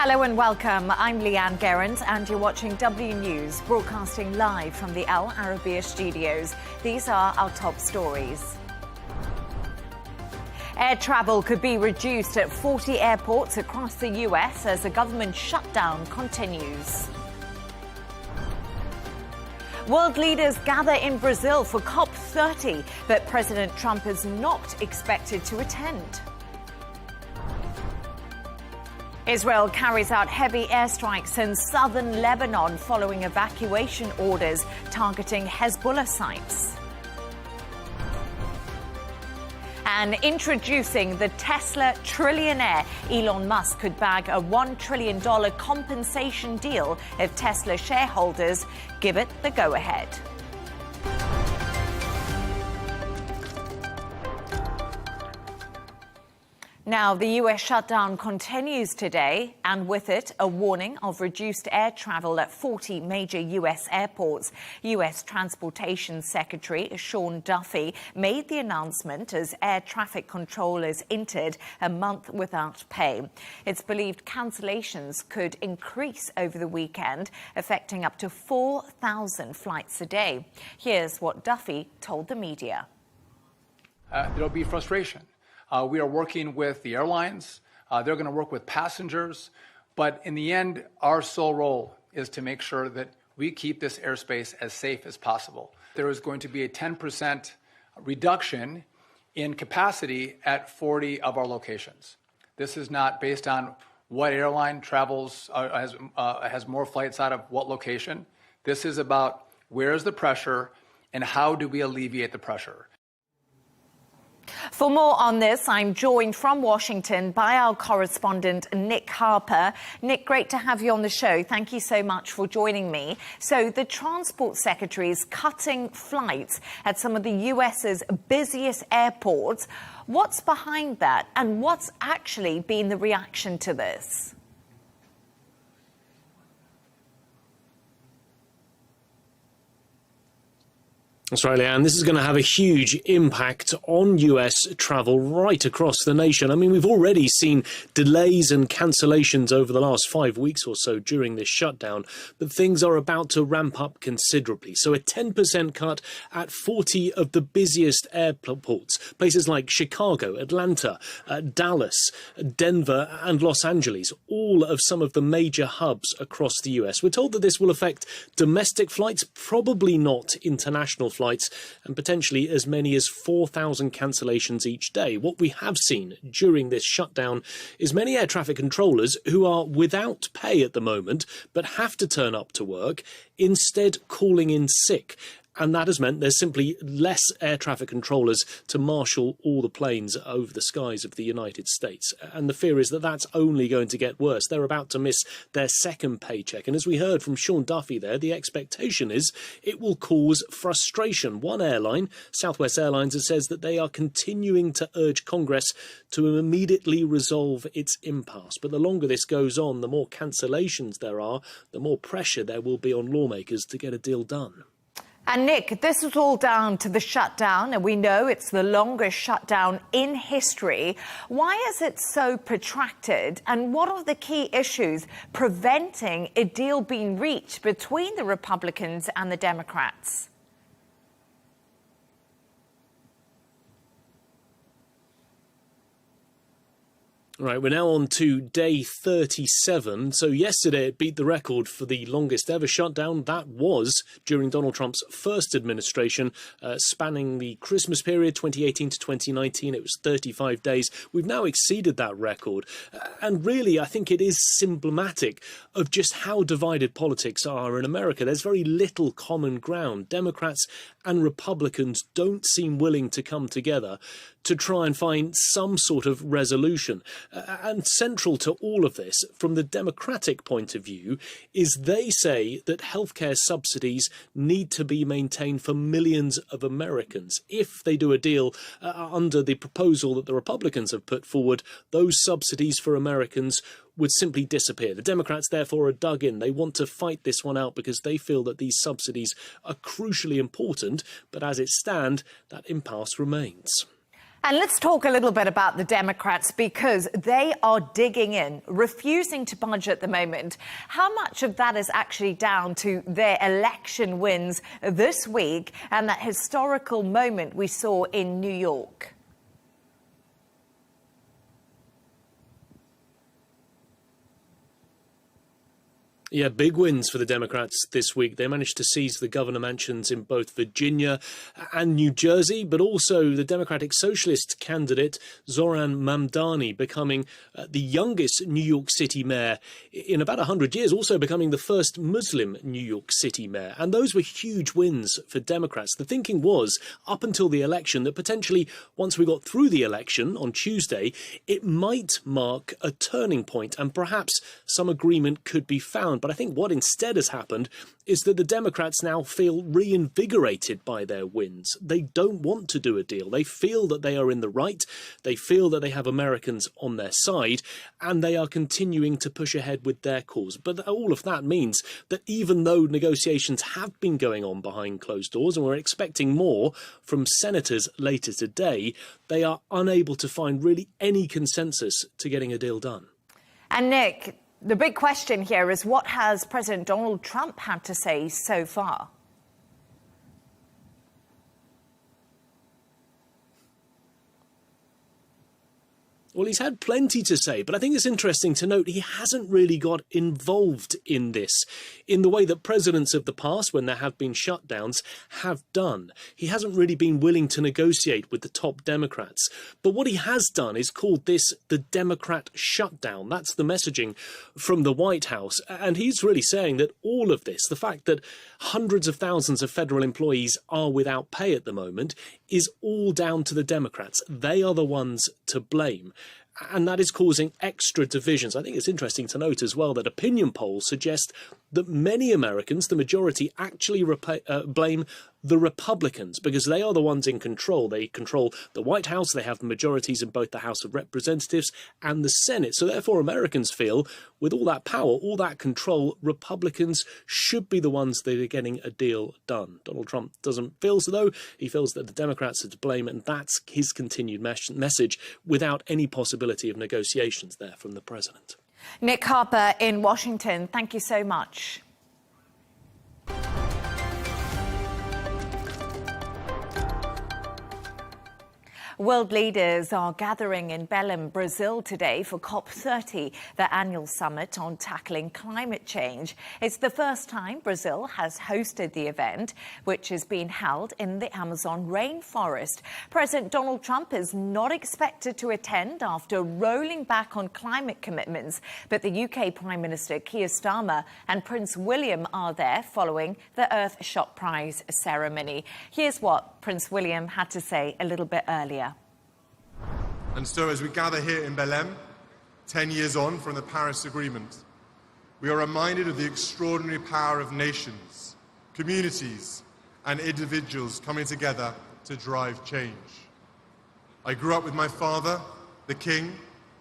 Hello and welcome. I'm Leanne Gerrans and you're watching W News, broadcasting live from the Al Arabiya studios. These are our top stories. Air travel could be reduced at 40 airports across the US as the government shutdown continues. World leaders gather in Brazil for COP30, but President Trump is not expected to attend. Israel carries out heavy airstrikes in southern Lebanon following evacuation orders targeting Hezbollah sites. And introducing the Tesla trillionaire, Elon Musk could bag a $1 trillion compensation deal if Tesla shareholders give it the go-ahead. Now, the US shutdown continues today, and with it, a warning of reduced air travel at 40 major US airports. US Transportation Secretary Sean Duffy made the announcement as air traffic controllers entered a month without pay. It's believed cancellations could increase over the weekend, affecting up to 4,000 flights a day. Here's what Duffy told the media. There'll be frustration. We are working with the airlines. They're going to work with passengers. But in the end, our sole role is to make sure that we keep this airspace as safe as possible. There is going to be a 10% reduction in capacity at 40 of our locations. This is not based on what airline travels, has more flights out of what location. This is about where is the pressure and how do we alleviate the pressure. For more on this, I'm joined from Washington by our correspondent, Nick Harper. Nick, great to have you on the show. Thank you so much for joining me. So the Transport Secretary is cutting flights at some of the US's busiest airports. What's behind that, and what's actually been the reaction to this? That's right, Leanne. This is going to have a huge impact on US travel right across the nation. I mean, we've already seen delays and cancellations over the last 5 weeks or so during this shutdown, but things are about to ramp up considerably. So a 10% cut at 40 of the busiest airports, places like Chicago, Atlanta, Dallas, Denver and Los Angeles, all of some of the major hubs across the US. We're told that this will affect domestic flights, probably not international flights, and potentially as many as 4,000 cancellations each day. What we have seen during this shutdown is many air traffic controllers who are without pay at the moment but have to turn up to work, instead calling in sick. And that has meant there's simply less air traffic controllers to marshal all the planes over the skies of the United States. And the fear is that that's only going to get worse. They're about to miss their second paycheck. And as we heard from Sean Duffy there, the expectation is it will cause frustration. One airline, Southwest Airlines, says that they are continuing to urge Congress to immediately resolve its impasse. But the longer this goes on, the more cancellations there are, the more pressure there will be on lawmakers to get a deal done. And Nick, this is all down to the shutdown, and we know it's the longest shutdown in history. Why is it so protracted, and what are the key issues preventing a deal being reached between the Republicans and the Democrats? Right, we're now on to day 37. So yesterday it beat the record for the longest ever shutdown. That was during Donald Trump's first administration, spanning the Christmas period, 2018 to 2019. It was 35 days. We've now exceeded that record. And really, I think it is symptomatic of just how divided politics are in America. There's very little common ground. Democrats and Republicans don't seem willing to come together to try and find some sort of resolution. And central to all of this, from the Democratic point of view, is they say that healthcare subsidies need to be maintained for millions of Americans. If they do a deal under the proposal that the Republicans have put forward, those subsidies for Americans would simply disappear. The Democrats, therefore, are dug in. They want to fight this one out because they feel that these subsidies are crucially important. But as it stands, that impasse remains. And let's talk a little bit about the Democrats, because they are digging in, refusing to budge at the moment. How much of that is actually down to their election wins this week and that historical moment we saw in New York? Yeah, big wins for the Democrats this week. They managed to seize the governor mansions in both Virginia and New Jersey, but also the Democratic Socialist candidate Zohran Mamdani becoming the youngest New York City mayor in about 100 years, also becoming the first Muslim New York City mayor. And those were huge wins for Democrats. The thinking was, up until the election, that potentially once we got through the election on Tuesday, it might mark a turning point and perhaps some agreement could be found. But I think what instead has happened is that the Democrats now feel reinvigorated by their wins. They don't want to do a deal. They feel that they are in the right. They feel that they have Americans on their side, and they are continuing to push ahead with their cause. But all of that means that even though negotiations have been going on behind closed doors, and we're expecting more from senators later today, they are unable to find really any consensus to getting a deal done. And Nick, the big question here is, what has President Donald Trump had to say so far? Well, he's had plenty to say, but I think it's interesting to note he hasn't really got involved in this in the way that presidents of the past, when there have been shutdowns, have done. He hasn't really been willing to negotiate with the top Democrats. But what he has done is called this the Democrat shutdown. That's the messaging from the White House. And he's really saying that all of this, the fact that hundreds of thousands of federal employees are without pay at the moment, is all down to the Democrats. They are the ones to blame. And that is causing extra divisions. I think it's interesting to note as well that opinion polls suggest that many Americans, the majority, actually blame the Republicans because they are the ones in control. They control the White House. They have the majorities in both the House of Representatives and the Senate. So therefore, Americans feel with all that power, all that control, Republicans should be the ones that are getting a deal done. Donald Trump doesn't feel so, though. He feels that the Democrats are to blame, and that's his continued message without any possibility of negotiations there from the president. Nick Harper in Washington, thank you so much. World leaders are gathering in Belém, Brazil today for COP30, the annual summit on tackling climate change. It's the first time Brazil has hosted the event, which is being held in the Amazon rainforest. President Donald Trump is not expected to attend after rolling back on climate commitments, but the UK Prime Minister Keir Starmer and Prince William are there following the Earthshot Prize ceremony. Here's what Prince William had to say a little bit earlier. And so as we gather here in Belém, 10 years on from the Paris Agreement, we are reminded of the extraordinary power of nations, communities, and individuals coming together to drive change. I grew up with my father, the King,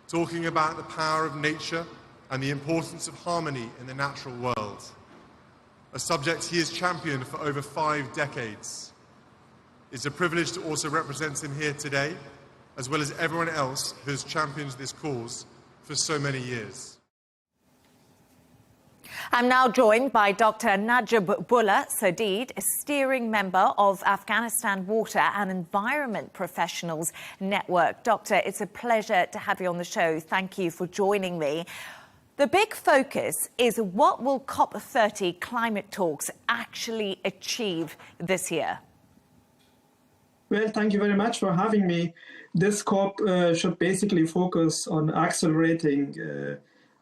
talking about the power of nature and the importance of harmony in the natural world, a subject he has championed for over 5 decades. It's a privilege to also represent him here today, as well as everyone else who has championed this cause for so many years. I'm now joined by Dr. Najibullah Sadid, a steering member of Afghanistan Water and Environment Professionals Network. Doctor, it's a pleasure to have you on the show. Thank you for joining me. The big focus is, what will COP30 climate talks actually achieve this year? Well, thank you very much for having me. This COP should basically focus on accelerating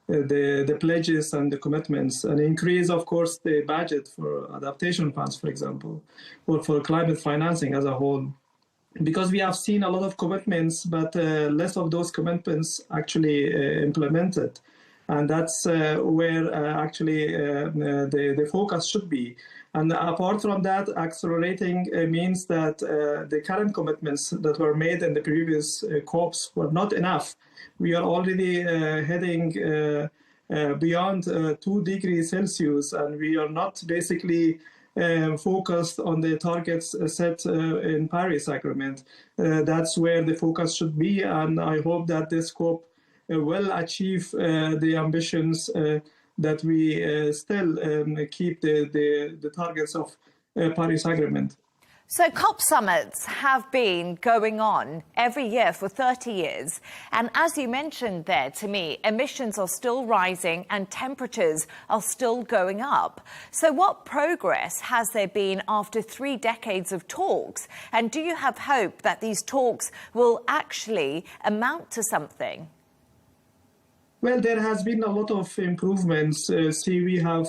the pledges and the commitments, and increase, of course, the budget for adaptation funds, for example, or for climate financing as a whole. Because we have seen a lot of commitments, but less of those commitments actually implemented. And that's where actually the focus should be. And apart from that, accelerating means that the current commitments that were made in the previous COPs were not enough. We are already heading beyond 2 degrees Celsius, and we are not basically focused on the targets set in Paris Agreement. That's where the focus should be, and I hope that this COP will achieve the ambitions that we still keep the targets of Paris Agreement. So COP summits have been going on every year for 30 years. And as you mentioned there to me, emissions are still rising and temperatures are still going up. So what progress has there been after 3 decades of talks? And do you have hope that these talks will actually amount to something? Well, there has been a lot of improvements. We have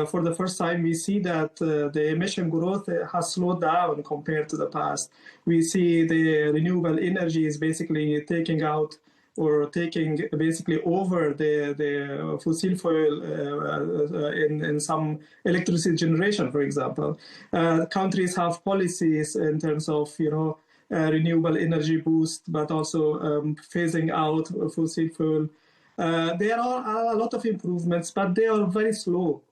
for the first time, we see that the emission growth has slowed down compared to the past. We see the renewable energy is basically taking out or taking basically over the fossil fuel in some electricity generation, for example. Countries have policies in terms of, renewable energy boost, but also phasing out fossil fuel. There are a lot of improvements, but they are very slow.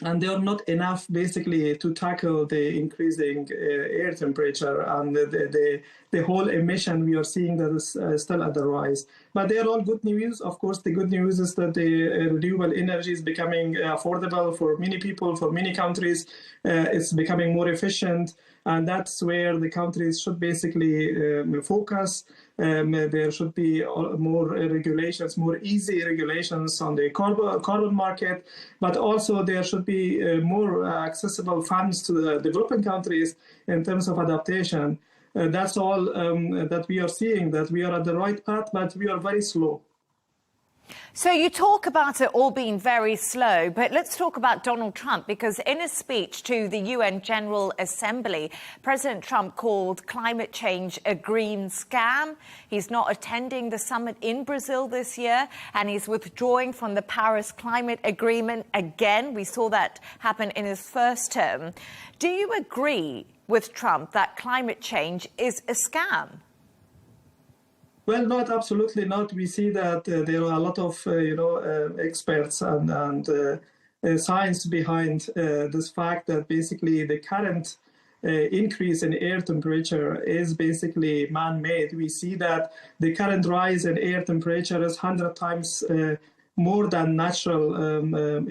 And they are not enough, basically, to tackle the increasing air temperature and the whole emission we are seeing that is still at the rise. But they are all good news. Of course, the good news is that the renewable energy is becoming affordable for many people, for many countries. It's becoming more efficient. And that's where the countries should basically focus. There should be more regulations, more easy regulations on the carbon market, but also there should be more accessible funds to the developing countries in terms of adaptation. That's all that we are seeing, that we are at the right path, but we are very slow. So you talk about it all being very slow, but let's talk about Donald Trump, because in a speech to the UN General Assembly, President Trump called climate change a green scam. He's not attending the summit in Brazil this year, and he's withdrawing from the Paris Climate Agreement again. We saw that happen in his first term. Do you agree with Trump that climate change is a scam? Well, not absolutely not. We see that there are a lot of experts and science behind this fact that basically the current increase in air temperature is basically man-made. We see that the current rise in air temperature is 100 times more than natural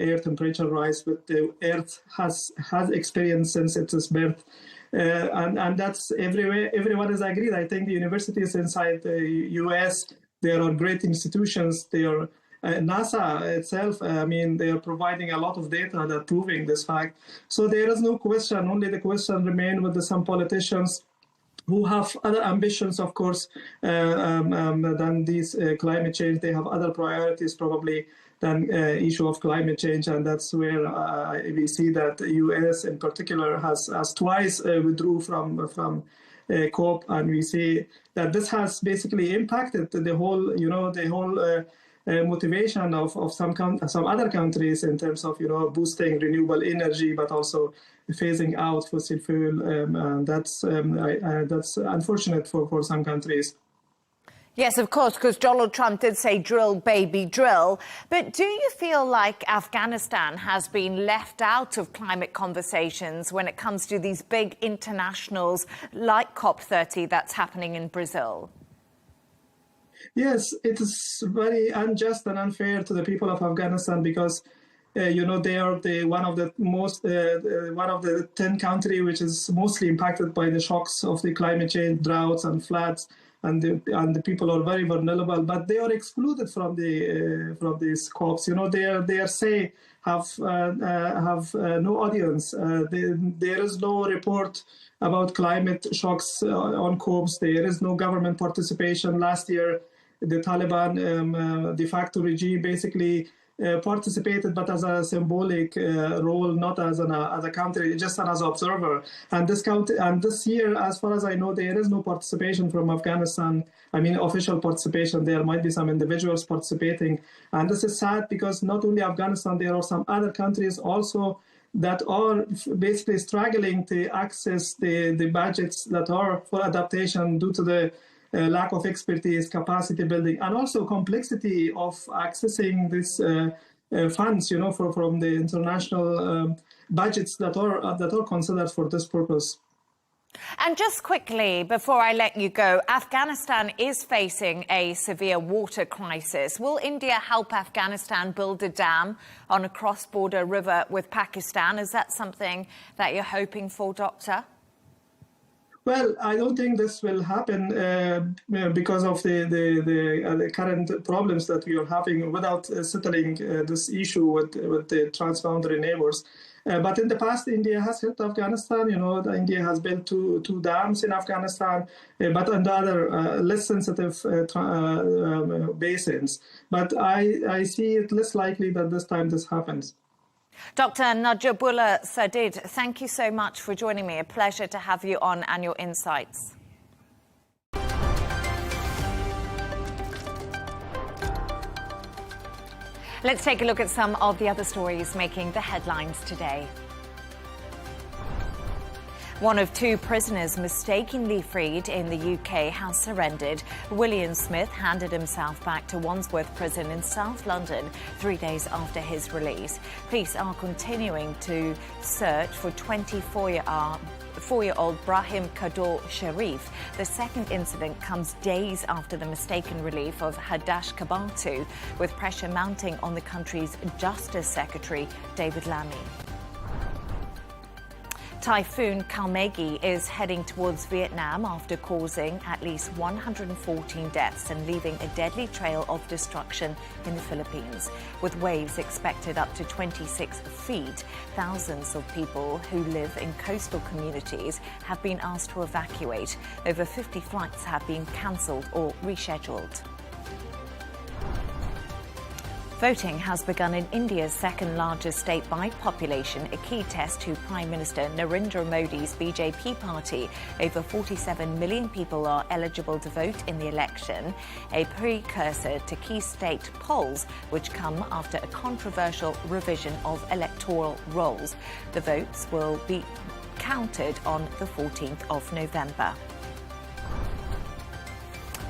air temperature rise, which the Earth has experienced since its birth. And that's everywhere. Everyone is agreed. I think the universities inside the US, there are great institutions. They are NASA itself. They are providing a lot of data that proving this fact. So there is no question. Only the question remains with some politicians who have other ambitions, of course, than these climate change. They have other priorities probably than issue of climate change, and that's where we see that the U.S. in particular has twice withdrew from COP, and we see that this has basically impacted the whole, motivation of some other countries in terms of boosting renewable energy, but also phasing out fossil fuel. And that's unfortunate for some countries. Yes, of course, because Donald Trump did say drill, baby, drill. But do you feel like Afghanistan has been left out of climate conversations when it comes to these big internationals like COP30 that's happening in Brazil? Yes, it is very unjust and unfair to the people of Afghanistan because, they are one of the 10 countries which is mostly impacted by the shocks of the climate change, droughts and floods. And the people are very vulnerable, but they are excluded from these COPs. Their say have no audience. There is no report about climate shocks on COPs. There is no government participation. Last year, the Taliban de facto regime basically participated, but as a symbolic role, not as a country, just as an observer. And this year, as far as I know, there is no participation from Afghanistan. Official participation. There might be some individuals participating, and this is sad because not only Afghanistan, there are some other countries also that are basically struggling to access the budgets that are for adaptation due to the lack of expertise, capacity building, and also complexity of accessing these funds, from the international budgets that are considered for this purpose. And just quickly, before I let you go, Afghanistan is facing a severe water crisis. Will India help Afghanistan build a dam on a cross-border river with Pakistan? Is that something that you're hoping for, Doctor? Well, I don't think this will happen because of the current problems that we are having without settling this issue with the transboundary neighbors. But in the past, India has helped Afghanistan. India has built two dams in Afghanistan, but on the other less sensitive basins. But I see it less likely that this time this happens. Dr. Najibullah Sadid, thank you so much for joining me. A pleasure to have you on and your insights. Let's take a look at some of the other stories making the headlines today. One of two prisoners mistakenly freed in the UK has surrendered. William Smith handed himself back to Wandsworth Prison in South London 3 days after his release. Police are continuing to search for 24-year-old Brahim Kador Sharif. The second incident comes days after the mistaken relief of Hadash Kabatu, with pressure mounting on the country's Justice Secretary, David Lammy. Typhoon Kalmegi is heading towards Vietnam after causing at least 114 deaths and leaving a deadly trail of destruction in the Philippines. With waves expected up to 26 feet, thousands of people who live in coastal communities have been asked to evacuate. Over 50 flights have been cancelled or rescheduled. Voting has begun in India's second-largest state by population, a key test to Prime Minister Narendra Modi's BJP party. Over 47 million people are eligible to vote in the election, a precursor to key state polls, which come after a controversial revision of electoral rolls. The votes will be counted on the 14th of November.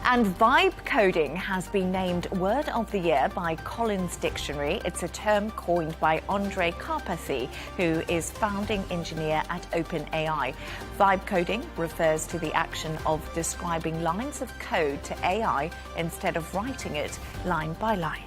And vibe coding has been named Word of the Year by Collins Dictionary. It's a term coined by Andre Karpathy, who is founding engineer at OpenAI. Vibe coding refers to the action of describing lines of code to AI instead of writing it line by line.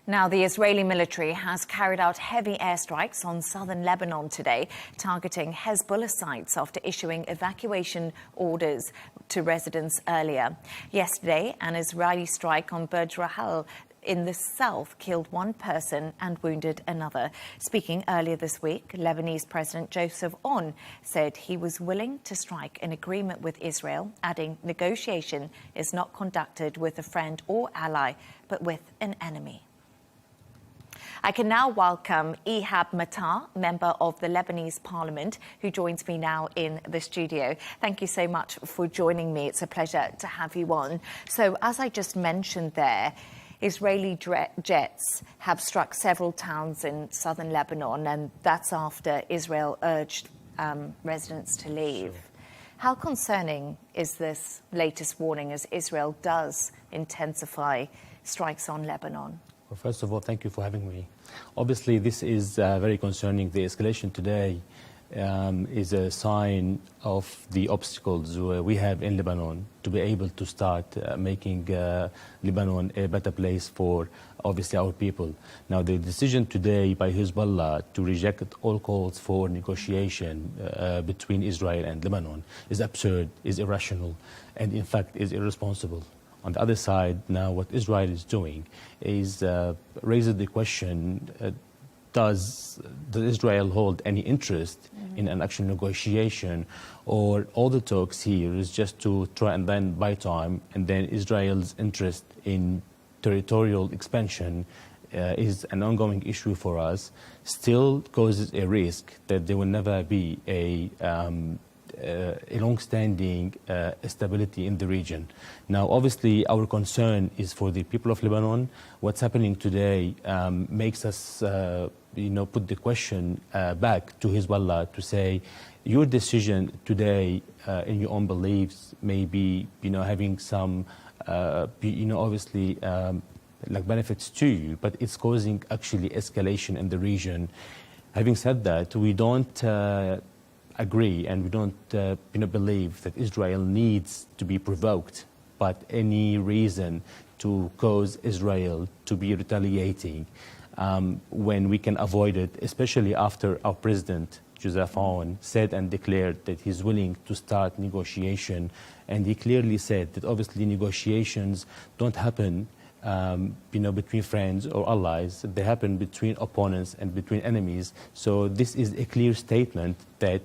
Now, the Israeli military has carried out heavy airstrikes on southern Lebanon today, targeting Hezbollah sites after issuing evacuation orders to residents earlier. Yesterday, an Israeli strike on Burj Rahal in the south killed one person and wounded another. Speaking earlier this week, Lebanese President Joseph Aoun said he was willing to strike an agreement with Israel, adding negotiation is not conducted with a friend or ally, but with an enemy. I can now welcome Ihab Matar, member of the Lebanese Parliament, who joins me now in the studio. Thank you so much for joining me. It's a pleasure to have you on. So, as I just mentioned there, Israeli jets have struck several towns in southern Lebanon, and that's after Israel urged residents to leave. How concerning is this latest warning as Israel does intensify strikes on Lebanon? Well, first of all, thank you for having me. Obviously, this is very concerning. The escalation today is a sign of the obstacles we have in Lebanon to be able to start making Lebanon a better place for, obviously, our people. Now, the decision today by Hezbollah to reject all calls for negotiation between Israel and Lebanon is absurd, is irrational, and in fact is irresponsible. On the other side, now what Israel is doing is raises the question, does Israel hold any interest in an actual negotiation, or all the talks here is just to try and then buy time, and then Israel's interest in territorial expansion is an ongoing issue for us, still causes a risk that there will never be a long-standing stability in the region. Now, obviously, our concern is for the people of Lebanon. What's happening today makes us, put the question back to Hezbollah to say, your decision today in your own beliefs may be, having some, obviously like benefits to you, but it's causing actually escalation in the region. Having said that, we don't agree and we don't believe that Israel needs to be provoked by any reason to cause Israel to be retaliating when we can avoid it, especially after our president, Joseph Aoun, said and declared that he's willing to start negotiation. And he clearly said that obviously negotiations don't happen between friends or allies. They happen between opponents and between enemies. So this is a clear statement that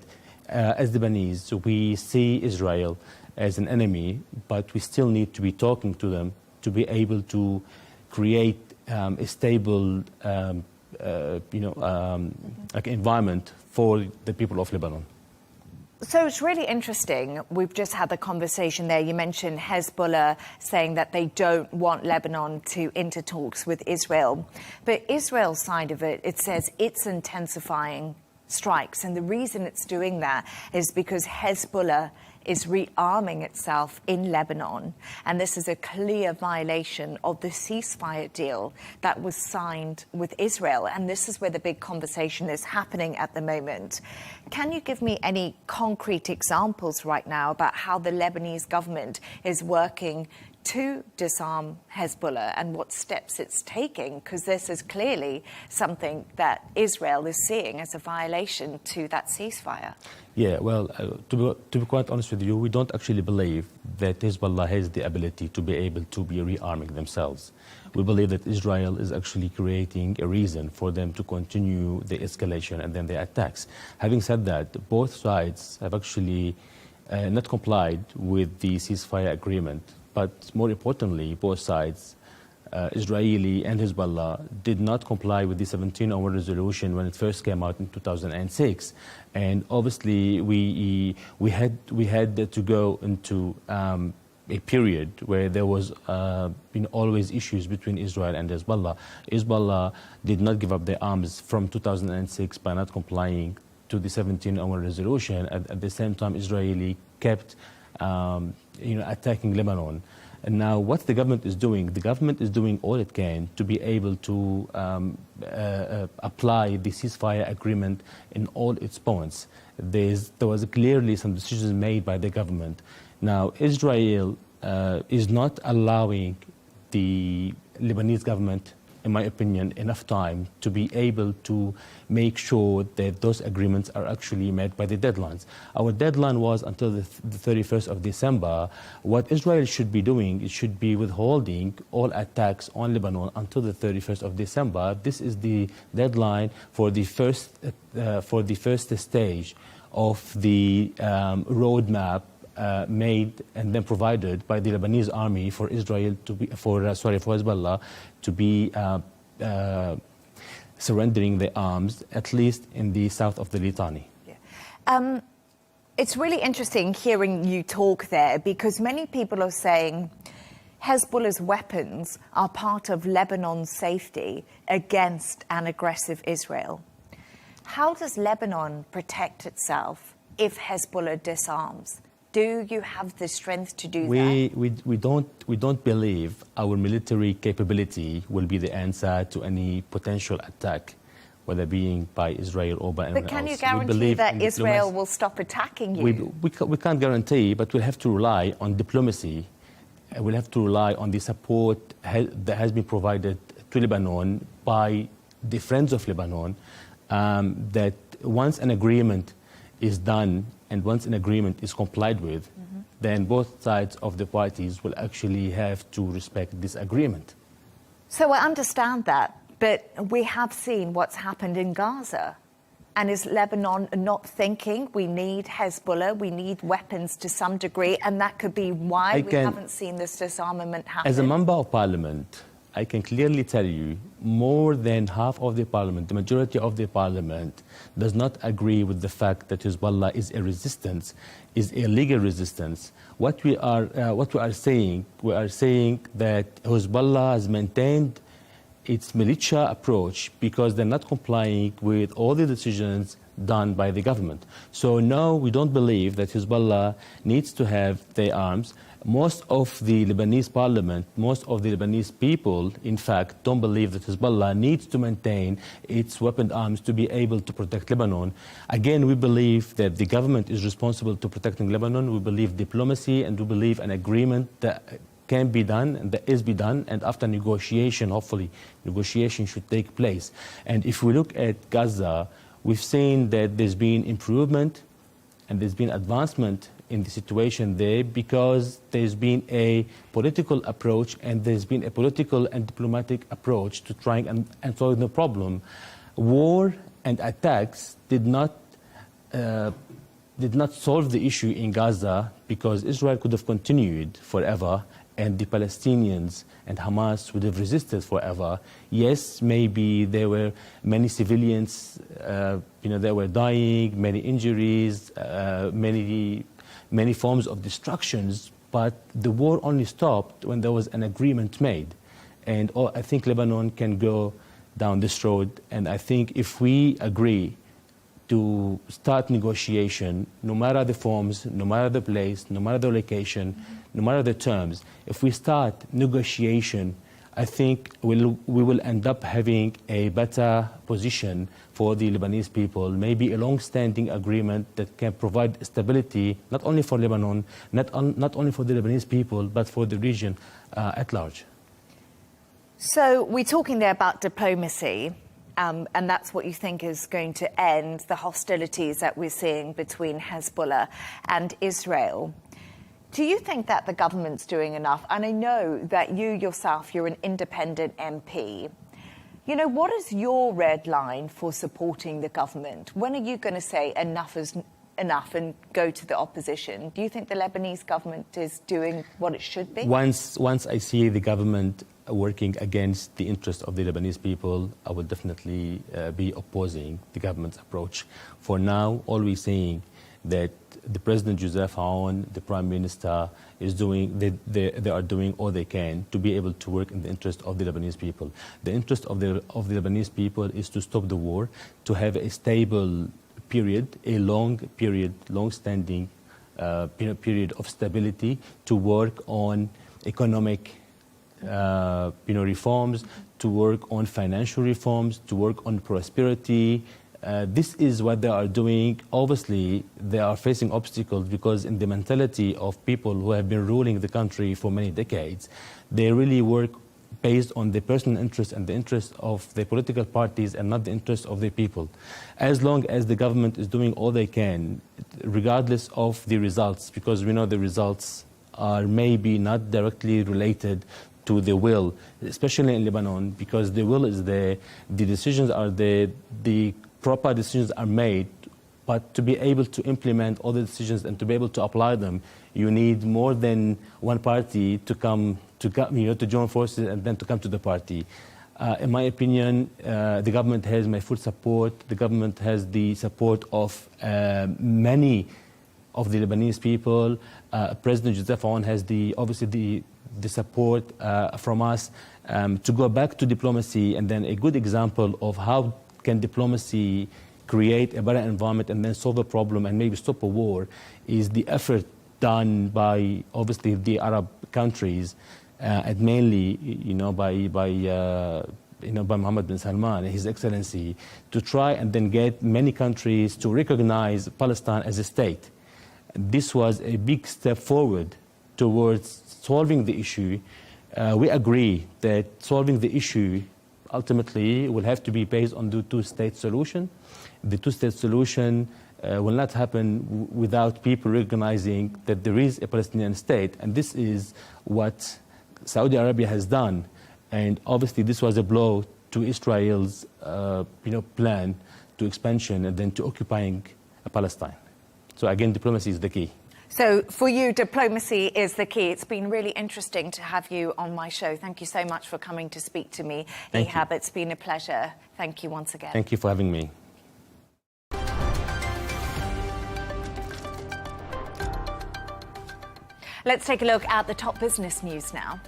as Lebanese, we see Israel as an enemy, but we still need to be talking to them to be able to create a stable like environment for the people of Lebanon. So it's really interesting. We've just had the conversation there. You mentioned Hezbollah saying that they don't want Lebanon to enter talks with Israel. But Israel's side of it, it says it's intensifying strikes. And the reason it's doing that is because Hezbollah is rearming itself in Lebanon. And this is a clear violation of the ceasefire deal that was signed with Israel. And this is where the big conversation is happening at the moment. Can you give me any concrete examples right now about how the Lebanese government is working to disarm Hezbollah and what steps it's taking? Because this is clearly something that Israel is seeing as a violation to that ceasefire. Yeah, well, to be quite honest with you, we don't actually believe that Hezbollah has the ability to be able to be rearming themselves. We believe that Israel is actually creating a reason for them to continue the escalation and then the attacks. Having said that, both sides have actually not complied with the ceasefire agreement. But more importantly, both sides, Israeli and Hezbollah, did not comply with the 1701 resolution when it first came out in 2006. And obviously, we had to go into a period where there was always issues between Israel and Hezbollah. Hezbollah did not give up their arms from 2006 by not complying to the 1701 resolution. At the same time, Israeli kept attacking Lebanon. And now what the government is doing all it can to be able to apply the ceasefire agreement in all its points. There was clearly some decisions made by the government. Now, Israel is not allowing the Lebanese government, in my opinion, enough time to be able to make sure that those agreements are actually met by the deadlines. Our deadline was until the 31st of December. What Israel should be doing, it should be withholding all attacks on Lebanon until the 31st of December. This is the deadline for the first stage of the roadmap made and then provided by the Lebanese army for Israel to be for Hezbollah to be surrendering their arms, at least in the south of the Litani. Yeah. It's really interesting hearing you talk there, because many people are saying Hezbollah's weapons are part of Lebanon's safety against an aggressive Israel. How does Lebanon protect itself if Hezbollah disarms? Do you have the strength to do that? We don't believe our military capability will be the answer to any potential attack, whether being by Israel or by anyone else. But can you guarantee that Israel will stop attacking you? We can't guarantee, but we'll have to rely on diplomacy. We'll have to rely on the support that has been provided to Lebanon by the Friends of Lebanon, that once an agreement is done and once an agreement is complied with, then both sides of the parties will actually have to respect this agreement. So I understand that, but we have seen what's happened in Gaza. And is Lebanon not thinking we need Hezbollah, we need weapons to some degree, and that could be why we haven't seen this disarmament happen? As a member of parliament, I can clearly tell you more than half of the parliament, the majority of the parliament, does not agree with the fact that Hezbollah is a resistance, is a legal resistance. What we are saying, we are saying that Hezbollah has maintained its militia approach because they're not complying with all the decisions done by the government. So no, we don't believe that Hezbollah needs to have their arms. Most of the Lebanese parliament, most of the Lebanese people, in fact, don't believe that Hezbollah needs to maintain its weapon arms to be able to protect Lebanon. Again, we believe that the government is responsible to protecting Lebanon. We believe diplomacy, and we believe an agreement that can be done and that is be done, and after negotiation, hopefully, negotiation should take place. And if we look at Gaza, we've seen that there's been improvement and there's been advancement in the situation there because there's been a political approach and there's been a political and diplomatic approach to trying and solve the problem. War and attacks did not solve the issue in Gaza because Israel could have continued forever and the Palestinians and Hamas would have resisted forever. Yes, maybe there were many civilians, they were dying, many injuries, many forms of destructions, but the war only stopped when there was an agreement made. And I think Lebanon can go down this road, and I think if we agree to start negotiation, no matter the forms, no matter the place, no matter the location, no matter the terms, if we start negotiation, I think we will end up having a better position for the Lebanese people, maybe a long-standing agreement that can provide stability, not only for Lebanon, not only for the Lebanese people, but for the region at large. So we're talking there about diplomacy. And that's what you think is going to end the hostilities that we're seeing between Hezbollah and Israel. Do you think that the government's doing enough? And I know that you yourself, you're an independent MP. What is your red line for supporting the government? When are you going to say enough is enough and go to the opposition? Do you think the Lebanese government is doing what it should be? Once I see the government working against the interests of the Lebanese people, I will definitely be opposing the government's approach. For now, all we're saying that the President Joseph Aoun, the Prime Minister, is doing, they are doing all they can to be able to work in the interest of the Lebanese people. The interest of the Lebanese people is to stop the war, to have a stable period, a long-standing period of stability, to work on economic reforms, to work on financial reforms, to work on prosperity. This is what they are doing. Obviously, they are facing obstacles because in the mentality of people who have been ruling the country for many decades, they really work based on the personal interest and the interest of the political parties and not the interest of the people. As long as the government is doing all they can, regardless of the results, because we know the results are maybe not directly related to the will, especially in Lebanon, because the will is there, the decisions are there, the proper decisions are made, but to be able to implement all the decisions and to be able to apply them, you need more than one party to come to join forces and then to come to the party. In my opinion, the government has my full support. The government has the support of many of the Lebanese people. President Joseph Aoun has obviously the support from us to go back to diplomacy, and then a good example of how can diplomacy create a better environment and then solve a problem and maybe stop a war is the effort done by obviously the Arab countries and mainly by Mohammed bin Salman, His Excellency, to try and then get many countries to recognize Palestine as a state. This was a big step forward towards solving the issue. We agree that solving the issue ultimately will have to be based on the two-state solution. The two-state solution will not happen without people recognizing that there is a Palestinian state, and this is what Saudi Arabia has done. And obviously this was a blow to Israel's plan to expansion and then to occupying Palestine. So again, diplomacy is the key. So for you, diplomacy is the key. It's been really interesting to have you on my show. Thank you so much for coming to speak to me. Ihab, it's been a pleasure. Thank you once again. Thank you for having me. Let's take a look at the top business news now.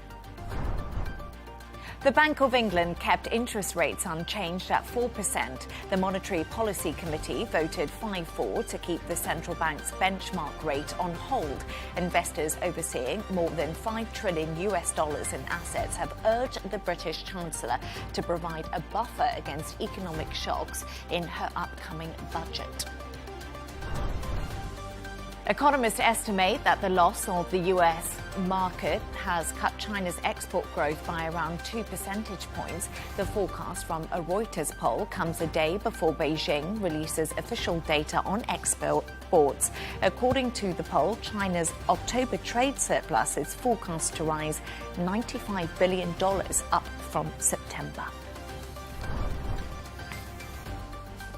The Bank of England kept interest rates unchanged at 4%. The Monetary Policy Committee voted 5-4 to keep the central bank's benchmark rate on hold. Investors overseeing more than $5 trillion in assets have urged the British Chancellor to provide a buffer against economic shocks in her upcoming budget. Economists estimate that the loss of the US market has cut China's export growth by around 2 percentage points. The forecast from a Reuters poll comes a day before Beijing releases official data on exports. According to the poll, China's October trade surplus is forecast to rise $95 billion, up from September.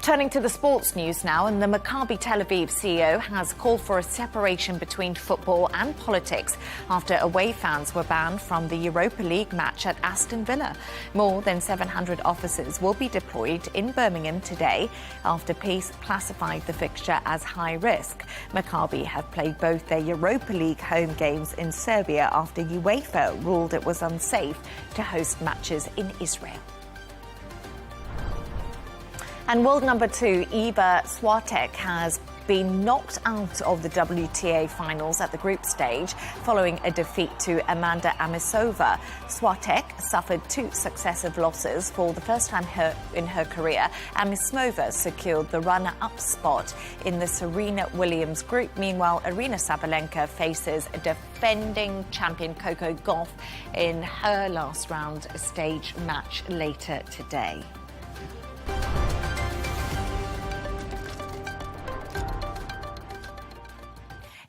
Turning to the sports news now, and the Maccabi Tel Aviv CEO has called for a separation between football and politics after away fans were banned from the Europa League match at Aston Villa. More than 700 officers will be deployed in Birmingham today after Peace classified the fixture as high risk. Maccabi have played both their Europa League home games in Serbia after UEFA ruled it was unsafe to host matches in Israel. And world number 2, Iga Swiatek, has been knocked out of the WTA finals at the group stage following a defeat to Amanda Amisova. Swiatek suffered 2 successive losses for the first time in her career. Amisova secured the runner-up spot in the Serena Williams group. Meanwhile, Aryna Sabalenka faces defending champion Coco Gauff in her last round stage match later today.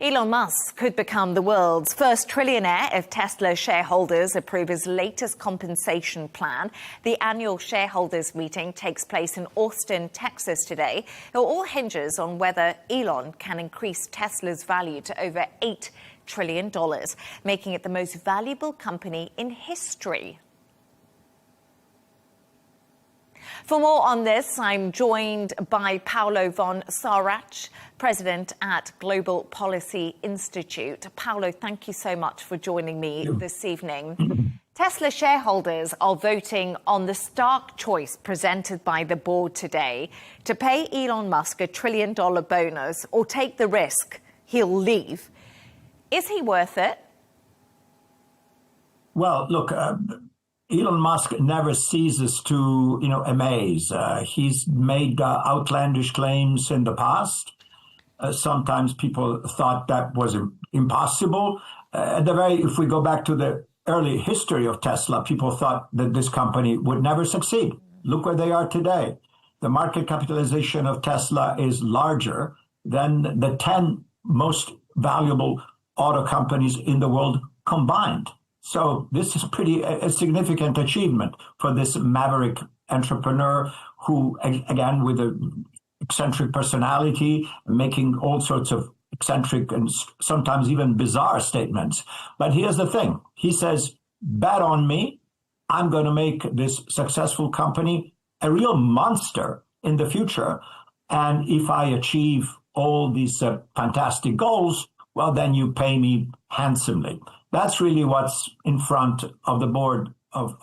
Elon Musk could become the world's first trillionaire if Tesla shareholders approve his latest compensation plan. The annual shareholders meeting takes place in Austin, Texas today. It all hinges on whether Elon can increase Tesla's value to over $8 trillion, making it the most valuable company in history. For more on this, I'm joined by Paulo von Sarach, President at Global Policy Institute. Paulo, thank you so much for joining me this evening. Tesla shareholders are voting on the stark choice presented by the board today to pay Elon Musk $1 trillion bonus or take the risk he'll leave. Is he worth it? Well, look, Elon Musk never ceases to, amaze. He's made outlandish claims in the past. Sometimes people thought that was impossible. If we go back to the early history of Tesla, people thought that this company would never succeed. Look where they are today. The market capitalization of Tesla is larger than the 10 most valuable auto companies in the world combined. So this is a significant achievement for this maverick entrepreneur who, again, with an eccentric personality, making all sorts of eccentric and sometimes even bizarre statements. But here's the thing. He says, bet on me. I'm going to make this successful company a real monster in the future. And if I achieve all these fantastic goals, well, then you pay me handsomely. That's really what's in front of the board of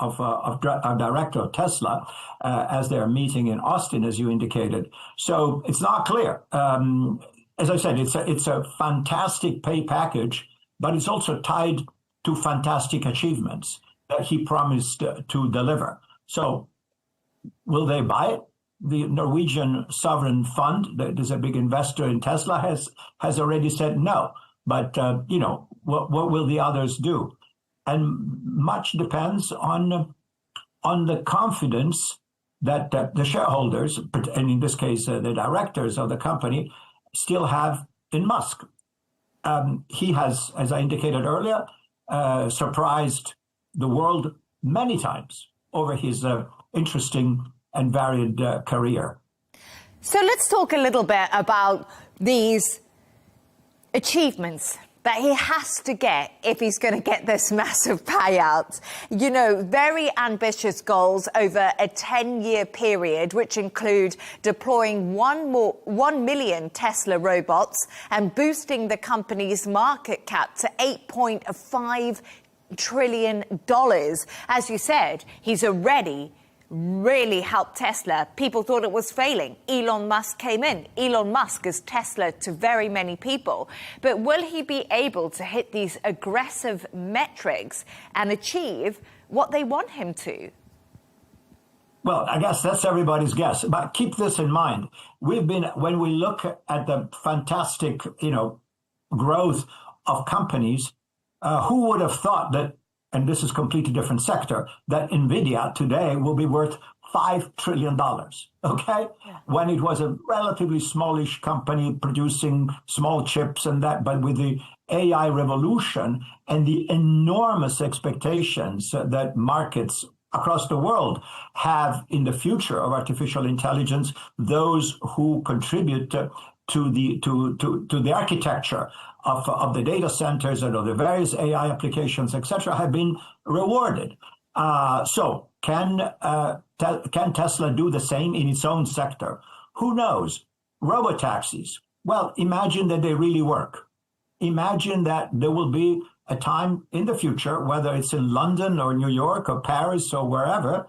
director of Tesla as they're meeting in Austin, as you indicated. So it's not clear. As I said, it's a fantastic pay package, but it's also tied to fantastic achievements that he promised to deliver. So will they buy it? The Norwegian sovereign fund, that is a big investor in Tesla, has already said no. But, what will the others do? And much depends on the confidence that the shareholders, and in this case, the directors of the company, still have in Musk. He has, as I indicated earlier, surprised the world many times over his interesting and varied career. So let's talk a little bit about these achievements that he has to get if he's going to get this massive payout. Very ambitious goals over a 10-year period, which include deploying 1 million Tesla robots and boosting the company's market cap to $8.5 trillion. As you said, he's already really helped Tesla. People thought it was failing. Elon Musk came in. Elon Musk is Tesla to very many people. But will he be able to hit these aggressive metrics and achieve what they want him to? Well, I guess that's everybody's guess. But keep this in mind. When we look at the fantastic, growth of companies, who would have thought that, and this is a completely different sector, that NVIDIA today will be worth $5 trillion, okay? Yeah. When it was a relatively smallish company producing small chips and that, but with the AI revolution and the enormous expectations that markets across the world have in the future of artificial intelligence, those who contribute to the architecture of the data centers and of the various AI applications, etc., have been rewarded. So can Tesla do the same in its own sector? Who knows? Robotaxis. Well, imagine that they really work. Imagine that there will be a time in the future, whether it's in London or New York or Paris or wherever,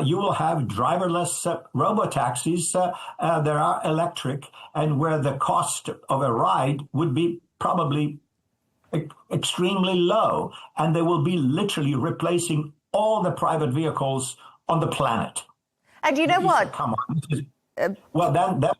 you will have driverless robotaxis that are electric, and where the cost of a ride would be probably extremely low, and they will be literally replacing all the private vehicles on the planet. And you know what? Come on. Well, that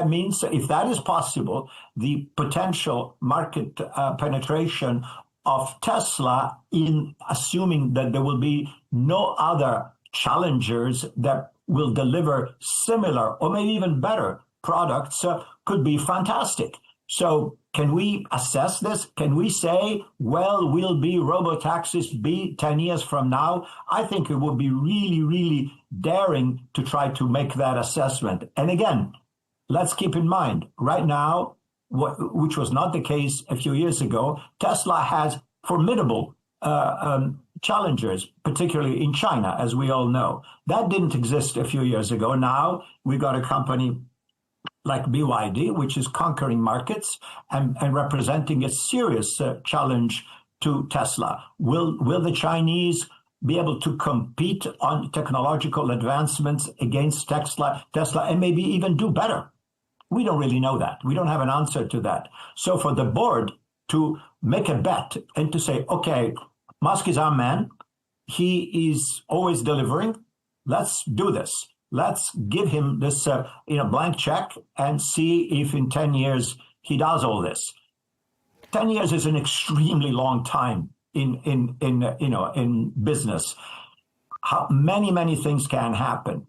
means if that is possible, the potential market penetration of Tesla, in assuming that there will be no other challengers that will deliver similar or maybe even better products, could be fantastic. So can we assess this? Can we say, well, will be robotaxis be 10 years from now? I think it would be really, really daring to try to make that assessment. And again, let's keep in mind, right now, which was not the case a few years ago, Tesla has formidable challengers, particularly in China, as we all know. That didn't exist a few years ago. Now we've got a company like BYD, which is conquering markets and representing a serious challenge to Tesla. Will the Chinese be able to compete on technological advancements against Tesla and maybe even do better? We don't really know that. We don't have an answer to that. So for the board to make a bet and to say, okay, Musk is our man. He is always delivering. Let's do this. Let's give him this blank check and see if in 10 years he does all this. 10 years is an extremely long time in business. Many things can happen.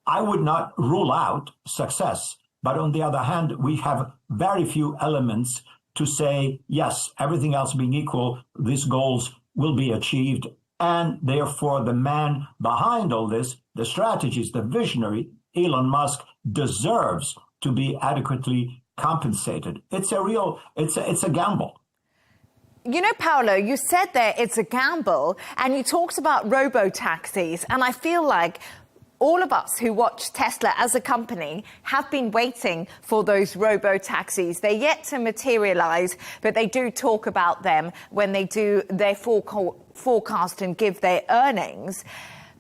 I would not rule out success, but on the other hand, we have very few elements to say, yes, everything else being equal, these goals will be achieved. And therefore, the man behind all this, the strategist, the visionary, Elon Musk, deserves to be adequately compensated. It's a gamble. You know, Paolo, you said there it's a gamble, and you talked about robo-taxis, and I feel like all of us who watch Tesla as a company have been waiting for those robo-taxis. They're yet to materialize, but they do talk about them when they do their forecast and give their earnings.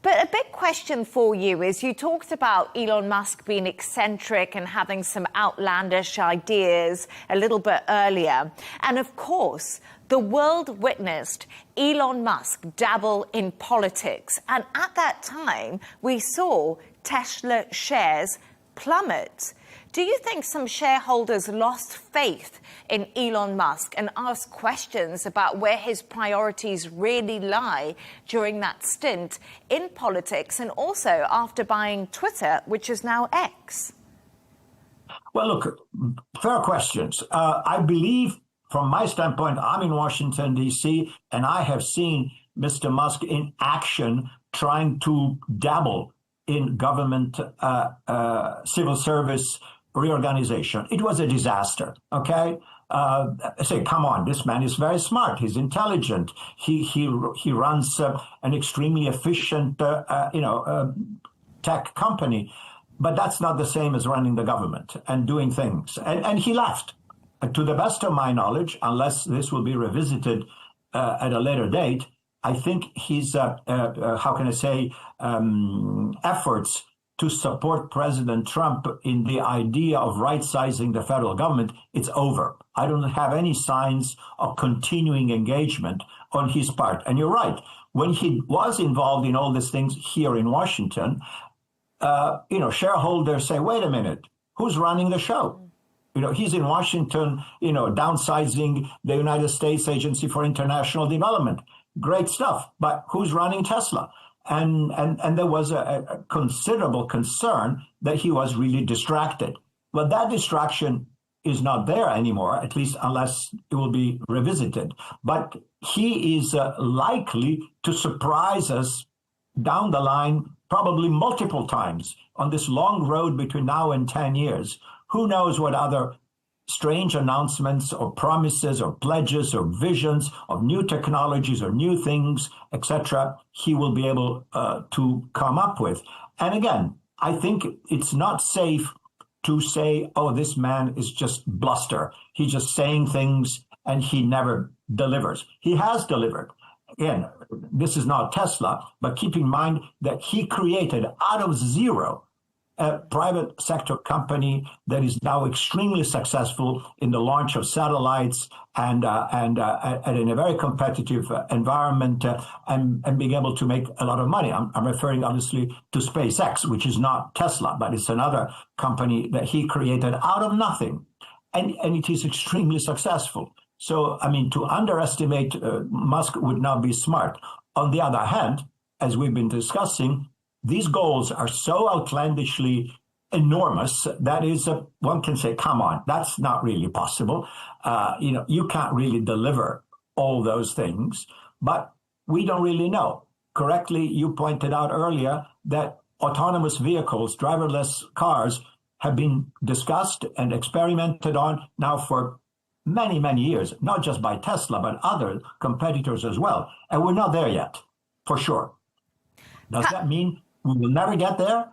But a big question for you is, you talked about Elon Musk being eccentric and having some outlandish ideas a little bit earlier. And of course, the world witnessed Elon Musk dabble in politics. And at that time, we saw Tesla shares plummet. Do you think some shareholders lost faith in Elon Musk and asked questions about where his priorities really lie during that stint in politics, and also after buying Twitter, which is now X? Well, look, fair questions. I believe, from my standpoint, I'm in Washington, D.C., and I have seen Mr. Musk in action trying to dabble in government civil service reorganization. It was a disaster, okay? I say, come on, this man is very smart. He's intelligent. He runs an extremely efficient, tech company. But that's not the same as running the government and doing things. And he left. To the best of my knowledge, unless this will be revisited at a later date, I think his, how can I say, efforts to support President Trump in the idea of right-sizing the federal government, it's over. I don't have any signs of continuing engagement on his part. And you're right. When he was involved in all these things here in Washington, shareholders say, wait a minute, who's running the show? He's in Washington, downsizing the United States Agency for International Development. Great stuff. But who's running Tesla? And there was a considerable concern that he was really distracted. Well, that distraction is not there anymore, at least unless it will be revisited. But he is likely to surprise us down the line, probably multiple times on this long road between now and 10 years. Who knows what other strange announcements or promises or pledges or visions of new technologies or new things, etc., he will be able to come up with. And again, I think it's not safe to say, oh, this man is just bluster. He's just saying things and he never delivers. He has delivered. Again, this is not Tesla, but keep in mind that he created out of zero a private sector company that is now extremely successful in the launch of satellites and in a very competitive environment and being able to make a lot of money. I'm referring obviously to SpaceX, which is not Tesla, but it's another company that he created out of nothing. And it is extremely successful. So, I mean, to underestimate Musk would not be smart. On the other hand, as we've been discussing, these goals are so outlandishly enormous that is, one can say, come on, that's not really possible. You can't really deliver all those things, but we don't really know. Correctly, you pointed out earlier that autonomous vehicles, driverless cars, have been discussed and experimented on now for many, many years, not just by Tesla, but other competitors as well. And we're not there yet, for sure. Does that mean we will never get there?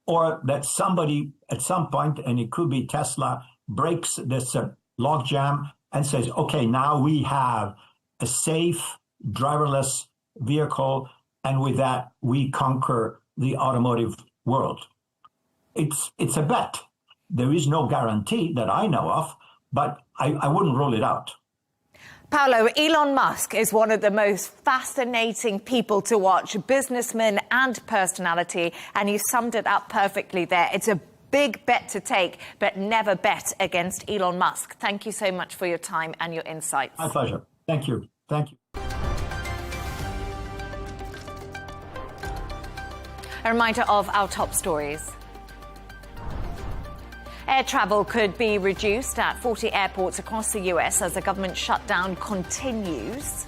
Or that somebody at some point, and it could be Tesla, breaks this logjam and says, okay, now we have a safe driverless vehicle, and with that, we conquer the automotive world. It's a bet. There is no guarantee that I know of, but I wouldn't rule it out. Paolo, Elon Musk is one of the most fascinating people to watch, businessman and personality, and you summed it up perfectly there. It's a big bet to take, but never bet against Elon Musk. Thank you so much for your time and your insights. My pleasure. Thank you. Thank you. A reminder of our top stories. Air travel could be reduced at 40 airports across the US as the government shutdown continues.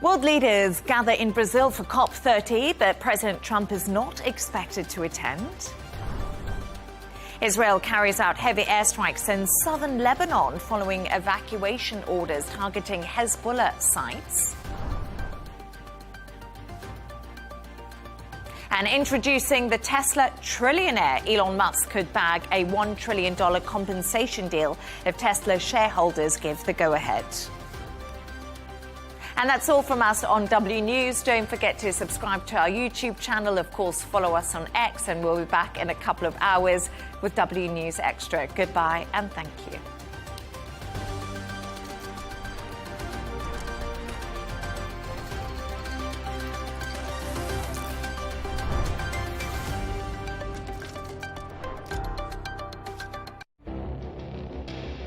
World leaders gather in Brazil for COP30, but President Trump is not expected to attend. Israel carries out heavy airstrikes in southern Lebanon following evacuation orders targeting Hezbollah sites. And introducing the Tesla trillionaire, Elon Musk could bag a $1 trillion compensation deal if Tesla shareholders give the go-ahead. And that's all from us on W News. Don't forget to subscribe to our YouTube channel. Of course, follow us on X, and we'll be back in a couple of hours with W News Extra. Goodbye and thank you.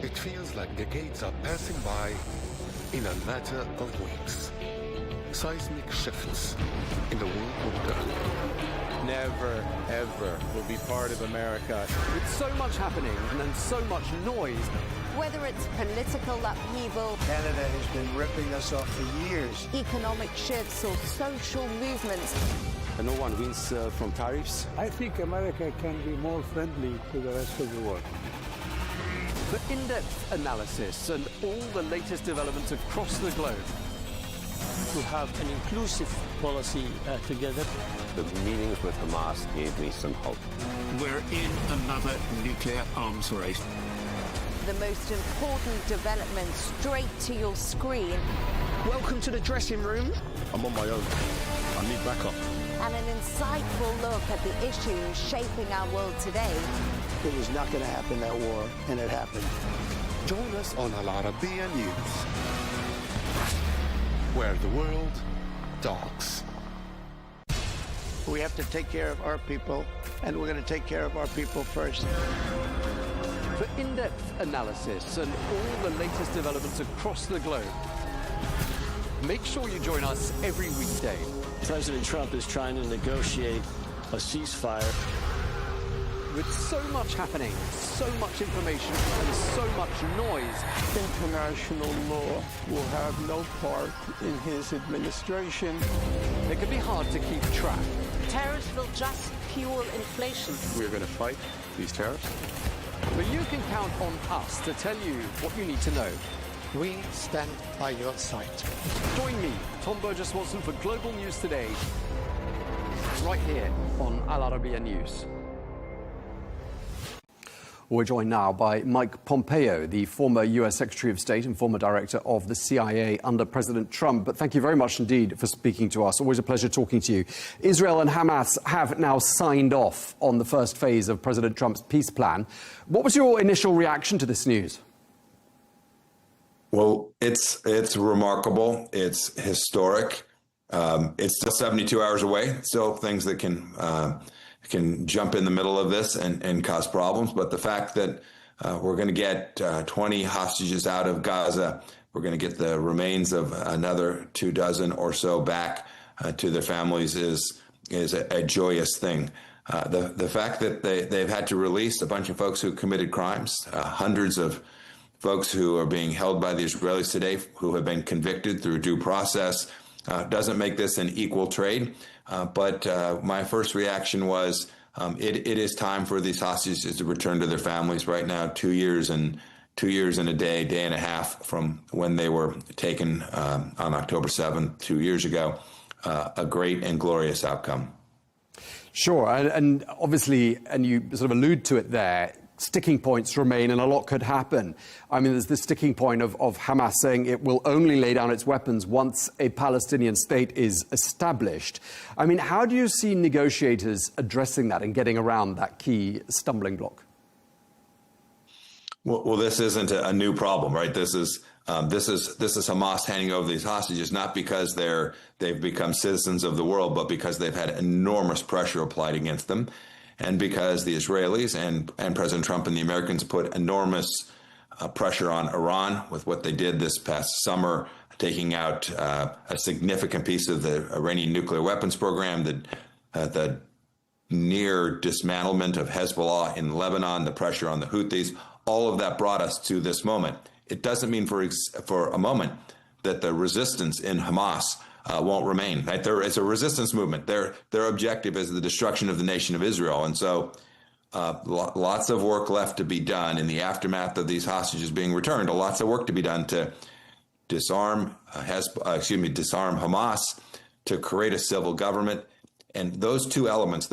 It feels like decades are passing by in a matter of weeks. Seismic shifts in the world order. Never, ever will be part of America. With so much happening and so much noise. Whether it's political upheaval, Canada has been ripping us off for years. Economic shifts or social movements. And no one wins from tariffs. I think America can be more friendly to the rest of the world. For in-depth analysis and all the latest developments across the globe. To have an inclusive policy together. The meetings with Hamas gave me some hope. We're in another nuclear arms race. the most important developments straight to your screen. Welcome to the dressing room. I'm on my own. I need backup. And an insightful look at the issues shaping our world today. It was not going to happen, that war, and it happened. Join us on Al Arabiya News, where the world talks. We have to take care of our people, and we're going to take care of our people first. For in-depth analysis and all the latest developments across the globe, make sure you join us every weekday. President Trump is trying to negotiate a ceasefire. With so much happening, so much information, and so much noise, International law will have no part in his administration. it can be hard to keep track. Tariffs will just fuel inflation. We're going to fight these tariffs. But you can count on us to tell you what you need to know. We stand by your side. Join me, Tom Burgess-Watson, for Global News Today, right here on Al Arabiya News. We're joined now by Mike Pompeo, the former US Secretary of State and former director of the CIA under President Trump. But thank you very much indeed for speaking to us. Always a pleasure talking to you. Israel and Hamas have now signed off on the first phase of President Trump's peace plan. What was your initial reaction to this news? Well, it's remarkable. It's historic. It's still 72 hours away. Still things that can jump in the middle of this and cause problems. But the fact that we're going to get 20 hostages out of Gaza, we're going to get the remains of another 24 or so back to their families is a joyous thing. The fact that they've had to release a bunch of folks who committed crimes, hundreds of folks who are being held by the Israelis today who have been convicted through due process, doesn't make this an equal trade. But my first reaction was it is time for these hostages to return to their families. Right now, 2 years and a day and a half from when they were taken on October 7th, 2 years ago. A great and glorious outcome. Sure. And obviously, and you sort of allude to it there, sticking points remain and a lot could happen. I mean, there's this sticking point of Hamas saying it will only lay down its weapons once a Palestinian state is established. I mean, how do you see negotiators addressing that and getting around that key stumbling block? Well, this isn't a new problem, right? This is Hamas handing over these hostages, not because they've become citizens of the world, but because they've had enormous pressure applied against them. And because the Israelis and President Trump and the Americans put enormous pressure on Iran with what they did this past summer, taking out a significant piece of the Iranian nuclear weapons program, the near dismantlement of Hezbollah in Lebanon, the pressure on the Houthis, all of that brought us to this moment. It doesn't mean for a moment that the resistance in Hamas won't remain. Right? There is a resistance movement. Their objective is the destruction of the nation of Israel, and so lots of work left to be done in the aftermath of these hostages being returned. Lots of work to be done to disarm Hamas, to create a civil government, and those two elements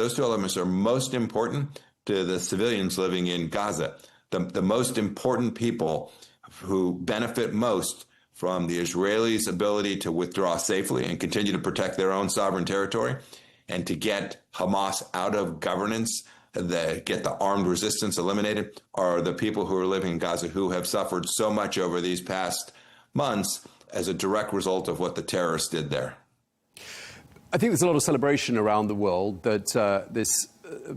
are most important to the civilians living in Gaza. The most important people who benefit most from the Israelis' ability to withdraw safely and continue to protect their own sovereign territory, and to get Hamas out of governance, get the armed resistance eliminated, are the people who are living in Gaza who have suffered so much over these past months as a direct result of what the terrorists did there. I think there's a lot of celebration around the world that this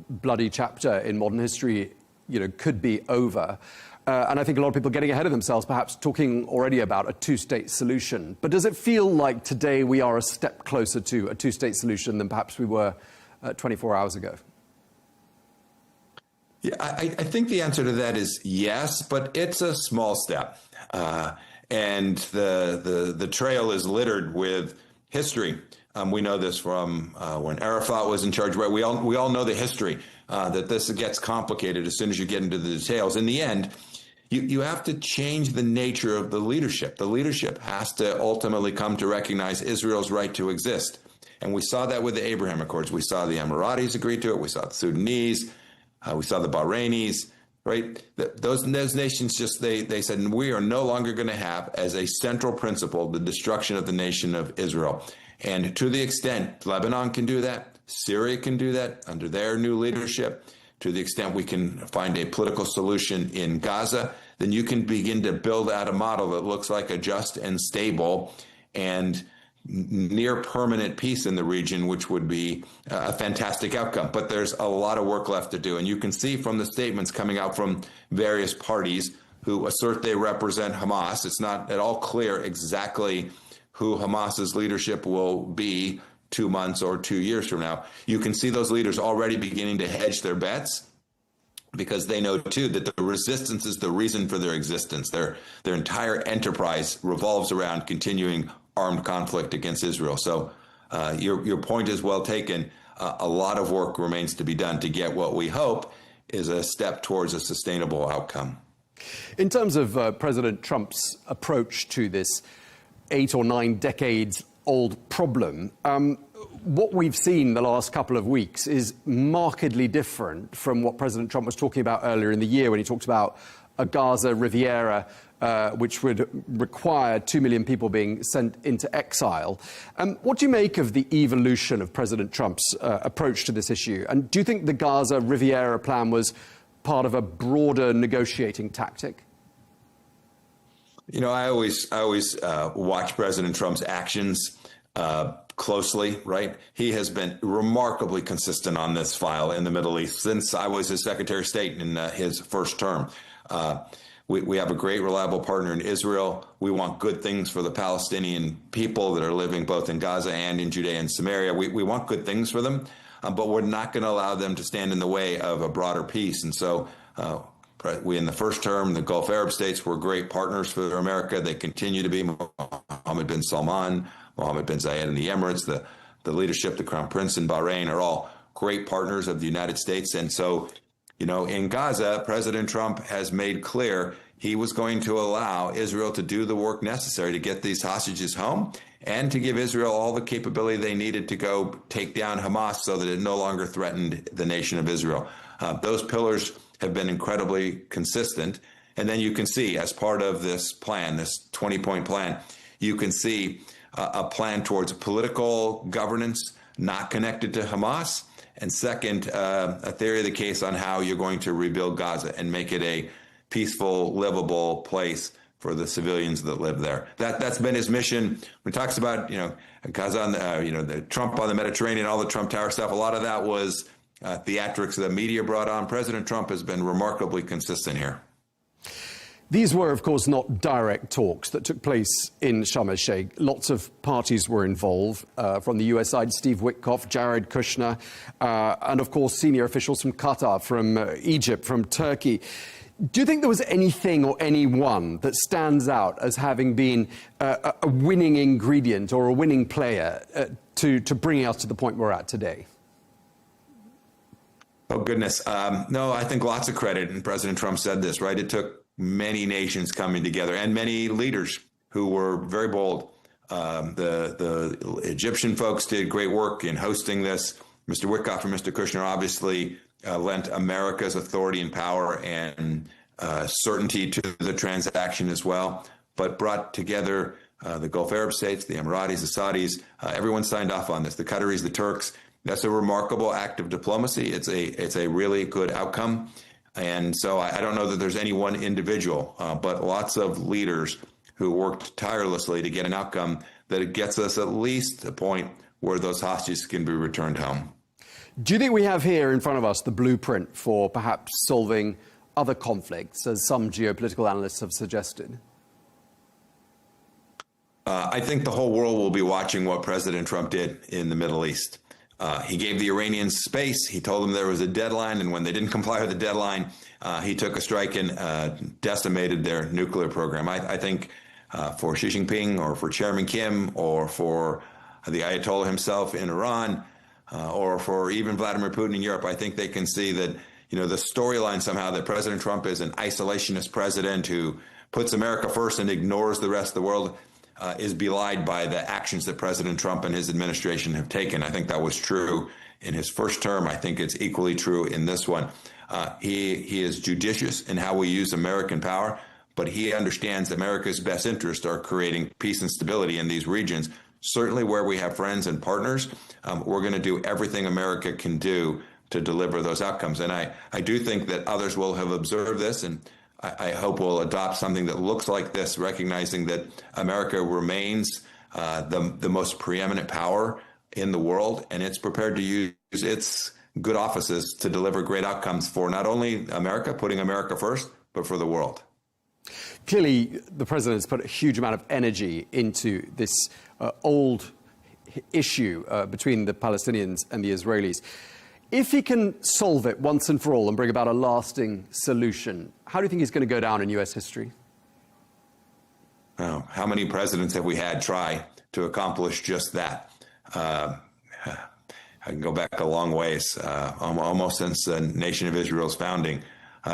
bloody chapter in modern history, could be over. And I think a lot of people are getting ahead of themselves, perhaps talking already about a two-state solution. But does it feel like today we are a step closer to a two-state solution than perhaps we were 24 hours ago? Yeah, I think the answer to that is yes, but it's a small step. And the trail is littered with history. We know this from when Arafat was in charge. Right? We all know the history, that this gets complicated as soon as you get into the details. In the end, you have to change the nature of the leadership. The leadership has to ultimately come to recognize Israel's right to exist. And we saw that with the Abraham Accords. We saw the Emiratis agree to it. We saw the Sudanese. We saw the Bahrainis. right? Those nations just, they said, we are no longer going to have as a central principle the destruction of the nation of Israel. And to the extent Lebanon can do that, Syria can do that under their new leadership, to the extent we can find a political solution in Gaza, then you can begin to build out a model that looks like a just and stable and near permanent peace in the region, which would be a fantastic outcome. But there's a lot of work left to do. And you can see from the statements coming out from various parties who assert they represent Hamas, it's not at all clear exactly who Hamas's leadership will be 2 months or 2 years from now. You can see those leaders already beginning to hedge their bets, because they know, too, that the resistance is the reason for their existence. Their entire enterprise revolves around continuing armed conflict against Israel. So your point is well taken. A lot of work remains to be done to get what we hope is a step towards a sustainable outcome. In terms of President Trump's approach to this 8 or 9 decades old problem, what we've seen the last couple of weeks is markedly different from what President Trump was talking about earlier in the year when he talked about a Gaza Riviera, which would require 2 million people being sent into exile. What do you make of the evolution of President Trump's approach to this issue? And do you think the Gaza Riviera plan was part of a broader negotiating tactic? You know, I always watch President Trump's actions closely, right? He has been remarkably consistent on this file in the Middle East since I was his Secretary of State in his first term. We have a great, reliable partner in Israel. We want good things for the Palestinian people that are living both in Gaza and in Judea and Samaria. We want good things for them, but we're not going to allow them to stand in the way of a broader peace. And so we, in the first term, the Gulf Arab states were great partners for America. They continue to be. Mohammed bin Salman, Mohammed bin Zayed in the Emirates, the leadership, the Crown Prince in Bahrain are all great partners of the United States. And so, you know, in Gaza, President Trump has made clear he was going to allow Israel to do the work necessary to get these hostages home and to give Israel all the capability they needed to go take down Hamas so that it no longer threatened the nation of Israel. Those pillars have been incredibly consistent. And then you can see, as part of this plan, this 20-point plan, you can see a plan towards political governance not connected to Hamas. And second, a theory of the case on how you're going to rebuild Gaza and make it a peaceful, livable place for the civilians that live there. That's been his mission. When he talks about, Gaza, the Trump on the Mediterranean, all the Trump Tower stuff, a lot of that was theatrics the media brought on. President Trump has been remarkably consistent here. These were, of course, not direct talks that took place in Sharm el-Sheikh. Lots of parties were involved. From the US side, Steve Witkoff, Jared Kushner, and, of course, senior officials from Qatar, from Egypt, from Turkey. Do you think there was anything or anyone that stands out as having been a winning ingredient or a winning player to bringing us to the point we're at today? Oh, goodness. No, I think lots of credit. And President Trump said this, right? It took many nations coming together and many leaders who were very bold. The Egyptian folks did great work in hosting this. Mr. Witkoff and Mr. Kushner obviously lent America's authority and power and certainty to the transaction as well, but brought together the Gulf Arab states, the Emiratis, the Saudis. Everyone signed off on this, the Qataris, the Turks. That's a remarkable act of diplomacy. It's a really good outcome. And so I don't know that there's any one individual, but lots of leaders who worked tirelessly to get an outcome that gets us at least a point where those hostages can be returned home. Do you think we have here in front of us the blueprint for perhaps solving other conflicts, as some geopolitical analysts have suggested? I think the whole world will be watching what President Trump did in the Middle East. He gave the Iranians space. He told them there was a deadline, and when they didn't comply with the deadline, he took a strike and decimated their nuclear program. I think for Xi Jinping or for Chairman Kim or for the Ayatollah himself in Iran or for even Vladimir Putin in Europe, I think they can see that, the storyline somehow that President Trump is an isolationist president who puts America first and ignores the rest of the world is belied by the actions that President Trump and his administration have taken. I think that was true in his first term. I think it's equally true in this one. He is judicious in how we use American power, but he understands America's best interests are creating peace and stability in these regions. Certainly where we have friends and partners, we're going to do everything America can do to deliver those outcomes. And I do think that others will have observed this, and I hope we'll adopt something that looks like this, recognizing that America remains the most preeminent power in the world, and it's prepared to use its good offices to deliver great outcomes for not only America, putting America first, but for the world. Clearly, the president has put a huge amount of energy into this old issue between the Palestinians and the Israelis. If he can solve it once and for all and bring about a lasting solution, how do you think he's going to go down in U.S. history? Oh, how many presidents have we had try to accomplish just that? I can go back a long ways, almost since the Nation of Israel's founding.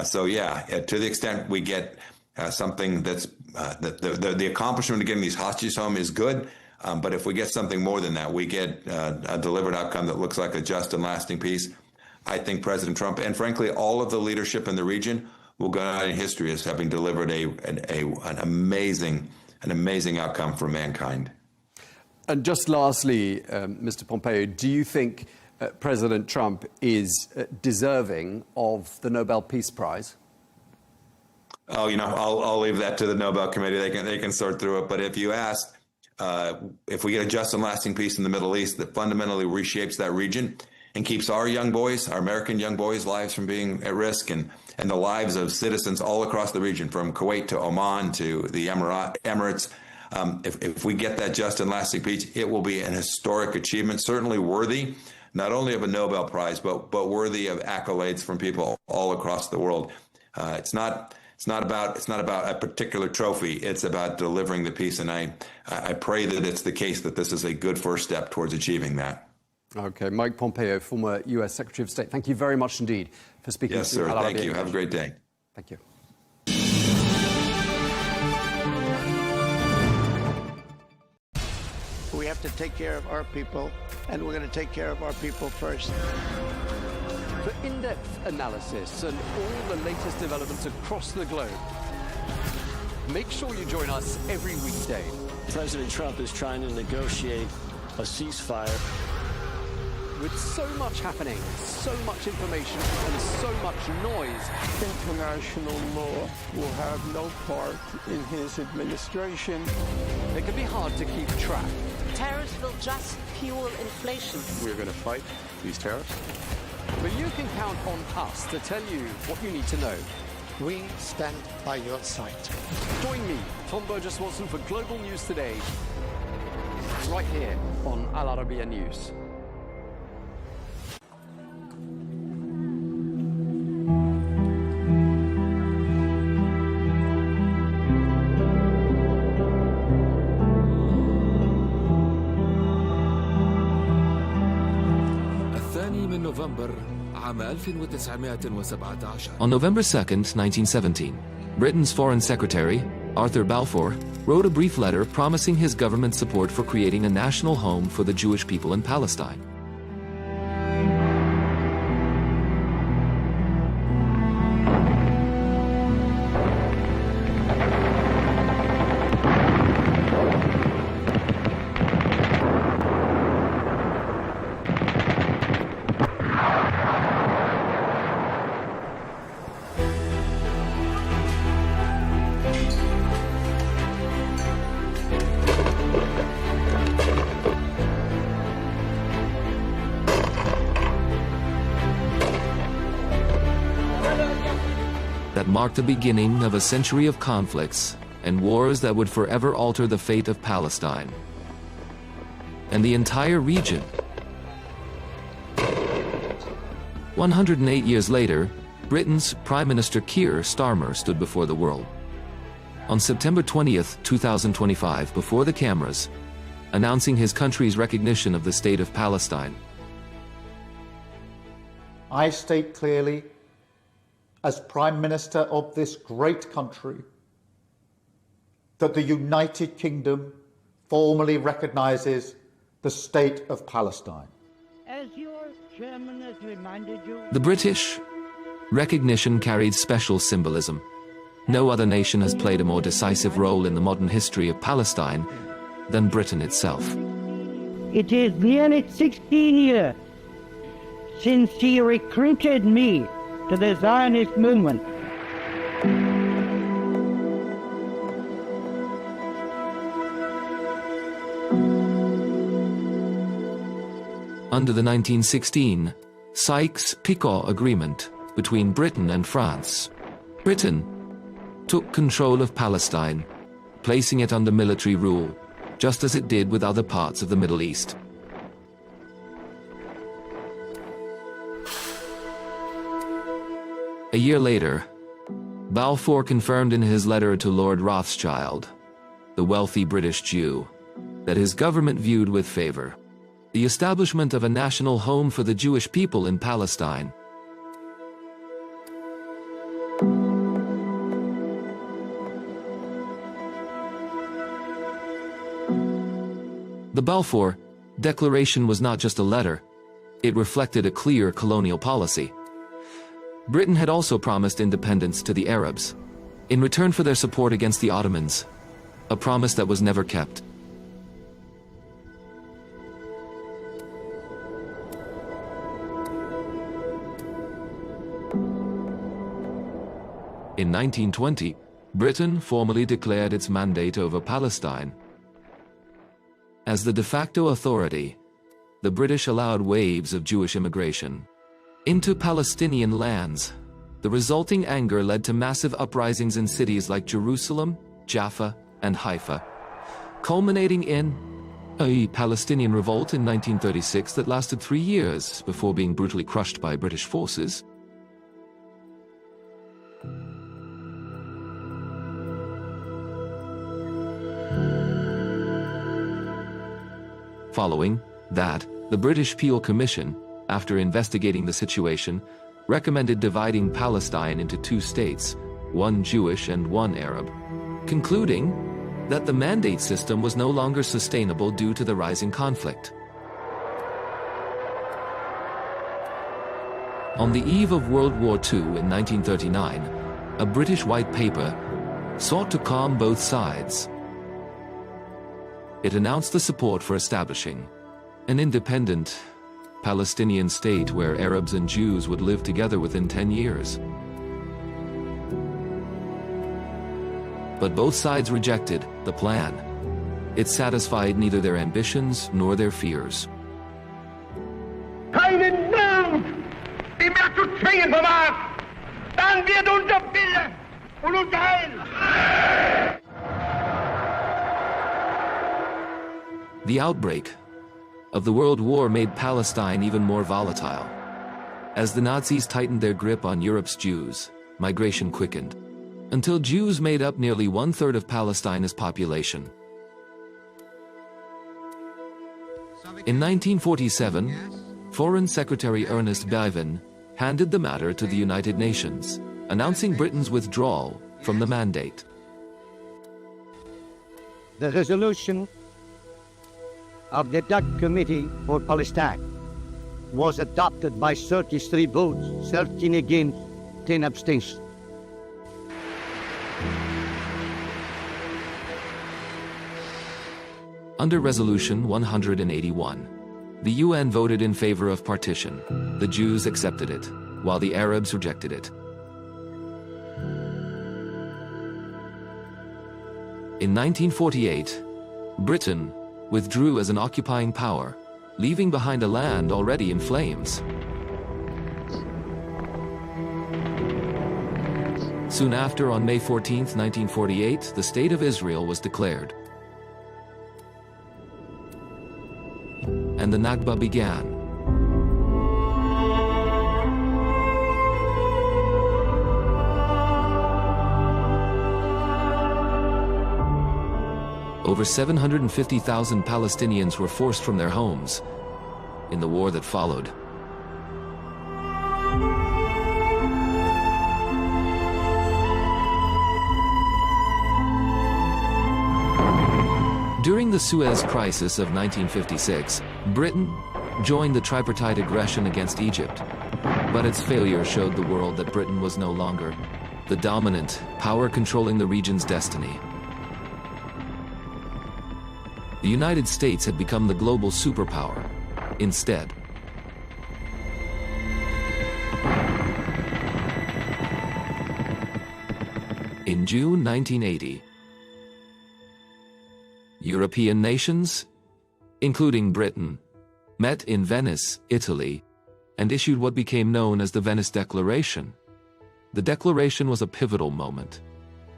So yeah, to the extent we get something that's the accomplishment of getting these hostages home is good. But if we get something more than that, we get a delivered outcome that looks like a just and lasting peace. I think President Trump and frankly all of the leadership in the region will go down in history as having delivered an amazing outcome for mankind. And just lastly, Mr. Pompeo, do you think President Trump is deserving of the Nobel Peace Prize? Oh, I'll leave that to the Nobel Committee. They can sort through it. But if you ask, if we get a just and lasting peace in the Middle East that fundamentally reshapes that region and keeps our young boys, our American young boys' lives from being at risk, and the lives of citizens all across the region, from Kuwait to Oman to the Emirates, if we get that just and lasting peace, it will be an historic achievement, certainly worthy not only of a Nobel Prize, but worthy of accolades from people all across the world. It's not about a particular trophy. It's about delivering the peace, and I pray that it's the case that this is a good first step towards achieving that. Okay, Mike Pompeo, former U.S. Secretary of State. Thank you very much indeed for speaking. Yes, sir. Thank you. Have a great day. Thank you. We have to take care of our people, and we're going to take care of our people first. For in-depth analysis and all the latest developments across the globe, make sure you join us every weekday. President Trump is trying to negotiate a ceasefire. With so much happening, so much information, and so much noise, International law will have no part in his administration. it can be hard to keep track. Tariffs will just fuel inflation. We're going to fight these tariffs. But you can count on us to tell you what you need to know. We stand by your side. Join me, Tom Burgess-Watson, for Global News Today, right here on Al Arabiya News. On November 2nd, 1917, Britain's Foreign Secretary, Arthur Balfour, wrote a brief letter promising his government's support for creating a national home for the Jewish people in Palestine. That marked the beginning of a century of conflicts and wars that would forever alter the fate of Palestine and the entire region. 108 years later, Britain's Prime Minister Keir Starmer stood before the world. On September 20th, 2025, before the cameras, announcing his country's recognition of the state of Palestine. I state clearly, as Prime Minister of this great country, that the United Kingdom formally recognises the state of Palestine. As your chairman has reminded you. The British recognition carried special symbolism. No other nation has played a more decisive role in the modern history of Palestine than Britain itself. It is nearly 16 years since he recruited me to the Zionist movement. Under the 1916 Sykes-Picot Agreement between Britain and France, Britain took control of Palestine, placing it under military rule, just as it did with other parts of the Middle East. A year later, Balfour confirmed in his letter to Lord Rothschild, the wealthy British Jew, that his government viewed with favor the establishment of a national home for the Jewish people in Palestine. The Balfour Declaration was not just a letter, it reflected a clear colonial policy. Britain had also promised independence to the Arabs, in return for their support against the Ottomans, a promise that was never kept. In 1920, Britain formally declared its mandate over Palestine. As the de facto authority, the British allowed waves of Jewish immigration into Palestinian lands. The resulting anger led to massive uprisings in cities like Jerusalem, Jaffa, and Haifa, culminating in a Palestinian revolt in 1936 that lasted 3 years before being brutally crushed by British forces. Following that, the British Peel Commission, after investigating the situation, recommended dividing Palestine into 2 states, one Jewish and one Arab, concluding that the mandate system was no longer sustainable due to the rising conflict. On the eve of World War II in 1939, a British white paper sought to calm both sides. It announced the support for establishing an independent Palestinian state where Arabs and Jews would live together within 10 years. But both sides rejected the plan. It satisfied neither their ambitions nor their fears. Keinen Mut, die mehr zu zwingen vermag, dann wird unser Wille und unser Heil. The outbreak of the World War made Palestine even more volatile. As the Nazis tightened their grip on Europe's Jews, migration quickened, until Jews made up nearly 1/3 of Palestine's population. In 1947, Foreign Secretary Ernest Bevin handed the matter to the United Nations, announcing Britain's withdrawal from the mandate. The resolution of the Dutch Committee for Palestine was adopted by 33 votes, 13 against, 10 abstentions. Under Resolution 181, the UN voted in favor of partition. The Jews accepted it, while the Arabs rejected it. In 1948, Britain withdrew as an occupying power, leaving behind a land already in flames. Soon after, on May 14, 1948, the State of Israel was declared. And the Nakba began. Over 750,000 Palestinians were forced from their homes in the war that followed. During the Suez Crisis of 1956, Britain joined the tripartite aggression against Egypt. But its failure showed the world that Britain was no longer the dominant power controlling the region's destiny. The United States had become the global superpower instead. In June 1980, European nations, including Britain, met in Venice, Italy, and issued what became known as the Venice Declaration. The declaration was a pivotal moment.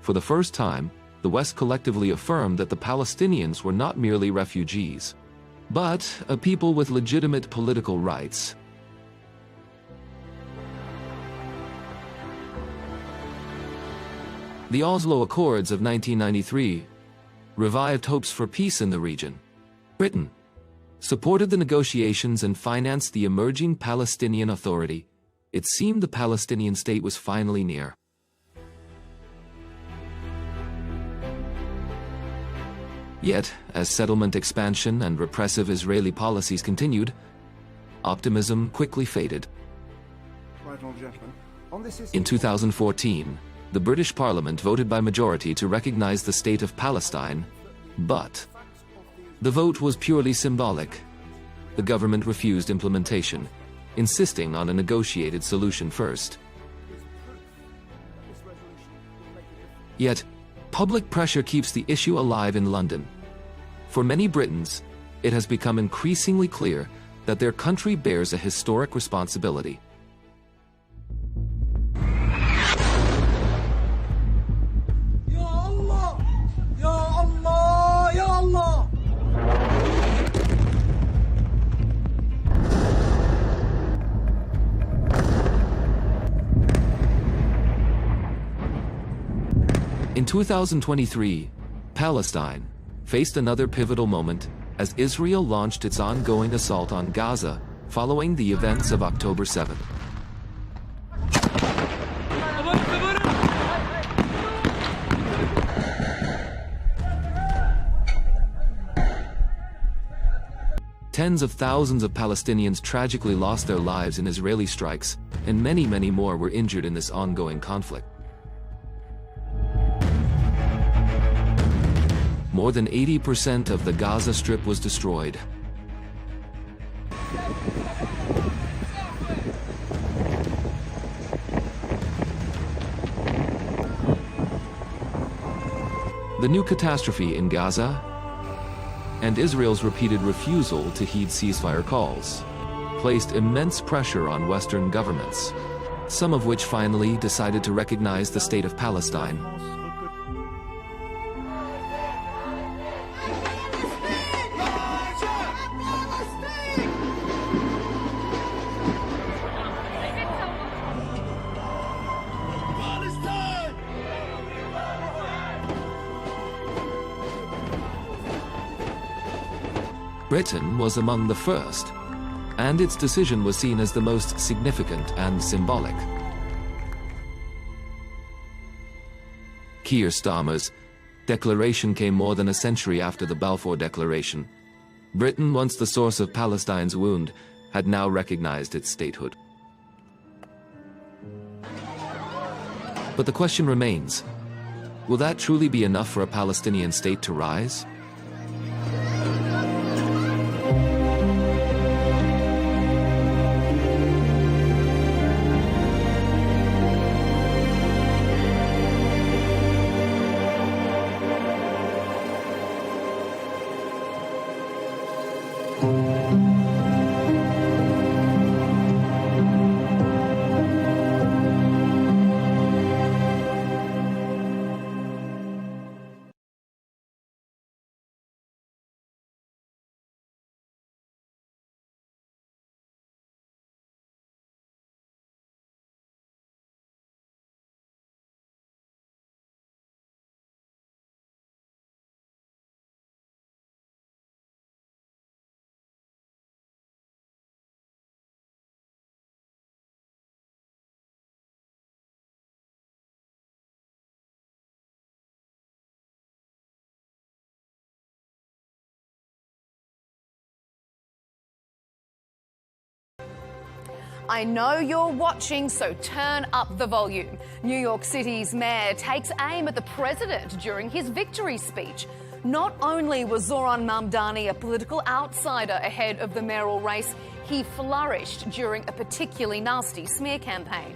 For the first time, the West collectively affirmed that the Palestinians were not merely refugees, but a people with legitimate political rights. The Oslo Accords of 1993 revived hopes for peace in the region. Britain supported the negotiations and financed the emerging Palestinian Authority. It seemed the Palestinian state was finally near. Yet, as settlement expansion and repressive Israeli policies continued, optimism quickly faded. In 2014, the British Parliament voted by majority to recognize the state of Palestine, but the vote was purely symbolic. The government refused implementation, insisting on a negotiated solution first. Yet, public pressure keeps the issue alive in London. For many Britons, it has become increasingly clear that their country bears a historic responsibility. In 2023, Palestine faced another pivotal moment as Israel launched its ongoing assault on Gaza following the events of October 7th. Tens of thousands of Palestinians tragically lost their lives in Israeli strikes, and many, many more were injured in this ongoing conflict. More than 80% of the Gaza Strip was destroyed. The new catastrophe in Gaza and Israel's repeated refusal to heed ceasefire calls placed immense pressure on Western governments, some of which finally decided to recognize the state of Palestine. Britain was among the first, and its decision was seen as the most significant and symbolic. Keir Starmer's declaration came more than a century after the Balfour Declaration. Britain, once the source of Palestine's wound, had now recognized its statehood. But the question remains, will that truly be enough for a Palestinian state to rise? I know you're watching, so turn up the volume. New York City's mayor takes aim at the president during his victory speech. Not only was Zoran Mamdani a political outsider ahead of the mayoral race, he flourished during a particularly nasty smear campaign.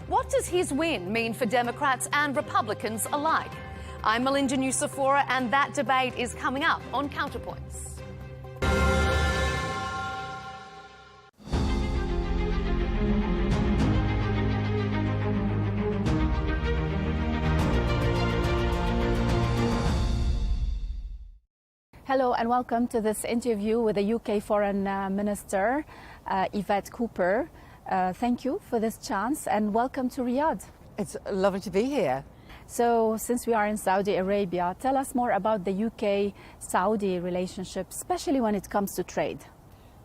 What does his win mean for Democrats and Republicans alike? I'm Melinda Nusafora, and that debate is coming up on Counterpoints. Hello and welcome to this interview with the UK Foreign Minister, Yvette Cooper. Thank you for this chance and welcome to Riyadh. It's lovely to be here. So, since we are in Saudi Arabia, tell us more about the UK-Saudi relationship, especially when it comes to trade.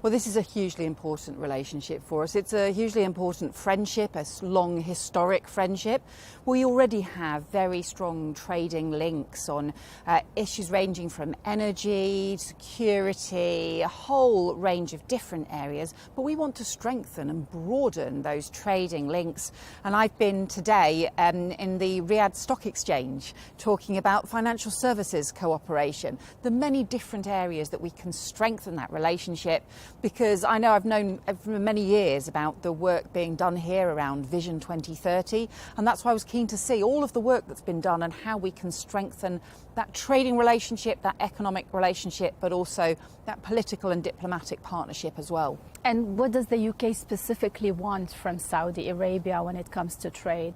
Well, this is a hugely important relationship for us. It's a hugely important friendship, a long historic friendship. We already have very strong trading links on issues ranging from energy, security, a whole range of different areas. But we want to strengthen and broaden those trading links. And I've been today in the Riyadh Stock Exchange talking about financial services cooperation, the many different areas that we can strengthen that relationship. Because I know I've known for many years about the work being done here around Vision 2030, and that's why I was keen to see all of the work that's been done and how we can strengthen that trading relationship, that economic relationship, but also that political and diplomatic partnership as well. And what does the UK specifically want from Saudi Arabia when it comes to trade?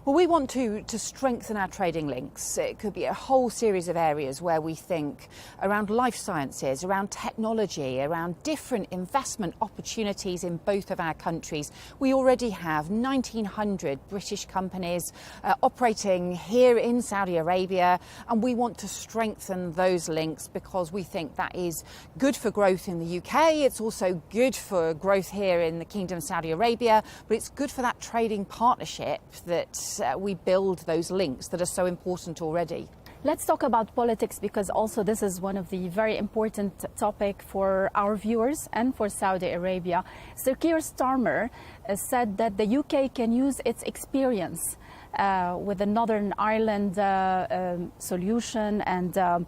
Well, we want to strengthen our trading links. It could be a whole series of areas where we think around life sciences, around technology, around different investment opportunities in both of our countries. We already have 1,900 British companies operating here in Saudi Arabia, and we want to strengthen those links because we think that is good for growth in the UK. It's also good for growth here in the Kingdom of Saudi Arabia, but it's good for that trading partnership that we build those links that are so important already. Let's talk about politics, because also this is one of the very important topic for our viewers and for Saudi Arabia. Sir Keir Starmer said that the UK can use its experience with the Northern Ireland solution and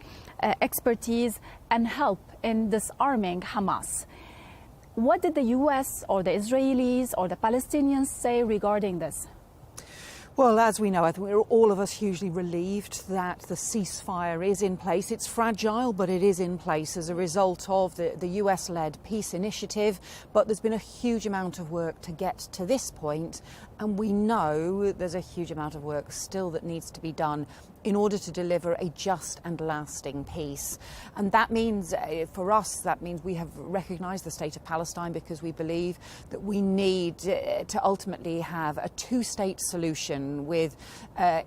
expertise and help in disarming Hamas. What did the US or the Israelis or the Palestinians say regarding this? Well, as we know, I think we're all of us hugely relieved that the ceasefire is in place. It's fragile, but it is in place as a result of the US-led peace initiative. But there's been a huge amount of work to get to this point, and we know there's a huge amount of work still that needs to be done in order to deliver a just and lasting peace. And that means, for us, that means we have recognised the state of Palestine because we believe that we need to ultimately have a two-state solution with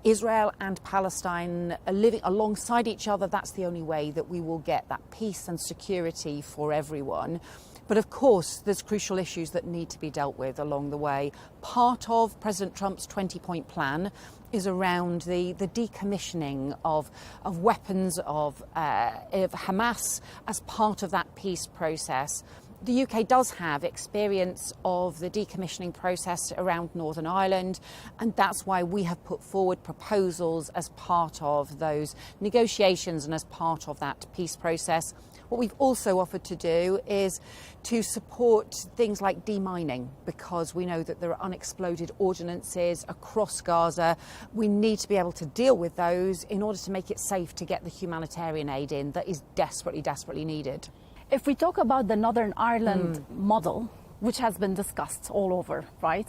Israel and Palestine living alongside each other. That's the only way that we will get that peace and security for everyone. But of course, there's crucial issues that need to be dealt with along the way. Part of President Trump's 20-point plan is around the decommissioning of weapons of Hamas as part of that peace process. The UK does have experience of the decommissioning process around Northern Ireland, and that's why we have put forward proposals as part of those negotiations and as part of that peace process. What we've also offered to do is to support things like demining, because we know that there are unexploded ordnances across Gaza. We need to be able to deal with those in order to make it safe to get the humanitarian aid in that is desperately, desperately needed. If we talk about the Northern Ireland model, which has been discussed all over, right?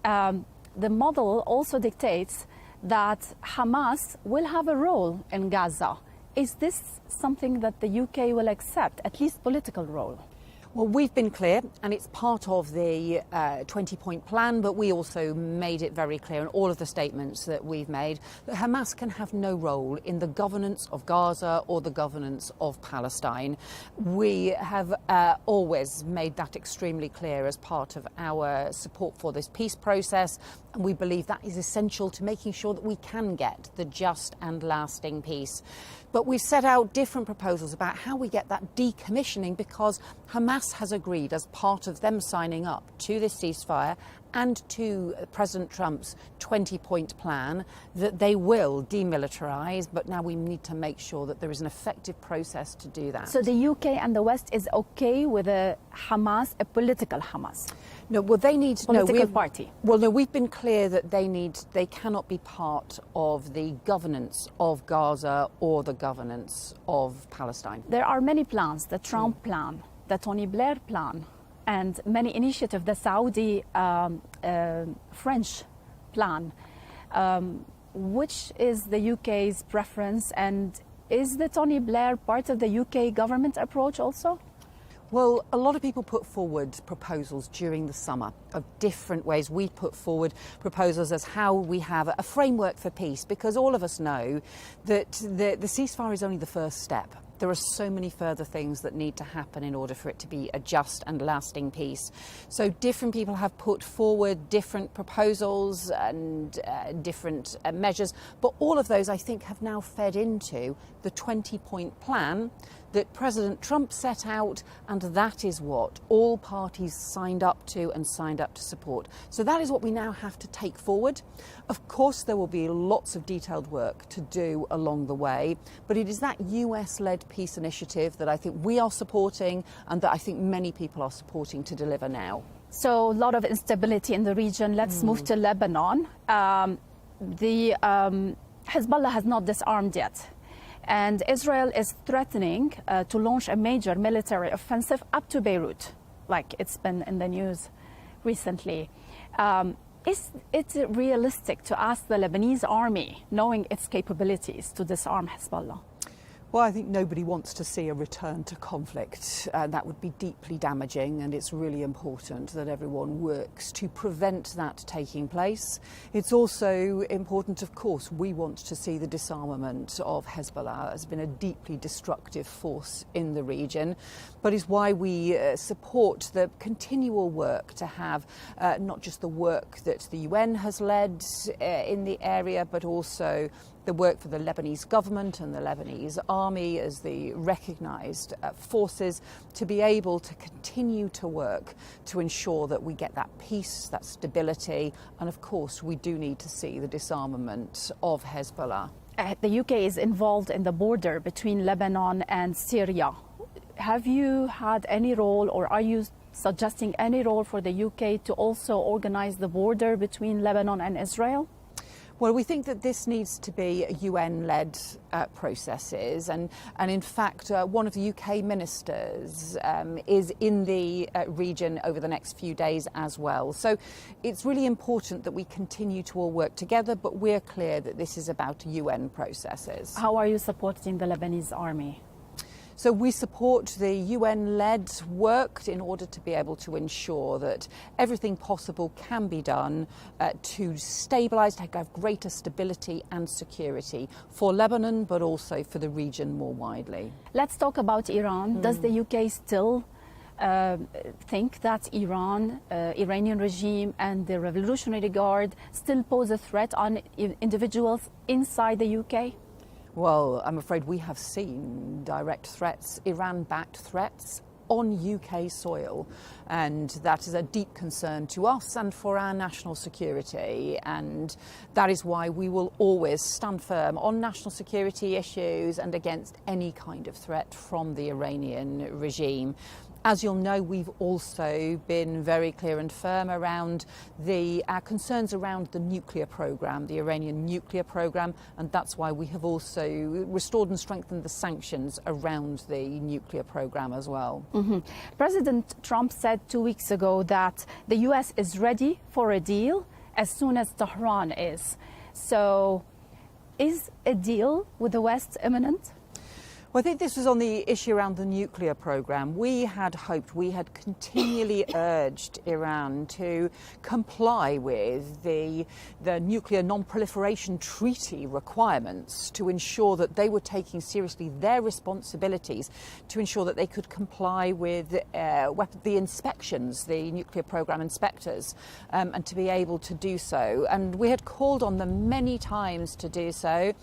The model also dictates that Hamas will have a role in Gaza. Is this something that the UK will accept, at least political role? Well, we've been clear, and it's part of the 20-point plan, but we also made it very clear in all of the statements that we've made that Hamas can have no role in the governance of Gaza or the governance of Palestine. We have always made that extremely clear as part of our support for this peace process And we believe that is essential to making sure that we can get the just and lasting peace. But we've set out different proposals about how we get that decommissioning, because Hamas has agreed, as part of them signing up to this ceasefire and to President Trump's 20-point plan, that they will demilitarize. But now we need to make sure that there is an effective process to do that. So the UK and the West is okay with a Hamas, a political Hamas? No, well, they need political party. Well, no, we've been clear that they cannot be part of the governance of Gaza or the governance of Palestine. There are many plans: the Trump plan, the Tony Blair plan, and many initiatives, the Saudi French plan. Which is the UK's preference, and is the Tony Blair part of the UK government approach also? Well, a lot of people put forward proposals during the summer of different ways. We put forward proposals as how we have a framework for peace, because all of us know that the ceasefire is only the first step. There are so many further things that need to happen in order for it to be a just and lasting peace. So different people have put forward different proposals and different measures, but all of those, I think, have now fed into the 20-point plan that President Trump set out, and that is what all parties signed up to and signed up to support. So that is what we now have to take forward. Of course, there will be lots of detailed work to do along the way, but it is that US-led peace initiative that I think we are supporting and that I think many people are supporting to deliver now. So a lot of instability in the region. Let's move to Lebanon. Hezbollah has not disarmed yet, and Israel is threatening to launch a major military offensive up to Beirut, like it's been in the news recently. Is it realistic to ask the Lebanese army, knowing its capabilities, to disarm Hezbollah? Well, I think nobody wants to see a return to conflict. That would be deeply damaging, and it's really important that everyone works to prevent that taking place. It's also important, of course, we want to see the disarmament of Hezbollah. It has been a deeply destructive force in the region, but is why we support the continual work to have not just the work that the UN has led in the area, but also the work for the Lebanese government and the Lebanese army as the recognised forces, to be able to continue to work to ensure that we get that peace, that stability, and of course we do need to see the disarmament of Hezbollah. The UK is involved in the border between Lebanon and Syria. Have you had any role, or are you suggesting any role for the UK to also organise the border between Lebanon and Israel? Well, we think that this needs to be UN-led processes, and in fact, one of the UK ministers is in the region over the next few days as well. So it's really important that we continue to all work together, but we're clear that this is about UN processes. How are you supporting the Lebanese army? So we support the UN-led work in order to be able to ensure that everything possible can be done to stabilise, to have greater stability and security for Lebanon, but also for the region more widely. Let's talk about Iran. Does the UK still think that Iranian regime and the Revolutionary Guard still pose a threat on individuals inside the UK? Well, I'm afraid we have seen direct threats, Iran-backed threats on UK soil, and that is a deep concern to us and for our national security, and that is why we will always stand firm on national security issues and against any kind of threat from the Iranian regime. As you'll know, we've also been very clear and firm around our concerns around the nuclear programme, the Iranian nuclear programme, and that's why we have also restored and strengthened the sanctions around the nuclear programme as well. President Trump said 2 weeks ago that the US is ready for a deal as soon as Tehran is. So is a deal with the West imminent? Well, I think this was on the issue around the nuclear program. We had hoped, we had continually urged Iran to comply with the nuclear non-proliferation treaty requirements to ensure that they were taking seriously their responsibilities to ensure that they could comply with the inspections, the nuclear program inspectors, and to be able to do so. And we had called on them many times to do so.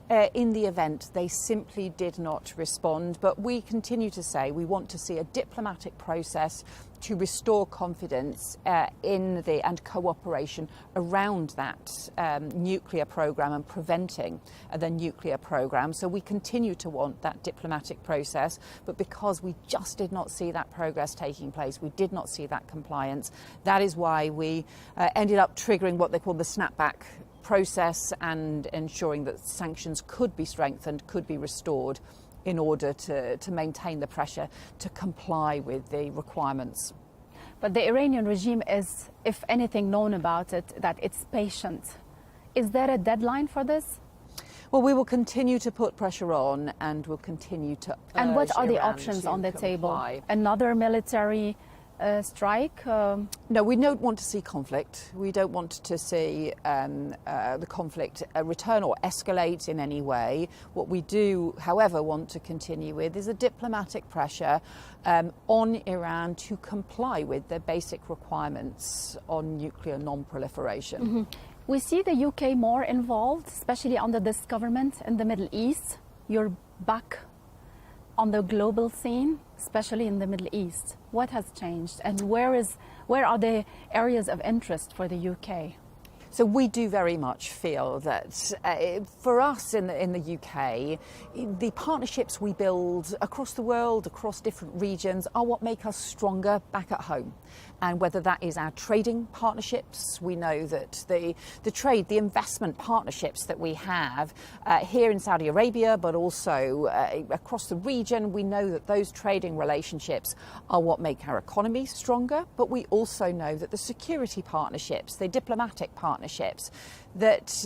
In the event, they simply did not respond, but we continue to say we want to see a diplomatic process to restore confidence and cooperation around that nuclear program and preventing the nuclear program. So we continue to want that diplomatic process, but because we just did not see that progress taking place, we did not see that compliance, that is why we ended up triggering what they call the snapback process and ensuring that sanctions could be strengthened, could be restored in order to maintain the pressure to comply with the requirements. But the Iranian regime is, if anything, known about it, that it's patient. Is there a deadline for this? Well, we will continue to put pressure on and we'll continue to urge And what are the Iran options to on the comply. table? Another military strike? No, we don't want to see conflict. We don't want to see the conflict return or escalate in any way. What we do, however, want to continue with is a diplomatic pressure on Iran to comply with their basic requirements on nuclear non-proliferation. Mm-hmm. We see the UK more involved, especially under this government in the Middle East. You're back on the global scene, especially in the Middle East. What has changed and where are the areas of interest for the UK? So we do very much feel that for us in the UK, the partnerships we build across the world, across different regions, are what make us stronger back at home. And whether that is our trading partnerships, we know that the trade, the investment partnerships that we have here in Saudi Arabia, but also across the region, we know that those trading relationships are what make our economy stronger. But we also know that the security partnerships, the diplomatic partnerships,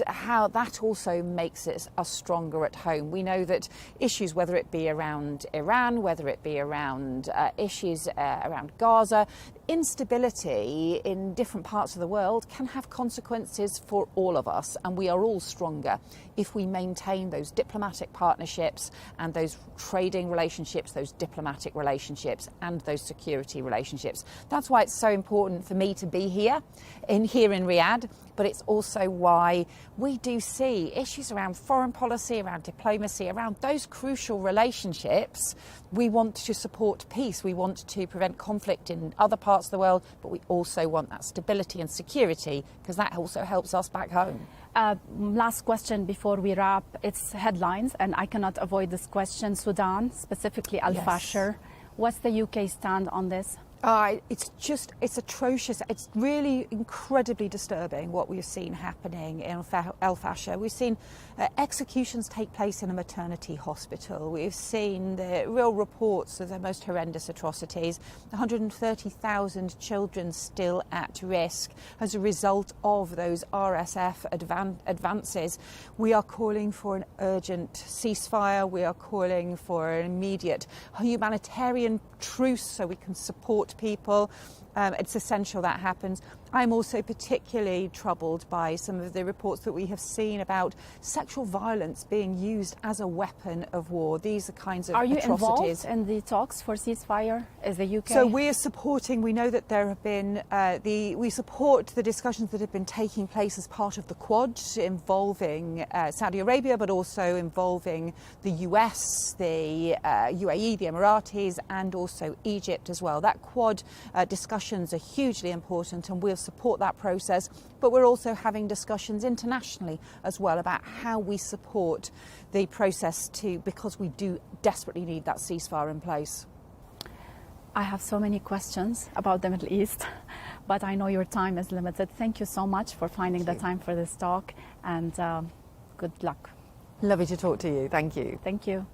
how that also makes us stronger at home. We know that issues, whether it be around Iran, whether it be around issues around Gaza, instability in different parts of the world can have consequences for all of us, and we are all stronger if we maintain those diplomatic partnerships and those trading relationships, those diplomatic relationships and those security relationships. That's why it's so important for me to be here in Riyadh, but it's also why we do see issues around foreign policy, around diplomacy, around those crucial relationships. We want to support peace, we want to prevent conflict in other parts of the world, but we also want that stability and security because that also helps us back home. Last question before we wrap. It's headlines, and I cannot avoid this question. Sudan, specifically Al-Fashir. What's the UK stand on this? It's atrocious. It's really incredibly disturbing what we've seen happening in Al-Fashir. We've seen executions take place in a maternity hospital. We've seen the real reports of the most horrendous atrocities. 130,000 children still at risk as a result of those RSF advances. We are calling for an urgent ceasefire. We are calling for an immediate humanitarian truce so we can support people. It's essential that happens. I'm also particularly troubled by some of the reports that we have seen about sexual violence being used as a weapon of war. These are kinds of atrocities. Are you involved in the talks for ceasefire as the UK? So we are supporting, we know that there have been, we support the discussions that have been taking place as part of the Quad involving Saudi Arabia, but also involving the US, the UAE, the Emiratis, and also Egypt as well. That Quad discussions are hugely important, and we'll support that process, but we're also having discussions internationally as well about how we support the process because we do desperately need that ceasefire in place. I have so many questions about the Middle East, but I know your time is limited. Thank you so much for finding the time for this talk, and good luck. Lovely to talk to you. Thank you. Thank you.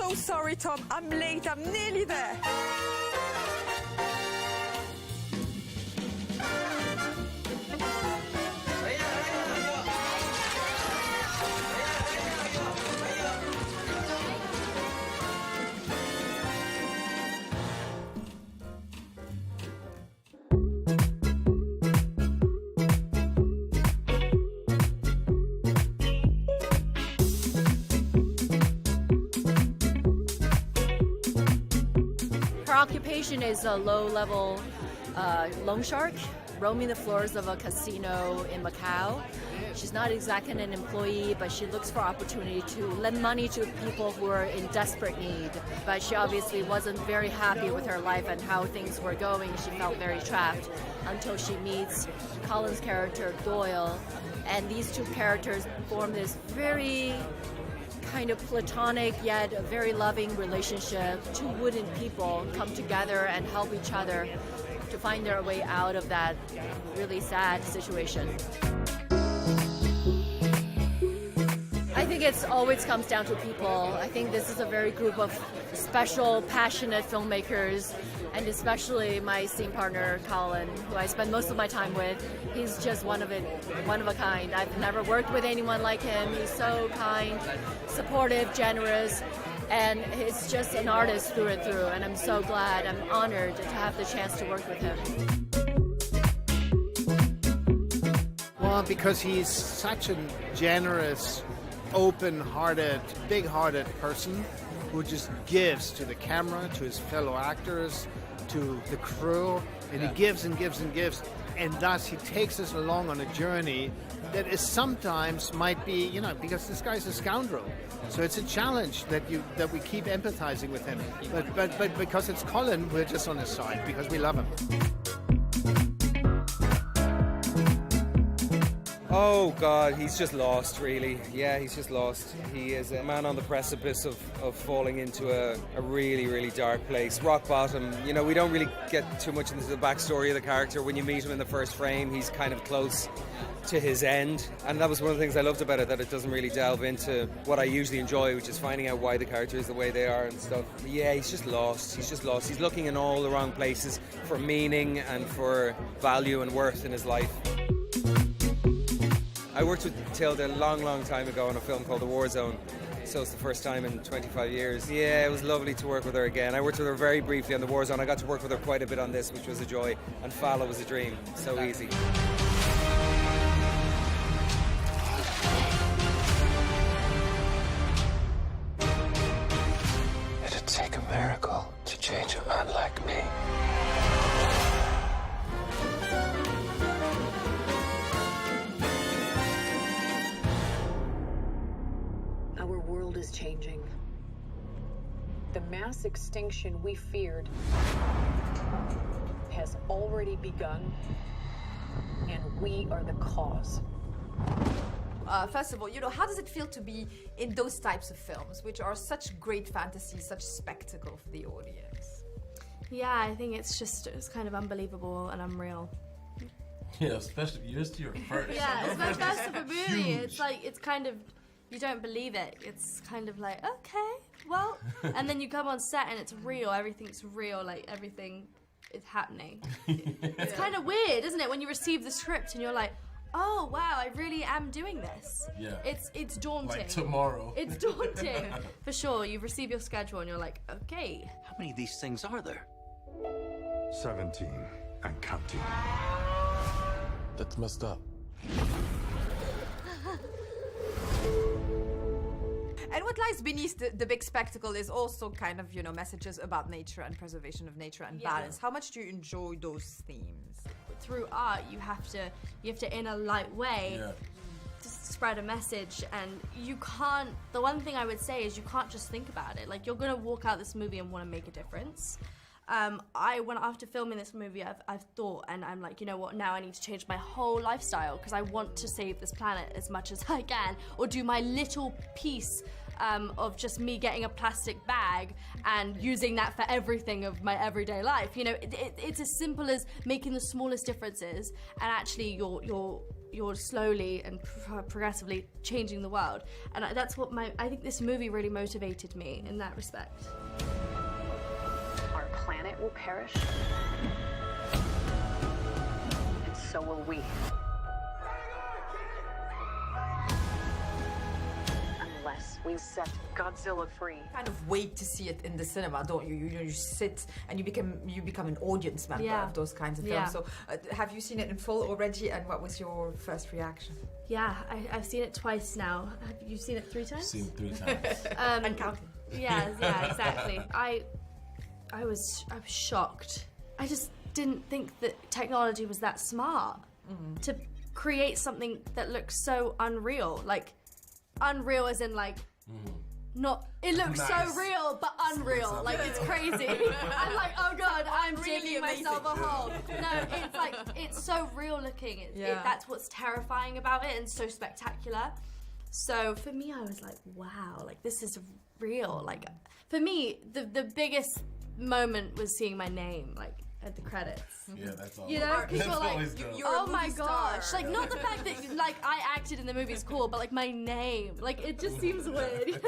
so sorry, Tom. I'm late. I'm nearly there. Her occupation is a low-level loan shark, roaming the floors of a casino in Macau. She's not exactly an employee, but she looks for opportunity to lend money to people who are in desperate need. But she obviously wasn't very happy with her life and how things were going. She felt very trapped until she meets Colin's character, Doyle. And these two characters form this very kind of platonic yet very loving relationship. Two wooden people come together and help each other to find their way out of that really sad situation. I think it always comes down to people. I think this is a very group of special, passionate filmmakers, and especially my scene partner, Colin, who I spend most of my time with. He's just one of a kind. I've never worked with anyone like him. He's so kind, supportive, generous, and he's just an artist through and through, and I'm so glad, I'm honored to have the chance to work with him. Well, because he's such a generous, open-hearted, big-hearted person who just gives to the camera, to his fellow actors, to the crew, and he gives and gives and gives, and thus he takes us along on a journey that is sometimes might be, you know, because this guy's a scoundrel. So it's a challenge that we keep empathizing with him. But because it's Colin, we're just on his side because we love him. Oh God, he's just lost, really. Yeah, he's just lost. He is a man on the precipice of falling into a really, really dark place. Rock bottom. You know, we don't really get too much into the backstory of the character. When you meet him in the first frame, he's kind of close to his end. And that was one of the things I loved about it, that it doesn't really delve into what I usually enjoy, which is finding out why the character is the way they are and stuff. But yeah, he's just lost. He's just lost. He's looking in all the wrong places for meaning and for value and worth in his life. I worked with Tilda a long, long time ago on a film called The War Zone. So it's the first time in 25 years. Yeah, it was lovely to work with her again. I worked with her very briefly on The War Zone. I got to work with her quite a bit on this, which was a joy. And Fala was a dream. So easy. It'd take a miracle to change a man like me. Our world is changing. The mass extinction we feared has already begun, and we are the cause. First of all, you know, how does it feel to be in those types of films, which are such great fantasies, such spectacle for the audience? Yeah, I think it's kind of unbelievable and unreal. Yeah, especially yours to your first. Yeah, it's my first ever movie. It's like, it's kind of, you don't believe it. It's kind of like, okay, well, and then you come on set and it's real. Everything's real, like everything is happening. It's kind of weird, isn't it, when you receive the script and you're like, oh wow, I really am doing this. Yeah. It's daunting. Like tomorrow. It's daunting. For sure, you receive your schedule and you're like, okay. How many of these things are there? 17 and counting. That's messed up. And what lies beneath the big spectacle is also kind of, you know, messages about nature and preservation of nature and balance. How much do you enjoy those themes? Through art, you have to in a light way just spread a message, and you can't, the one thing I would say is you can't just think about it. Like, you're gonna walk out this movie and want to make a difference. After filming this movie, I've thought, and I'm like, you know what, now I need to change my whole lifestyle because I want to save this planet as much as I can, or do my little piece of just me getting a plastic bag and using that for everything of my everyday life. You know, it's as simple as making the smallest differences, and actually you're slowly and progressively changing the world. And that's what I think this movie really motivated me in that respect. Our planet will perish, and so will we. Unless we set Godzilla free. Kind of wait to see it in the cinema, don't you? You sit and you become an audience member of those kinds of films. So have you seen it in full already, and what was your first reaction? Yeah, I've seen it twice now. Have you seen it 3 times? Seen it 3 times. And counting. Yeah, exactly. I was shocked. I just didn't think that technology was that smart to create something that looks so unreal. Like, unreal as in like, not, it looks so real, but unreal. Like, it's crazy. I'm like, oh God, I'm digging myself a hole. No, it's like, it's so real looking. That's what's terrifying about it, and so spectacular. So for me, I was like, wow, like this is real. Like, for me, the biggest moment was seeing my name, like, at the credits. Yeah, that's all. You know, people are like, you're oh a my movie gosh. star. Like, not the fact that, like, I acted in the movie is cool, but, like, my name. Like, it just seems weird.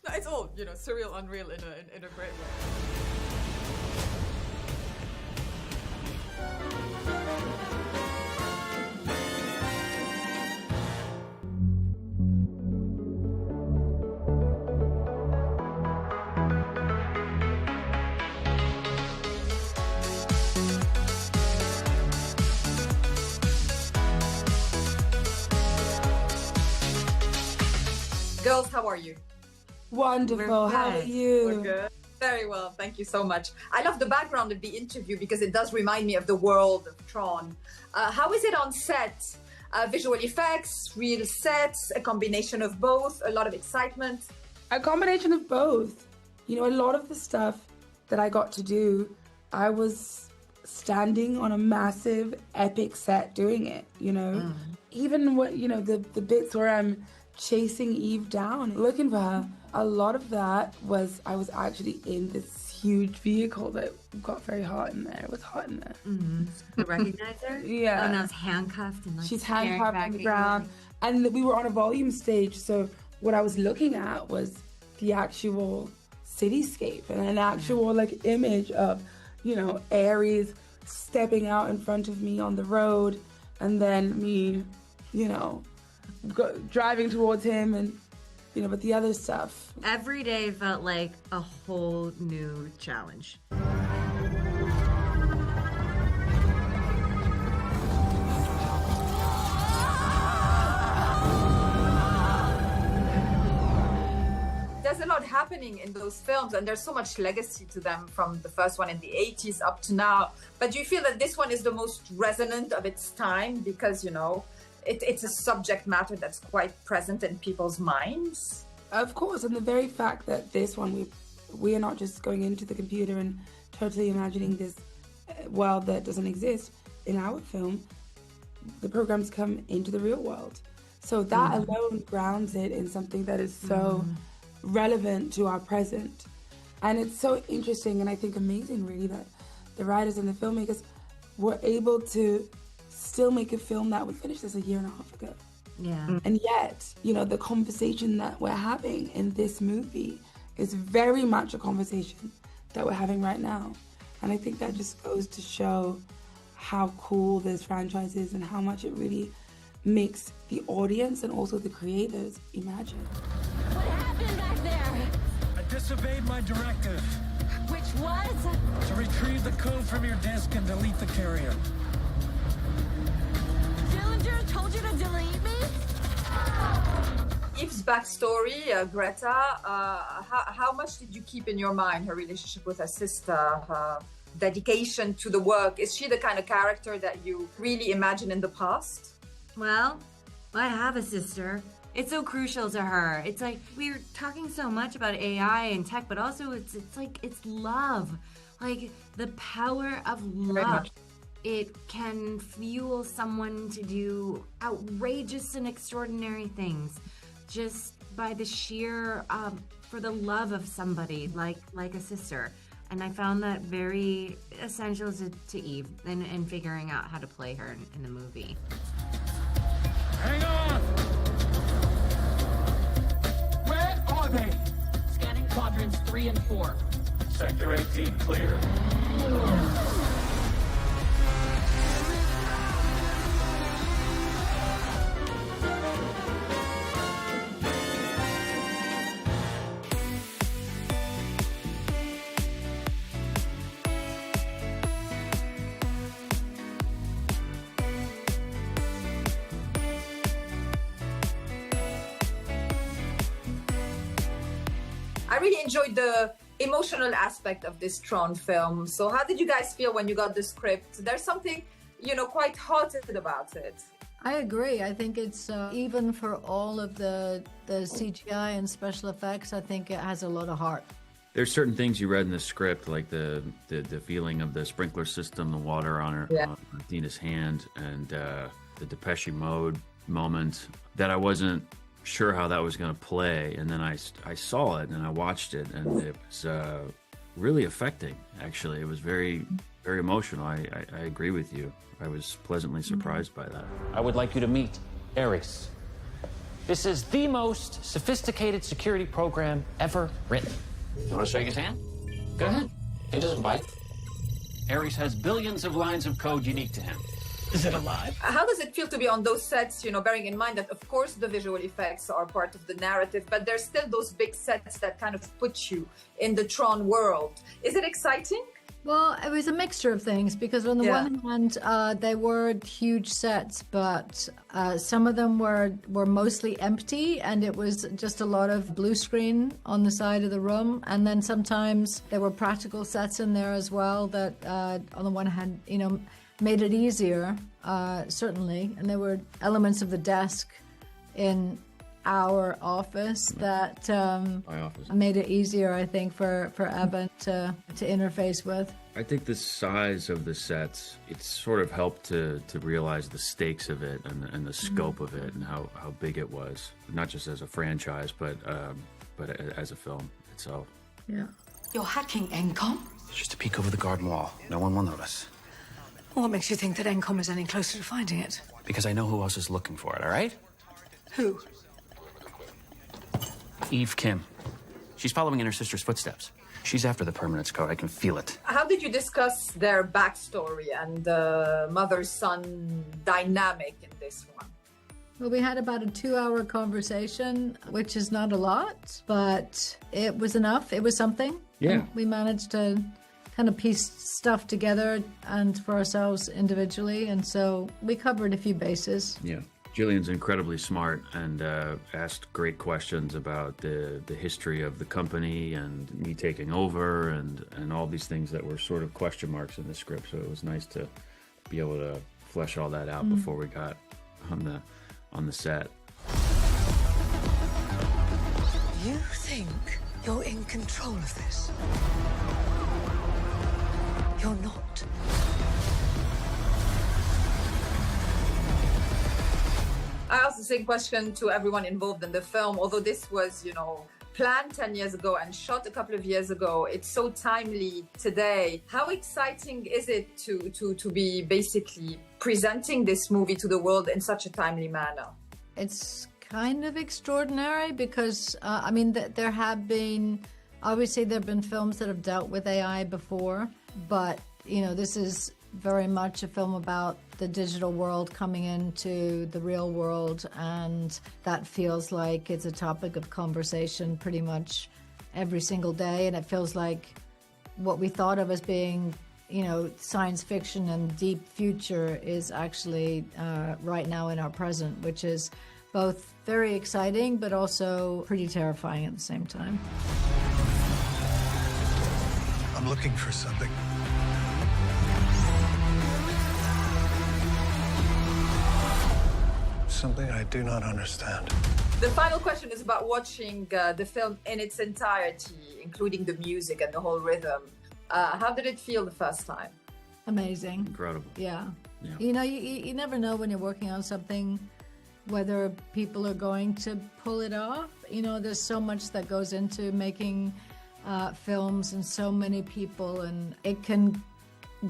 No, it's all, you know, surreal, unreal in a great way. Girls, how are you? Wonderful. How are you? We're good. Very well, thank you so much. I love the background of the interview because it does remind me of the world of Tron. How is it on set? Visual effects, real sets, a combination of both, a lot of excitement? A combination of both. You know, a lot of the stuff that I got to do, I was standing on a massive, epic set doing it, you know? Even what, you know, the bits where I'm chasing Eve down, looking for her, a lot of that was, I was actually in this huge vehicle that got very hot in there. It was hot in there. The recognizer? Yeah. And I was handcuffed and like She's handcuffed on the ground. And we were on a volume stage, so what I was looking at was the actual cityscape and an actual like image of, you know, Ares stepping out in front of me on the road, and then me, you know, driving towards him, and you know, but the other stuff. Every day felt like a whole new challenge. There's a lot happening in those films, and there's so much legacy to them from the first one in the 80s up to now. But do you feel that this one is the most resonant of its time because, you know, it's a subject matter that's quite present in people's minds? Of course, and the very fact that this one, we are not just going into the computer and totally imagining this world that doesn't exist. In our film, the programs come into the real world. So that alone grounds it in something that is so relevant to our present. And it's so interesting and I think amazing, really, that the writers and the filmmakers were able to still make a film that we finished this a year and a half ago. Yeah. And yet, you know, the conversation that we're having in this movie is very much a conversation that we're having right now. And I think that just goes to show how cool this franchise is and how much it really makes the audience and also the creators imagine. What happened back there? I disobeyed my directive. Which was? To retrieve the code from your disk and delete the carrier. Dillinger told you to delete me? Eve's backstory, Greta, how much did you keep in your mind her relationship with her sister, her dedication to the work? Is she the kind of character that you really imagine in the past? Well, I have a sister. It's so crucial to her. It's like we're talking so much about AI and tech, but also it's like it's love. Like the power of love. It can fuel someone to do outrageous and extraordinary things just by the sheer for the love of somebody like a sister. And I found that very essential to Eve in figuring out how to play her in the movie. Hang on! Where are they? Scanning quadrants 3 and 4. Sector 18 clear. I really enjoyed the emotional aspect of this Tron film. So how did you guys feel when you got the script? There's something, quite haunted about it. I agree. I think it's, even for all of the CGI and special effects, I think it has a lot of heart. There's certain things you read in the script, like the feeling of the sprinkler system, the water on Athena's hand, and the Depeche Mode moment that I wasn't sure how that was going to play, and then I saw it and I watched it, and it was really affecting. Actually, it was very, very emotional. I agree with you. I was pleasantly surprised by that. I would like you to meet Ares. This is the most sophisticated security program ever written. You want to shake his hand? Go ahead. He doesn't bite. Ares has billions of lines of code unique to him. Is it alive? How does it feel to be on those sets, bearing in mind that, of course, the visual effects are part of the narrative, but there's still those big sets that kind of put you in the Tron world. Is it exciting? Well, it was a mixture of things, because on the one hand, they were huge sets, but some of them were mostly empty, and it was just a lot of blue screen on the side of the room. And then sometimes there were practical sets in there as well that, on the one hand, made it easier, certainly. And there were elements of the desk in our office that made it easier, I think, for Evan to interface with. I think the size of the sets, it sort of helped to realize the stakes of it and the scope of it and how big it was, not just as a franchise, but as a film itself. Yeah. You're hacking ENCOM? It's just a peek over the garden wall. No one will notice. What makes you think that ENCOM is any closer to finding it? Because I know who else is looking for it, all right? Who? Eve Kim. She's following in her sister's footsteps. She's after the permanence code. I can feel it. How did you discuss their backstory and the mother-son dynamic in this one? Well, we had about a 2-hour conversation, which is not a lot, but it was enough. It was something. Yeah. We managed to kind of piece stuff together and for ourselves individually, and so we covered a few bases. Yeah. Gillian's incredibly smart and asked great questions about the history of the company and me taking over and all these things that were sort of question marks in the script. So it was nice to be able to flesh all that out before we got on the set. You think you're in control of this? You're not. I asked the same question to everyone involved in the film. Although this was, planned 10 years ago and shot a couple of years ago, it's so timely today. How exciting is it to be basically presenting this movie to the world in such a timely manner? It's kind of extraordinary because, there have been, obviously there have been films that have dealt with AI before, but, this is very much a film about the digital world coming into the real world, and that feels like it's a topic of conversation pretty much every single day, and it feels like what we thought of as being, science fiction and deep future is actually right now in our present, which is both very exciting but also pretty terrifying at the same time. I'm looking for something. Something I do not understand. The final question is about watching the film in its entirety, including the music and the whole rhythm. How did it feel the first time? Amazing. Incredible. Yeah. You never know when you're working on something whether people are going to pull it off. You know, there's so much that goes into making films, and so many people, and it can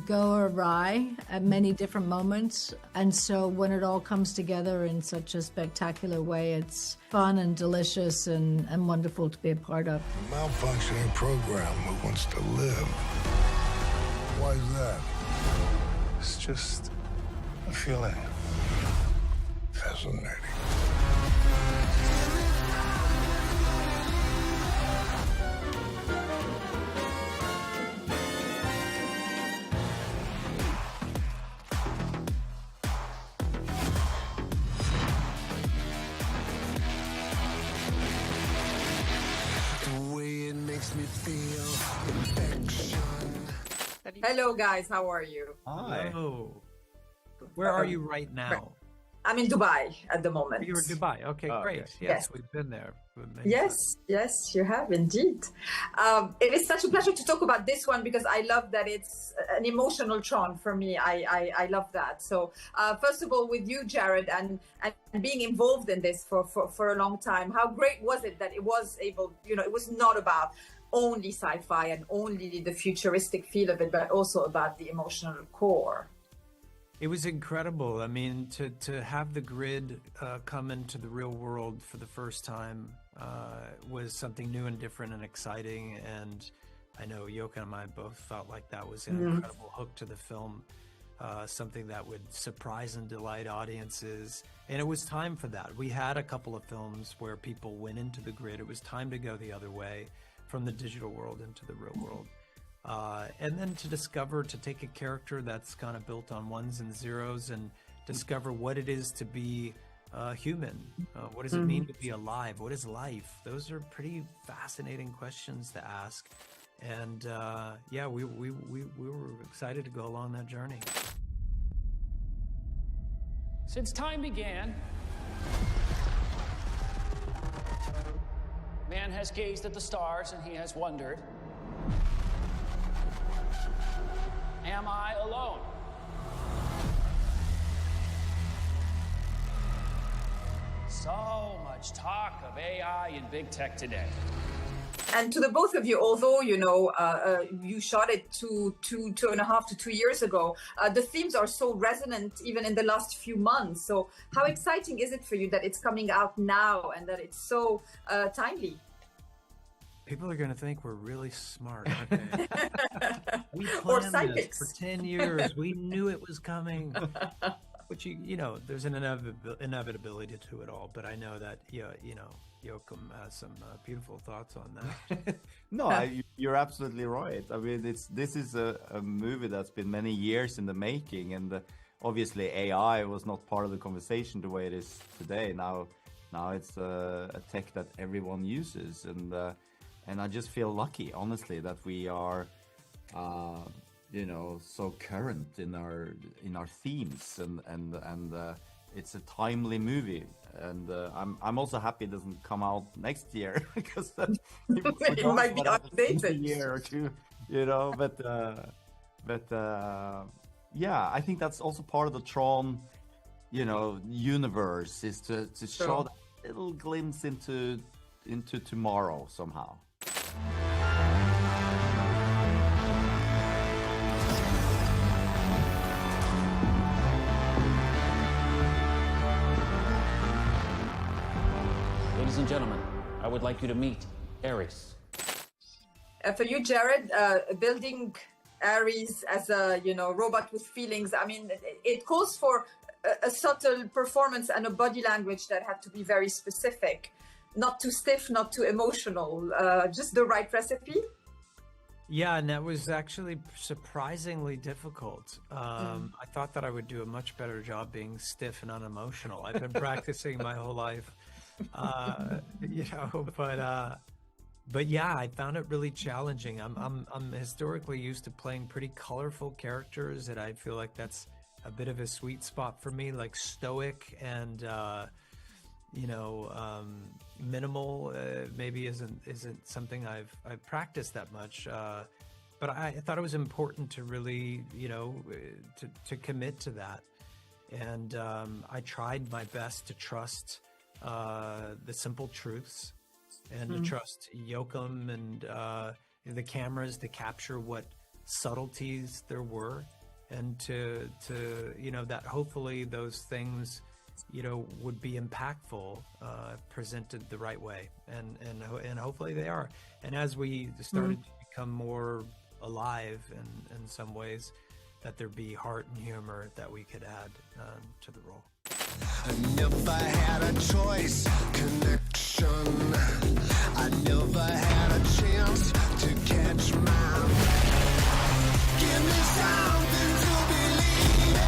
go awry at many different moments. And so when it all comes together in such a spectacular way, it's fun and delicious and wonderful to be a part of. A malfunctioning program who wants to live. Why is that? It's just a feeling. Fascinating. Hello, guys. How are you? Hi. Hello. Where are you right now? I'm in Dubai at the moment. You're in Dubai. Okay, great. Okay. Yes, we've been there. Yes, you have indeed. It is such a pleasure to talk about this one because I love that it's an emotional Tron for me. I love that. So first of all, with you, Jared, and being involved in this for a long time, how great was it that it was able, it was not about only sci-fi and only the futuristic feel of it, but also about the emotional core. It was incredible. I mean, to have the grid come into the real world for the first time was something new and different and exciting. And I know Yoka and I both felt like that was an incredible hook to the film, something that would surprise and delight audiences. And it was time for that. We had a couple of films where people went into the grid. It was time to go the other way, from the digital world into the real world. And then to take a character that's kind of built on ones and zeros and discover what it is to be human. What does it mean to be alive? What is life? Those are pretty fascinating questions to ask. And yeah, we were excited to go along that journey. Since time began, man has gazed at the stars and he has wondered, am I alone? So much talk of AI and big tech today. And to the both of you, although, you shot it two and a half to 2 years ago, the themes are so resonant even in the last few months. So how exciting is it for you that it's coming out now and that it's so timely? People are going to think we're really smart, aren't they? We planned this for 10 years. We knew it was coming. Which, there's an inevitability to it all. But I know that, Joachim has some beautiful thoughts on that. No, you're absolutely right. I mean, this is a movie that's been many years in the making. And obviously AI was not part of the conversation the way it is today. Now it's a tech that everyone uses. And I just feel lucky, honestly, that we are, so current in our themes, and it's a timely movie. And I'm also happy it doesn't come out next year because it might be outdated a year or two, But yeah, I think that's also part of the Tron, universe, is to show that little glimpse into tomorrow somehow. Ladies and gentlemen, I would like you to meet Ares. For you, Jared, building Ares as a robot with feelings, I mean, it calls for a subtle performance and a body language that had to be very specific. Not too stiff, not too emotional, just the right recipe. Yeah, and that was actually surprisingly difficult. I thought that I would do a much better job being stiff and unemotional. I've been practicing my whole life, but yeah, I found it really challenging. I'm historically used to playing pretty colorful characters, and I feel like that's a bit of a sweet spot for me, like stoic and minimal maybe isn't something I've practiced that much, but I thought it was important to really to commit to that, and I tried my best to trust the simple truths and to trust Joachim and the cameras to capture what subtleties there were, and to that hopefully those things would be impactful, presented the right way, and hopefully they are. And as we started to become more alive in some ways, that there be heart and humor that we could add to the role. I never had a choice, connection. I never had a chance to catch my breath. Give me something to believe in.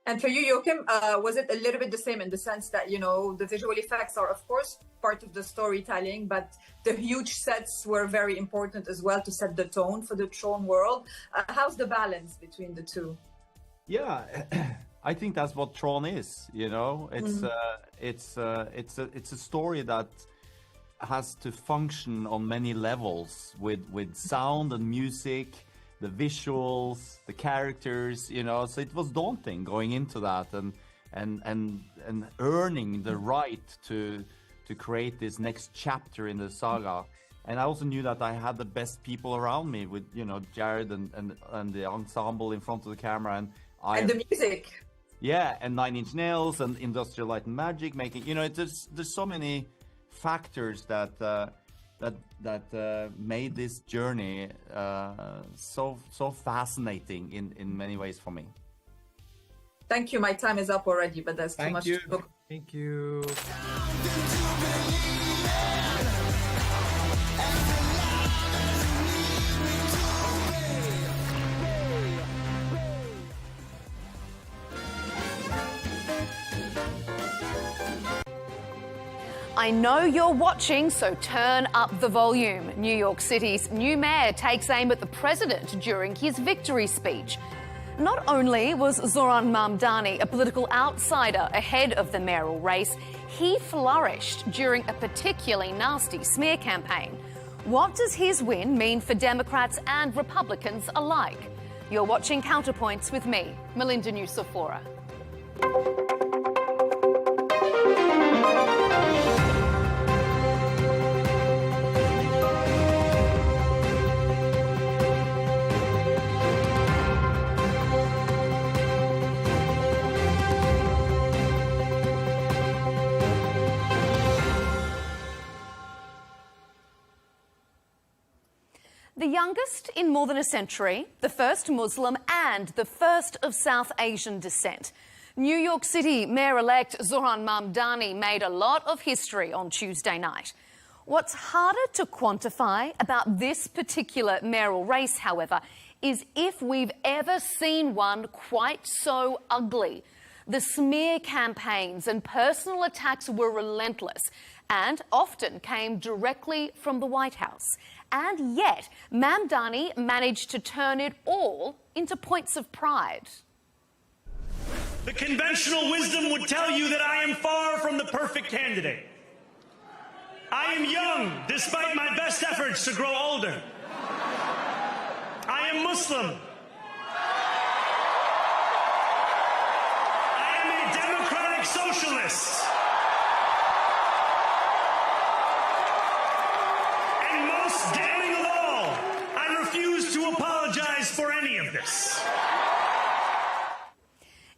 And for you, Joachim, was it a little bit the same in the sense that, the visual effects are, of course, part of the storytelling, but the huge sets were very important as well to set the tone for the Tron world? How's the balance between the two? Yeah, I think that's what Tron is. It's a story that has to function on many levels with sound and music, the visuals, the characters. So it was daunting going into that and earning the right to create this next chapter in the saga. And I also knew that I had the best people around me with Jared and the ensemble in front of the camera and the music. Yeah, and Nine Inch Nails and Industrial Light and Magic making. There's so many factors that made this journey so fascinating in many ways for me. Thank you. My time is up already, but there's too much to talk. Thank you. I know you're watching, so turn up the volume. New York City's new mayor takes aim at the president during his victory speech. Not only was Zoran Mamdani a political outsider ahead of the mayoral race, he flourished during a particularly nasty smear campaign. What does his win mean for Democrats and Republicans alike? You're watching Counterpoints with me, Melinda Nusafora. The youngest in more than a century, the first Muslim and the first of South Asian descent. New York City Mayor-elect Zoran Mamdani made a lot of history on Tuesday night. What's harder to quantify about this particular mayoral race, however, is if we've ever seen one quite so ugly. The smear campaigns and personal attacks were relentless and often came directly from the White House. And yet, Mamdani managed to turn it all into points of pride. The conventional wisdom would tell you that I am far from the perfect candidate. I am young, despite my best efforts to grow older. I am Muslim. I am a democratic socialist. And most damning of all, I refuse to apologize for any of this.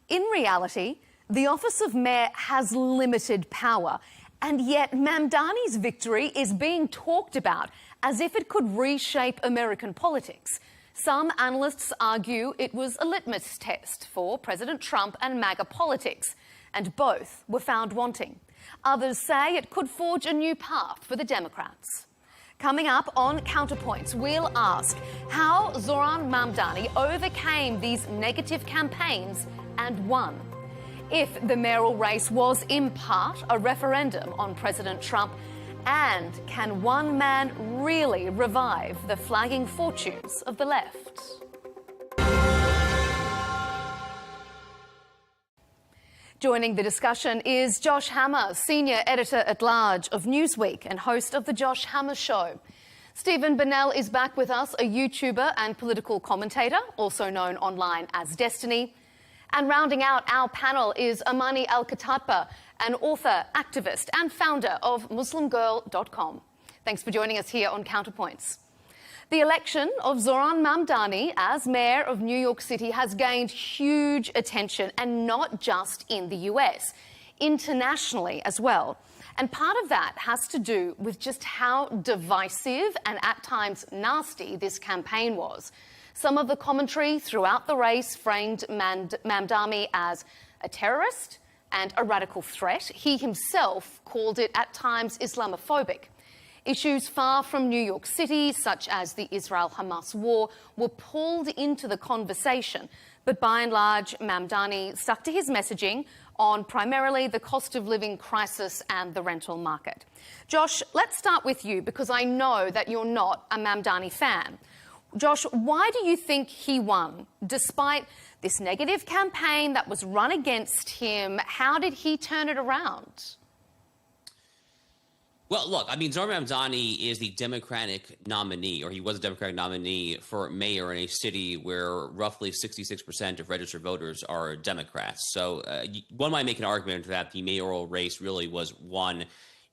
In reality, the office of mayor has limited power, and yet Mamdani's victory is being talked about as if it could reshape American politics. Some analysts argue it was a litmus test for President Trump and MAGA politics, and both were found wanting. Others say it could forge a new path for the Democrats. Coming up on Counterpoints, we'll ask how Zoran Mamdani overcame these negative campaigns and won. If the mayoral race was in part a referendum on President Trump, and can one man really revive the flagging fortunes of the left? Joining the discussion is Josh Hammer, Senior Editor-at-Large of Newsweek and host of The Josh Hammer Show. Stephen Burnell is back with us, a YouTuber and political commentator, also known online as Destiny. And rounding out our panel is Amani Al-Khattab, an author, activist, and founder of MuslimGirl.com. Thanks for joining us here on Counterpoints. The election of Zohran Mamdani as mayor of New York City has gained huge attention, and not just in the US, internationally as well. And part of that has to do with just how divisive and at times nasty this campaign was. Some of the commentary throughout the race framed Mamdani as a terrorist and a radical threat. He himself called it at times Islamophobic. Issues far from New York City, such as the Israel-Hamas war, were pulled into the conversation. But by and large, Mamdani stuck to his messaging on primarily the cost of living crisis and the rental market. Josh, let's start with you, because I know that you're not a Mamdani fan. Josh, why do you think he won, despite this negative campaign that was run against him? How did he turn it around? Well, look, I mean, Zohran Mamdani is the Democratic nominee, or he was a Democratic nominee for mayor in a city where roughly 66% of registered voters are Democrats. So one might make an argument that the mayoral race really was won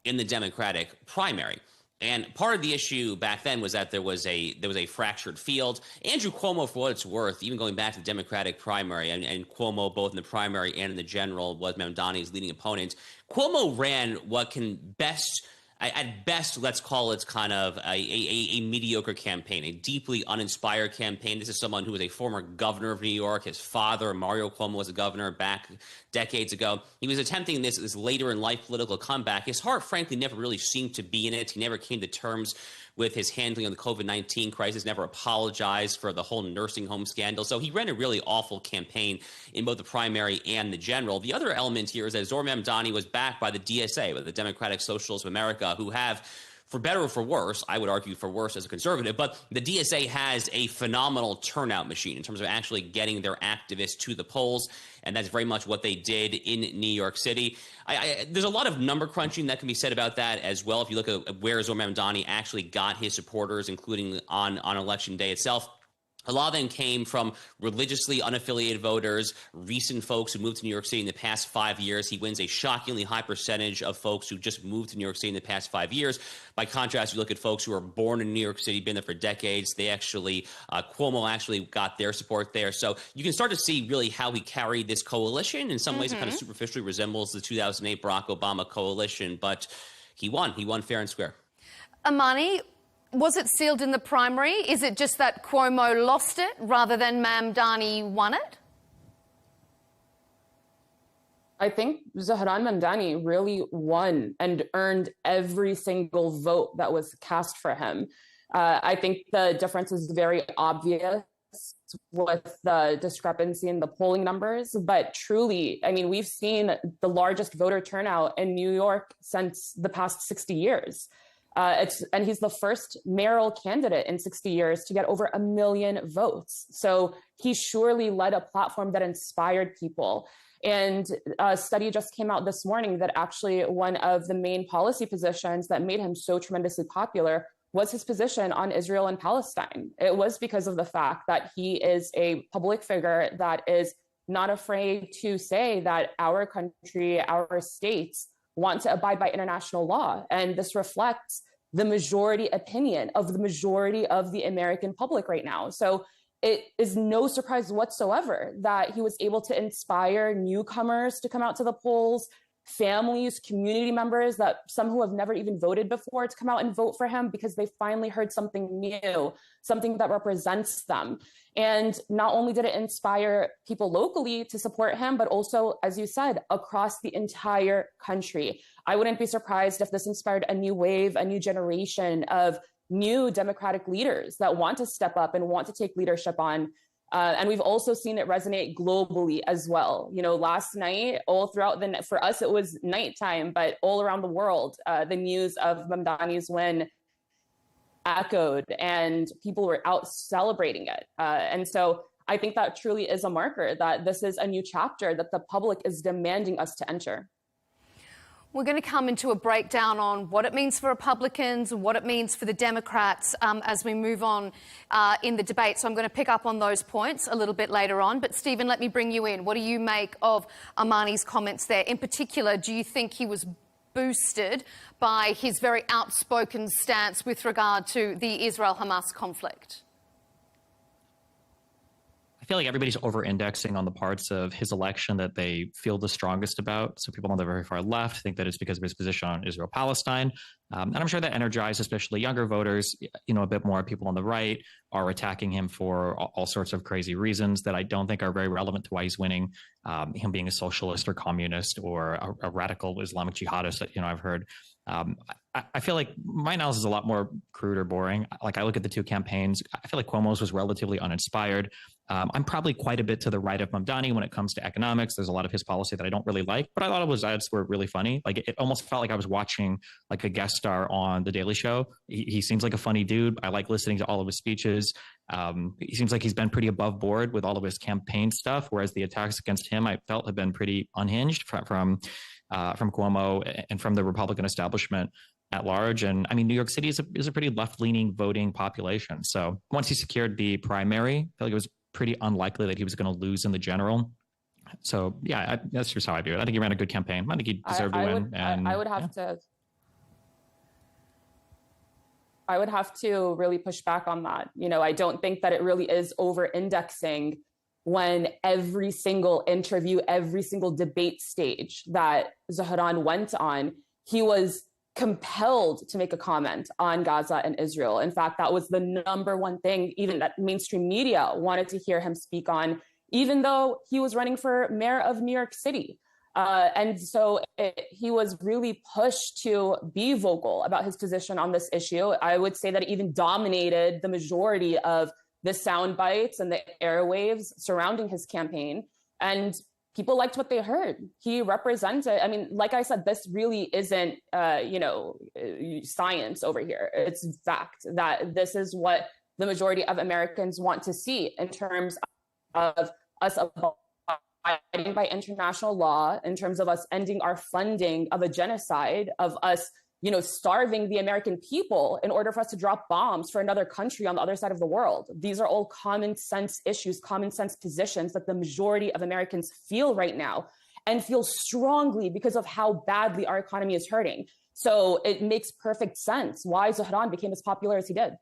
in the Democratic primary. And part of the issue back then was that there was a fractured field. Andrew Cuomo, for what it's worth, even going back to the Democratic primary, and Cuomo both in the primary and in the general was Mamdani's leading opponent, Cuomo ran what can best, at best, let's call it kind of a mediocre campaign, a deeply uninspired campaign. This is someone who was a former governor of New York. His father, Mario Cuomo, was a governor back decades ago. He was attempting this later in life political comeback. His heart, frankly, never really seemed to be in it. He never came to terms with his handling of the COVID-19 crisis, never apologized for the whole nursing home scandal. So he ran a really awful campaign in both the primary and the general. The other element here is that Zohran Mamdani was backed by the DSA, by the Democratic Socialists of America, who have, for better or for worse, I would argue for worse as a conservative, but the DSA has a phenomenal turnout machine in terms of actually getting their activists to the polls, and that's very much what they did in New York City. There's a lot of number crunching that can be said about that as well. If you look at where Zohran Mamdani actually got his supporters, including on Election Day itself, a lot of them came from religiously unaffiliated voters, recent folks who moved to New York City in the past 5 years. He wins a shockingly high percentage of folks who just moved to New York City in the past 5 years. By contrast, you look at folks who are born in New York City, been there for decades. They actually, Cuomo actually got their support there. So you can start to see really how he carried this coalition. In some ways, it kind of superficially resembles the 2008 Barack Obama coalition, but he won. He won fair and square. Amani, was it sealed in the primary? Is it just that Cuomo lost it rather than Mamdani won it? I think Zohran Mamdani really won and earned every single vote that was cast for him. I think the difference is very obvious with the discrepancy in the polling numbers, but truly, I mean, we've seen the largest voter turnout in New York since the past 60 years. And he's the first mayoral candidate in 60 years to get over 1 million votes. So he surely led a platform that inspired people. And a study just came out this morning that actually one of the main policy positions that made him so tremendously popular was his position on Israel and Palestine. It was because of the fact that he is a public figure that is not afraid to say that our country, our states, want to abide by international law. And this reflects the majority opinion of the majority of the American public right now. So it is no surprise whatsoever that he was able to inspire newcomers to come out to the polls, families, community members, that some who have never even voted before, to come out and vote for him because they finally heard something new, something that represents them. And not only did it inspire people locally to support him, but also, as you said, across the entire country. I wouldn't be surprised if this inspired a new wave, a new generation of new Democratic leaders that want to step up and want to take leadership on. And we've also seen it resonate globally as well. You know, last night, all throughout for us, it was nighttime, but all around the world, the news of Mamdani's win echoed and people were out celebrating it. And so I think that truly is a marker that this is a new chapter that the public is demanding us to enter. We're going to come into a breakdown on what it means for Republicans and what it means for the Democrats as we move on in the debate. So I'm going to pick up on those points a little bit later on. But Stephen, let me bring you in. What do you make of Armani's comments there? In particular, do you think he was boosted by his very outspoken stance with regard to the Israel-Hamas conflict? I feel like everybody's over-indexing on the parts of his election that they feel the strongest about. So people on the very far left think that it's because of his position on Israel-Palestine. And I'm sure that energized especially younger voters, a bit more. People on the right are attacking him for all sorts of crazy reasons that I don't think are very relevant to why he's winning. Him being a socialist or communist or a radical Islamic jihadist that, I've heard. I feel like my analysis is a lot more crude or boring. Like I look at the two campaigns, I feel like Cuomo's was relatively uninspired. I'm probably quite a bit to the right of Mamdani when it comes to economics. There's a lot of his policy that I don't really like, but I thought his ads were really funny. Like it almost felt like I was watching like a guest star on The Daily Show. He seems like a funny dude. I like listening to all of his speeches. He seems like he's been pretty above board with all of his campaign stuff, whereas the attacks against him I felt have been pretty unhinged from Cuomo and from the Republican establishment at large. And I mean, New York City is a pretty left-leaning voting population. So once he secured the primary, I feel like it was pretty unlikely that he was going to lose in the general. So yeah, that's just how I view it. I think he ran a good campaign. I think he deserved to win. I would have to really push back on that. I don't think that it really is over-indexing when every single interview, every single debate stage that Zaharan went on, he was compelled to make a comment on Gaza and Israel. In fact, that was the number one thing even that mainstream media wanted to hear him speak on, even though he was running for mayor of New York City. And so he was really pushed to be vocal about his position on this issue. I would say that it even dominated the majority of the sound bites and the airwaves surrounding his campaign. And people liked what they heard. He represented, like I said, this really isn't, science over here. It's fact that this is what the majority of Americans want to see in terms of us abiding by international law, in terms of us ending our funding of a genocide, of us starving the American people in order for us to drop bombs for another country on the other side of the world. These are all common sense issues, common sense positions that the majority of Americans feel right now and feel strongly because of how badly our economy is hurting. So it makes perfect sense why Zaharan became as popular as he did.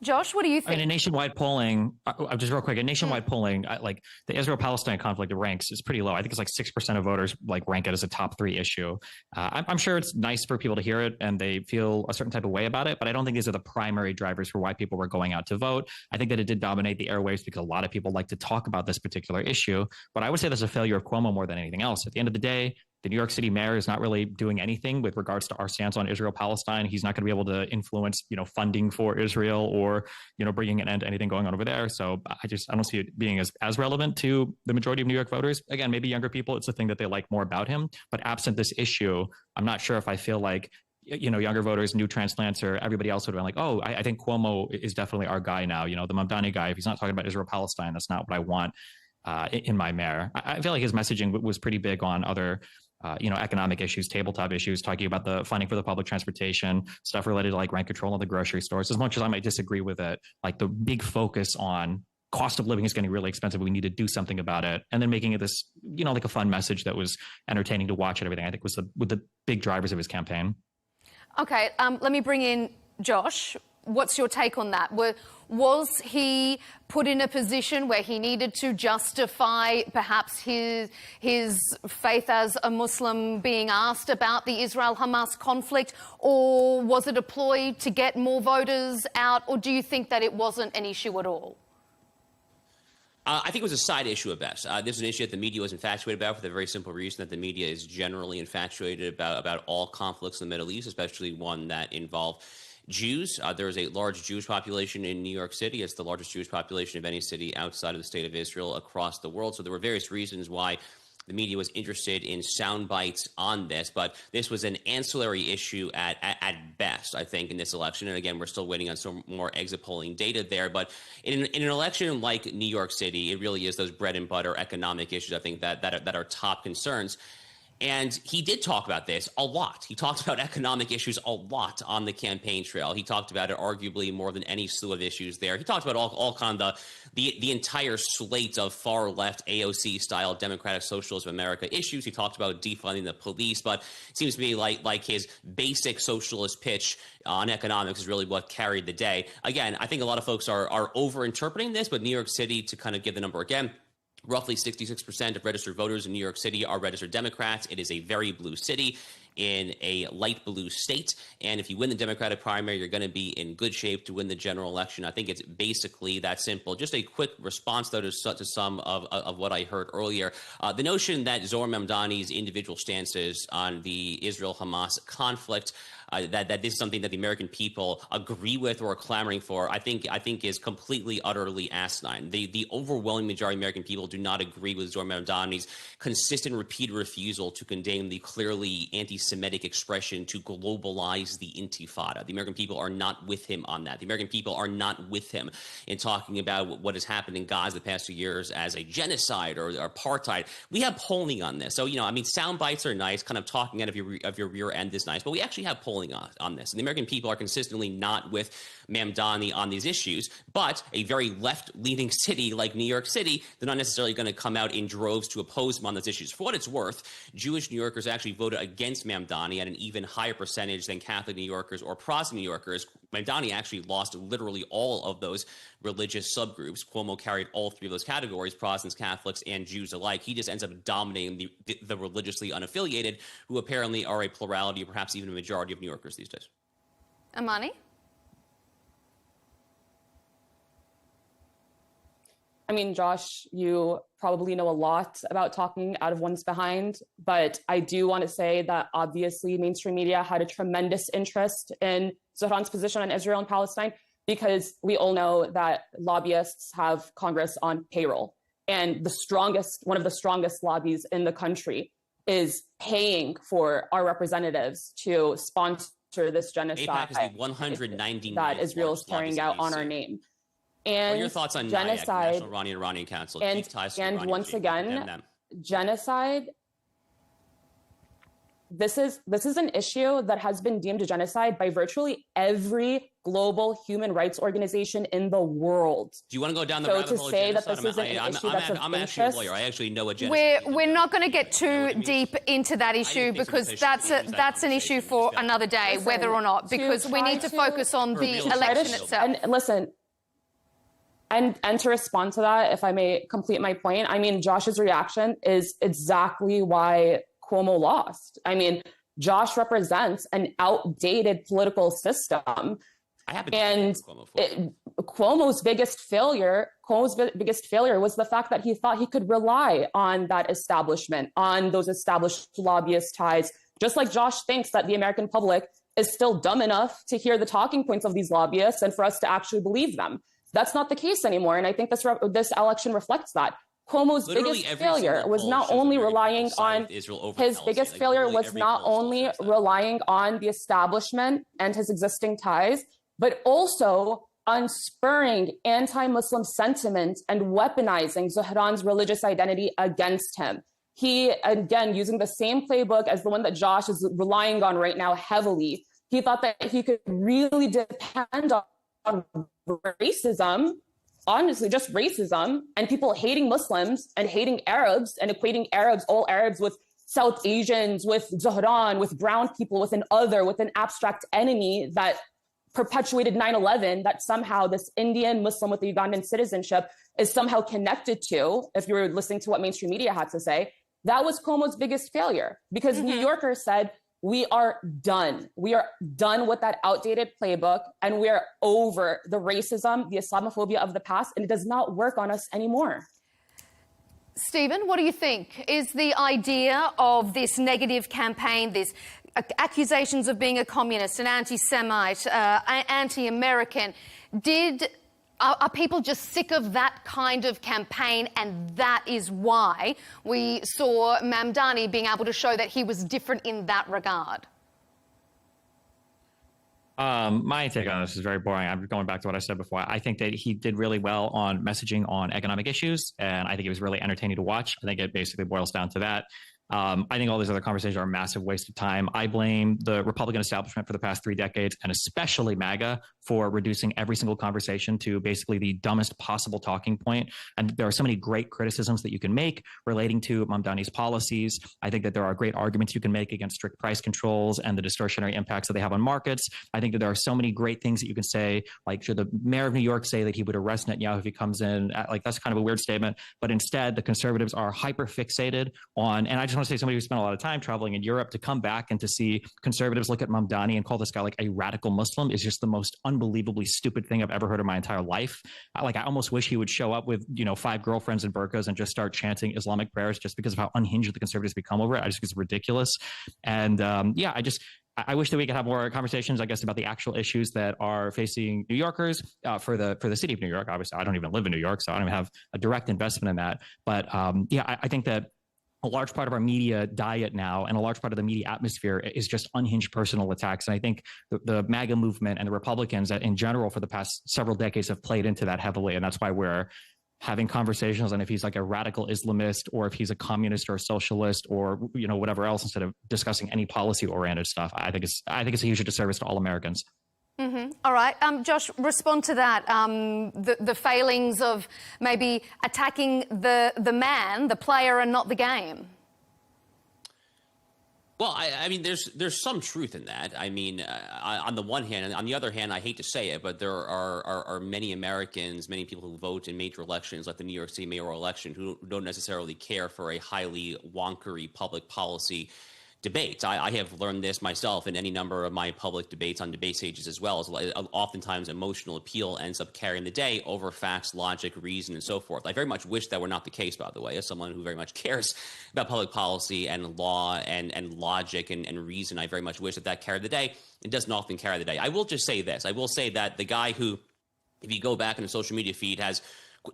Josh, what do you think? I mean, in nationwide polling, just real quick, in nationwide polling, like the Israel-Palestine conflict, the ranks is pretty low. I think it's like 6% of voters like rank it as a top 3 issue. I'm sure it's nice for people to hear it and they feel a certain type of way about it, but I don't think these are the primary drivers for why people were going out to vote. I think that it did dominate the airwaves because a lot of people like to talk about this particular issue, but I would say that's a failure of Cuomo more than anything else. At the end of the day, the New York City mayor is not really doing anything with regards to our stance on Israel-Palestine. He's not going to be able to influence, funding for Israel or, bringing an end to anything going on over there. So I don't see it being as relevant to the majority of New York voters. Again, maybe younger people, it's the thing that they like more about him. But absent this issue, I'm not sure if I feel like, younger voters, new transplants, or everybody else would have been like, oh, I think Cuomo is definitely our guy now. The Mamdani guy, if he's not talking about Israel-Palestine, that's not what I want in my mayor. I feel like his messaging was pretty big on other economic issues, tabletop issues, talking about the funding for the public transportation, stuff related to like rent control in the grocery stores. As much as I might disagree with it, like the big focus on cost of living is getting really expensive. We need to do something about it. And then making it this, like a fun message that was entertaining to watch and everything, I think was with the big drivers of his campaign. Okay, let me bring in Josh. What's your take on that? Was he put in a position where he needed to justify perhaps his faith as a Muslim being asked about the Israel-Hamas conflict, or was it a ploy to get more voters out, or do you think that it wasn't an issue at all? I think it was a side issue at best. This is an issue that the media was infatuated about for the very simple reason that the media is generally infatuated about all conflicts in the Middle East, especially one that involved Jews. There is a large Jewish population in New York City. It's the largest Jewish population of any city outside of the state of Israel across the world. So there were various reasons why the media was interested in sound bites on this, but this was an ancillary issue at best, I think, in this election. And again, we're still waiting on some more exit polling data there. But in an election like New York City, it really is those bread and butter economic issues, I think, that are top concerns. And he did talk about this a lot. He talked about economic issues a lot on the campaign trail. He talked about it arguably more than any slew of issues there. He talked about all kind of the entire slate of far left AOC style Democratic Socialist of America issues. He talked about defunding the police, but it seems to me like his basic socialist pitch on economics is really what carried the day. Again, I think a lot of folks are overinterpreting this, but New York City, to kind of give the number again, roughly 66% of registered voters in New York City are registered Democrats. It is a very blue city in a light blue state. And if you win the Democratic primary, you're going to be in good shape to win the general election. I think it's basically that simple. Just a quick response, though, to some of what I heard earlier. The notion that Zohran Mamdani's individual stances on the Israel-Hamas conflict, that this is something that the American people agree with or are clamoring for, I think is completely, utterly asinine. The overwhelming majority of American people do not agree with Zohran Mamdani's consistent, repeated refusal to condemn the clearly anti-Semitic expression to globalize the Intifada. The American people are not with him on that. The American people are not with him in talking about what has happened in Gaza the past 2 years as a genocide or apartheid. We have polling on this. So, sound bites are nice, kind of talking out of your rear end is nice, but we actually have polling on this. And the American people are consistently not with Mamdani on these issues, but a very left-leaning city like New York City, they're not necessarily going to come out in droves to oppose him on those issues. For what it's worth, Jewish New Yorkers actually voted against Mamdani at an even higher percentage than Catholic New Yorkers or Protestant New Yorkers. Mamdani actually lost literally all of those religious subgroups. Cuomo carried all three of those categories, Protestants, Catholics, and Jews alike. He just ends up dominating the religiously unaffiliated, who apparently are a plurality or perhaps even a majority of New Yorkers these days. Amani? I mean, Josh, you probably know a lot about talking out of one's behind, but I do want to say that obviously mainstream media had a tremendous interest in Zohran's position on Israel and Palestine, because we all know that lobbyists have Congress on payroll. And one of the strongest lobbies in the country is paying for our representatives to sponsor this genocide AIPAC is the 190 that Israel is carrying out on our name. And what are your thoughts on genocide, National Iranian Council? And once again, genocide. This is an issue that has been deemed a genocide by virtually every global human rights organization in the world. Do you want to go down the rabbit hole? So to say that this isn't an issue that's of I'm interest, actually a lawyer. I actually know what genocide is. We're not going to get too deep into that issue, because that's an issue for another day, whether or not, because we need to focus on the election itself. And listen, and to respond to that, if I may complete my point, I mean, Josh's reaction is exactly why Cuomo lost. I mean, Josh represents an outdated political system. Cuomo's biggest failure was the fact that he thought he could rely on that establishment, on those established lobbyist ties, just like Josh thinks that the American public is still dumb enough to hear the talking points of these lobbyists and for us to actually believe them. That's not the case anymore, and I think this election reflects that. Cuomo's biggest failure was not only relying on relying on the establishment and his existing ties, but also on spurring anti-Muslim sentiment and weaponizing Zohran's religious identity against him. He, again, using the same playbook as the one that Josh is relying on right now heavily, he thought that he could really depend on racism, honestly, just racism, and people hating Muslims and hating Arabs and equating all Arabs with South Asians, with Zohran, with brown people, with an other, with an abstract enemy that perpetuated 9/11, that somehow this Indian Muslim with the Ugandan citizenship is somehow connected to, if you were listening to what mainstream media had to say. That was Cuomo's biggest failure, because New Yorkers said, we are done. We are done with that outdated playbook, and we're over the racism, the Islamophobia of the past, and it does not work on us anymore. Stephen, what do you think? Is the idea of this negative campaign, these accusations of being a communist, an anti-Semite, anti-American, are people just sick of that kind of campaign, and that is why we saw Mamdani being able to show that he was different in that regard? My take on this is very boring. I'm going back to what I said before. I think that he did really well on messaging on economic issues, and I think it was really entertaining to watch. I think it basically boils down to that. I think all these other conversations are a massive waste of time. I blame the Republican establishment for the past 3 decades, and especially MAGA, for reducing every single conversation to basically the dumbest possible talking point. And there are so many great criticisms that you can make relating to Mamdani's policies. I think that there are great arguments you can make against strict price controls and the distortionary impacts that they have on markets. I think that there are so many great things that you can say, like should the mayor of New York say that he would arrest Netanyahu if he comes in? Like, that's kind of a weird statement. But instead, the conservatives are hyper fixated on, and I just want to say, somebody who spent a lot of time traveling in Europe, to come back and to see conservatives look at Mamdani and call this guy like a radical Muslim is just the most unbelievably stupid thing I've ever heard in my entire life. I almost wish he would show up with, 5 girlfriends in burqas and just start chanting Islamic prayers, just because of how unhinged the conservatives become over it. I just think it's ridiculous. And I wish that we could have more conversations, I guess, about the actual issues that are facing New Yorkers for the city of New York. Obviously, I don't even live in New York, so I don't even have a direct investment in that. But I think that a large part of our media diet now and a large part of the media atmosphere is just unhinged personal attacks. And I think the MAGA movement and the Republicans in general for the past several decades have played into that heavily. And that's why we're having conversations on if he's like a radical Islamist or if he's a communist or a socialist or, whatever else, instead of discussing any policy oriented stuff. I think it's a huge disservice to all Americans. Mm-hmm. All right. Josh, respond to that. The failings of maybe attacking the man, the player, and not the game. Well, I mean, there's some truth in that. I mean, on the one hand, and on the other hand, I hate to say it, but there are many Americans, many people who vote in major elections, like the New York City mayoral election, who don't necessarily care for a highly wonkery public policy debates. I have learned this myself in any number of my public debates on debate stages as well. Oftentimes emotional appeal ends up carrying the day over facts, logic, reason, and so forth. I very much wish that were not the case, by the way, as someone who very much cares about public policy and law and logic and reason. I very much wish that carried the day. It doesn't often carry the day. I will just say this. I will say that the guy who, if you go back in the social media feed, has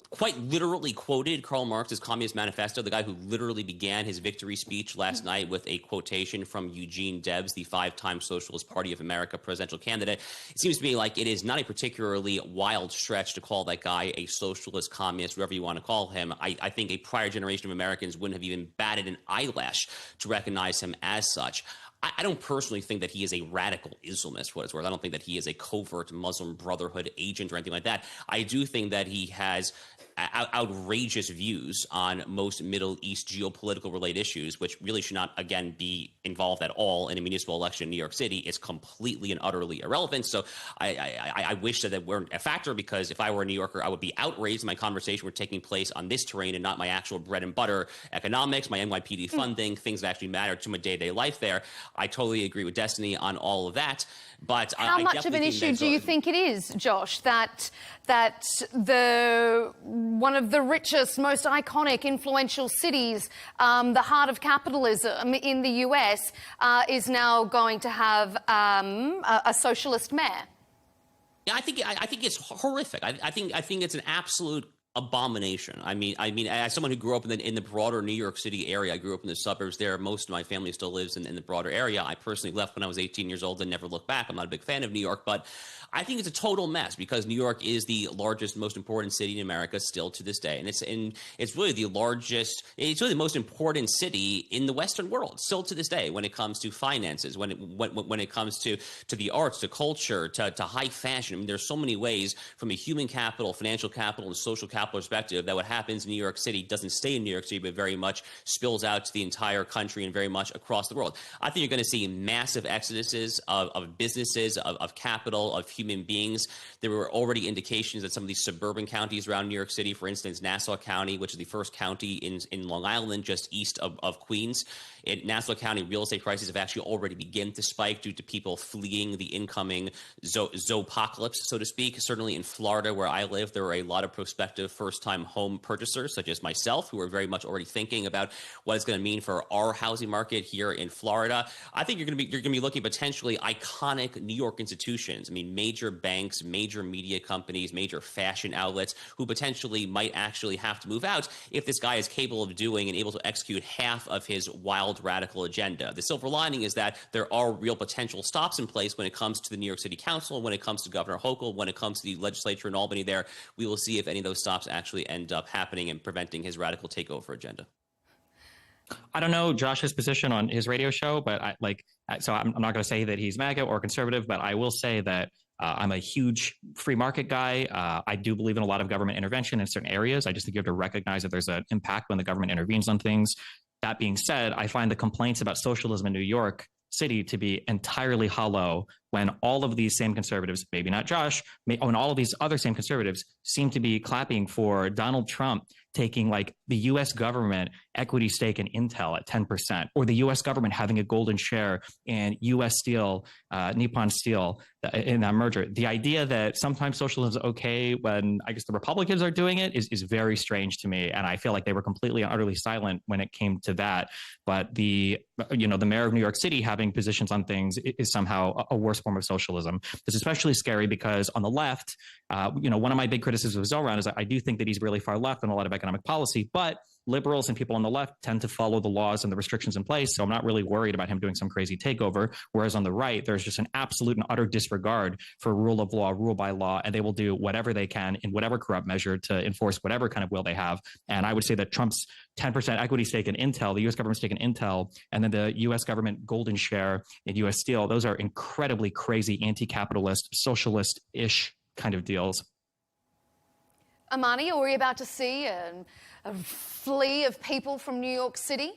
quite literally quoted Karl Marx's Communist Manifesto, the guy who literally began his victory speech last night with a quotation from Eugene Debs, the 5-time Socialist Party of America presidential candidate. It seems to me like it is not a particularly wild stretch to call that guy a socialist, communist, whatever you want to call him. I think a prior generation of Americans wouldn't have even batted an eyelash to recognize him as such. I don't personally think that he is a radical Islamist, for what it's worth. I don't think that he is a covert Muslim Brotherhood agent or anything like that. I do think that he has outrageous views on most Middle East geopolitical related issues, which really should not, again, be involved at all in a municipal election in New York City. It's completely and utterly irrelevant. So I wish that weren't a factor, because if I were a New Yorker, I would be outraged my conversation were taking place on this terrain and not my actual bread and butter economics, my NYPD funding, things that actually matter to my day-to-day life there. I totally agree with Destiny on all of that. But how much of an issue do you think it is, Josh, that one of the richest, most iconic, influential cities, the heart of capitalism in the US, is now going to have a socialist mayor? Yeah, I think it's horrific. I think it's an absolute abomination. I mean, as someone who grew up in the broader New York City area, I grew up in the suburbs there. Most of my family still lives in the broader area. I personally left when I was 18 years old and never looked back. I'm not a big fan of New York, but I think it's a total mess, because New York is the largest, most important city in America still to this day. And it's really the largest, it's really the most important city in the Western world still to this day when it comes to finances, when it comes to the arts, to culture, to high fashion. I mean, there's so many ways from a human capital, financial capital, and social capital perspective that what happens in New York City doesn't stay in New York City, but very much spills out to the entire country and very much across the world. I think you're going to see massive exoduses of businesses, of capital, of human beings. There were already indications that some of these suburban counties around New York City, for instance, Nassau County, which is the first county in Long Island, just east of Queens, in Nassau County, real estate prices have actually already begun to spike due to people fleeing the incoming zoopocalypse, so to speak. Certainly in Florida, where I live, there are a lot of prospective first-time home purchasers, such as myself, who are very much already thinking about what it's going to mean for our housing market here in Florida. I think you're going to be looking at potentially iconic New York institutions. I mean, major banks, major media companies, major fashion outlets, who potentially might actually have to move out if this guy is capable of doing and able to execute half of his wild radical agenda. The silver lining is that there are real potential stops in place when it comes to the New York City Council, when it comes to Governor Hochul, when it comes to the legislature in Albany there. We will see if any of those stops actually end up happening and preventing his radical takeover agenda. I don't know Josh's position on his radio show, but so I'm not going to say that he's MAGA or conservative, but I will say that I'm a huge free market guy. I do believe in a lot of government intervention in certain areas. I just think you have to recognize that there's an impact when the government intervenes on things. That being said, I find the complaints about socialism in New York City to be entirely hollow when all of these same conservatives, maybe not Josh, when all of these other same conservatives seem to be clapping for Donald Trump taking like the U.S. government equity stake in Intel at 10%, or the U.S. government having a golden share in U.S. Steel, Nippon Steel in that merger. The idea that sometimes socialism is okay when I guess the Republicans are doing it is very strange to me. And I feel like they were completely and utterly silent when it came to that. But the mayor of New York City having positions on things is somehow a worse form of socialism. It's especially scary because on the left, one of my big criticisms of Zoran is I do think that he's really far left on a lot of economic policy, but liberals and people on the left tend to follow the laws and the restrictions in place. So I'm not really worried about him doing some crazy takeover. Whereas on the right, there's just an absolute and utter disregard for rule of law, rule by law, and they will do whatever they can in whatever corrupt measure to enforce whatever kind of will they have. And I would say that Trump's 10% equity stake in Intel, the U.S. government stake in Intel, and then the U.S. government golden share in U.S. Steel, those are incredibly crazy anti-capitalist, socialist-ish kind of deals. Amani, are we about to see a flee of people from New York City?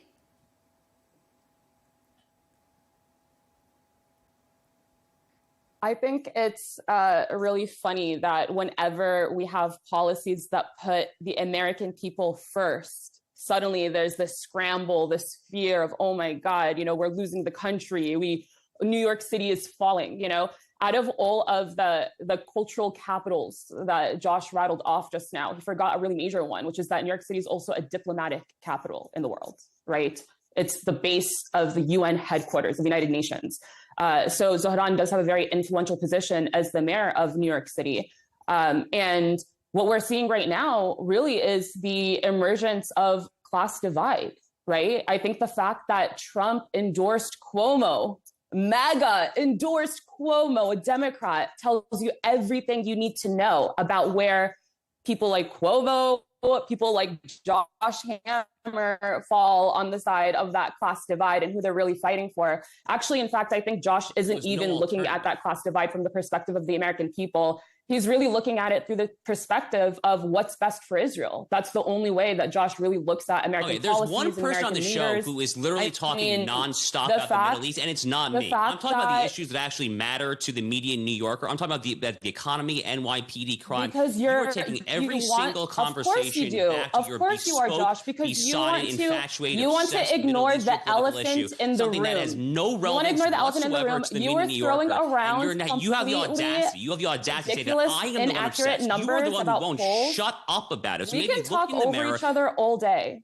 I think it's really funny that whenever we have policies that put the American people first, suddenly there's this scramble, this fear of, oh my God, we're losing the country. New York City is falling, Out of all of the cultural capitals that Josh rattled off just now, he forgot a really major one, which is that New York City is also a diplomatic capital in the world, right? It's the base of the UN headquarters of the United Nations. So Zohran does have a very influential position as the mayor of New York City. And what we're seeing right now really is the emergence of class divide, right? I think the fact that Trump endorsed Cuomo, MAGA endorsed Cuomo, a Democrat, tells you everything you need to know about where people like Cuomo, people like Josh Hammer fall on the side of that class divide and who they're really fighting for. Actually, in fact, I think Josh isn't even looking at that class divide from the perspective of the American people. He's really looking at it through the perspective of what's best for Israel. That's the only way that Josh really looks at American policies. There's one person on the show who is literally talking nonstop about the Middle East, and it's not me. I'm talking about the issues that actually matter to the media in New Yorker. I'm talking about the economy, NYPD crime. Because you are taking every single conversation back to your bespoke, besotted, infatuated, you want to ignore the elephant in the room. Something that has no relevance whatsoever to the media in New Yorker. You have the audacity. You have the audacity to say that I am the one obsessed. You are the one who won't shut up about it. So we can talk over each other all day.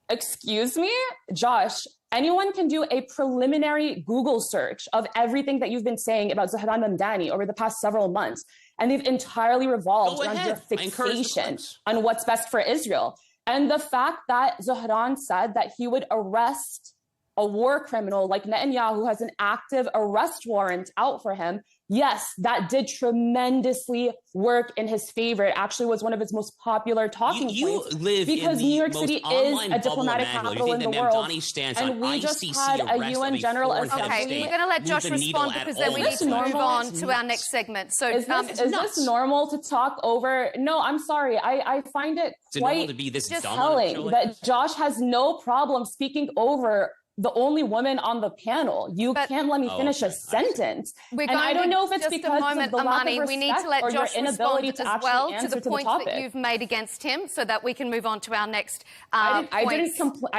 Excuse me, Josh. Anyone can do a preliminary Google search of everything that you've been saying about Zohran Mamdani over the past several months, and they've entirely revolved around your fixation on what's best for Israel. And the fact that Zohran said that he would arrest a war criminal like Netanyahu, who has an active arrest warrant out for him, yes, that did tremendously work in his favor. It actually was one of his most popular talking points. Live because in New York City is a diplomatic capital in the world. And we just had a UN General Assembly. Okay, we're going to let Josh respond because then we need to move on to our next segment. So is this normal to talk over? No, I'm sorry. I find it quite telling that Josh has no problem speaking over the only woman on the panel. You can't let me finish a sentence. And I don't know if it's because of the lack of respect or your inability to actually answer to the points topic. that you've made against him, so that we can move on to our next I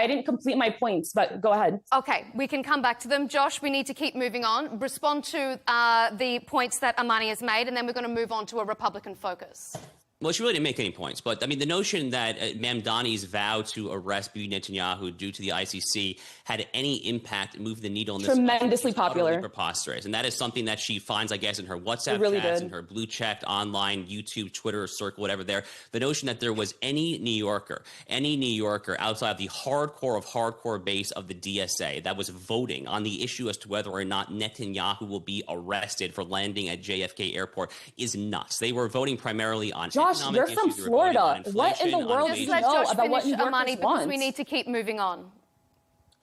didn't complete my points, but go ahead. Okay, we can come back to them. Josh, we need to keep moving on. Respond to the points that Amani has made, and then we're going to move on to a Republican focus. Well, she really didn't make any points. But, I mean, the notion that Mamdani's vow to arrest Bibi Netanyahu due to the ICC had any impact, moved the needle in this tremendously popular, preposterous. And that is something that she finds, I guess, in her WhatsApp chats, in her blue-checked online YouTube, Twitter circle, whatever there. The notion that there was any New Yorker outside of the hardcore base of the DSA that was voting on the issue as to whether or not Netanyahu will be arrested for landing at JFK Airport is nuts. They were voting primarily on Josh, you're from Florida. What in the world do you know about what New Yorkers want? We need to keep moving on.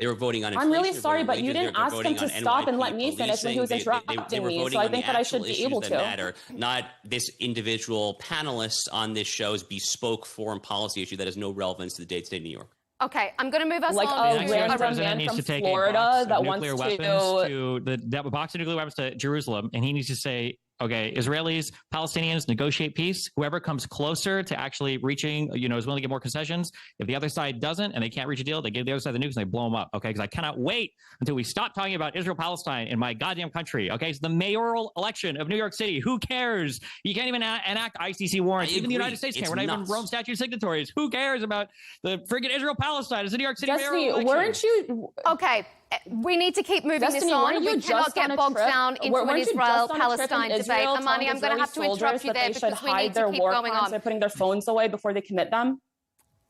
They were voting on. I'm really inflation, sorry, but wages, you didn't they're ask him voting to on stop and NYPD let me finish when he was policing. interrupting were me. voting So I on think the that I should actual be issues able that to. matter, not this individual panelist on this show's bespoke foreign policy issue that has no relevance to the day-to-day New York. Okay, I'm going to move us Like on a to random president man needs from to take Florida a box that of wants nuclear weapons to box of nuclear weapons to Jerusalem, and he needs to say, okay, Israelis, Palestinians, negotiate peace. Whoever comes closer to actually reaching, is willing to get more concessions. If the other side doesn't and they can't reach a deal, they give the other side the nukes and they blow them up. Okay, because I cannot wait until we stop talking about Israel-Palestine in my goddamn country. Okay, it's the mayoral election of New York City. Who cares? You can't even enact ICC warrants. Even the United States can't. We're not even Rome Statute signatories. Who cares about the friggin' Israel-Palestine? It's a New York City Destiny, mayoral election. weren't you? Okay, we need to keep moving Destiny, this on. weren't you We cannot just get on a bogged trip? down into Weren't an you just on a trip in Israel-Palestine debate. Israel Amani, telling I'm going to have to Israeli interrupt you soldiers there that they because should we need hide to their keep war going crimes on. by putting their phones away before they commit them?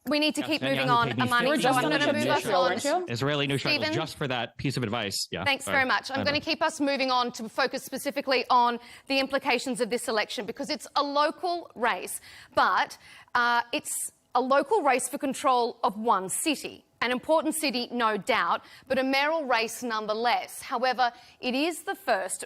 We need to keep moving Netanyahu on, paid me Amani. $50 So I'm going to move us Israel, on. weren't you? Israeli news channels Stephen? just for that piece of advice. Yeah. Thanks Sorry. very much. I'm going to keep us moving on to focus specifically on the implications of this election because it's a local race, but it's a local race for control of one city. An important city, no doubt, but a mayoral race nonetheless. However, it is the first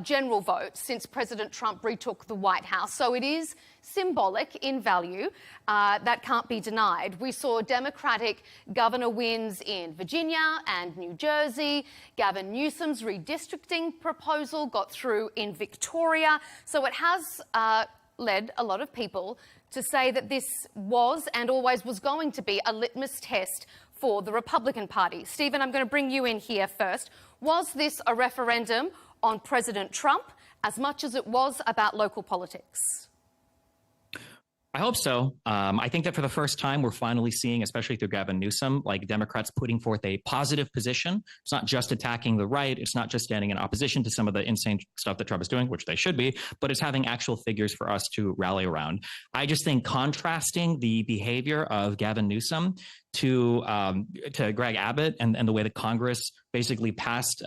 general vote since President Trump retook the White House, so it is symbolic in value. That can't be denied. We saw Democratic governor wins in Virginia and New Jersey. Gavin Newsom's redistricting proposal got through in Victoria. So it has led a lot of people to say that this was and always was going to be a litmus test for the Republican Party. Stephen, I'm going to bring you in here first. Was this a referendum on President Trump as much as it was about local politics? I hope so. I think that for the first time, we're finally seeing, especially through Gavin Newsom, like Democrats putting forth a positive position. It's not just attacking the right. It's not just standing in opposition to some of the insane stuff that Trump is doing, which they should be, but it's having actual figures for us to rally around. I just think contrasting the behavior of Gavin Newsom to Greg Abbott and the way that Congress basically passed,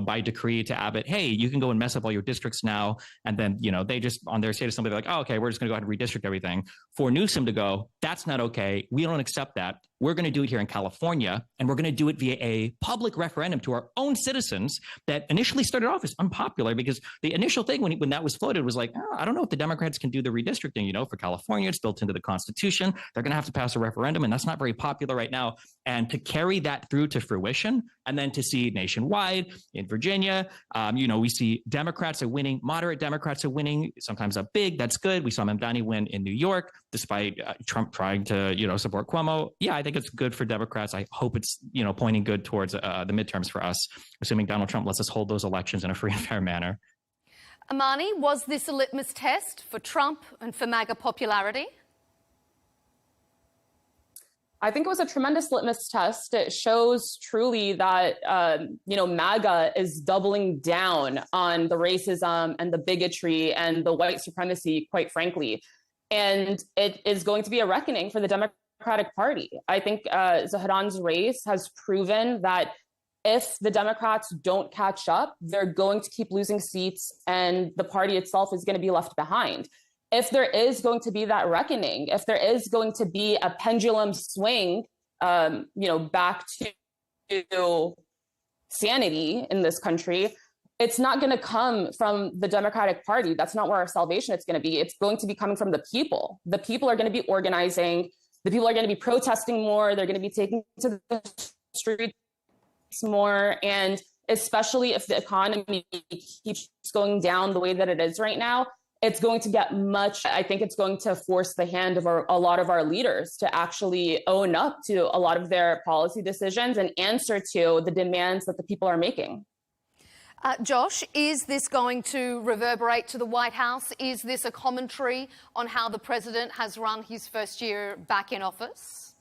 by decree to Abbott, hey, you can go and mess up all your districts now. And then, they just on their state assembly, they're like, oh, okay, we're just going to go ahead and redistrict everything. For Newsom to go, that's not okay. We don't accept that. We're going to do it here in California, and we're going to do it via a public referendum to our own citizens that initially started off as unpopular because the initial thing when that was floated was like, I don't know if the Democrats can do the redistricting, for California. It's built into the Constitution. They're going to have to pass a referendum, and that's not very popular right now. And to carry that through to fruition and then to see nationwide in Virginia, we see Democrats are winning, moderate Democrats are winning, sometimes up big. That's good. We saw Mamdani win in New York, despite Trump trying to, support Cuomo. Yeah, I think it's good for Democrats. I hope it's, pointing good towards the midterms for us, assuming Donald Trump lets us hold those elections in a free and fair manner. Amani, was this a litmus test for Trump and for MAGA popularity? I think it was a tremendous litmus test. It shows truly that, MAGA is doubling down on the racism and the bigotry and the white supremacy, quite frankly. And it is going to be a reckoning for the Democratic Party. I think Zaheran's race has proven that if the Democrats don't catch up, they're going to keep losing seats and the party itself is going to be left behind. If there is going to be that reckoning, if there is going to be a pendulum swing, back to sanity in this country, it's not going to come from the Democratic Party. That's not where our salvation is going to be. It's going to be coming from the people. The people are going to be organizing. The people are going to be protesting more. They're going to be taking to the streets more. And especially if the economy keeps going down the way that it is right now, it's going to get I think it's going to force the hand of a lot of our leaders to actually own up to a lot of their policy decisions and answer to the demands that the people are making. Josh, is this going to reverberate to the White House? Is this a commentary on how the president has run his first year back in office?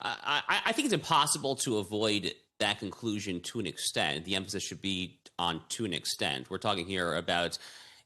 I think it's impossible to avoid that conclusion to an extent. The emphasis should be on to an extent. We're talking here about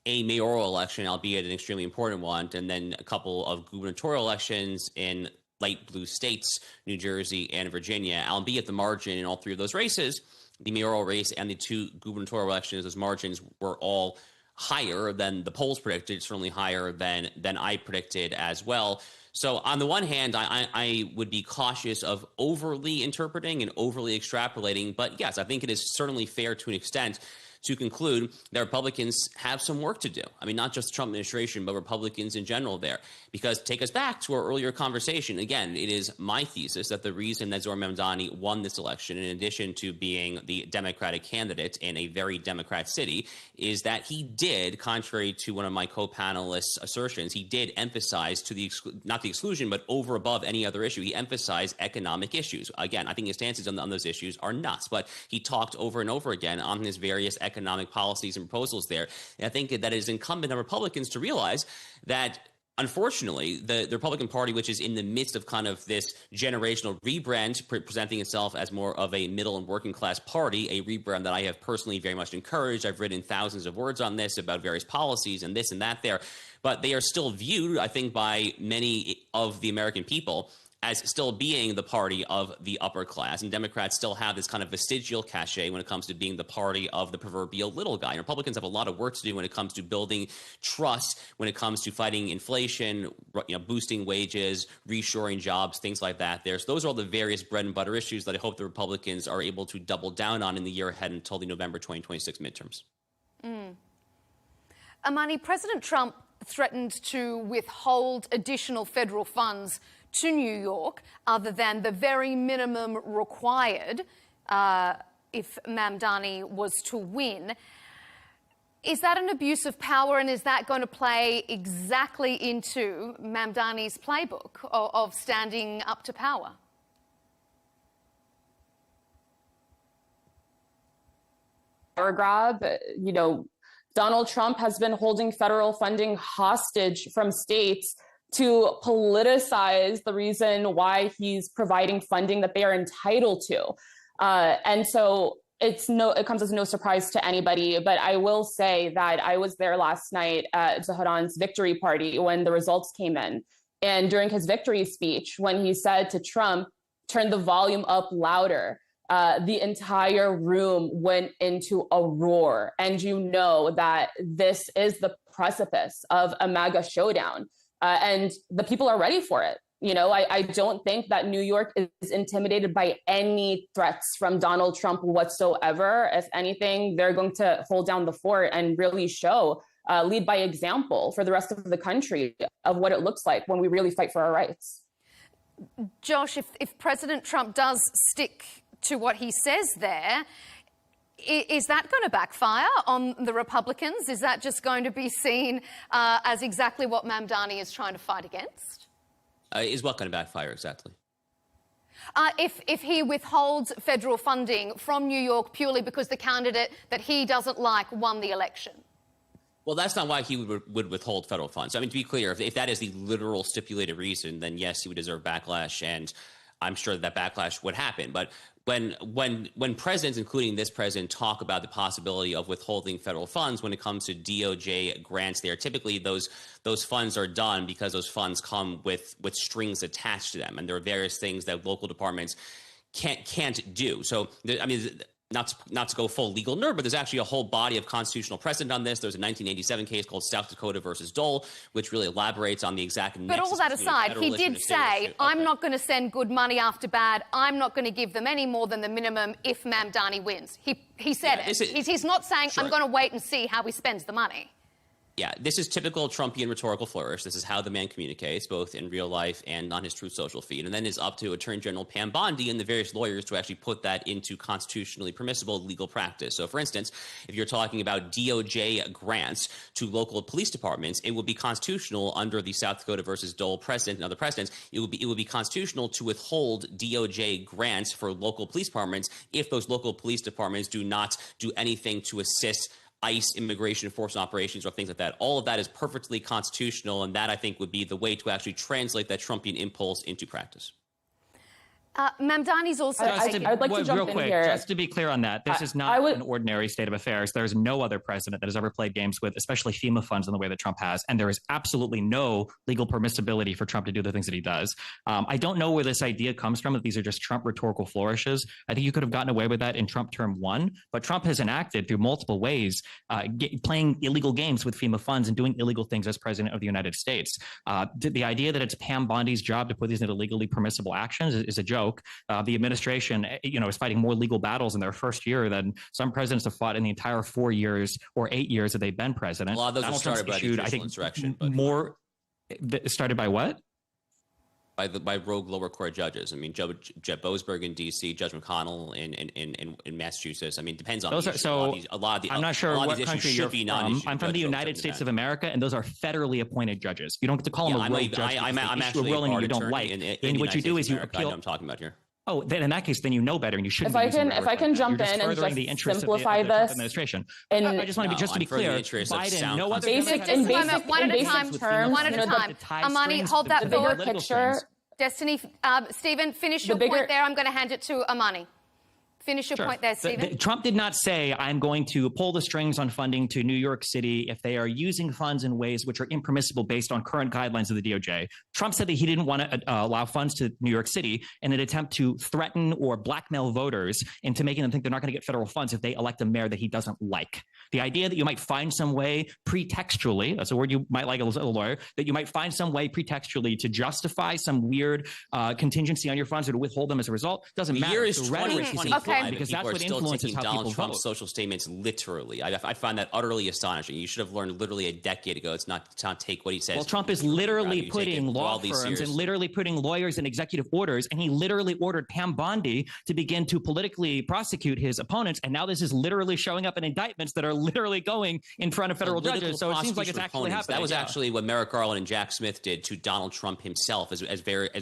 a mayoral election, albeit an extremely important one, and then a couple of gubernatorial elections in light blue states, New Jersey and Virginia, albeit the margin in all three of those races, the mayoral race and the two gubernatorial elections, those margins were all higher than the polls predicted, certainly higher than I predicted as well. So on the one hand, I would be cautious of overly interpreting and overly extrapolating. But yes, I think it is certainly fair to an extent to conclude that Republicans have some work to do. I mean, not just the Trump administration, but Republicans in general there. Because take us back to our earlier conversation. Again, it is my thesis that the reason that Zohar Mamdani won this election, in addition to being the Democratic candidate in a very Democrat city, is that he did, contrary to one of my co-panelists' assertions, he did emphasize to the, not the exclusion, but over above any other issue, he emphasized economic issues. Again, I think his stances on those issues are nuts, but he talked over and over again on his various economic policies and proposals there. And I think that it is incumbent on Republicans to realize that, unfortunately, the Republican Party, which is in the midst of kind of this generational rebrand, presenting itself as more of a middle and working class party, a rebrand that I have personally very much encouraged. I've written thousands of words on this about various policies and this and that there, but they are still viewed, I think, by many of the American people as still being the party of the upper class. And Democrats still have this kind of vestigial cachet when it comes to being the party of the proverbial little guy. And Republicans have a lot of work to do when it comes to building trust, when it comes to fighting inflation, boosting wages, reshoring jobs, things like that. So those are all the various bread and butter issues that I hope the Republicans are able to double down on in the year ahead until the November 2026 midterms. Amani, President Trump threatened to withhold additional federal funds to New York, other than the very minimum required if Mamdani was to win. Is that an abuse of power, and is that going to play exactly into Mamdani's playbook of standing up to power? Power grab, Donald Trump has been holding federal funding hostage from states to politicize the reason why he's providing funding that they are entitled to. And so it comes as no surprise to anybody, but I will say that I was there last night at Zaharan's victory party when the results came in. And during his victory speech, when he said to Trump, turn the volume up louder, the entire room went into a roar. And you know that this is the precipice of a MAGA showdown. And the people are ready for it. I don't think that New York is intimidated by any threats from Donald Trump whatsoever. If anything, they're going to hold down the fort and really lead by example for the rest of the country of what it looks like when we really fight for our rights. Josh, if President Trump does stick to what he says there, is that going to backfire on the Republicans? Is that just going to be seen as exactly what Mamdani is trying to fight against? Is what going to backfire exactly? If he withholds federal funding from New York purely because the candidate that he doesn't like won the election. Well, that's not why he would withhold federal funds. I mean, to be clear, if that is the literal stipulated reason, then yes, he would deserve backlash, and I'm sure that backlash would happen. But when presidents, including this president, talk about the possibility of withholding federal funds when it comes to DOJ grants, there typically those funds are done because those funds come with strings attached to them, and there are various things that local departments can't do. So I mean, not to go full legal nerd, but there's actually a whole body of constitutional precedent on this. There's a 1987 case called South Dakota versus Dole, which really elaborates on the exact nexus. But all that aside, he did say, I'm not going to send good money after bad. I'm not going to give them any more than the minimum if Mamdani wins. He said it. He's not saying, I'm going to wait and see how he spends the money. Yeah, this is typical Trumpian rhetorical flourish. This is how the man communicates, both in real life and on his Truth Social feed. And then it's up to Attorney General Pam Bondi and the various lawyers to actually put that into constitutionally permissible legal practice. So, for instance, if you're talking about DOJ grants to local police departments, it would be constitutional under the South Dakota versus Dole precedent and other precedents. It would be constitutional to withhold DOJ grants for local police departments if those local police departments do not do anything to assist ICE immigration enforcement operations or things like that. All of that is perfectly constitutional, and that, I think, would be the way to actually translate that Trumpian impulse into practice. Mamdani's also. I'd like to jump real in quick, here. just to be clear on that. This is not an ordinary state of affairs. There is no other president that has ever played games with, especially FEMA funds in the way that Trump has. And there is absolutely no legal permissibility for Trump to do the things that he does. I don't know where this idea comes from, that these are just Trump rhetorical flourishes. I think you could have gotten away with that in Trump term 1, but Trump has enacted through multiple ways, playing illegal games with FEMA funds and doing illegal things as president of the United States. The idea that it's Pam Bondi's job to put these into legally permissible actions is a joke. The administration, is fighting more legal battles in their first year than some presidents have fought in the entire 4 years or 8 years that they've been president. A lot of those Donald were started Trump's by the judicial insurrection. But more started by what? By rogue lower court judges. I mean, Jeb Boasberg in D.C., Judge McConnell in Massachusetts. I mean, it depends on those the issue. I'm not sure what country you're from. I'm from the United States of America, and those are federally appointed judges. You don't get to call them a rogue judge. I'm actually a ruling bar you don't attorney like. in what you do is you appeal. I'm talking about here. Oh, then in that case, then you know better, and you shouldn't. If I can jump in and just simplify this, administration. And I just want to be just to be clear, Biden, no other basic terms, one at a time. Amani, hold that bigger thought. picture. Destiny, Stephen, finish your point there. I'm going to hand it to Amani. Finish your point there, Stephen. Trump did not say, I'm going to pull the strings on funding to New York City if they are using funds in ways which are impermissible based on current guidelines of the DOJ. Trump said that he didn't want to allow funds to New York City in an attempt to threaten or blackmail voters into making them think they're not going to get federal funds if they elect a mayor that he doesn't like. The idea that you might find some way pretextually, that's a word you might like as a lawyer, that you might find some way pretextually to justify some weird contingency on your funds or to withhold them as a result doesn't matter. The year is 2025, because and that's what still influences taking how Donald people Trump's vote. social statements literally. I find that utterly astonishing. You should have learned literally a decade ago. It's not to take what he says. Well, Trump is literally putting law firms and literally putting lawyers in executive orders, and he literally ordered Pam Bondi to begin to politically prosecute his opponents, and now this is literally showing up in indictments that are literally going in front of federal judges. So it seems like it's actually happening. That was actually what Merrick Garland and Jack Smith did to Donald Trump himself, as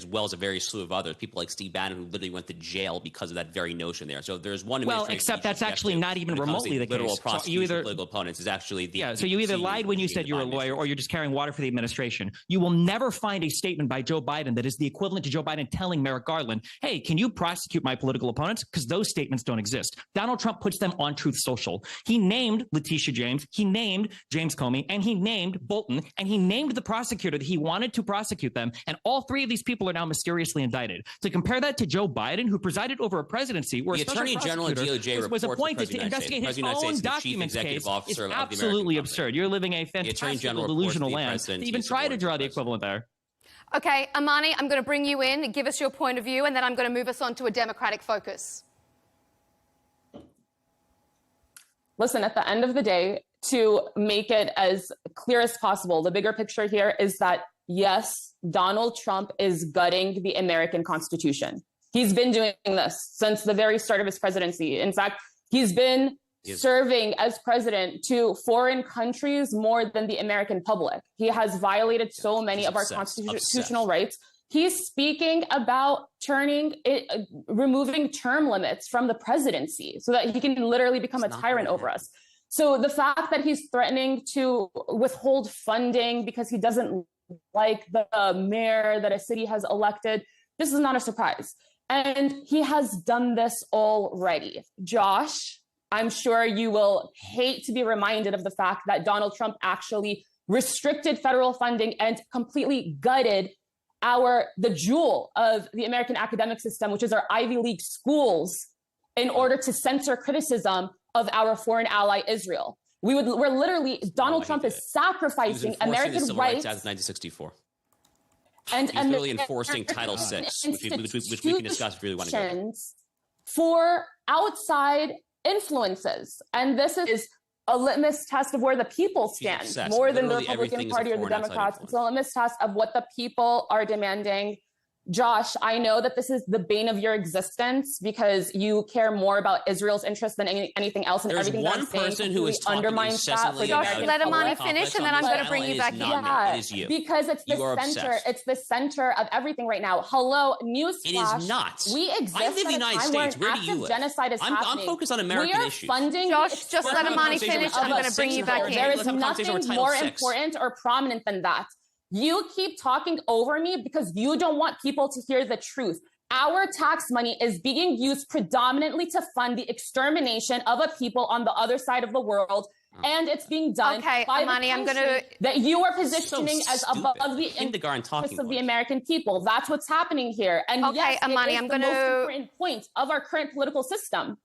well as a very slew of others. People like Steve Bannon, who literally went to jail because of that very notion there. So there's one. Well, except that's actually not even remotely the literal case. prosecution of political opponents is actually the So you either lied when you said you were a lawyer, or you're just carrying water for the administration. You will never find a statement by Joe Biden that is the equivalent to Joe Biden telling Merrick Garland, "Hey, can you prosecute my political opponents?" Because those statements don't exist. Donald Trump puts them on Truth Social. He named Letitia James, he named James Comey, and he named Bolton, and he named the prosecutor that he wanted to prosecute them. And all three of these people are now mysteriously indicted. To compare that to Joe Biden, who presided over a presidency where the a special Attorney General and DOJ was appointed to investigate his own documents case, is absolutely absurd. You're living a fantastic delusional land to even try to draw the equivalent there. Okay, Amani, I'm going to bring you in, give us your point of view, and then I'm going to move us on to a Democratic focus. Listen, at the end of the day, to make it as clear as possible, the bigger picture here is that, yes, Donald Trump is gutting the American Constitution. He's been doing this since the very start of his presidency. In fact, he's been serving as president to foreign countries more than the American public. He has violated so many of our constitutional rights. He's speaking about removing term limits from the presidency so that he can literally become a tyrant over us. So the fact that he's threatening to withhold funding because he doesn't like the mayor that a city has elected, this is not a surprise. And he has done this already. Josh, I'm sure you will hate to be reminded of the fact that Donald Trump actually restricted federal funding and completely gutted the jewel of the American academic system, which is our Ivy League schools, in order to censor criticism of our foreign ally, Israel. Donald Trump is sacrificing American civil rights. As 1964. And he's really enforcing Title VI, which we can discuss if you really want to go. For outside influences. And this is a litmus test of where the people stand, more than the Republican Party or the Democrats. It's a litmus test of what the people are demanding. Josh, I know that this is the bane of your existence because you care more about Israel's interests than anything else, and There's everything one that's saying person who is talking undermines that. For Josh, let Amani finish, and then I'm going to bring you back in. Yeah, it is you. Because it's the center. It's the center of everything right now. Hello, newsflash. It is not. We exist I live in the United States. Where do you live? Genocide is happening. I'm focused on American we are issues. Funding. Josh, just let Amani finish. I'm going to bring you back in. There is nothing more important or prominent than that. You keep talking over me because you don't want people to hear the truth. our tax money is being used predominantly to fund the extermination of a people on the other side of the world. And it's being done by Amani, I'm gonna that you are positioning as above the Kindergarten interests of the American people. That's what's happening here. And yes, Amani, it is the most important point of our current political system.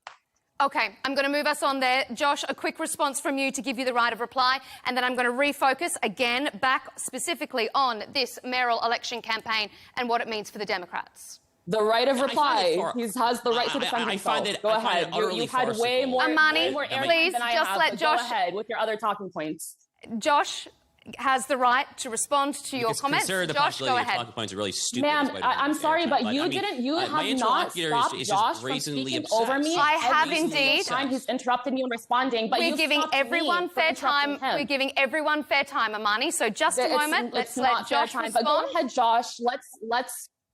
Okay, I'm going to move us on there. Josh, a quick response from you to give you the right of reply, and then I'm going to refocus again back specifically on this mayoral election campaign and what it means for the Democrats. The right of reply. He has the right to defend himself. Go ahead. You've had way more. Amani, please than I just have, let but Josh. Go ahead with your other talking points. Josh has the right to respond to your comments. Josh, go ahead. Talking points are really stupid. Ma'am, I'm sorry, but you didn't. You have not stopped Josh from speaking over me. I have indeed. Time he's interrupted me and responding, but we're giving everyone fair time. We're giving everyone fair time, Amani. So just a moment. Let's let Josh respond. But go ahead, Josh.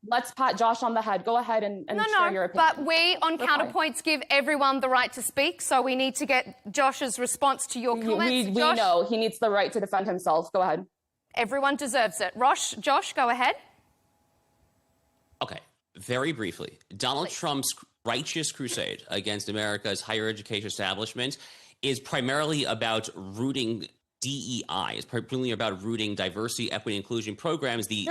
Let's pat Josh on the head. Go ahead and share your opinion. But we, on Counterpoints, give everyone the right to speak, so we need to get Josh's response to your comments. We know he needs the right to defend himself. Go ahead. Everyone deserves it. Josh, go ahead. Okay, very briefly. Donald Trump's righteous crusade against America's higher education establishment is primarily about rooting DEI. It's primarily about rooting diversity, equity, inclusion programs. The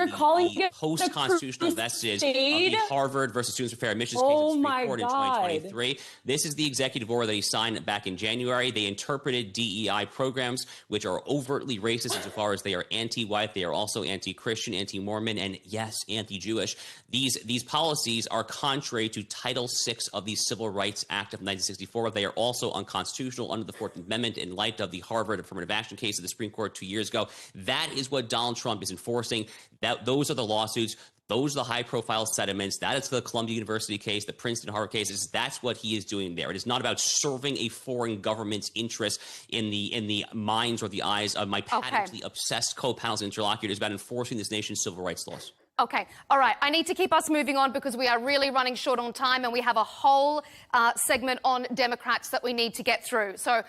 post-constitutional vestige of the Harvard versus Students for Fair Admissions case in the Supreme Court in 2023. This is the executive order that he signed back in January. They interpreted DEI programs, which are overtly racist insofar as they are anti-white. They are also anti-Christian, anti-Mormon, and yes, anti-Jewish. These policies are contrary to Title VI of the Civil Rights Act of 1964. They are also unconstitutional under the 14th Amendment in light of the Harvard Affirmative Action case of the Supreme Court 2 years ago. That is what Donald Trump is enforcing. Those are the lawsuits. Those are the high-profile settlements. That is the Columbia University case, the Princeton Harvard cases. That's what he is doing there. It is not about serving a foreign government's interest in the minds or the eyes of my patently obsessed co-panels and interlocutors. It's about enforcing this nation's civil rights laws. Okay. All right. I need to keep us moving on because we are really running short on time and we have a whole segment on Democrats that we need to get through. So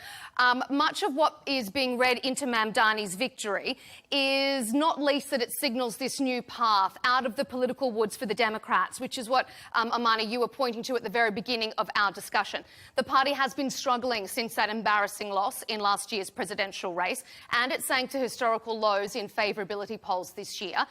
much of what is being read into Mamdani's victory is not least that it signals this new path out of the political woods for the Democrats, which is what, Amani, you were pointing to at the very beginning of our discussion. The party has been struggling since that embarrassing loss in last year's presidential race, and it sank to historical lows in favourability polls this year.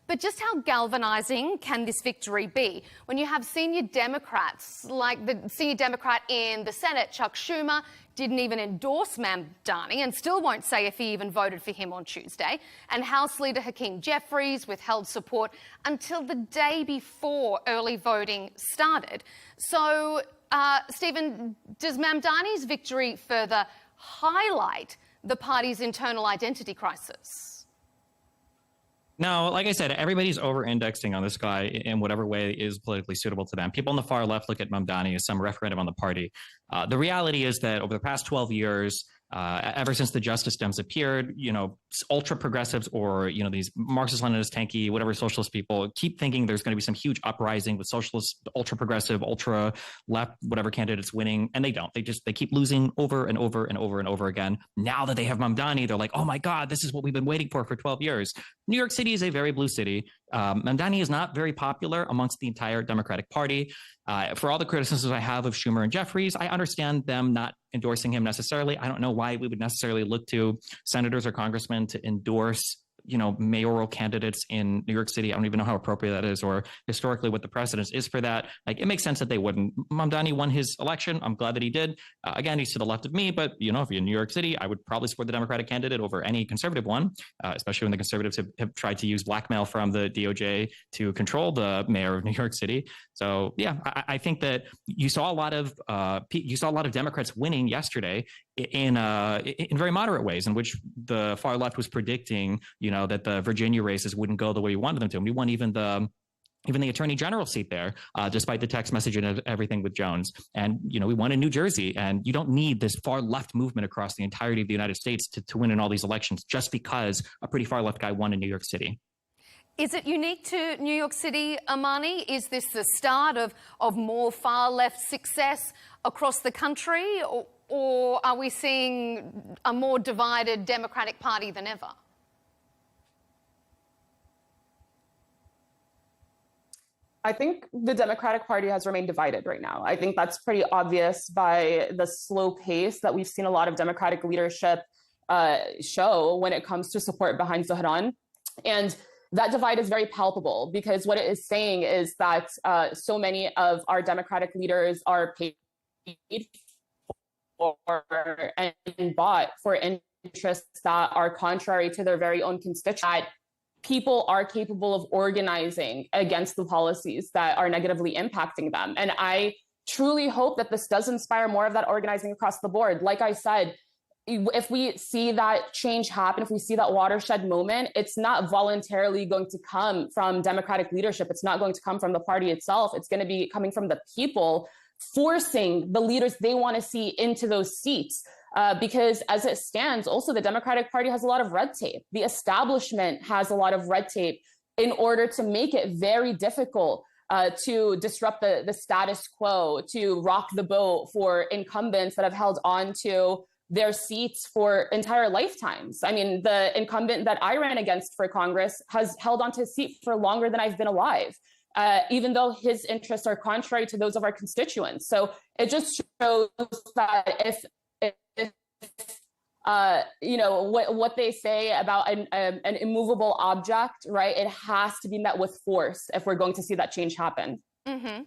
But just how galvanizing can this victory be when you have senior Democrats, like the senior Democrat in the Senate, Chuck Schumer, didn't even endorse Mamdani and still won't say if he even voted for him on Tuesday, and House Leader Hakeem Jeffries withheld support until the day before early voting started. So, Stephen, does Mamdani's victory further highlight the party's internal identity crisis? No, like I said, everybody's over-indexing on this guy in whatever way is politically suitable to them. People on the far left look at Mamdani as some referendum on the party. The reality is that over the past 12 years, ever since the Justice Dems appeared, ultra progressives or, these Marxist, Leninist, tanky, whatever socialist people keep thinking there's going to be some huge uprising with socialist, ultra progressive, ultra left, whatever candidates winning. And they don't. They keep losing over and over and over and over again. Now that they have Mamdani, they're like, oh my God, this is what we've been waiting for 12 years. New York City is a very blue city. Mamdani is not very popular amongst the entire Democratic Party. For all the criticisms I have of Schumer and Jeffries, I understand them not endorsing him necessarily. I don't know why we would necessarily look to senators or congressmen to endorse mayoral candidates in New York City. I don't even know how appropriate that is or historically what the precedence is for that. It makes sense that they wouldn't. Mamdani won his election. I'm glad that he did. Again, he's to the left of me, but if you're in New York City, I would probably support the Democratic candidate over any conservative one, especially when the conservatives have tried to use blackmail from the DOJ to control the mayor of New York City. So yeah, I think that you saw a lot of Democrats winning yesterday in very moderate ways, in which the far left was predicting, that the Virginia races wouldn't go the way we wanted them to. And we won even the attorney general seat there, despite the text message and everything with Jones. And, we won in New Jersey. And you don't need this far left movement across the entirety of the United States to win in all these elections just because a pretty far left guy won in New York City. Is it unique to New York City, Amani? Is this the start of more far left success across the country? Or are we seeing a more divided Democratic Party than ever? I think the Democratic Party has remained divided right now. I think that's pretty obvious by the slow pace that we've seen a lot of Democratic leadership show when it comes to support behind Zohran. And that divide is very palpable because what it is saying is that so many of our Democratic leaders are paid for and bought for interests that are contrary to their very own constituents. People are capable of organizing against the policies that are negatively impacting them. And I truly hope that this does inspire more of that organizing across the board. Like I said, if we see that change happen, if we see that watershed moment, it's not voluntarily going to come from Democratic leadership. It's not going to come from the party itself. It's going to be coming from the people forcing the leaders they want to see into those seats. Because as it stands, also the Democratic Party has a lot of red tape. The establishment has a lot of red tape in order to make it very difficult to disrupt the status quo, to rock the boat for incumbents that have held on to their seats for entire lifetimes. I mean, the incumbent that I ran against for Congress has held on to his seat for longer than I've been alive, even though his interests are contrary to those of our constituents. So it just shows that if what they say about an immovable object, right? It has to be met with force if we're going to see that change happen. Mm-hmm.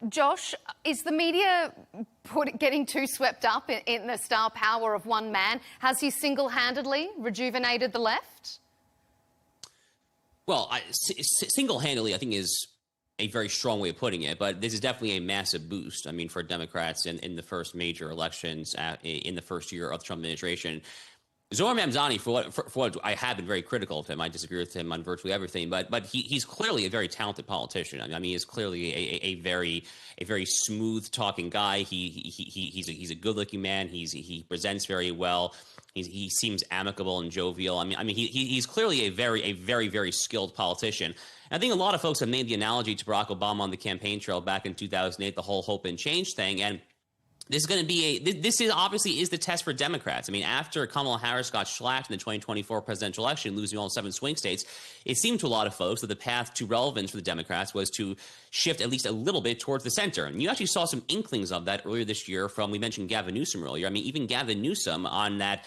Josh, is the media getting too swept up in the star power of one man? Has he single-handedly rejuvenated the left? Well, single-handedly, I think is a very strong way of putting it, but this is definitely a massive boost. I mean, for Democrats in the first major elections in the first year of the Trump administration. Zohran Mamdani, for what I have been very critical of him, I disagree with him on virtually everything, but he's clearly a very talented politician. I mean, he's clearly a very smooth talking guy. He's a good looking man. He presents very well. He seems amicable and jovial. I mean, he's clearly a very skilled politician. And I think a lot of folks have made the analogy to Barack Obama on the campaign trail back in 2008, the whole hope and change thing. And this is going to be this is obviously the test for Democrats. I mean, after Kamala Harris got shellacked in the 2024 presidential election, losing all 7 swing states, it seemed to a lot of folks that the path to relevance for the Democrats was to shift at least a little bit towards the center. And you actually saw some inklings of that earlier this year we mentioned Gavin Newsom earlier. I mean, even Gavin Newsom on that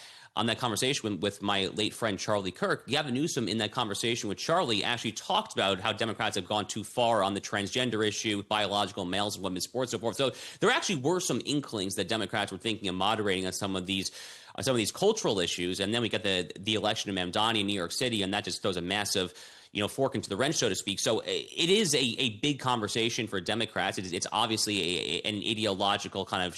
conversation with my late friend Charlie Kirk, Gavin Newsom in that conversation with Charlie actually talked about how Democrats have gone too far on the transgender issue, biological males and women's sports, and so forth. So there actually were some inklings that Democrats were thinking of moderating on some of these cultural issues. And then we got the election of Mamdani in New York City, and that just throws a massive fork into the wrench, so to speak. So it is a big conversation for Democrats. It's obviously an ideological kind of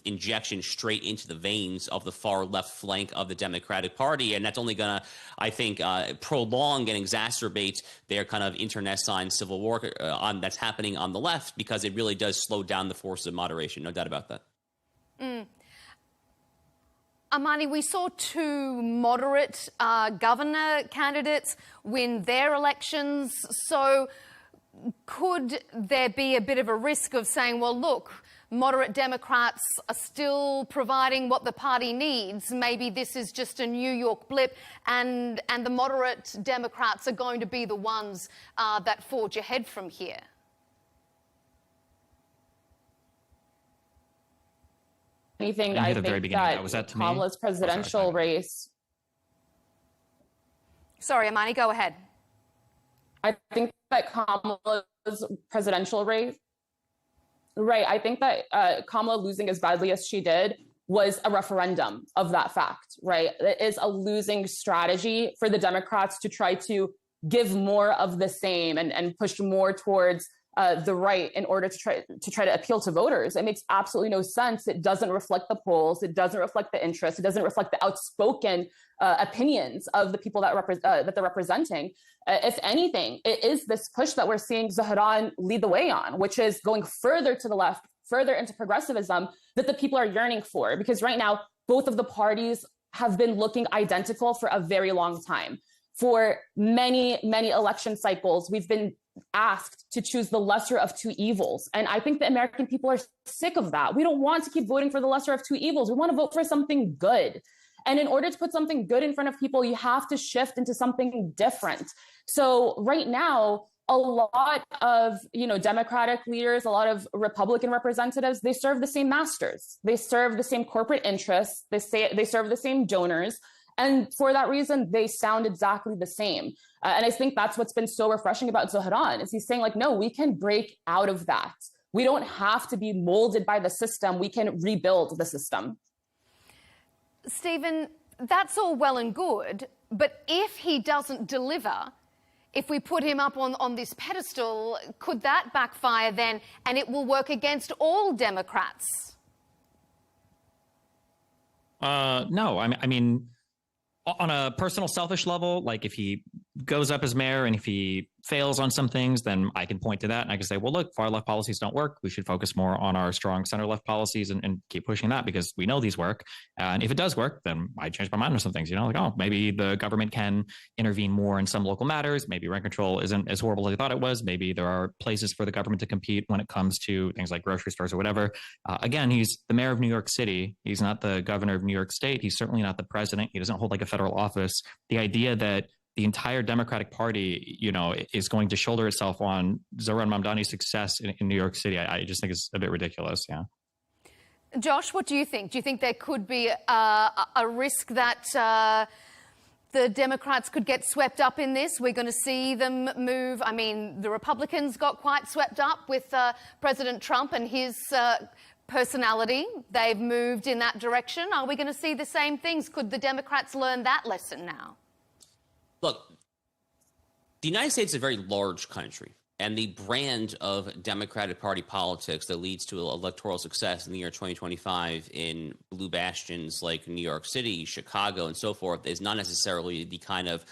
injection straight into the veins of the far left flank of the Democratic Party, and that's only going to, I think, prolong and exacerbate their kind of internecine civil war that's happening on the left, because it really does slow down the forces of moderation. No doubt about that. Amani, we saw 2 moderate governor candidates win their elections. So could there be a bit of a risk of saying, well, look, moderate Democrats are still providing what the party needs. Maybe this is just a New York blip, and the moderate Democrats are going to be the ones that forge ahead from here? Anything, I think that Kamala's presidential race. Sorry, Amani, go ahead. I think that Kamala's presidential race, right? I think that Kamala losing as badly as she did was a referendum of that fact, right? It is a losing strategy for the Democrats to try to give more of the same and push more towards the right in order to try to appeal to voters. It makes absolutely no sense. It doesn't reflect the polls. It doesn't reflect the interest. It doesn't reflect the outspoken opinions of the people that they're representing. If anything, it is this push that we're seeing Zohran lead the way on, which is going further to the left, further into progressivism that the people are yearning for. Because right now, both of the parties have been looking identical for a very long time. For many, many election cycles, we've been asked to choose the lesser of 2 evils. And I think the American people are sick of that. We don't want to keep voting for the lesser of 2 evils. We want to vote for something good. And in order to put something good in front of people, you have to shift into something different. So right now, a lot of, Democratic leaders, a lot of Republican representatives, they serve the same masters. They serve the same corporate interests. They serve the same donors. And for that reason, they sound exactly the same. And I think that's what's been so refreshing about Zohran, is he's saying like, no, we can break out of that. We don't have to be molded by the system. We can rebuild the system. Stephen, that's all well and good, but if he doesn't deliver, if we put him up on this pedestal, could that backfire then, and it will work against all Democrats? No, I mean, on a personal, selfish level, like if he goes up as mayor and if he fails on some things, then I can point to that and I can say, well, look, far left policies don't work. We should focus more on our strong center left policies and keep pushing that because we know these work. And if it does work, then I change my mind on some things, like, oh, maybe the government can intervene more in some local matters. Maybe rent control isn't as horrible as I thought it was. Maybe there are places for the government to compete when it comes to things like grocery stores or whatever. Again, he's the mayor of New York City. He's not the governor of New York State. He's certainly not the president. He doesn't hold like a federal office. The idea that the entire Democratic Party, is going to shoulder itself on Zohran Mamdani's success in New York City, I just think is a bit ridiculous. Yeah. Josh, what do you think? Do you think there could be a risk that the Democrats could get swept up in this? We're going to see them move. I mean, the Republicans got quite swept up with President Trump and his personality. They've moved in that direction. Are we going to see the same things? Could the Democrats learn that lesson now? Look, the United States is a very large country, and the brand of Democratic Party politics that leads to electoral success in the year 2025 in blue bastions like New York City, Chicago, and so forth is not necessarily the kind of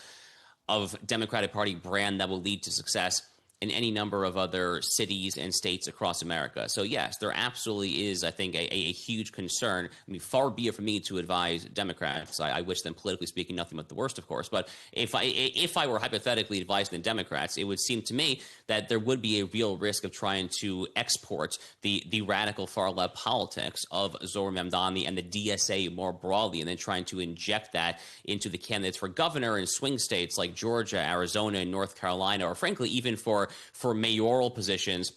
Democratic Party brand that will lead to success in any number of other cities and states across America. So yes, there absolutely is, I think, a huge concern. I mean, far be it from me to advise Democrats. I wish them, politically speaking, nothing but the worst, of course. But if I were hypothetically advising the Democrats, it would seem to me that there would be a real risk of trying to export the radical far left politics of Zohran Mamdani and the DSA more broadly, and then trying to inject that into the candidates for governor in swing states like Georgia, Arizona, and North Carolina, or frankly, even for mayoral positions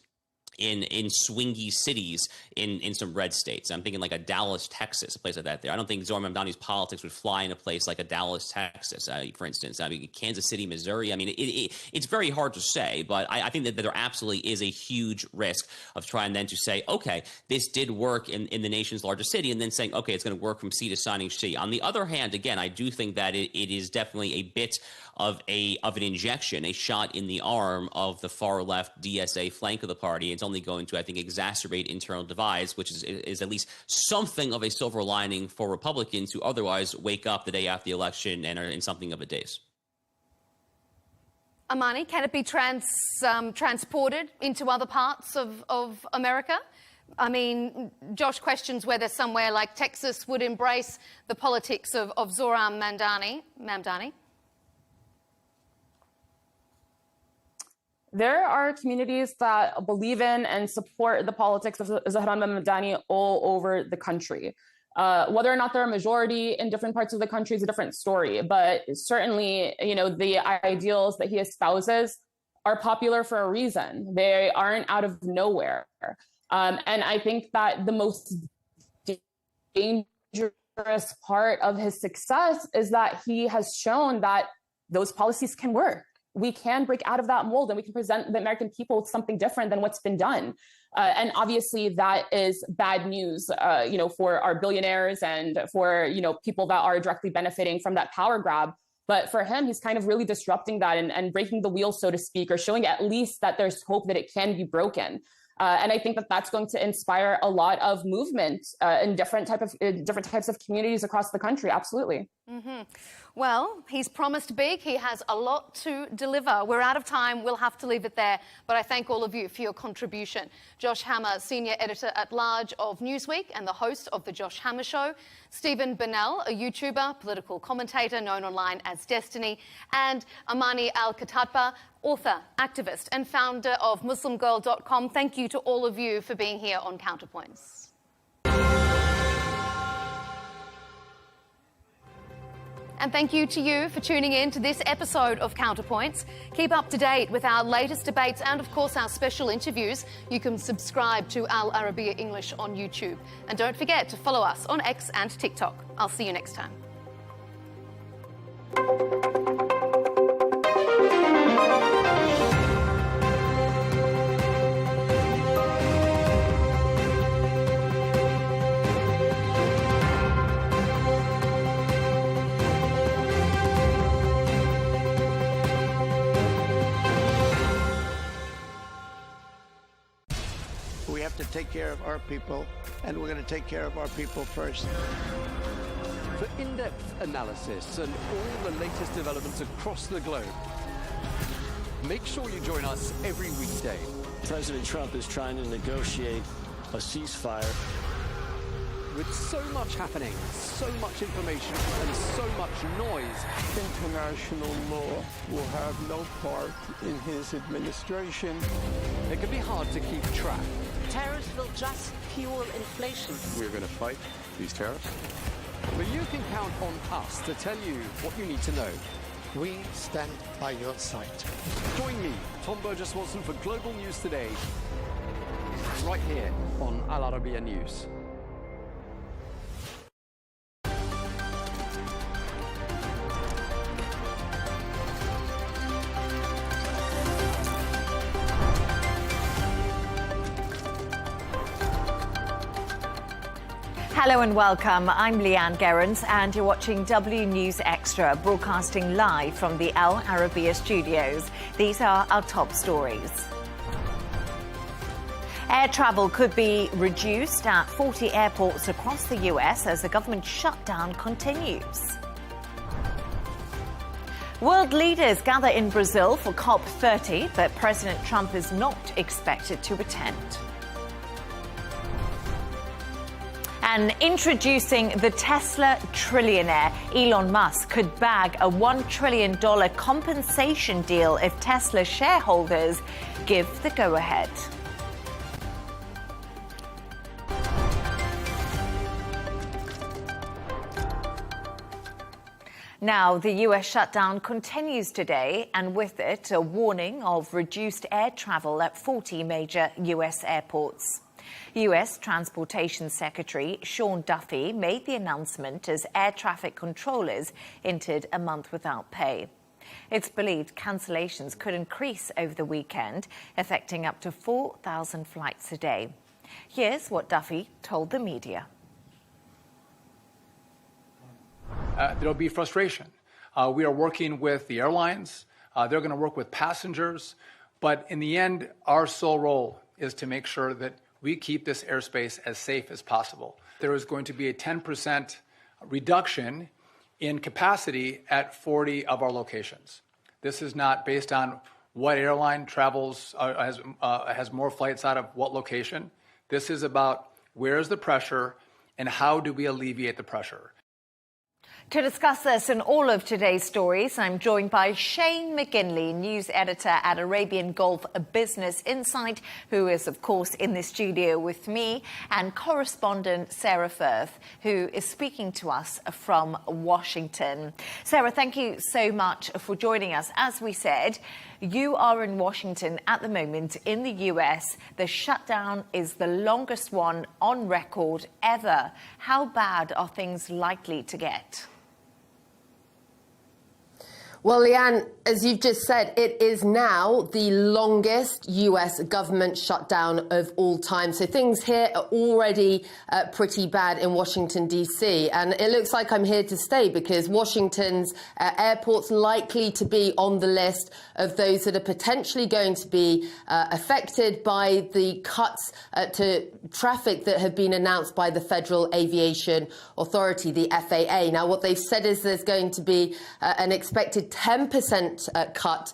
in swingy cities in some red states. I'm thinking like a Dallas, Texas, a place like that there. I don't think Zohran Mamdani's politics would fly in a place like a Dallas, Texas, for instance. I mean, Kansas City, Missouri. I mean, it's very hard to say, but I think that there absolutely is a huge risk of trying then to say, okay, this did work in the nation's largest city, and then saying, okay, it's going to work from sea to shining sea. On the other hand, again, I do think that it is definitely a bit of an injection, a shot in the arm of the far left DSA flank of the party. It's only going to, I think, exacerbate internal divides, which is at least something of a silver lining for Republicans who otherwise wake up the day after the election and are in something of a daze. Amani, can it be transported into other parts of America? I mean, Josh questions whether somewhere like Texas would embrace the politics of Zohran Mamdani. There are communities that believe in and support the politics of Zohran Mamdani all over the country. Whether or not they're a majority in different parts of the country is a different story, but certainly, the ideals that he espouses are popular for a reason. They aren't out of nowhere. And I think that the most dangerous part of his success is that he has shown that those policies can work. We can break out of that mold and we can present the American people with something different than what's been done. And obviously that is bad news, for our billionaires and for, people that are directly benefiting from that power grab. But for him, he's kind of really disrupting that and breaking the wheel, so to speak, or showing at least that there's hope that it can be broken. And I think that that's going to inspire a lot of movement in different types of communities across the country. Absolutely. Mm-hmm. Well, he's promised big. He has a lot to deliver. We're out of time. We'll have to leave it there. But I thank all of you for your contribution. Josh Hammer, Senior Editor-at-Large of Newsweek and the host of The Josh Hammer Show. Stephen Burnell, a YouTuber, political commentator known online as Destiny. And Amani Al-Khatibah, author, activist, and founder of MuslimGirl.com. Thank you to all of you for being here on Counterpoints. And thank you to you for tuning in to this episode of Counterpoints. Keep up to date with our latest debates and, of course, our special interviews. You can subscribe to Al Arabiya English on YouTube. And don't forget to follow us on X and TikTok. I'll see you next time. We have to take care of our people, and we're going to take care of our people first. For in-depth analysis and all the latest developments across the globe, make sure you join us every weekday. President Trump is trying to negotiate a ceasefire. With so much happening, so much information, and so much noise, International law will have no part in his administration. it can be hard to keep track. Tariffs will just fuel inflation. We're going to fight these tariffs. But you can count on us to tell you what you need to know. We stand by your side. Join me, Tom Burgess-Wilson, for Global News Today, right here on Al Arabiya News. Hello and welcome. I'm Leanne Gerrans and you're watching W News Extra, broadcasting live from the Al Arabiya studios. These are our top stories. Air travel could be reduced at 40 airports across the US as the government shutdown continues. World leaders gather in Brazil for COP30, but President Trump is not expected to attend. And introducing the Tesla trillionaire, Elon Musk could bag a $1 trillion compensation deal if Tesla shareholders give the go-ahead. Now, the US shutdown continues today, and with it, a warning of reduced air travel at 40 major US airports. US Transportation Secretary Sean Duffy made the announcement as air traffic controllers entered a month without pay. It's believed cancellations could increase over the weekend, affecting up to 4,000 flights a day. Here's what Duffy told the media. There'll be frustration. We are working with the airlines. They're going to work with passengers. But in the end, our sole role is to make sure that we keep this airspace as safe as possible. There is going to be a 10% reduction in capacity at 40 of our locations. This is not based on what airline travels, has more flights out of what location. This is about where's the pressure and how do we alleviate the pressure. To discuss this and all of today's stories, I'm joined by Shane McGinley, news editor at Arabian Gulf Business Insight, who is, of course, in the studio with me, and correspondent Sarah Firth, who is speaking to us from Washington. Sarah, thank you so much for joining us. As we said, you are in Washington at the moment in the US. The shutdown is the longest one on record ever. How bad are things likely to get? Well, Leanne, as you've just said, it is now the longest US government shutdown of all time. So things here are already pretty bad in Washington, D.C. And it looks like I'm here to stay because Washington's airport's likely to be on the list of those that are potentially going to be affected by the cuts to traffic that have been announced by the Federal Aviation Authority, the FAA. Now, what they've said is there's going to be an expected 10% cut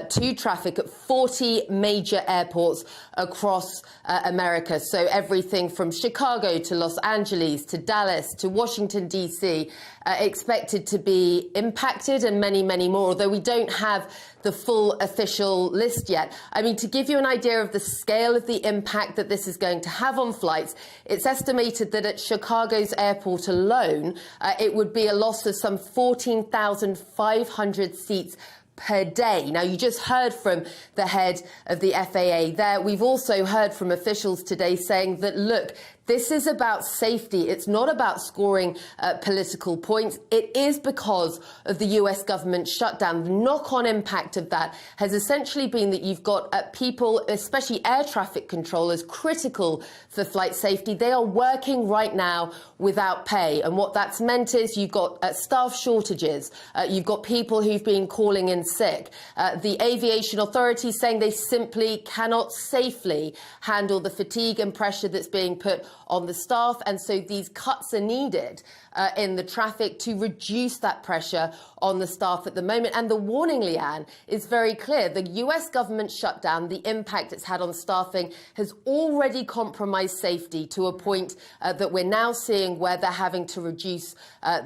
to traffic at 40 major airports across America. So everything from Chicago to Los Angeles to Dallas to Washington, D.C. Expected to be impacted, and many, many more, although we don't have the full official list yet. I mean, to give you an idea of the scale of the impact that this is going to have on flights, it's estimated that at Chicago's airport alone, it would be a loss of some 14,500 seats per day. Now, you just heard from the head of the FAA there. We've also heard from officials today saying that, look, this is about safety. It's not about scoring political points. It is because of the US government shutdown. The knock-on impact of that has essentially been that you've got people, especially air traffic controllers, critical for flight safety. They are working right now without pay. And what that's meant is you've got staff shortages. You've got people who've been calling in sick. The aviation authorities saying they simply cannot safely handle the fatigue and pressure that's being put on the staff, and so these cuts are needed in the traffic to reduce that pressure on the staff at the moment. And the warning, Leanne, is very clear. The US government shutdown, the impact it's had on staffing, has already compromised safety to a point that we're now seeing where they're having to reduce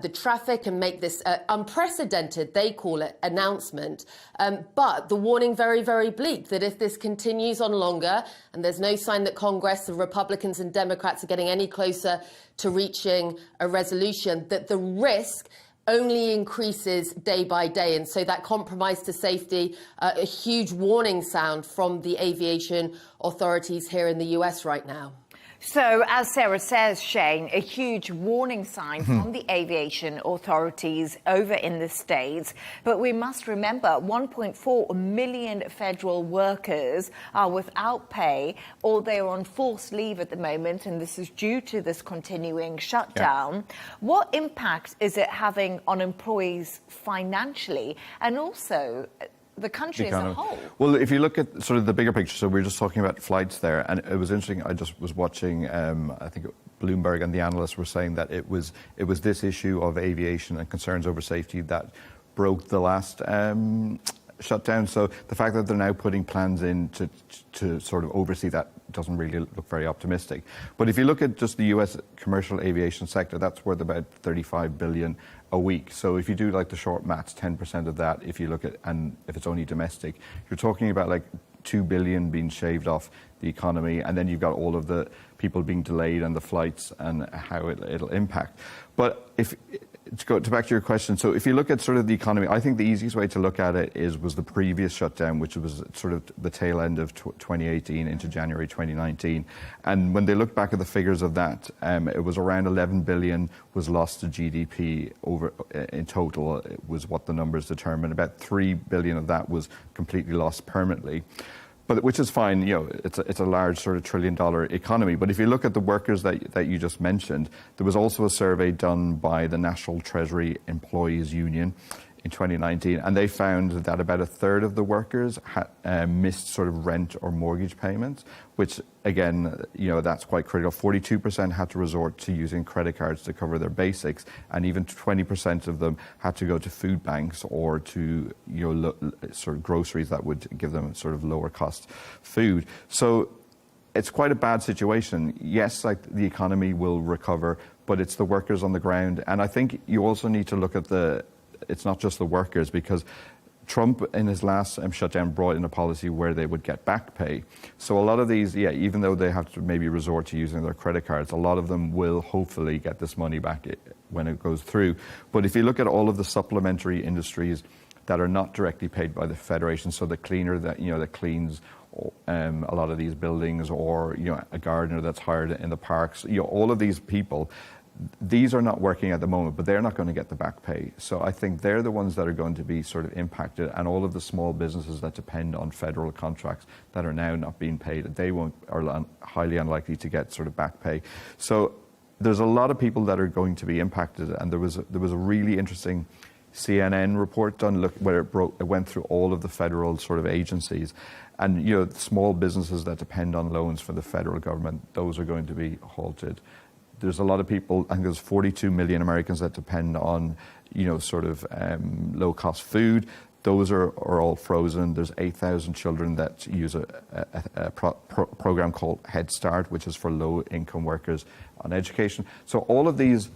the traffic and make this unprecedented, they call it, announcement. But the warning very, very bleak that if this continues on longer, and there's no sign that Congress, the Republicans and Democrats are getting any closer to reaching a resolution, that the risk only increases day by day. And so that compromise to safety, a huge warning sound from the aviation authorities here in the US right now. So, as Sarah says, Shane, a huge warning sign from the aviation authorities over in the States. But we must remember 1.4 million federal workers are without pay, or they are on forced leave at the moment, and this is due to this continuing shutdown. Yeah. What impact is it having on employees financially, and also the country as a whole? Well, if you look at sort of the bigger picture, so we were just talking about flights there, and it was interesting. I just was watching, I think Bloomberg and the analysts were saying that it was this issue of aviation and concerns over safety that broke the last shutdown. So the fact that they're now putting plans in to sort of oversee that doesn't really look very optimistic. But if you look at just the US commercial aviation sector, that's worth about $35 billion a week. So if you do like the short maths, 10% of that, if you look at, and if it's only domestic, you're talking about like $2 billion being shaved off the economy, and then you've got all of the people being delayed and the flights and how it'll impact. But if to go back to your question, so if you look at sort of the economy, I think the easiest way to look at it was the previous shutdown, which was sort of the tail end of 2018 into January 2019. And when they look back at the figures of that, it was around 11 billion was lost to GDP over in total. It was what the numbers determined. About 3 billion of that was completely lost permanently. But which is fine, you know, it's a large sort of $1 trillion economy. But if you look at the workers that you just mentioned, there was also a survey done by the National Treasury Employees Union in 2019, and they found that about a third of the workers missed sort of rent or mortgage payments, which again, you know, that's quite critical. 42% had to resort to using credit cards to cover their basics, and even 20% of them had to go to food banks or to, you know, sort of groceries that would give them sort of lower cost food. So it's quite a bad situation. Yes, like the economy will recover, but it's the workers on the ground. And I think you also need to look at it's not just the workers, because Trump in his last shutdown brought in a policy where they would get back pay. So a lot of these, yeah, even though they have to maybe resort to using their credit cards, a lot of them will hopefully get this money back when it goes through. But if you look at all of the supplementary industries that are not directly paid by the Federation, so the cleaner that, you know, that cleans a lot of these buildings, or, you know, a gardener that's hired in the parks, you know, all of these people, these are not working at the moment, but they're not going to get the back pay. So I think they're the ones that are going to be sort of impacted, and all of the small businesses that depend on federal contracts that are now not being paid, they are highly unlikely to get sort of back pay. So there's a lot of people that are going to be impacted, and there was a really interesting CNN report done where it went through all of the federal sort of agencies, and, you know, small businesses that depend on loans from the federal government, those are going to be halted. There's a lot of people, I think there's 42 million Americans that depend on, you know, sort of low-cost food. those are all frozen. There's 8,000 children that use a program called Head Start, which is for low-income workers on education. So all of these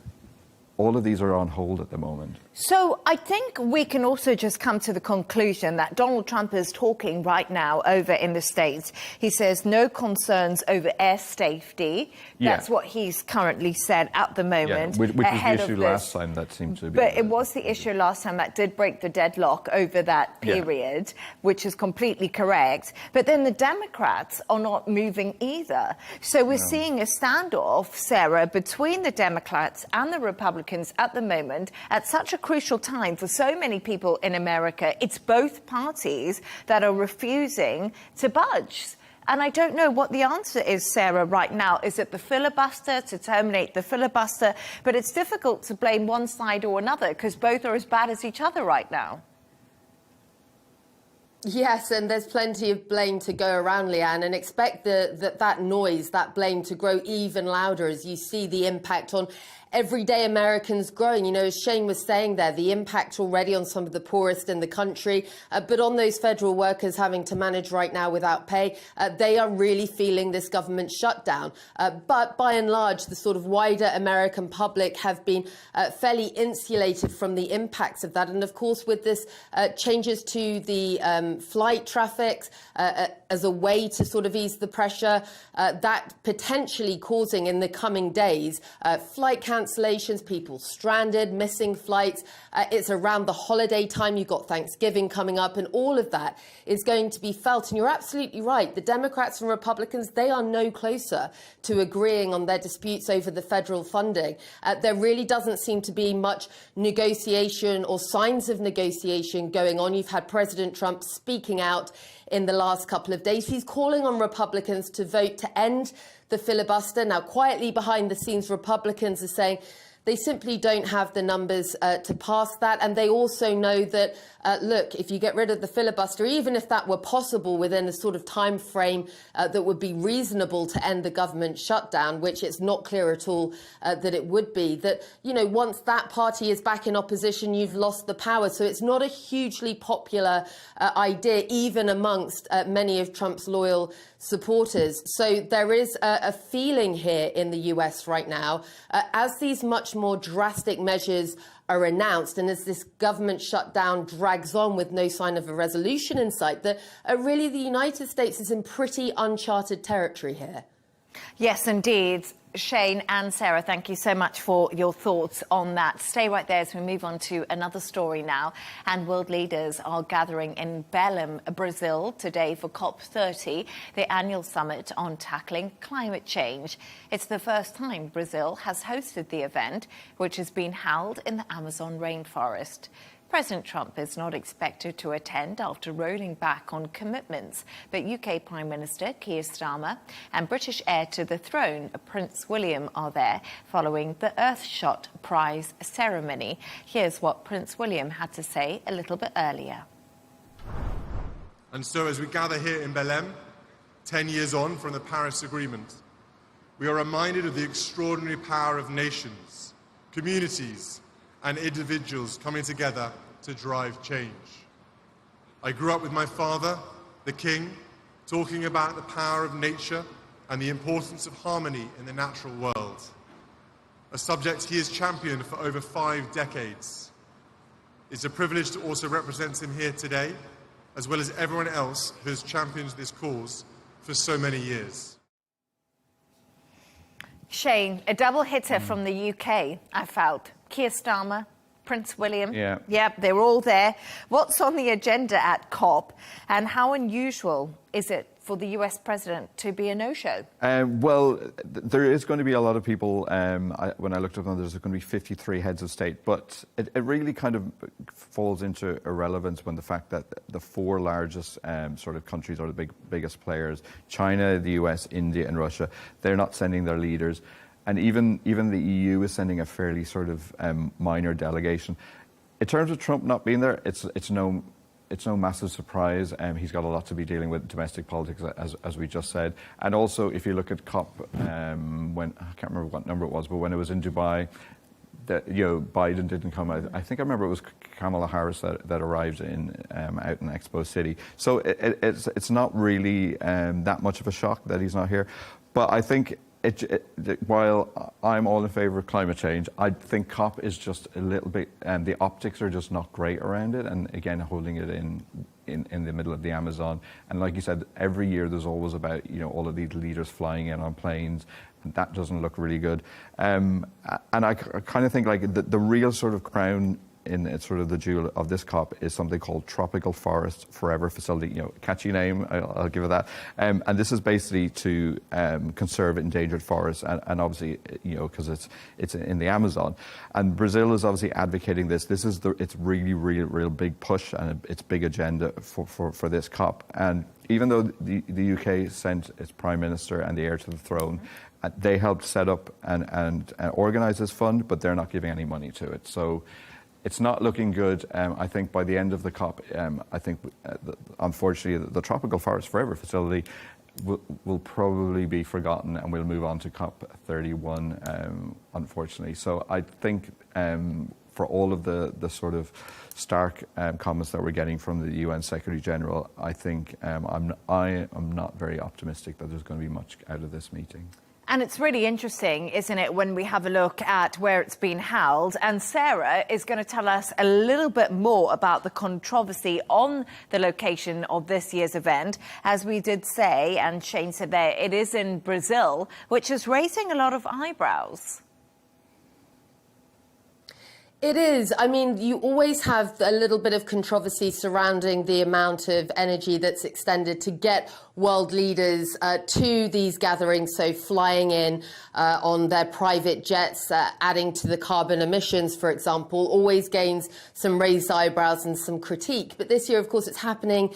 are on hold at the moment. So I think we can also just come to the conclusion that Donald Trump is talking right now over in the States. He says no concerns over air safety. That's what he's currently said at the moment. Which was the issue last time that seemed to be. But it was the issue last time that did break the deadlock over that period, which is completely correct. But then the Democrats are not moving either. So we're seeing a standoff, Sarah, between the Democrats and the Republicans at the moment at such a crucial time for so many people in America. It's both parties that are refusing to budge. And I don't know what the answer is, Sarah, right now. Is it the filibuster, to terminate the filibuster? But it's difficult to blame one side or another because both are as bad as each other right now. Yes, and there's plenty of blame to go around, Leanne, and expect that noise, that blame to grow even louder as you see the impact on everyday Americans growing. You know, as Shane was saying there, the impact already on some of the poorest in the country, but on those federal workers having to manage right now without pay, they are really feeling this government shutdown. But by and large, the sort of wider American public have been fairly insulated from the impacts of that. And of course, with this changes to the flight traffic as a way to sort of ease the pressure, that potentially causing in the coming days flight cancellations, people stranded, missing flights. It's around the holiday time. You've got Thanksgiving coming up, and all of that is going to be felt. And you're absolutely right. The Democrats and Republicans, they are no closer to agreeing on their disputes over the federal funding. There really doesn't seem to be much negotiation or signs of negotiation going on. You've had President Trump speaking out in the last couple of days. He's calling on Republicans to vote to end the filibuster. Now, quietly behind the scenes, Republicans are saying they simply don't have the numbers to pass that. And they also know that, look, if you get rid of the filibuster, even if that were possible within a sort of time frame that would be reasonable to end the government shutdown, which it's not clear at all that it would be, that, you know, once that party is back in opposition, you've lost the power. So it's not a hugely popular idea, even amongst many of Trump's loyal supporters. So there is a feeling here in the US right now, as these much more drastic measures are announced and as this government shutdown drags on with no sign of a resolution in sight, that really the United States is in pretty uncharted territory here. Yes, indeed. Shane and Sarah, thank you so much for your thoughts on that. Stay right there as we move on to another story now. And world leaders are gathering in Belém, Brazil, today for COP30, the annual summit on tackling climate change. It's the first time Brazil has hosted the event, which has been held in the Amazon rainforest. President Trump is not expected to attend after rolling back on commitments, but UK Prime Minister Keir Starmer and British heir to the throne, Prince William, are there following the Earthshot Prize ceremony. Here's what Prince William had to say a little bit earlier. And so as we gather here in Belém, 10 years on from the Paris Agreement, we are reminded of the extraordinary power of nations, communities, and individuals coming together to drive change. I grew up with my father, the King, talking about the power of nature and the importance of harmony in the natural world, a subject he has championed for over 5 decades. It's a privilege to also represent him here today, as well as everyone else who has championed this cause for so many years. Shane, a double hitter from the UK, I felt. Keir Starmer, Prince William. Yeah, they're all there. What's on the agenda at COP, and how unusual is it for the US president to be a no-show? Well, there is going to be a lot of people. When I looked up, there's going to be 53 heads of state, but it really kind of falls into irrelevance when the fact that the 4 largest sort of countries are the biggest players, China, the US, India and Russia, they're not sending their leaders. And even the EU is sending a fairly sort of minor delegation. In terms of Trump not being there, it's no massive surprise. He's got a lot to be dealing with domestic politics, as we just said. And also, if you look at COP, when I can't remember what number it was, but when it was in Dubai, that Biden didn't come out. I think I remember it was Kamala Harris that arrived out in Expo City. So it's not really that much of a shock that he's not here. But I think while I'm all in favour of climate change, I think COP is just a little bit, the optics are just not great around it. And again, holding it in the middle of the Amazon. And like you said, every year there's always about, all of these leaders flying in on planes. And that doesn't look really good. And I kind of think like the real sort of crown in sort of the jewel of this COP is something called Tropical Forest Forever Facility. Catchy name, I'll give it that. And this is basically to conserve endangered forests, and obviously, because it's in the Amazon. And Brazil is obviously advocating this. This is it's really, real big push and its big agenda for this COP. And even though the UK sent its Prime Minister and the heir to the throne, they helped set up and organise this fund, but they're not giving any money to it. So it's not looking good. I think by the end of the COP, unfortunately, the Tropical Forest Forever facility will probably be forgotten, and we'll move on to COP 31, unfortunately. So I think for all of the sort of stark comments that we're getting from the UN Secretary General, I think I am not very optimistic that there's going to be much out of this meeting. And it's really interesting, isn't it, when we have a look at where it's been held. And Sarah is going to tell us a little bit more about the controversy on the location of this year's event. As we did say, and Shane said there, it is in Brazil, which is raising a lot of eyebrows. It is. I mean, you always have a little bit of controversy surrounding the amount of energy that's extended to get world leaders to these gatherings. So flying in on their private jets, adding to the carbon emissions, for example, always gains some raised eyebrows and some critique. But this year, of course, it's happening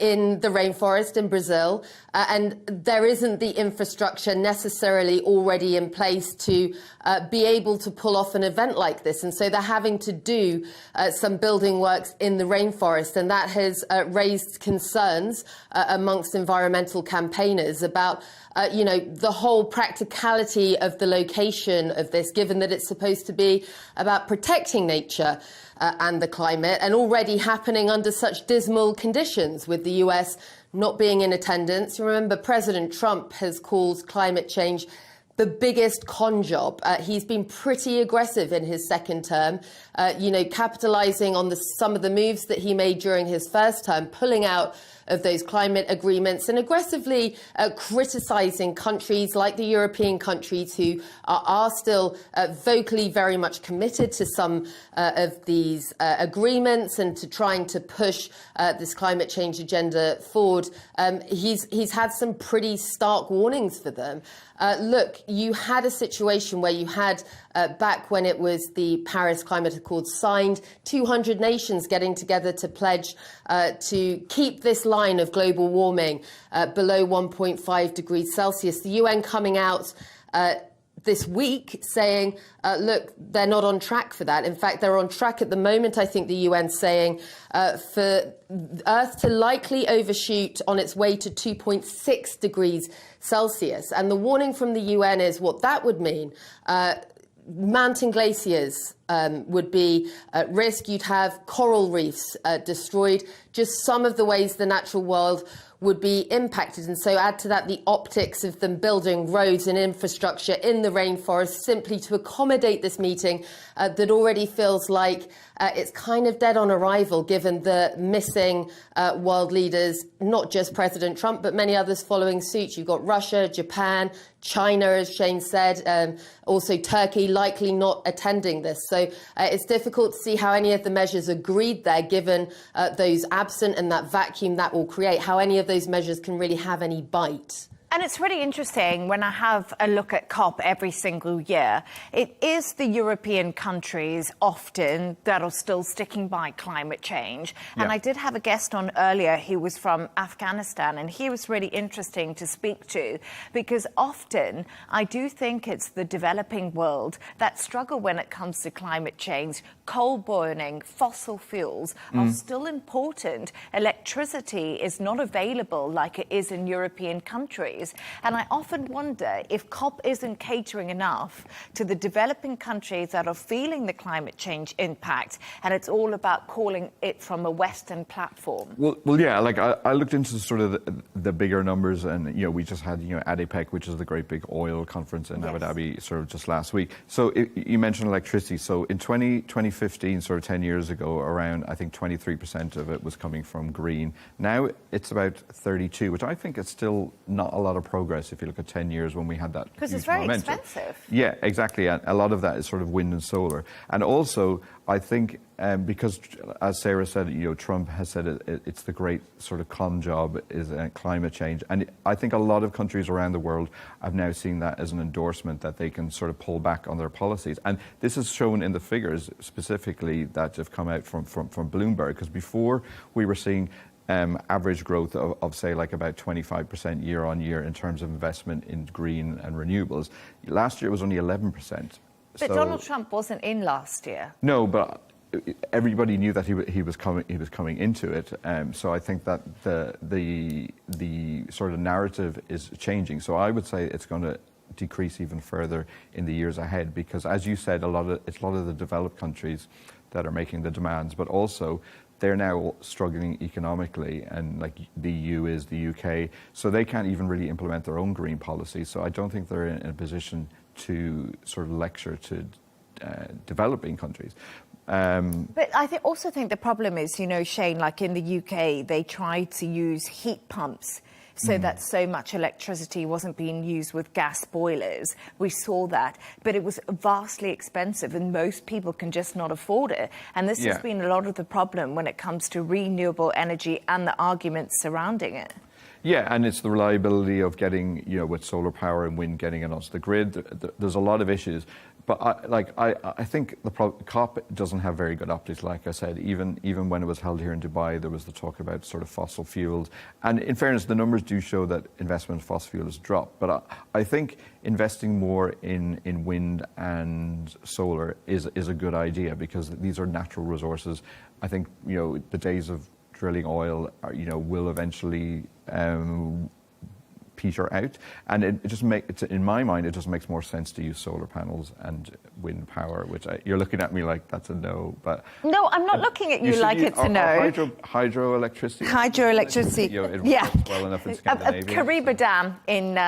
in the rainforest in Brazil, and there isn't the infrastructure necessarily already in place to be able to pull off an event like this. And so they're having to do some building works in the rainforest, and that has raised concerns amongst environmental campaigners about the whole practicality of the location of this, given that it's supposed to be about protecting nature and the climate, and already happening under such dismal conditions with the US not being in attendance. Remember, President Trump has called climate change the biggest con job. He's been pretty aggressive in his second term, capitalizing on some of the moves that he made during his first term, pulling out of those climate agreements and aggressively criticizing countries like the European countries who are still vocally very much committed to some of these agreements and to trying to push this climate change agenda forward. He's had some pretty stark warnings for them. Look, you had a situation where you had, back when it was the Paris Climate Accord signed, 200 nations getting together to pledge to keep this line of global warming below 1.5 degrees Celsius. The UN coming out this week saying, look, they're not on track for that. In fact, they're on track at the moment, I think the UN saying, for Earth to likely overshoot on its way to 2.6 degrees Celsius. And the warning from the UN is what that would mean. Mountain glaciers would be at risk. You'd have coral reefs destroyed, just some of the ways the natural world would be impacted. And so add to that the optics of them building roads and infrastructure in the rainforest simply to accommodate this meeting that already feels like it's kind of dead on arrival, given the missing world leaders, not just President Trump, but many others following suit. You've got Russia, Japan, China, as Shane said, also Turkey likely not attending this. So it's difficult to see how any of the measures agreed there, given those absent and that vacuum that will create, how any of those measures can really have any bite. And it's really interesting when I have a look at COP every single year. It is the European countries often that are still sticking by climate change. Yeah. And I did have a guest on earlier. He was from Afghanistan, and he was really interesting to speak to because often I do think it's the developing world that struggle when it comes to climate change. Coal burning, fossil fuels are still important. Electricity is not available like it is in European countries. countries. And I often wonder if COP isn't catering enough to the developing countries that are feeling the climate change impact, and it's all about calling it from a Western platform. Well, yeah. Like I looked into sort of the bigger numbers, and we just had ADIPEC, which is the great big oil conference in Abu Dhabi, sort of just last week. So you mentioned electricity. So in 2015, sort of 10 years ago, around I think 23% of it was coming from green. Now it's about 32, which I think is still not a lot of progress if you look at 10 years when we had that. Because it's very expensive. Yeah, exactly. And a lot of that is sort of wind and solar. And also, I think because, as Sarah said, Trump has said it's the great sort of con job is climate change. And I think a lot of countries around the world have now seen that as an endorsement that they can sort of pull back on their policies. And this is shown in the figures specifically that have come out from Bloomberg, because before we were seeing average growth of say like about 25% year on year in terms of investment in green and renewables. Last year it was only 11%. But Donald Trump wasn't in last year. No, but everybody knew that he was coming into it. So I think that the sort of narrative is changing. So I would say it's going to decrease even further in the years ahead, because, as you said, it's a lot of the developed countries that are making the demands, but also they're now struggling economically, and like the EU is, the UK, so they can't even really implement their own green policy. So I don't think they're in a position to sort of lecture to developing countries. But I also think the problem is, Shane, like in the UK, they tried to use heat pumps so that so much electricity wasn't being used with gas boilers. We saw that, but it was vastly expensive and most people can just not afford it. And this has been a lot of the problem when it comes to renewable energy and the arguments surrounding it. Yeah, and it's the reliability of getting, with solar power and wind, getting it onto the grid. There's a lot of issues. But I think the COP doesn't have very good optics. Like I said, even when it was held here in Dubai, there was the talk about sort of fossil fuels. And in fairness, the numbers do show that investment in fossil fuels has dropped. But I think investing more in wind and solar is a good idea, because these are natural resources. I think the days of drilling oil will eventually peter out, and in my mind, it just makes more sense to use solar panels and wind power. Which you're looking at me like that's a no, but no, I'm not looking at you like it's a no. Hydroelectricity. Hydroelectricity. Yeah. Well enough in Scandinavia. Kariba Dam in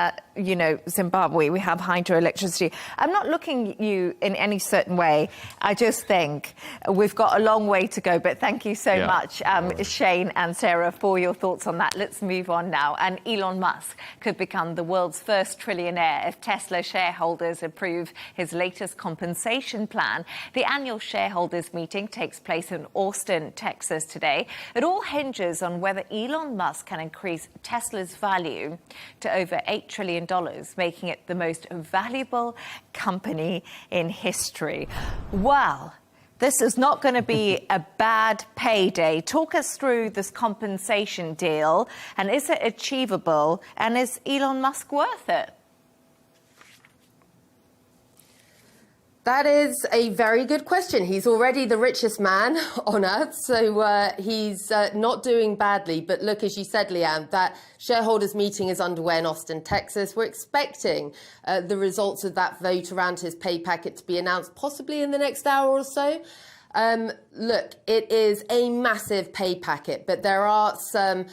Zimbabwe, we have hydroelectricity. I'm not looking at you in any certain way. I just think we've got a long way to go. But thank you so much, Shane and Sarah, for your thoughts on that. Let's move on now. And Elon Musk could become the world's first trillionaire if Tesla shareholders approve his latest compensation plan. The annual shareholders meeting takes place in Austin, Texas today. It all hinges on whether Elon Musk can increase Tesla's value to over $8 trillion, making it the most valuable company in history. Well, this is not going to be a bad payday. Talk us through this compensation deal, and is it achievable, and is Elon Musk worth it? That is a very good question. He's already the richest man on Earth, so he's not doing badly. But look, as you said, Leanne, that shareholders meeting is underway in Austin, Texas. We're expecting the results of that vote around his pay packet to be announced possibly in the next hour or so. Look, it is a massive pay packet, but there are some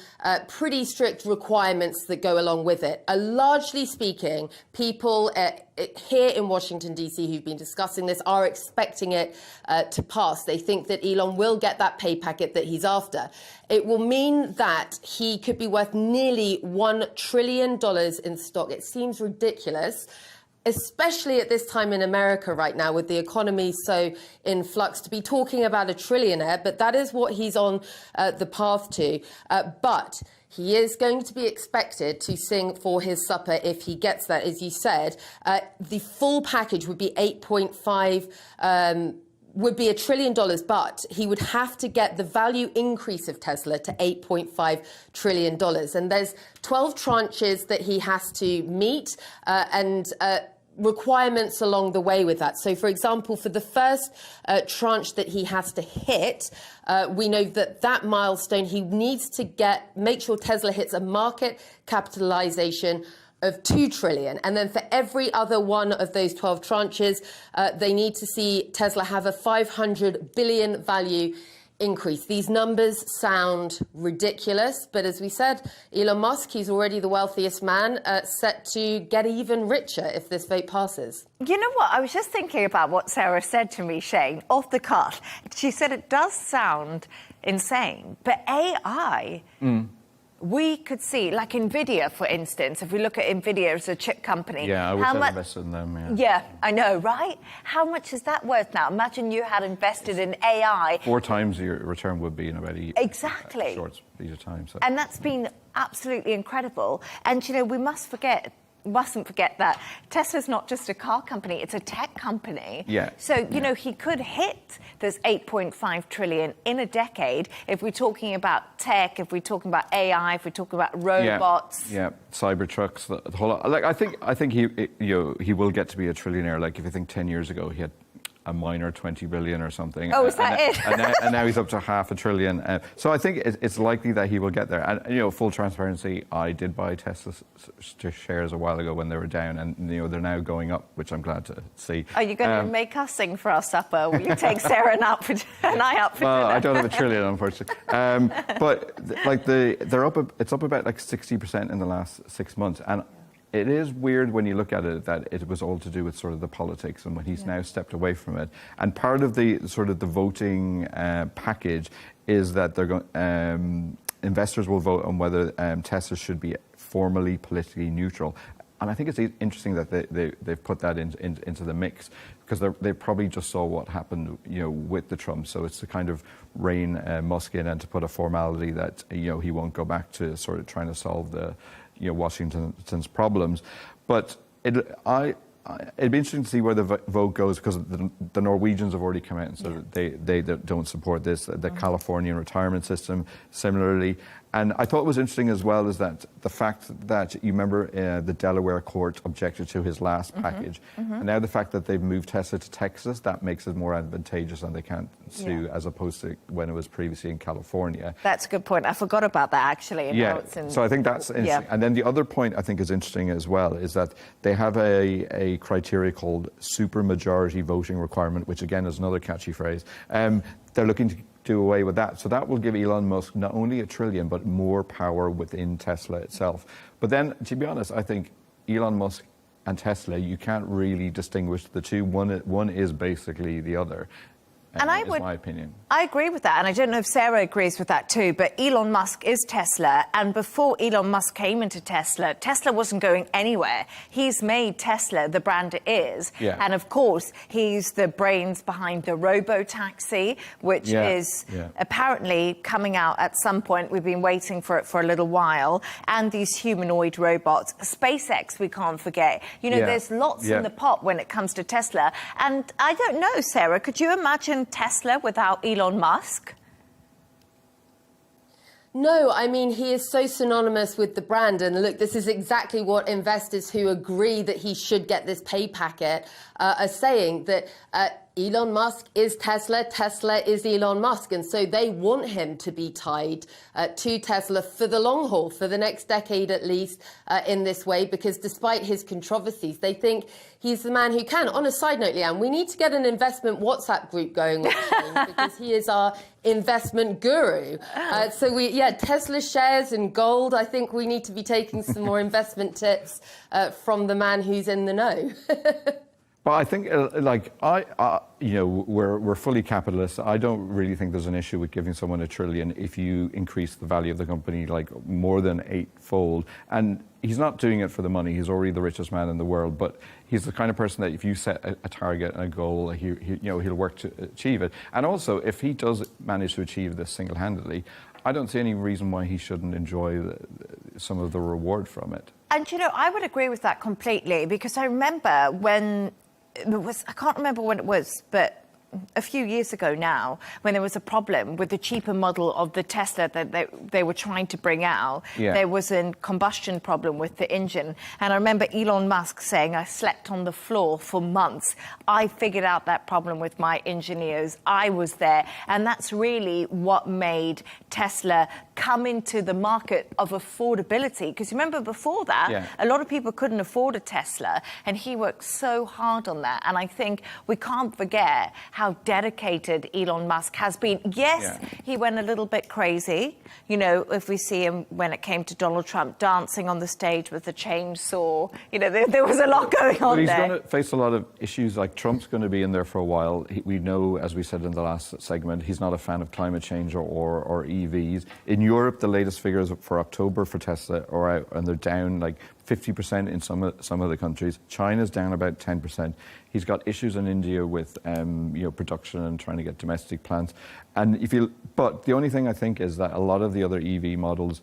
pretty strict requirements that go along with it. Largely speaking, people here in Washington, D.C., who've been discussing this are expecting it to pass. They think that Elon will get that pay packet that he's after. It will mean that he could be worth nearly $1 trillion in stock. It seems ridiculous, especially at this time in America right now, with the economy so in flux, to be talking about a trillionaire, but that is what he's on the path to. But he is going to be expected to sing for his supper if he gets that, as you said. The full package would be would be $1 trillion, but he would have to get the value increase of Tesla to $8.5 trillion. And there's 12 tranches that he has to meet and requirements along the way with that. So, for example, for the first tranche that he has to hit, we know that milestone, he needs to make sure Tesla hits a market capitalization of 2 trillion. And then for every other one of those 12 tranches, they need to see Tesla have a 500 billion value increase. These numbers sound ridiculous, but as we said, Elon Musk, he's already the wealthiest man, set to get even richer if this vote passes. You know what? I was just thinking about what Sarah said to me, Shane, off the cuff. She said it does sound insane, but AI... We could see, like NVIDIA, for instance, if we look at NVIDIA as a chip company. Yeah, I wish I'd invested in them, Yeah, I know, right? How much is that worth now? Imagine you had invested in AI. 4 times your return would be in about a Exactly. short speed of time. So. And that's been absolutely incredible. And, you know, we mustn't forget that Tesla's not just a car company, it's a tech company. Yeah. So, you know, he could hit this 8.5 trillion in a decade if we're talking about tech, if we're talking about AI, if we're talking about robots. Yeah, Cybertrucks, the whole lot. Like, I think he will get to be a trillionaire. Like, if you think 10 years ago, he had a minor 20 billion or something. Oh, is that it? and now he's up to $500 billion. So I think it's likely that he will get there. And, you know, full transparency, I did buy Tesla shares a while ago when they were down, and, you know, they're now going up, which I'm glad to see. Are you going to make us sing for our supper? Will you take Sarah and I out for well, dinner? I don't have a trillion, unfortunately. But like it's up about like 60% in the last 6 months. And it is weird when you look at it that it was all to do with sort of the politics, and when he's now stepped away from it. And part of the sort of the voting package is that they're going. Investors will vote on whether Tesla should be formally politically neutral. And I think it's interesting that they've put that into the mix, because they probably just saw what happened, you know, with the Trump. So it's to kind of rein Musk in and to put a formality that, you know, he won't go back to sort of trying to solve the, you know, Washington's problems. But it'd be interesting to see where the vote goes, because the Norwegians have already come out and said that they don't support this. The Californian retirement system, similarly. And I thought it was interesting as well is that the fact that, you remember, the Delaware court objected to his last package. And now the fact that they've moved Tesla to Texas, that makes it more advantageous and they can't sue as opposed to when it was previously in California. That's a good point. I forgot about that, actually. So I think that's interesting. And then the other point I think is interesting as well is that they have a criteria called supermajority voting requirement, which again is another catchy phrase. They're looking to do away with that. So that will give Elon Musk not only $1 trillion, but more power within Tesla itself. But then, to be honest, I think Elon Musk and Tesla, you can't really distinguish the two. One is basically the other. And is my opinion. I agree with that, and I don't know if Sarah agrees with that too, but Elon Musk is Tesla, and before Elon Musk came into Tesla, Tesla wasn't going anywhere. He's made Tesla the brand it is, and of course, he's the brains behind the robo-taxi, which is apparently coming out at some point. We've been waiting for it for a little while, and these humanoid robots. SpaceX, we can't forget. You know, there's lots in the pot when it comes to Tesla, and I don't know, Sarah, could you imagine Tesla without Elon Musk? No, I mean, he is so synonymous with the brand. And look, this is exactly what investors who agree that he should get this pay packet are saying, that Elon Musk is Tesla, Tesla is Elon Musk. And so they want him to be tied to Tesla for the long haul, for the next decade at least, in this way, because despite his controversies, they think he's the man who can. On a side note, Leanne, we need to get an investment WhatsApp group going on, because he is our investment guru. Tesla shares and gold. I think we need to be taking some more investment tips from the man who's in the know. Well, I think, we're fully capitalist. I don't really think there's an issue with giving someone $1 trillion if you increase the value of the company like more than 8-fold. And he's not doing it for the money. He's already the richest man in the world. But he's the kind of person that if you set a target and a goal, he'll work to achieve it. And also, if he does manage to achieve this single-handedly, I don't see any reason why he shouldn't enjoy some of the reward from it. And, you know, I would agree with that completely, because I remember when I can't remember when it was, but a few years ago now, when there was a problem with the cheaper model of the Tesla that they were trying to bring out. There was a combustion problem with the engine. And I remember Elon Musk saying, I slept on the floor for months. I figured out that problem with my engineers. I was there. And that's really what made Tesla come into the market of affordability. Because remember, before that, a lot of people couldn't afford a Tesla, and he worked so hard on that. And I think we can't forget how dedicated Elon Musk has been. Yes, he went a little bit crazy. You know, if we see him when it came to Donald Trump dancing on the stage with the chainsaw, you know, there was a lot going on But he's there. going to face a lot of issues. Like Trump's going to be in there for a while. We know, as we said in the last segment, he's not a fan of climate change or EVs. In Europe, the latest figures for October for Tesla are out, and they're down like 50% in some of the countries. China's down about 10%. He's got issues in India with production and trying to get domestic plants. And but the only thing I think is that a lot of the other EV models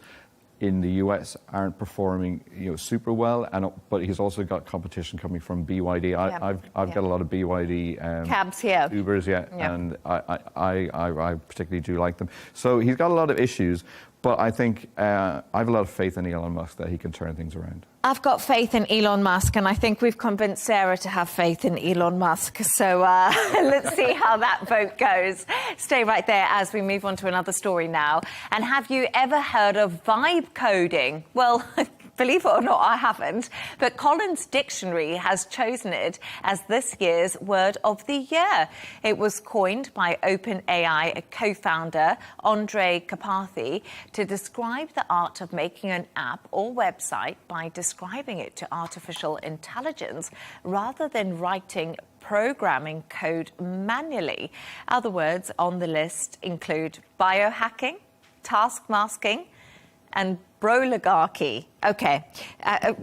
in the US aren't performing super well, but he's also got competition coming from BYD. I've got a lot of BYD cabs here, Ubers, and I particularly do like them. So he's got a lot of issues, but I think I have a lot of faith in Elon Musk that he can turn things around. I've got faith in Elon Musk, and I think we've convinced Sarah to have faith in Elon Musk. So let's see how that vote goes. Stay right there as we move on to another story now. And have you ever heard of vibe coding? Well, believe it or not, I haven't. But Collins Dictionary has chosen it as this year's word of the year. It was coined by OpenAI co-founder Andre Karpathy to describe the art of making an app or website by describing it to artificial intelligence rather than writing programming code manually. Other words on the list include biohacking, task masking, and broligarchy. Okay, I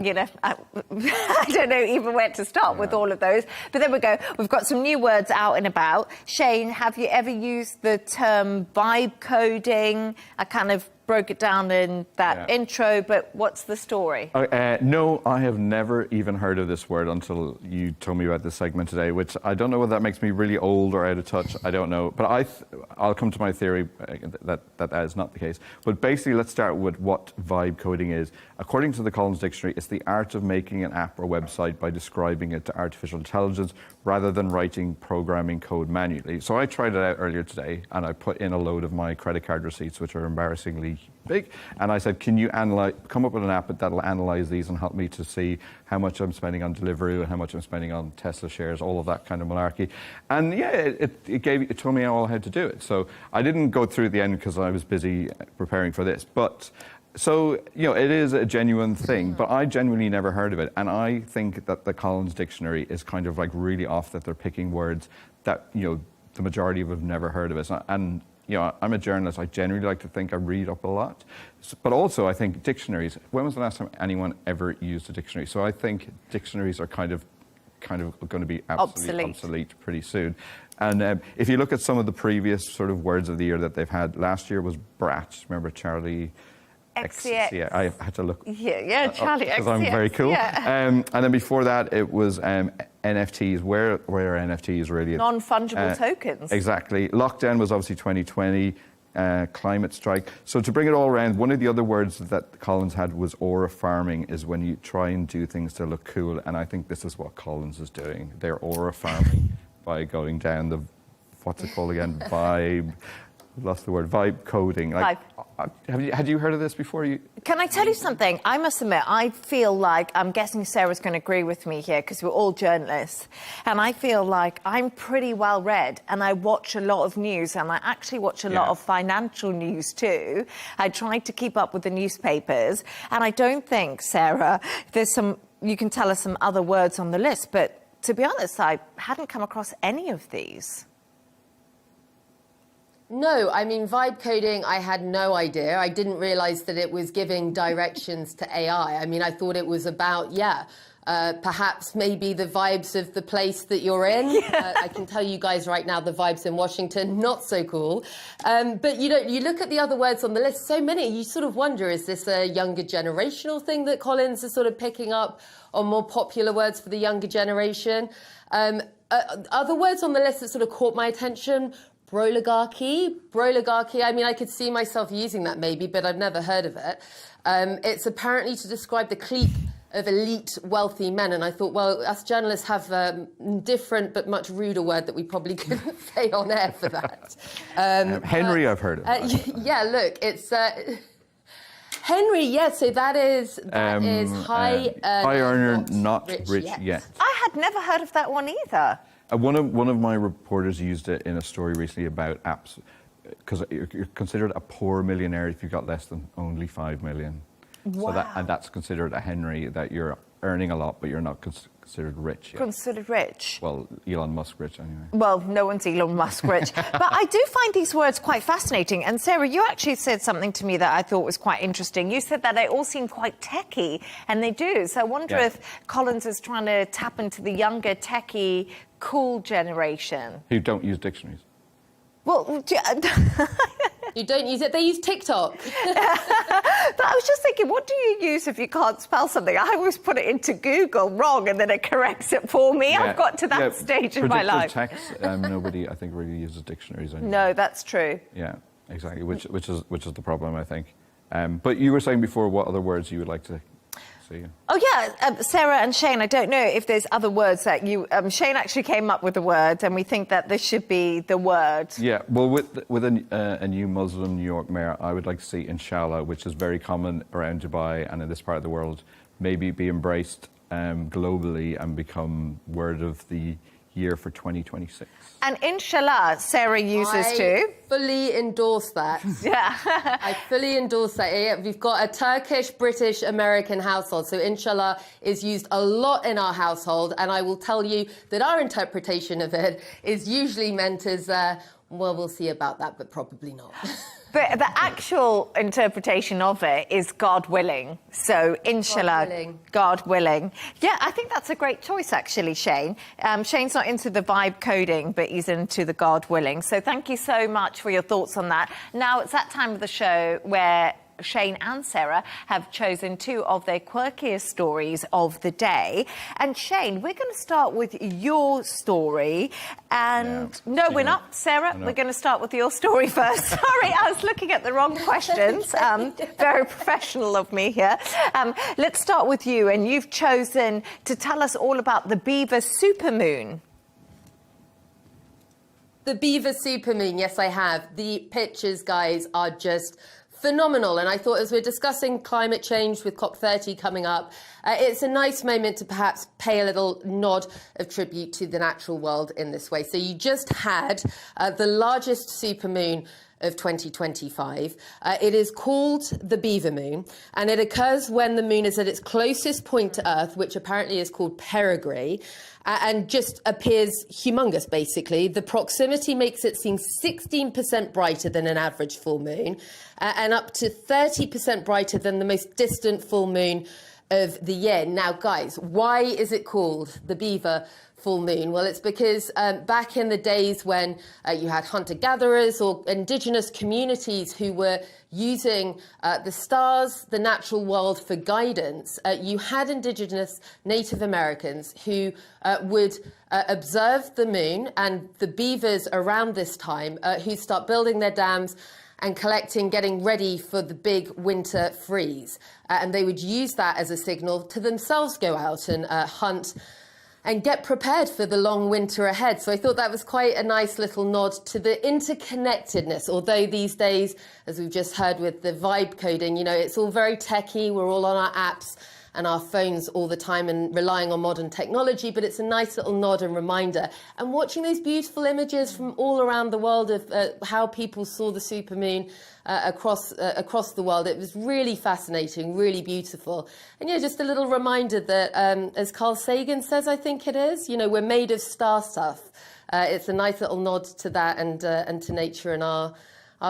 don't know even where to start with all of those. But there we go. We've got some new words out and about. Shane, have you ever used the term vibe coding? I kind of broke it down in that intro, but what's the story? No, I have never even heard of this word until you told me about this segment today, which I don't know whether that makes me really old or out of touch. I don't know. But I'll come to my theory that is not the case. But basically, let's start with what vibe coding is. According to the Collins Dictionary, it's the art of making an app or website by describing it to artificial intelligence rather than writing programming code manually. So I tried it out earlier today, and I put in a load of my credit card receipts, which are embarrassingly big, and I said, can you come up with an app that'll analyze these and help me to see how much I'm spending on Deliveroo and how much I'm spending on Tesla shares, all of that kind of malarkey. And it told me all how to do it. So I didn't go through the end because I was busy preparing for this, but so, it is a genuine thing, but I genuinely never heard of it. And I think that the Collins Dictionary is kind of like really off, that they're picking words that, the majority of us have never heard of it. And I'm a journalist. I generally like to think I read up a lot. But also, I think dictionaries, when was the last time anyone ever used a dictionary? So I think dictionaries are kind of going to be absolutely obsolete pretty soon. And if you look at some of the previous sort of words of the year that they've had, last year was brat. Remember Charlie XCX? Yeah, I had to look. Yeah, Charlie XCX. Because I'm very cool. Yeah. And then before that, it was NFTs. Where are NFTs really? Non-fungible tokens. Exactly. Lockdown was obviously 2020. Climate strike. So to bring it all around, one of the other words that Collins had was aura farming, is when you try and do things to look cool. And I think this is what Collins is doing. They're aura farming by going down the, what's it called again? Vibe. Lost the word. Vibe coding. Like, had you heard of this before? Can I tell you something? I must admit, I feel like, I'm guessing Sarah's going to agree with me here because we're all journalists, and I feel like I'm pretty well read, and I watch a lot of news, and I actually watch a lot of financial news too. I try to keep up with the newspapers, and I don't think, Sarah, you can tell us some other words on the list, but to be honest, I hadn't come across any of these. No, I mean, vibe coding, I had no idea. I didn't realize that it was giving directions to AI. I mean, I thought it was about, perhaps maybe the vibes of the place that you're in. I can tell you guys right now, the vibes in Washington, not so cool. But, you look at the other words on the list, so many, you sort of wonder, is this a younger generational thing that Collins is sort of picking up on more popular words for the younger generation? Other words on the list that sort of caught my attention, broligarchy. I mean, I could see myself using that maybe, but I've never heard of it. It's apparently to describe the clique of elite, wealthy men. And I thought, well, us journalists have a different but much ruder word that we probably couldn't say on air for that. Henry, I've heard of. Yeah, look, it's... Henry, yes, so that is high earner, not rich yet. I had never heard of that one either. One of my reporters used it in a story recently about apps, because you're considered a poor millionaire if you've got less than only 5 million. Wow. So that's considered a Henry, that you're earning a lot, but you're not considered rich yet. Considered rich? Well, Elon Musk rich anyway. Well, no one's Elon Musk rich. But I do find these words quite fascinating. And Sarah, you actually said something to me that I thought was quite interesting. You said that they all seem quite techie, and they do. So I wonder if Collins is trying to tap into the younger, techie, cool generation. Who don't use dictionaries. Well, you don't use it, they use TikTok. But I was just thinking, what do you use if you can't spell something? I always put it into Google wrong and then it corrects it for me. I've got to that stage in my life. Text, nobody, I think, really uses dictionaries anymore. No, that's true. Yeah, exactly, which is the problem, I think. But you were saying before what other words you would like to see. Oh, yeah, Sarah and Shane, I don't know if there's other words that you... Shane actually came up with a word, and we think that this should be the word. Yeah, well, with a new Muslim New York mayor, I would like to see Inshallah, which is very common around Dubai and in this part of the world, maybe be embraced globally and become word of the year for 2026. And Inshallah, Sarah uses too. I fully endorse that. Yeah. I fully endorse that. Yeah, we've got a Turkish, British, American household. So Inshallah is used a lot in our household. And I will tell you that our interpretation of it is usually meant as, well, we'll see about that, but probably not. But the actual interpretation of it is God willing. So, Inshallah, God willing. Yeah, I think that's a great choice, actually, Shane. Shane's not into the vibe coding, but he's into the God willing. So thank you so much for your thoughts on that. Now, it's that time of the show where Shane and Sarah have chosen two of their quirkiest stories of the day. And Shane, we're going to start with your story. And no, we're not, Sarah. We're going to start with your story first. Sorry, I was looking at the wrong questions. Very professional of me here. Let's start with you. And you've chosen to tell us all about the Beaver supermoon. The Beaver supermoon, yes, I have. The pictures, guys, are just phenomenal. And I thought, as we're discussing climate change with COP30 coming up, it's a nice moment to perhaps pay a little nod of tribute to the natural world in this way. So you just had the largest supermoon of 2025. It is called the Beaver Moon, and it occurs when the moon is at its closest point to Earth, which apparently is called perigee, and just appears humongous, basically. The proximity makes it seem 16% brighter than an average full moon, and up to 30% brighter than the most distant full moon of the year. Now, guys, why is it called the Beaver full moon? Well, it's because back in the days when you had hunter-gatherers or indigenous communities who were using the stars, the natural world for guidance, you had indigenous Native Americans who would observe the moon and the beavers around this time who start building their dams and getting ready for the big winter freeze. And they would use that as a signal to themselves go out and hunt and get prepared for the long winter ahead. So I thought that was quite a nice little nod to the interconnectedness, although these days, as we've just heard with the vibe coding, you know, it's all very techie, we're all on our apps and our phones all the time and relying on modern technology, but it's a nice little nod and reminder. And watching those beautiful images from all around the world of how people saw the supermoon across the world, it was really fascinating, really beautiful. And yeah, just a little reminder that, as Carl Sagan says, I think it is, you know, we're made of star stuff. It's a nice little nod to that and to nature and our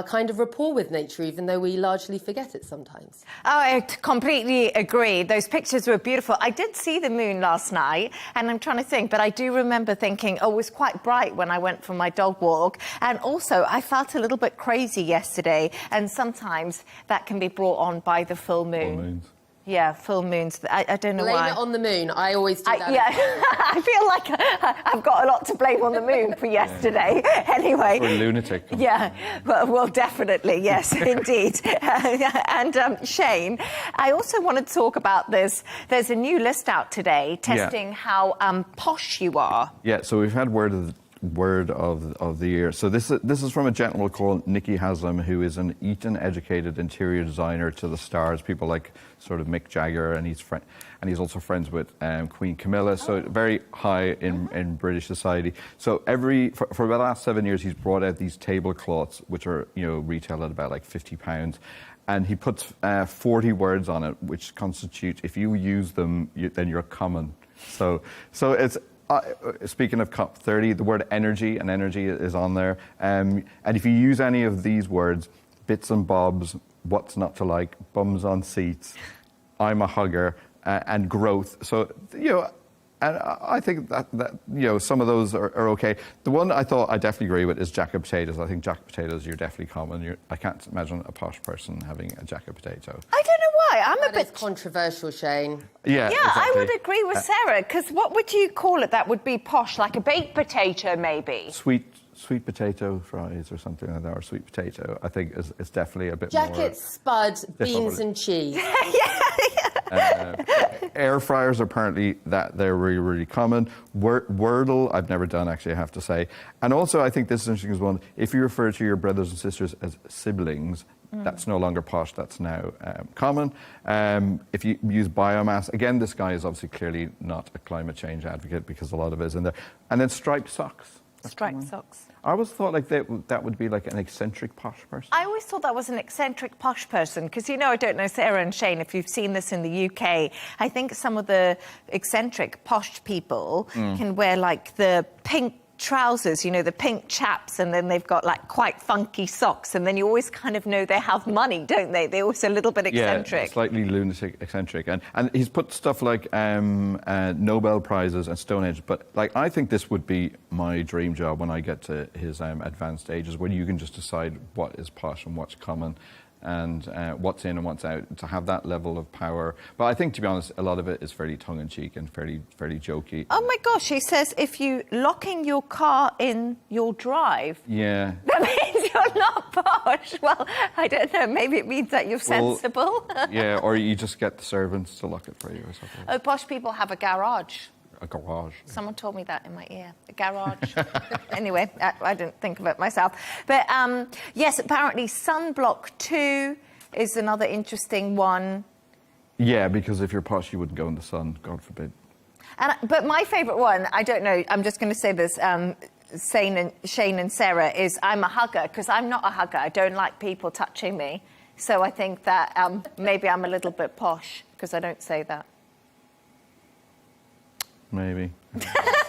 kind of rapport with nature, even though we largely forget it sometimes. Oh, I completely agree. Those pictures were beautiful. I did see the moon last night, and I'm trying to think, but I do remember thinking, oh, it was quite bright when I went for my dog walk. And also, I felt a little bit crazy yesterday, and sometimes that can be brought on by the full moon. Yeah, full moons. I don't know blame why. Blame it on the moon. I always do that. Yeah, I feel like I've got a lot to blame on the moon for yesterday. Anyway. For a lunatic. Yeah, well, definitely, yes, indeed. And Shane, I also want to talk about this. There's a new list out today testing how posh you are. Yeah, so we've had word of the year. So this is from a gentleman called Nicky Haslam, who is an Eton-educated interior designer to the stars. People like sort of Mick Jagger, and he's also friends with Queen Camilla. So very high in British society. So for the last 7 years, he's brought out these tablecloths, which are retail at about like £50. And he puts 40 words on it, which constitute, if you use them, then you're common. So it's. Speaking of COP30, the word energy is on there. And if you use any of these words, bits and bobs, what's not to like, bums on seats, I'm a hugger, and growth. So, and I think that some of those are okay. The one I thought I definitely agree with is jacket potatoes. I think jacket potatoes, you're definitely common. I can't imagine a posh person having a jacket potato. I don't know why. I'm a bit controversial, Shane. Yeah, exactly. I would agree with Sarah, because what would you call it that would be posh? Like a baked potato, maybe? Sweet potato fries or something like that, or sweet potato, I think is definitely a bit more... Jacket, spud, beans and cheese. Air fryers, apparently, that they're really, really common. Wordle, I've never done, actually, I have to say. And also, I think this is interesting as well. If you refer to your brothers and sisters as siblings, that's no longer posh, that's now common. If you use biomass, again, this guy is obviously clearly not a climate change advocate because a lot of it is in there. And then striped socks. Striped socks. I always thought like that would be like an eccentric posh person. I always thought that was an eccentric posh person because, I don't know, Sarah and Shane, if you've seen this in the UK, I think some of the eccentric posh people can wear like the pink trousers, the pink chaps, and then they've got like quite funky socks, and then you always kind of know they have money, don't they? They're always a little bit eccentric. Yeah, slightly lunatic, eccentric. And he's put stuff like Nobel Prizes and Stonehenge, but like I think this would be my dream job when I get to his advanced ages, where you can just decide what is posh and what's common and what's in and what's out, to have that level of power. But I think, to be honest, a lot of it is fairly tongue-in-cheek and fairly jokey. Oh my gosh, he says if you locking your car in your drive, yeah, that means you're not posh. Well, I don't know, maybe it means that you're sensible. Yeah, or you just get the servants to lock it for you or something. Oh, posh people have a garage. A garage. Someone told me that in my ear. A garage. Anyway, I didn't think of it myself. But yes, apparently sunblock 2 is another interesting one. Yeah, because if you're posh, you wouldn't go in the sun, God forbid. But my favourite one, I don't know, I'm just going to say this, Shane and Sarah, is I'm a hugger, because I'm not a hugger. I don't like people touching me. So I think that maybe I'm a little bit posh, because I don't say that. Maybe.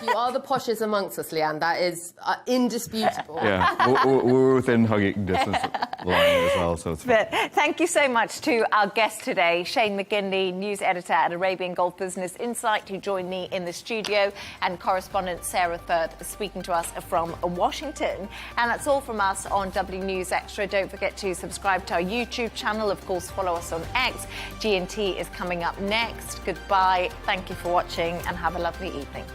You are the poshest amongst us, Leanne. That is indisputable. Yeah, we're within hugging distance line as well, so it's fine. But thank you so much to our guest today, Shane McGinley, news editor at Arabian Gulf Business Insight, who joined me in the studio, and correspondent Sarah Firth speaking to us from Washington. And that's all from us on W News Extra. Don't forget to subscribe to our YouTube channel. Of course, follow us on X. GNT is coming up next. Goodbye. Thank you for watching and have a lovely evening.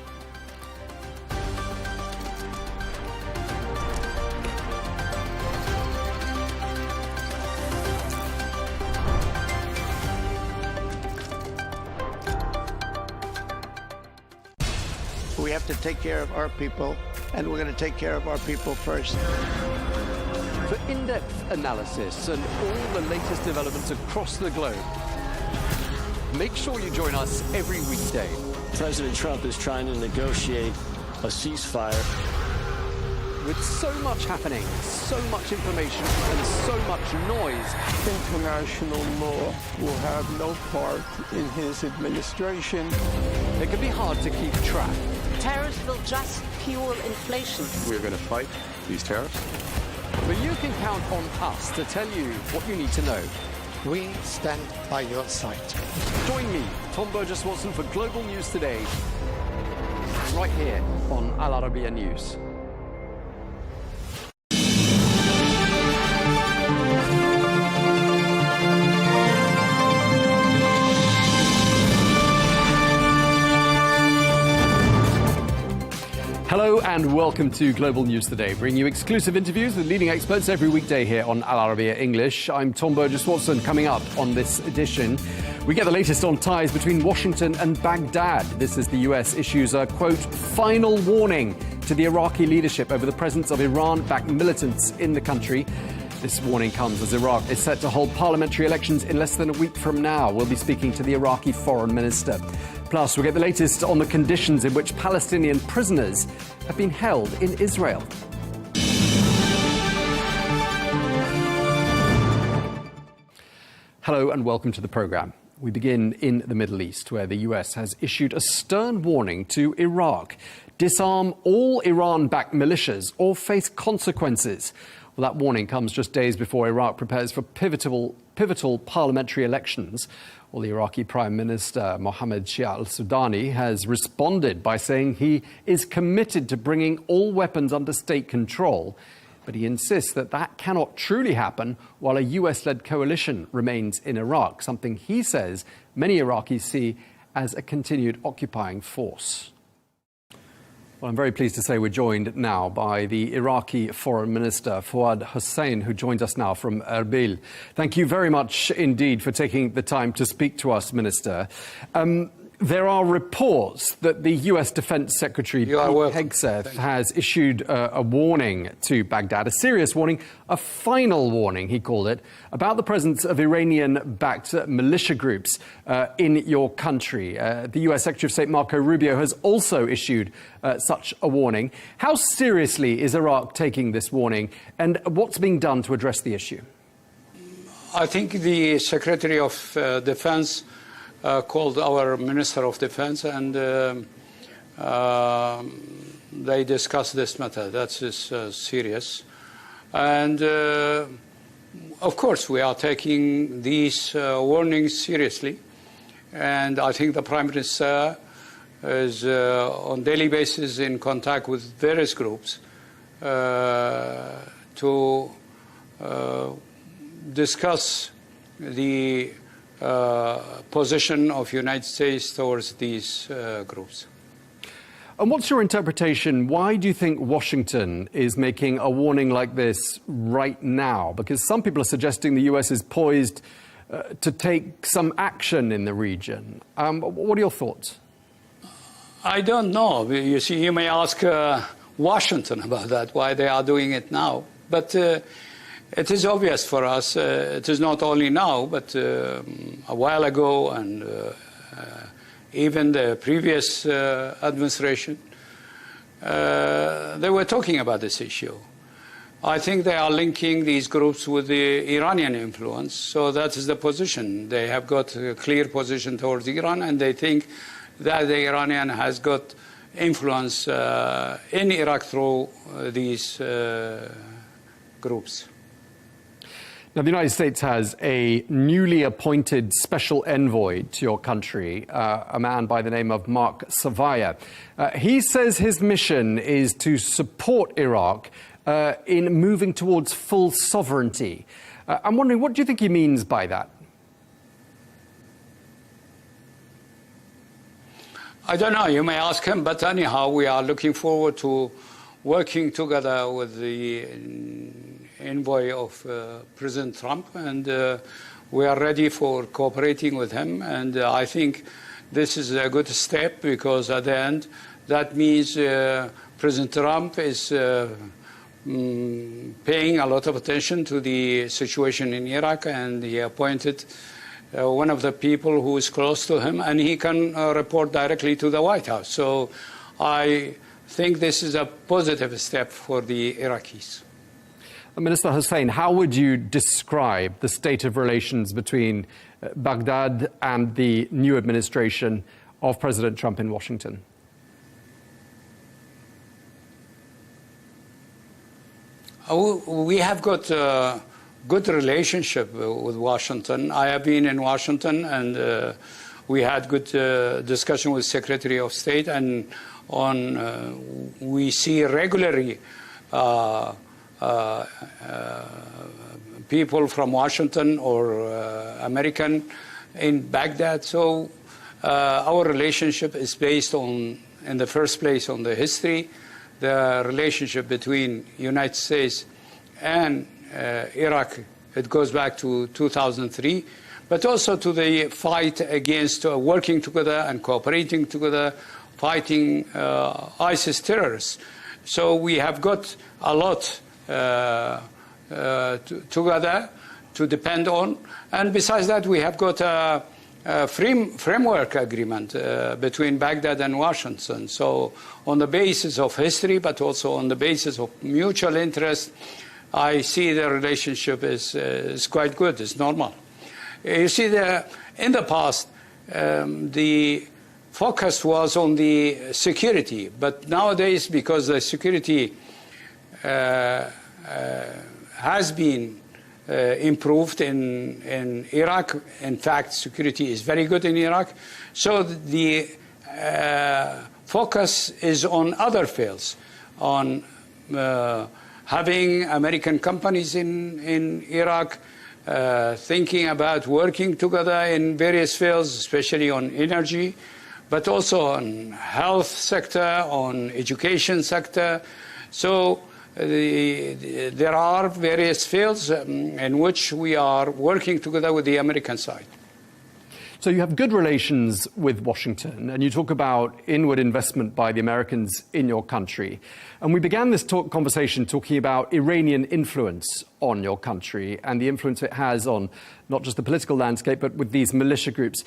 We have to take care of our people, and we're going to take care of our people first. For in-depth analysis and all the latest developments across the globe, make sure you join us every weekday. President Trump is trying to negotiate a ceasefire. With so much happening, so much information, and so much noise, International law will have no part in his administration. it can be hard to keep track. Tariffs will just fuel inflation. We're going to fight these tariffs. But you can count on us to tell you what you need to know. We stand by your side. Join me, Tom Burgess-Watson, for Global News Today, right here on Al Arabiya News. welcome to Global News Today, bringing you exclusive interviews with leading experts every weekday here on Al Arabiya English. I'm Tom Burgess-Watson. Coming up on this edition, we get the latest on ties between Washington and Baghdad. This is the US issues a, quote, final warning to the Iraqi leadership over the presence of Iran-backed militants in the country. This warning comes as Iraq is set to hold parliamentary elections in less than a week from now. We'll be speaking to the Iraqi foreign minister. Plus, we'll get the latest on the conditions in which Palestinian prisoners have been held in Israel. Hello and welcome to the programme. We begin in the Middle East, where the US has issued a stern warning to Iraq. Disarm all Iran-backed militias or face consequences. Well, that warning comes just days before Iraq prepares for pivotal parliamentary elections. Well, the Iraqi Prime Minister Mohammed Shia al-Sudani has responded by saying he is committed to bringing all weapons under state control. But he insists that that cannot truly happen while a US-led coalition remains in Iraq, something he says many Iraqis see as a continued occupying force. Well, I'm very pleased to say we're joined now by the Iraqi Foreign Minister, Fouad Hussein, who joins us now from Erbil. Thank you very much indeed for taking the time to speak to us, Minister. There are reports that the US Defense Secretary Pete Hegseth has issued a warning to Baghdad, a serious warning, a final warning, he called it, about the presence of Iranian-backed militia groups in your country. The US Secretary of State Marco Rubio has also issued such a warning. How seriously is Iraq taking this warning, and what's being done to address the issue? I think the Secretary of Defense called our Minister of Defense, and they discussed this matter. That is serious. And of course, we are taking these warnings seriously. And I think the Prime Minister is on a daily basis in contact with various groups to discuss the position of United States towards these groups. And what's your interpretation? Why do you think Washington is making a warning like this right now? Because some people are suggesting the US is poised to take some action in the region. What are your thoughts? I don't know. You see, you may ask Washington about that, why they are doing it now. But it is obvious for us. It is not only now, but a while ago, and even the previous administration, they were talking about this issue. I think they are linking these groups with the Iranian influence, so that is the position. They have got a clear position towards Iran, and they think that the Iranian has got influence in Iraq through these groups. Now, the United States has a newly appointed special envoy to your country, a man by the name of Mark Savaya. He says his mission is to support Iraq in moving towards full sovereignty. I'm wondering, what do you think he means by that? I don't know. You may ask him, but anyhow, we are looking forward to working together with the envoy of President Trump, and we are ready for cooperating with him. And I think this is a good step, because at the end, that means President Trump is paying a lot of attention to the situation in Iraq, and he appointed one of the people who is close to him, and he can report directly to the White House. So I think this is a positive step for the Iraqis. Minister Hussein, how would you describe the state of relations between Baghdad and the new administration of President Trump in Washington? We have got a good relationship with Washington. I have been in Washington, and we had good discussion with Secretary of State, and we see regularly people from Washington or American in Baghdad. So our relationship is based on, in the first place, on the history the relationship between United States and Iraq. It goes back to 2003, but also to the fight against working together and cooperating together, fighting ISIS terrorists. So we have got a lot together to depend on. And besides that, we have got a framework agreement between Baghdad and Washington. So on the basis of history, but also on the basis of mutual interest, I see the relationship is quite good. It's normal. You see, in the past, the focus was on the security, but nowadays, because the security has been improved in Iraq. In fact, security is very good in Iraq. So the focus is on other fields, on having American companies in Iraq, thinking about working together in various fields, especially on energy, but also on health sector, on education sector. So there are various fields in which we are working together with the American side. So you have good relations with Washington, and you talk about inward investment by the Americans in your country. And we began this conversation talking about Iranian influence on your country and the influence it has on not just the political landscape, but with these militia groups.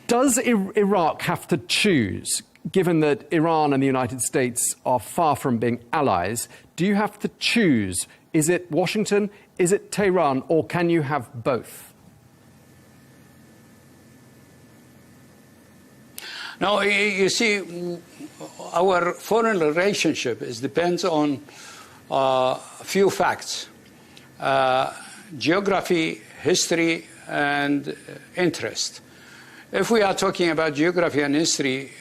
Does Iraq have to choose, given that Iran and the United States are far from being allies? Do you have to choose? Is it Washington? Is it Tehran? Or can you have both? No, you see, our foreign relationship depends on a few facts. Geography, history, and interest. If we are talking about geography and history,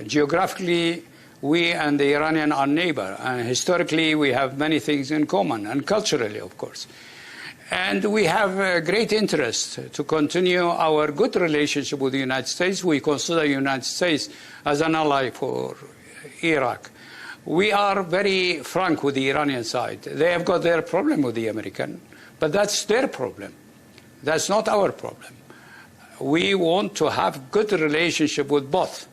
geographically, we and the Iranian are neighbor, and historically we have many things in common, and culturally, of course. And we have a great interest to continue our good relationship with the United States. We consider the United States as an ally for Iraq. We are very frank with the Iranian side. They have got their problem with the American, but that's their problem. That's not our problem. We want to have good relationship with both.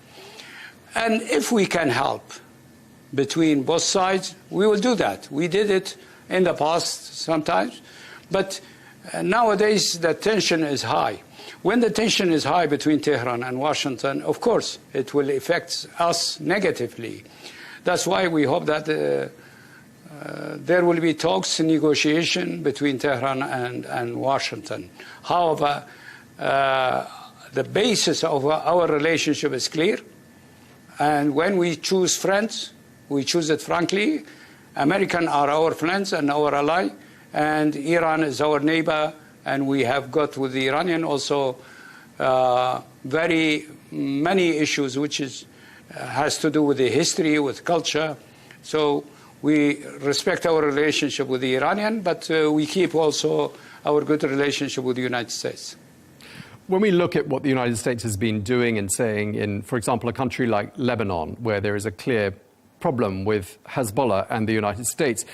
And if we can help between both sides, we will do that. We did it in the past sometimes. But nowadays, the tension is high. When the tension is high between Tehran and Washington, of course, it will affect us negatively. That's why we hope that there will be talks and negotiation between Tehran and Washington. However, the basis of our relationship is clear. And when we choose friends, we choose it frankly. Americans are our friends and our ally. And Iran is our neighbor, and we have got with the Iranian also very many issues which has to do with the history, with culture. So we respect our relationship with the Iranian, but we keep also our good relationship with the United States. When we look at what the United States has been doing and saying in, for example, a country like Lebanon, where there is a clear problem with Hezbollah and the United States,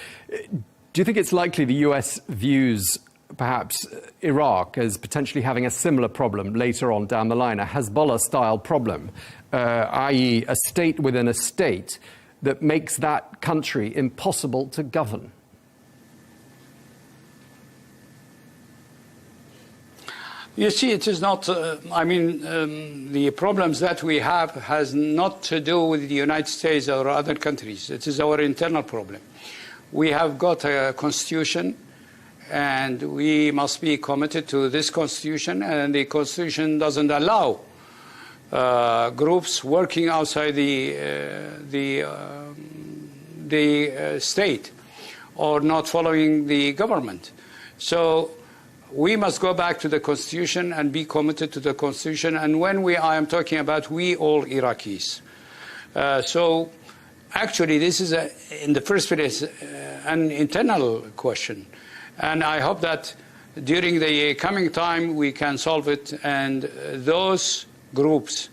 do you think it's likely the US views perhaps Iraq as potentially having a similar problem later on down the line, a Hezbollah-style problem, i.e. a state within a state that makes that country impossible to govern? You see, it is not, the problems that we have has not to do with the United States or other countries. It is our internal problem. We have got a constitution, and we must be committed to this constitution, and the constitution doesn't allow groups working outside the state or not following the government. So we must go back to the constitution and be committed to the constitution. And when I am talking about we all Iraqis. So actually, this is, in the first place, an internal question. And I hope that during the coming time, we can solve it. And those groups,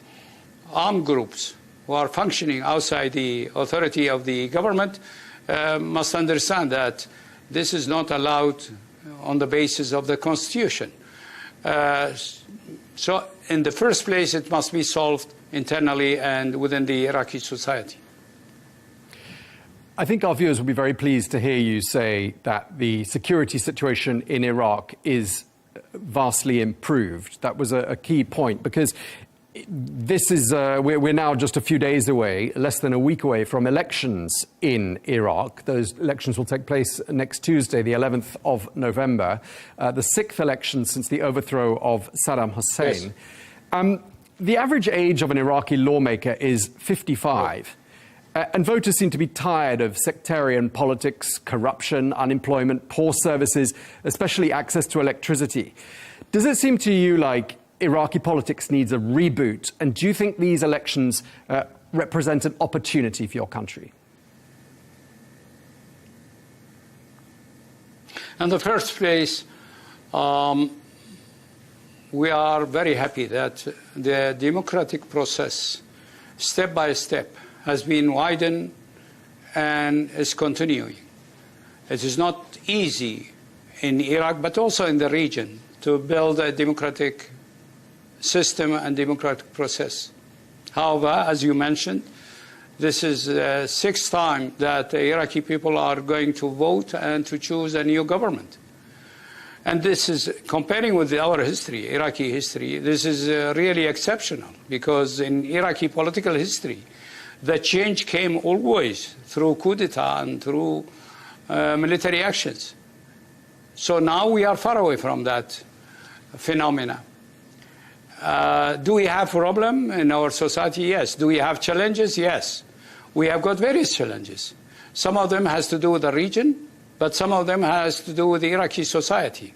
armed groups, who are functioning outside the authority of the government must understand that this is not allowed on the basis of the constitution. So in the first place, it must be solved internally and within the Iraqi society. I think our viewers will be very pleased to hear you say that the security situation in Iraq is vastly improved. That was a key point, because this is we're now just a few days away, less than a week away from elections in Iraq. Those elections will take place next Tuesday, the 11th of November, the 6th election since the overthrow of Saddam Hussein. Yes. The average age of an Iraqi lawmaker is 55. And voters seem to be tired of sectarian politics, corruption, unemployment, poor services, especially access to electricity. Does it seem to you like Iraqi politics needs a reboot? And do you think these elections represent an opportunity for your country? In the first place, we are very happy that the democratic process, step by step, has been widened and is continuing. It is not easy in Iraq, but also in the region, to build a democratic system and democratic process. However, as you mentioned, this is the 6th time that the Iraqi people are going to vote and to choose a new government. And this is, comparing with our history, Iraqi history, this is really exceptional, because in Iraqi political history, the change came always through coup d'etat and through military actions. So now we are far away from that phenomena. Do we have a problem in our society? Yes. Do we have challenges? Yes. We have got various challenges. Some of them has to do with the region, but some of them has to do with the Iraqi society.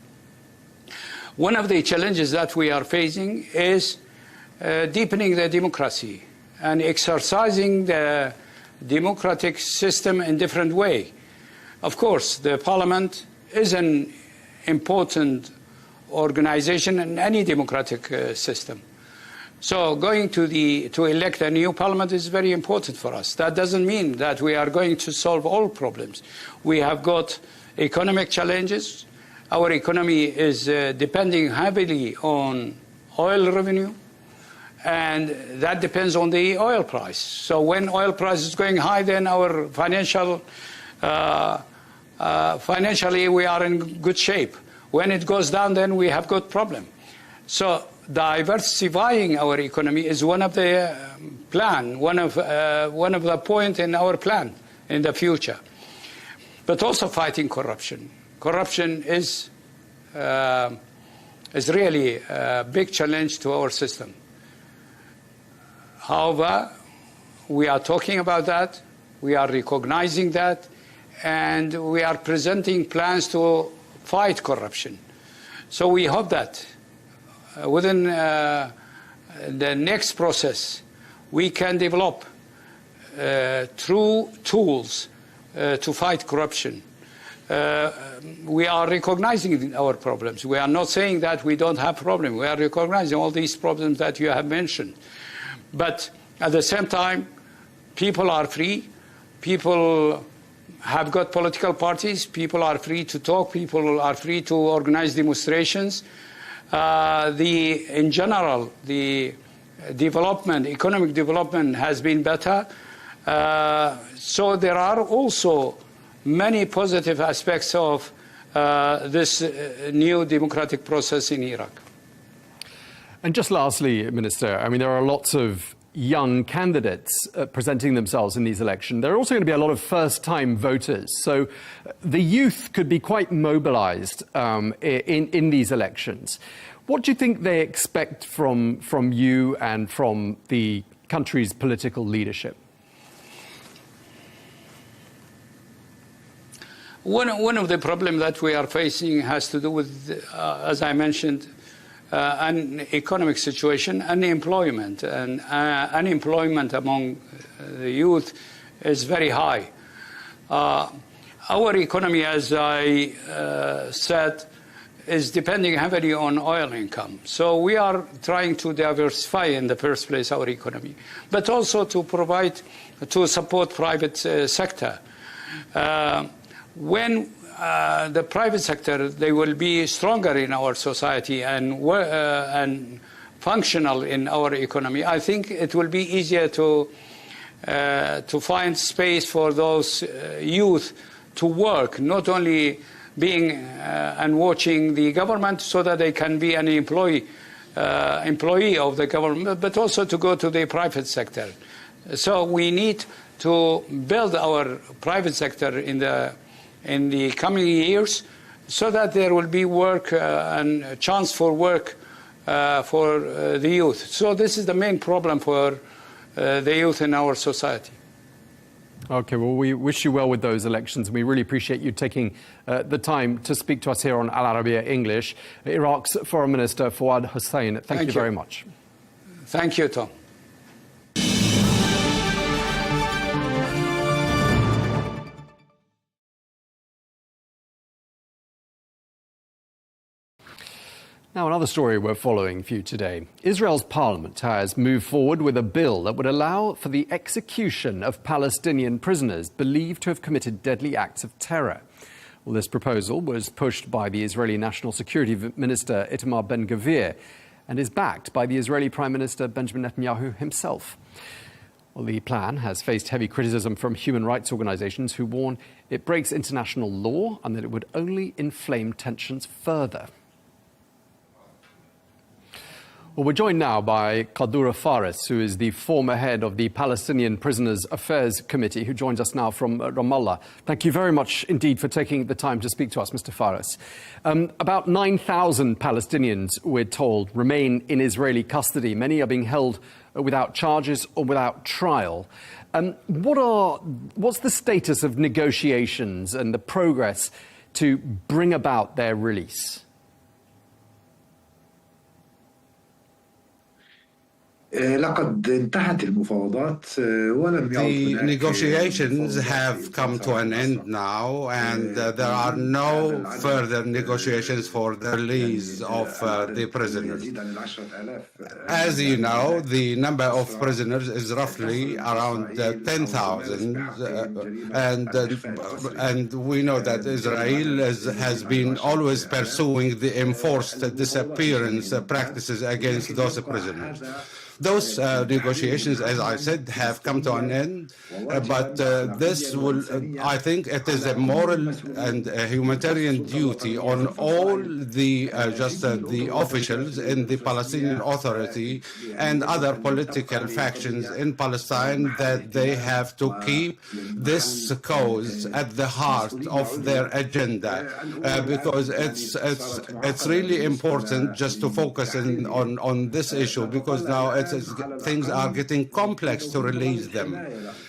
One of the challenges that we are facing is deepening the democracy and exercising the democratic system in different way. Of course, the parliament is an important organization in any democratic system. So going to elect a new parliament is very important for us. That doesn't mean that we are going to solve all problems. We have got economic challenges. Our economy is depending heavily on oil revenue, and that depends on the oil price. So when oil price is going high, then our financially we are in good shape. When it goes down, then we have got problem. So diversifying our economy is one of the plan, one of the point in our plan in the future. But also fighting corruption. Corruption is really a big challenge to our system. However, we are talking about that, we are recognizing that, and we are presenting plans to fight corruption. So we hope that within the next process, we can develop true tools to fight corruption. We are recognizing our problems. We are not saying that we don't have problems. We are recognizing all these problems that you have mentioned. But at the same time, people are free. People have got political parties. People are free to talk. People are free to organize demonstrations. In general, the development, economic development has been better. So there are also many positive aspects of this new democratic process in Iraq. And just lastly, Minister, I mean, there are lots of young candidates presenting themselves in these elections. There are also going to be a lot of first-time voters. So the youth could be quite mobilized in these elections. What do you think they expect from you and from the country's political leadership? One of the problems that we are facing has to do with, as I mentioned, an economic situation, unemployment. And unemployment among the youth is very high. Our economy, as I said, is depending heavily on oil income. So we are trying to diversify in the first place our economy, but also to provide, to support private sector. When the private sector, they will be stronger in our society and functional in our economy, I think it will be easier to find space for those youth to work, not only being and watching the government so that they can be an employee of the government, but also to go to the private sector. So we need to build our private sector in the coming years so that there will be work and a chance for work for the youth. So this is the main problem for the youth in our society. Okay, well, we wish you well with those elections. We really appreciate you taking the time to speak to us here on Al Arabiya English. Iraq's Foreign Minister Fawad Hussein, thank you very much. Thank you, Tom. Now, another story we're following for you today. Israel's parliament has moved forward with a bill that would allow for the execution of Palestinian prisoners believed to have committed deadly acts of terror. Well, this proposal was pushed by the Israeli National Security Minister Itamar Ben-Gvir and is backed by the Israeli Prime Minister Benjamin Netanyahu himself. Well, the plan has faced heavy criticism from human rights organizations who warn it breaks international law and that it would only inflame tensions further. Well, we're joined now by Kadura Faris, who is the former head of the Palestinian Prisoners Affairs Committee, who joins us now from Ramallah. Thank you very much indeed for taking the time to speak to us, Mr. Faris. About 9,000 Palestinians, we're told, remain in Israeli custody. Many are being held without charges or without trial. What's the status of negotiations and the progress to bring about their release? The negotiations have come to an end now, and there are no further negotiations for the release of the prisoners. As you know, the number of prisoners is roughly around 10,000, and we know that Israel has been always pursuing the enforced disappearance practices against those prisoners. Those negotiations, as I said, have come to an end, but this will, I think it is a moral and a humanitarian duty on all the the officials in the Palestinian Authority and other political factions in Palestine that they have to keep this cause at the heart of their agenda, because it's really important just to focus on this issue, because now things are getting complex to release them.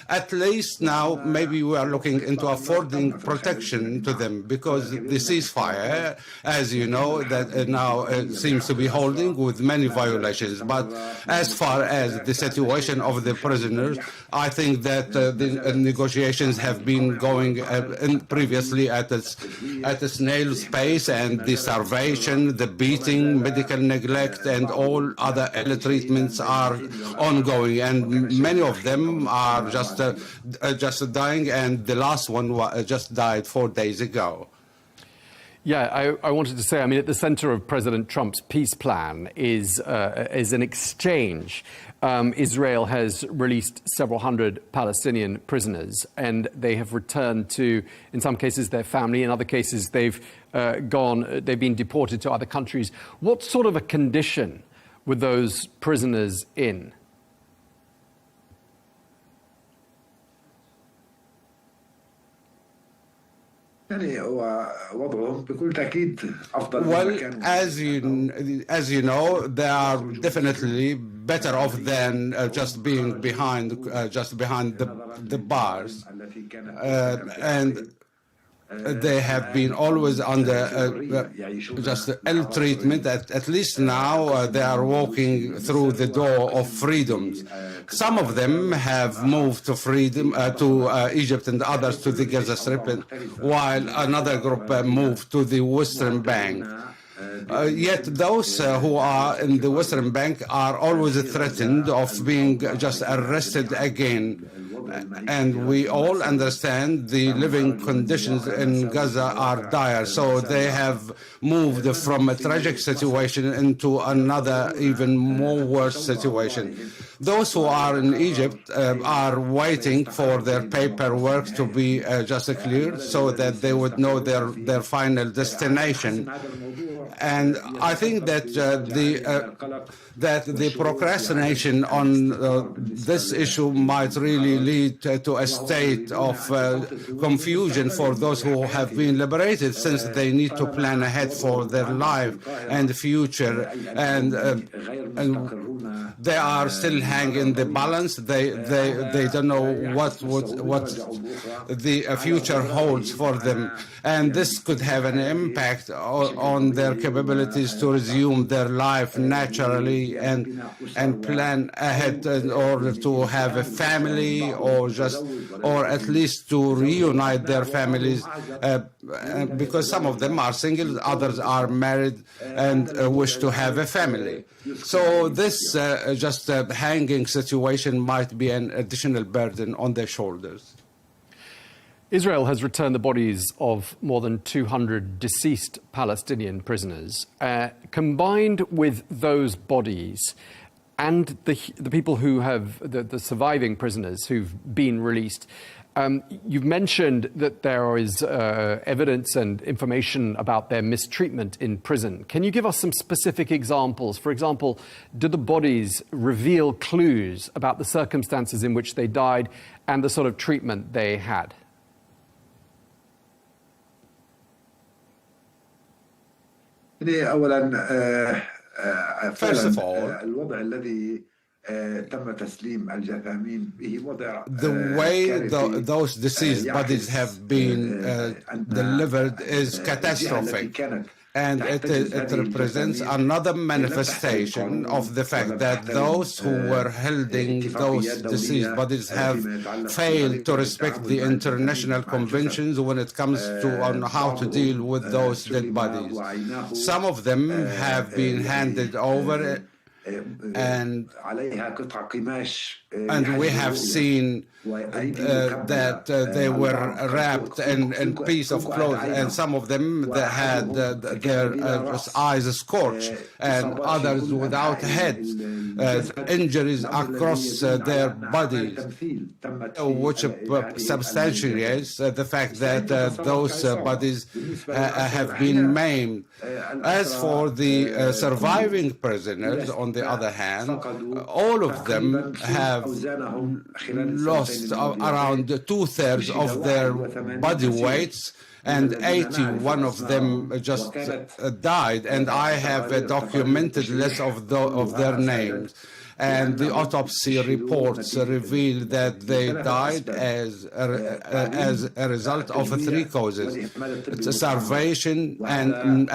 At least now, maybe we are looking into affording protection to them, because the ceasefire, as you know, that now seems to be holding with many violations. But as far as the situation of the prisoners, I think that the negotiations have been going previously at a snail's pace, and the starvation, the beating, medical neglect, and all other ill treatments are ongoing, and many of them are just dying, and the last one just died 4 days ago. Yeah, I wanted to say, I mean, at the center of President Trump's peace plan is an exchange. Israel has released several hundred Palestinian prisoners, and they have returned to, in some cases, their family. In other cases, they've been deported to other countries. What sort of a condition were those prisoners in? Well, as you know, they are definitely better off than just being behind the bars, and they have been always under just ill treatment. At least now they are walking through the door of freedoms. Some of them have moved to freedom, to Egypt, and others to the Gaza Strip, while another group moved to the Western Bank. Yet those who are in the Western Bank are always threatened of being just arrested again. And we all understand the living conditions in Gaza are dire. So they have moved from a tragic situation into another, even more worse situation. Those who are in Egypt are waiting for their paperwork to be just cleared so that they would know their final destination. And I think that the procrastination on this issue might really lead to a state of confusion for those who have been liberated, since they need to plan ahead for their life and future, and they are still hanging the balance. They don't know what the future holds for them, and this could have an impact on their capabilities to resume their life naturally and plan ahead in order to have a family, or at least to reunite their families, because some of them are single, others are married and wish to have a family. So this just hanging situation might be an additional burden on their shoulders. Israel has returned the bodies of more than 200 deceased Palestinian prisoners. Combined with those bodies and the people who have, the surviving prisoners who've been released, you've mentioned that there is evidence and information about their mistreatment in prison. Can you give us some specific examples? For example, do the bodies reveal clues about the circumstances in which they died and the sort of treatment they had? First of all, the way those deceased bodies have been delivered is catastrophic. And it represents another manifestation of the fact that those who were holding those deceased bodies have failed to respect the international conventions when it comes to on how to deal with those dead bodies. Some of them have been handed over, and we have seen that they were wrapped in piece of cloth, and some of them that had their eyes scorched, and others without heads, injuries across their bodies, which substantiates the fact that those bodies have been maimed. As for the surviving prisoners, on the other hand, all of them have lost around 2/3 of their body weights, and 81 of them just died, and I have a documented list of their names. And the autopsy reports reveal that they died as a result of 3 causes: it's starvation and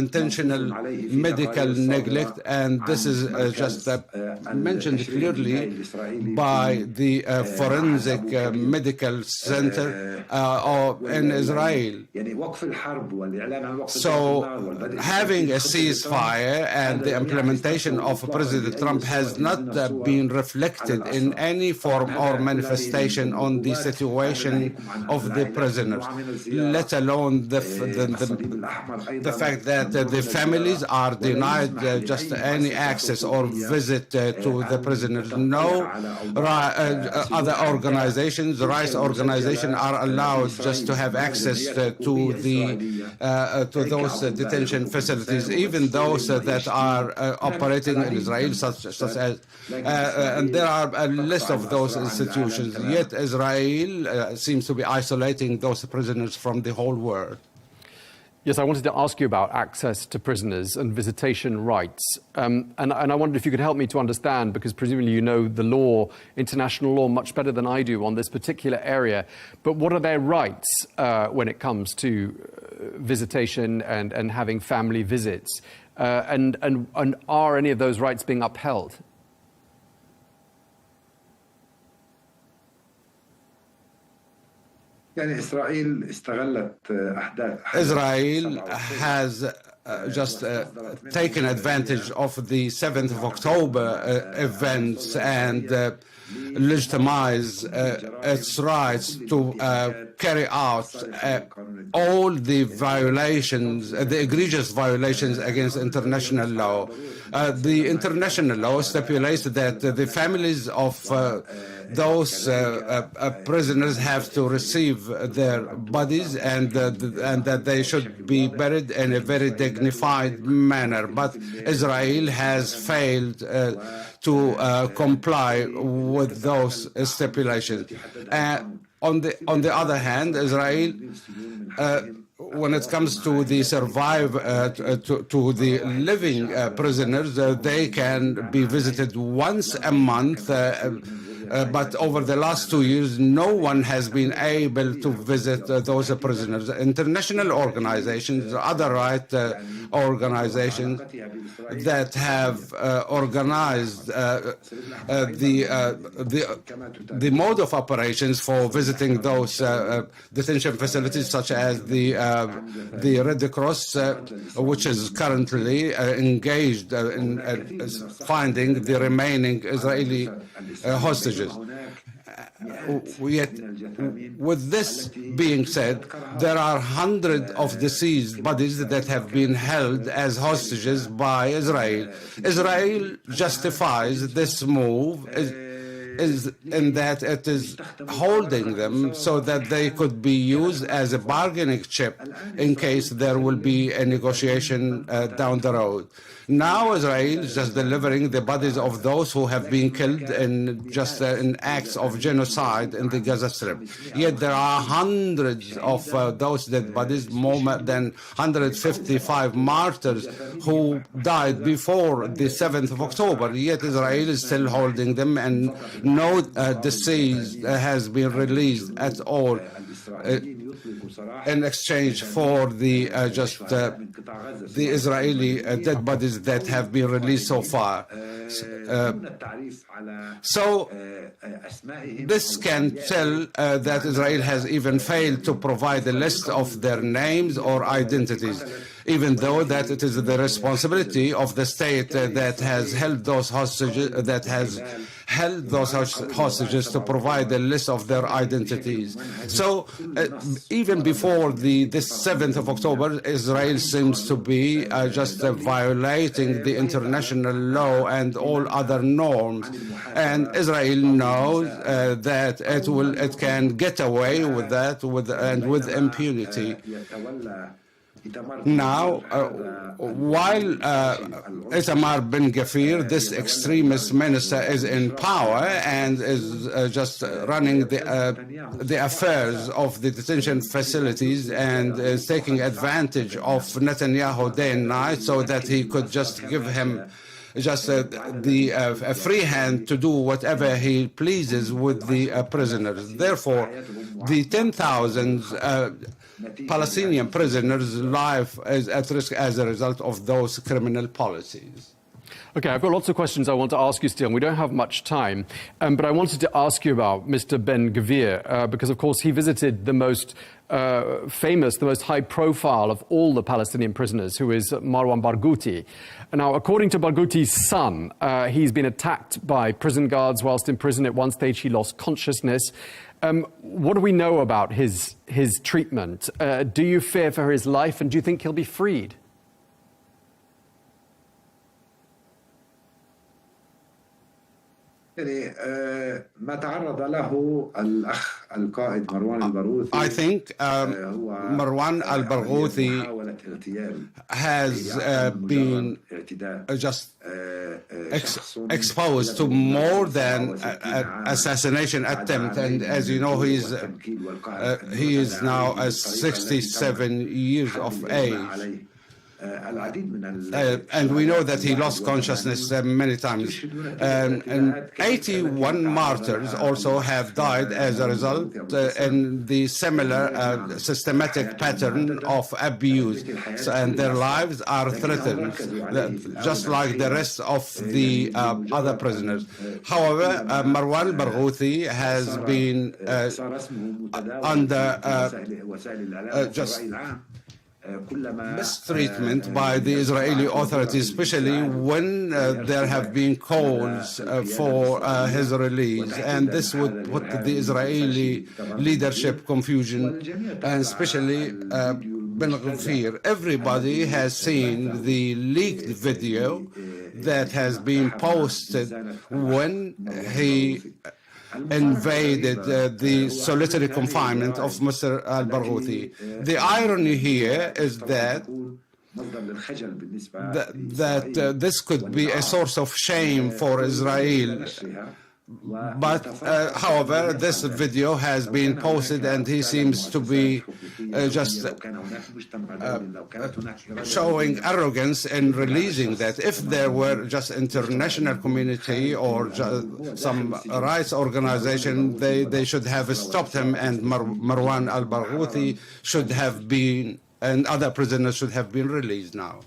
intentional medical neglect, and this is just mentioned clearly by the Forensic Medical Center in Israel. So having a ceasefire and the implementation of President Trump has not been reflected in any form or manifestation on the situation of the prisoners, let alone the fact that the families are denied just any access or visit to the prisoners. No other organizations, rights organizations, are allowed just to have access to those detention facilities, even those that are operating in Israel, such as and there are a list of those institutions. Yet Israel seems to be isolating those prisoners from the whole world. Yes, I wanted to ask you about access to prisoners and visitation rights. And I wondered if you could help me to understand, because presumably you know the law, international law, much better than I do on this particular area. But what are their rights when it comes to visitation and having family visits? And are any of those rights being upheld? Israel has taken advantage of the 7th of October events and legitimize its rights to carry out all the violations, the egregious violations against international law. The international law stipulates that the families of those prisoners have to receive their bodies and that they should be buried in a very dignified manner. But Israel has failed to comply with those stipulations. On the other hand, Israel, when it comes to the to the living prisoners, they can be visited once a month. But over the last 2 years, no one has been able to visit those prisoners. International organizations, other right organizations that have organized the mode of operations for visiting those detention facilities, such as the Red Cross, which is currently engaged in finding the remaining Israeli hostages. Yet, with this being said, there are hundreds of deceased bodies that have been held as hostages by Israel. Israel justifies this move is in that it is holding them so that they could be used as a bargaining chip in case there will be a negotiation down the road. Now Israel is just delivering the bodies of those who have been killed in acts of genocide in the Gaza Strip. Yet there are hundreds of those dead bodies, more than 155 martyrs who died before the 7th of October. Yet Israel is still holding them, and no deceased has been released at all. In exchange for the Israeli dead bodies that have been released so far. So this can tell that Israel has even failed to provide a list of their names or identities, even though that it is the responsibility of the state that has held those hostages, to provide a list of their identities. So even before this 7th of October, Israel seems to be just violating the international law and all other norms. And Israel knows that it can get away with that with impunity. Now, while Itamar Ben-Gvir, this extremist minister, is in power and is just running the affairs of the detention facilities and is taking advantage of Netanyahu day and night so that he could just give him a free hand to do whatever he pleases with the prisoners. Therefore, the 10,000 Palestinian prisoners' life is at risk as a result of those criminal policies. Okay, I've got lots of questions I want to ask you still, and we don't have much time. But I wanted to ask you about Mr. Ben-Gvir, because, of course, he visited the most famous, the most high-profile of all the Palestinian prisoners, who is Marwan Barghouti. Now, according to Barghouti's son, he's been attacked by prison guards whilst in prison. At one stage, he lost consciousness. What do we know about his treatment? Do you fear for his life, and do you think he'll be freed? I think Marwan al-Barghouti has been just exposed to more than assassination attempt, and as you know, he is now 67 years of age. And we know that he lost consciousness many times. And 81 martyrs also have died as a result in the similar systematic pattern of abuse. And their lives are threatened, just like the rest of the other prisoners. However, Marwan Barghouti has been under mistreatment by the Israeli authorities, especially when there have been calls for his release. And this would put the Israeli leadership confusion, and especially Ben Gvir. Everybody has seen the leaked video that has been posted when he invaded the solitary confinement of Mr. al-Barghouthi. The irony here is that this could be a source of shame for Israel. But, however, this video has been posted and he seems to be just showing arrogance in releasing that. If there were just international community or some rights organization, they should have stopped him, and Marwan al-Barghouthi should have been, and other prisoners should have been released now.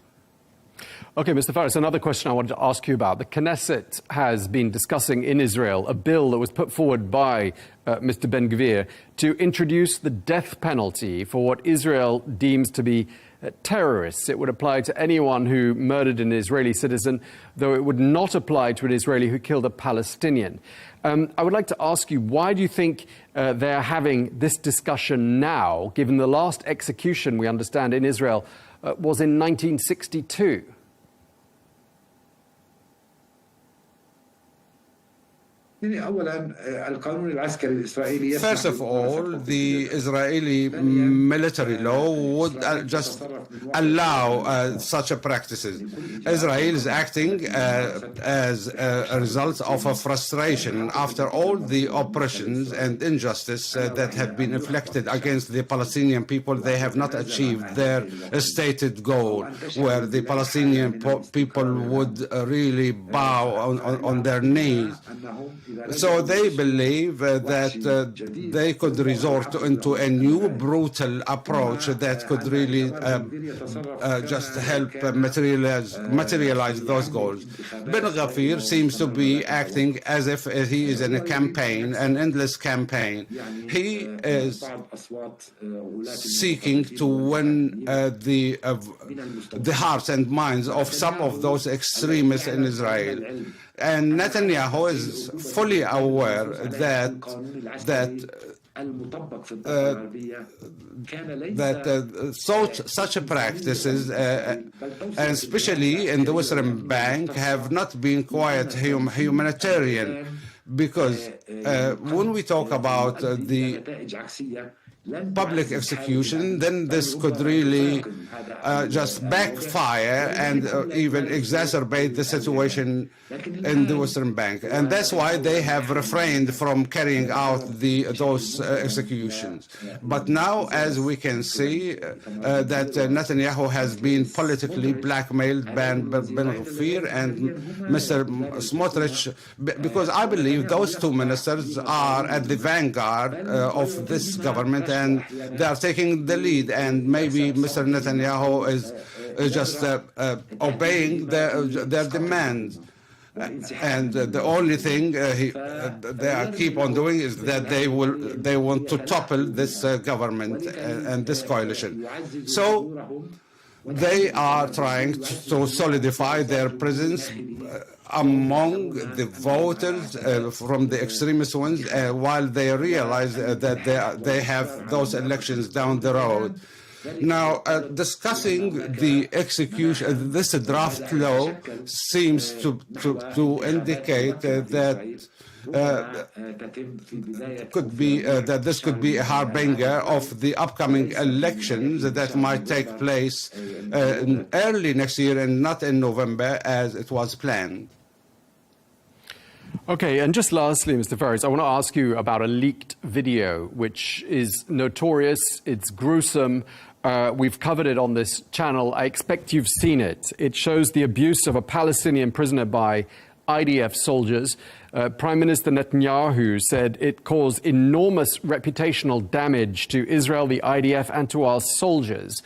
Okay, Mr. Faris, another question I wanted to ask you about. The Knesset has been discussing in Israel a bill that was put forward by Mr. Ben Gvir to introduce the death penalty for what Israel deems to be terrorists. It would apply to anyone who murdered an Israeli citizen, though it would not apply to an Israeli who killed a Palestinian. I would like to ask you, why do you think they're having this discussion now, given the last execution, we understand, in Israel was in 1962? First of all, the Israeli military law would just allow such practices. Israel is acting as a result of a frustration after all the oppressions and injustice that have been inflicted against the Palestinian people. They have not achieved their stated goal, where the Palestinian people would really bow on their knees. So they believe that they could resort into a new brutal approach that could really just help materialize those goals. Ben Gvir seems to be acting as if he is in a campaign, an endless campaign. He is seeking to win the hearts and minds of some of those extremists in Israel. And Netanyahu is fully aware that such practices, and especially in the Western Bank, have not been quite humanitarian, because when we talk about the public execution, then this could really just backfire and even exacerbate the situation in the Western Bank. And that's why they have refrained from carrying out those executions. But now, as we can see, that Netanyahu has been politically blackmailed by Ben Gvir and Mr. Smotrich, because I believe those two ministers are at the vanguard of this government, and they are taking the lead, and maybe Mr. Netanyahu is just obeying their demands. And the only thing they keep on doing is that they want to topple this government and this coalition. So they are trying to solidify their presence among the voters from the extremist ones, while they realize that they have those elections down the road. Now, discussing the execution, this draft law seems to indicate that that this could be a harbinger of the upcoming elections that might take place early next year and not in November as it was planned. Okay, and just lastly, Mr. Faris, I want to ask you about a leaked video, which is notorious, it's gruesome. We've covered it on this channel. I expect you've seen it. It shows the abuse of a Palestinian prisoner by IDF soldiers. Prime Minister Netanyahu said it caused enormous reputational damage to Israel, the IDF, and to our soldiers.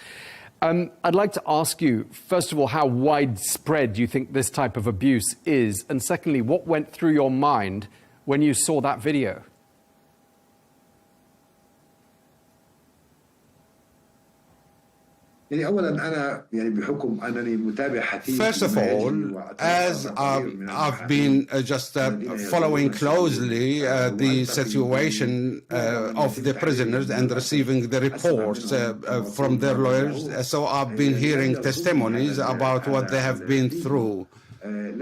I'd like to ask you, first of all, how widespread do you think this type of abuse is? And secondly, what went through your mind when you saw that video? First of all, as I've been just following closely the situation of the prisoners and receiving the reports from their lawyers, so I've been hearing testimonies about what they have been through. And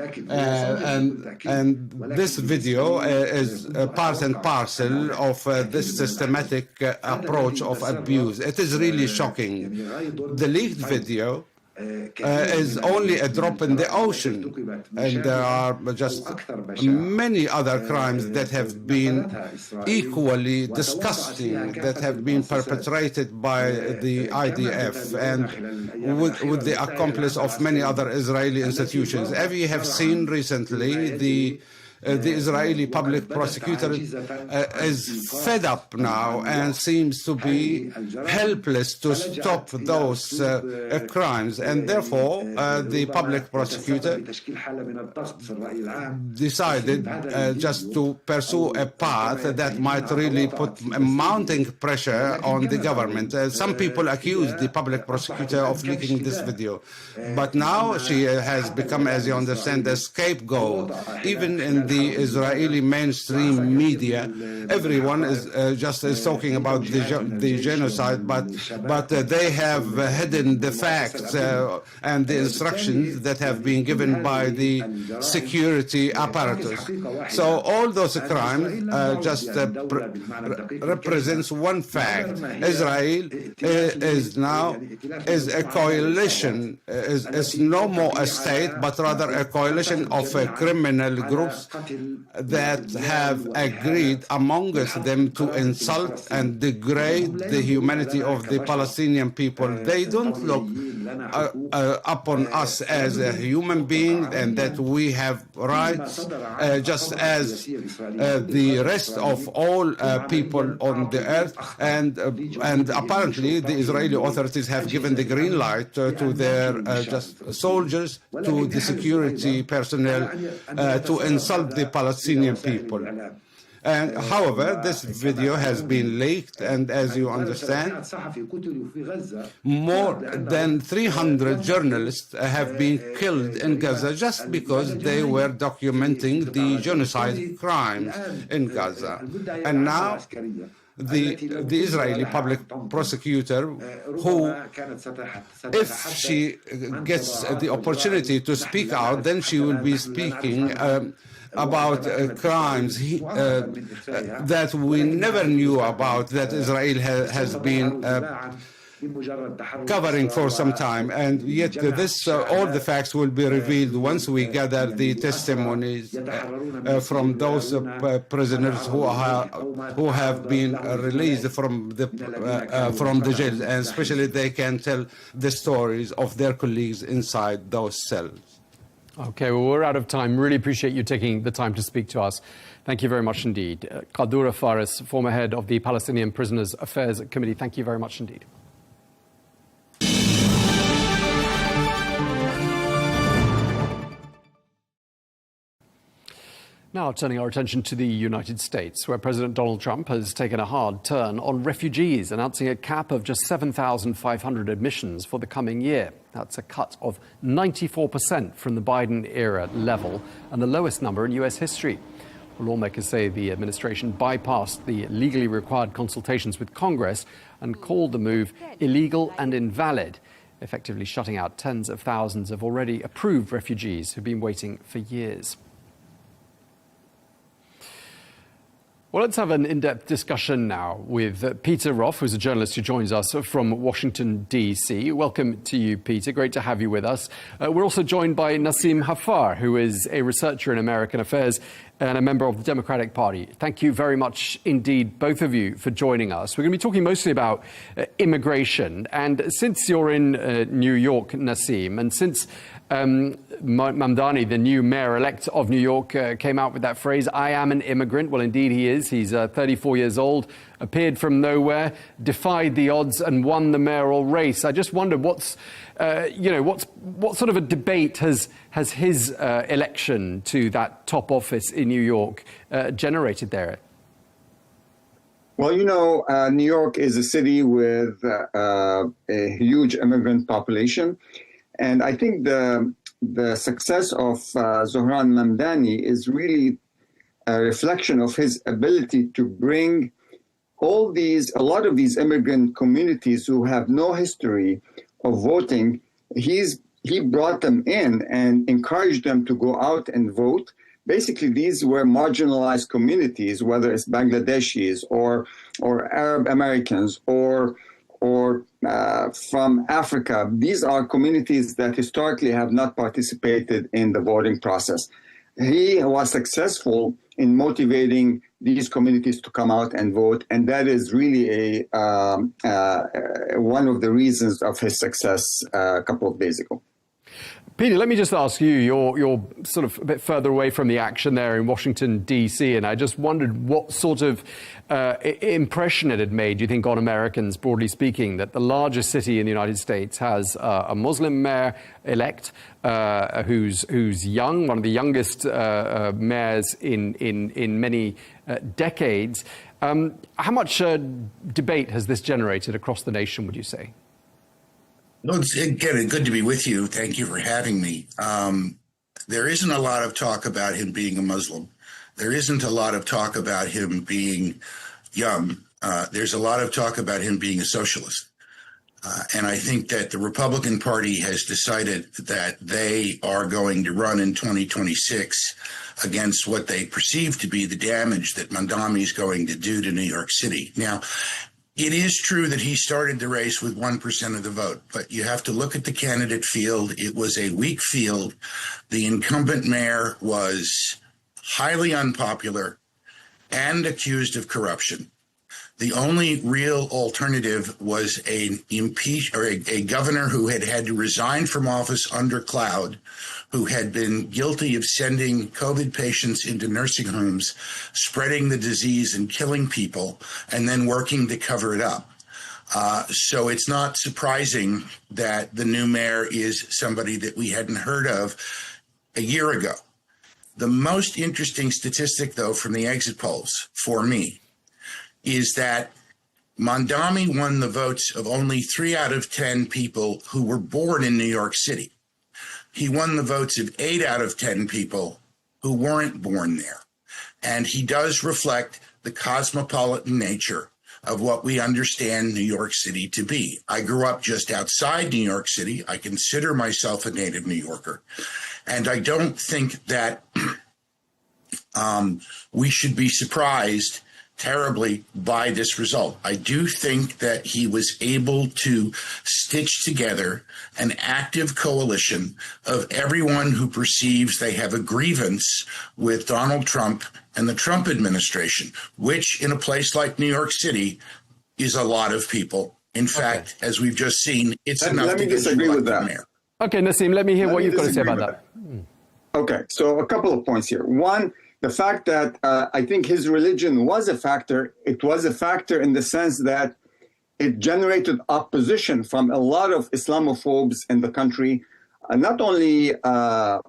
this video is part and parcel of this systematic approach of abuse. It is really shocking. The leaked video is only a drop in the ocean, and there are just many other crimes that have been equally disgusting that have been perpetrated by the IDF and with the accomplice of many other Israeli institutions. As you have seen recently, the Israeli public prosecutor is fed up now and seems to be helpless to stop those crimes, and therefore the public prosecutor decided just to pursue a path that might really put mounting pressure on the government. Some people accuse the public prosecutor of leaking this video, but now she has become, as you understand, a scapegoat. Even in the Israeli mainstream media, everyone is talking about the genocide, but they have hidden the facts and the instructions that have been given by the security apparatus. So all those crimes just represents one fact: Israel is a coalition, is no more a state, but rather a coalition of criminal groups that have agreed amongst them to insult and degrade the humanity of the Palestinian people. They don't look upon us as a human being and that we have rights, just as the rest of all people on the earth. And apparently the Israeli authorities have given the green light to their just soldiers, to the security personnel, to insult the Palestinian people. And however, this video has been leaked, and as you understand, more than 300 journalists have been killed in Gaza just because they were documenting the genocide crimes in Gaza. And now the Israeli public prosecutor, who, if she gets the opportunity to speak out, then she will be speaking about crimes that we never knew about, that Israel has been covering for some time, and yet all the facts will be revealed once we gather the testimonies from those prisoners who have been released from the jails, and especially they can tell the stories of their colleagues inside those cells. Okay, well, we're out of time. Really appreciate you taking the time to speak to us. Thank you very much indeed. Qadura Faris, former head of the Palestinian Prisoners Affairs Committee, thank you very much indeed. Now turning our attention to the United States, where President Donald Trump has taken a hard turn on refugees, announcing a cap of just 7,500 admissions for the coming year. That's a cut of 94% from the Biden-era level and the lowest number in U.S. history. Lawmakers say the administration bypassed the legally required consultations with Congress and called the move illegal and invalid, effectively shutting out tens of thousands of already approved refugees who've been waiting for years. Well, let's have an in-depth discussion now with Peter Roff, who's a journalist who joins us from Washington, D.C. Welcome to you, Peter. Great to have you with us. We're also joined by Nassim Hafar, who is a researcher in American affairs and a member of the Democratic Party. Thank you very much indeed, both of you, for joining us. We're going to be talking mostly about immigration. And since you're in New York, Nassim, and since Mamdani, the new mayor-elect of New York, came out with that phrase, "I am an immigrant." Well, indeed he is. He's 34 years old, appeared from nowhere, defied the odds and won the mayoral race. I just wondered what sort of a debate has his election to that top office in New York generated there? Well, New York is a city with a huge immigrant population. And I think the success of Zohran Mamdani is really a reflection of his ability to bring a lot of these immigrant communities who have no history of voting. He brought them in and encouraged them to go out and vote. Basically, these were marginalized communities, whether it's Bangladeshis or Arab Americans or from Africa. These are communities that historically have not participated in the voting process. He was successful in motivating these communities to come out and vote, and that is really one of the reasons of his success a couple of days ago. Peter, let me just ask you, you're sort of a bit further away from the action there in Washington, D.C., and I just wondered what sort of impression it had made, do you think, on Americans, broadly speaking, that the largest city in the United States has a Muslim mayor-elect who's young, one of the youngest mayors in many decades. How much debate has this generated across the nation, would you say? Well, it's again good to be with you. Thank you for having me. There isn't a lot of talk about him being a Muslim. There isn't a lot of talk about him being young. There's a lot of talk about him being a socialist. And I think that the Republican Party has decided that they are going to run in 2026 against what they perceive to be the damage that Mamdani is going to do to New York City. Now, it is true that he started the race with 1% of the vote, but you have to look at the candidate field. It was a weak field. The incumbent mayor was highly unpopular and accused of corruption. The only real alternative was a governor who had to resign from office under cloud, who had been guilty of sending COVID patients into nursing homes, spreading the disease and killing people, and then working to cover it up. So it's not surprising that the new mayor is somebody that we hadn't heard of a year ago. The most interesting statistic, though, from the exit polls for me is that Mamdani won the votes of only 3 out of 10 people who were born in New York City. He won the votes of 8 out of 10 people who weren't born there. And he does reflect the cosmopolitan nature of what we understand New York City to be. I grew up just outside New York City. I consider myself a native New Yorker. And I don't think that we should be surprised terribly by this result. I do think that he was able to stitch together an active coalition of everyone who perceives they have a grievance with Donald Trump and the Trump administration, which in a place like New York City is a lot of people. In fact, as we've just seen, it's enough let me to disagree with that. Mayor. Okay, Nassim, let me hear what you've got to say about that. Okay, so a couple of points here. One, the fact that I think his religion was a factor. It was a factor in the sense that it generated opposition from a lot of Islamophobes in the country, not only around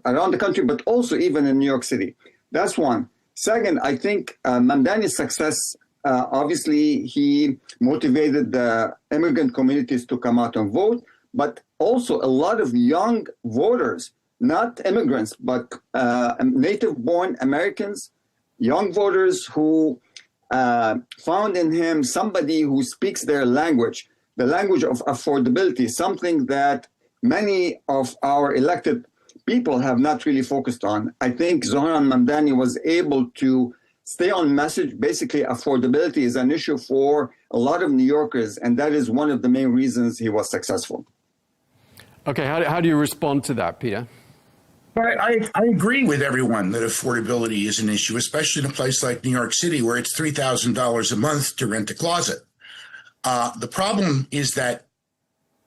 the country, but also even in New York City. That's one. Second, I think Mamdani's success, obviously, he motivated the immigrant communities to come out and vote, but also a lot of young voters, not immigrants, but native-born Americans, young voters who found in him somebody who speaks their language, the language of affordability, something that many of our elected people have not really focused on. I think Zohran Mamdani was able to stay on message. Basically, affordability is an issue for a lot of New Yorkers, and that is one of the main reasons he was successful. Okay, how do you respond to that, Peter? I agree with everyone that affordability is an issue, especially in a place like New York City, where it's $3,000 a month to rent a closet. The problem is that,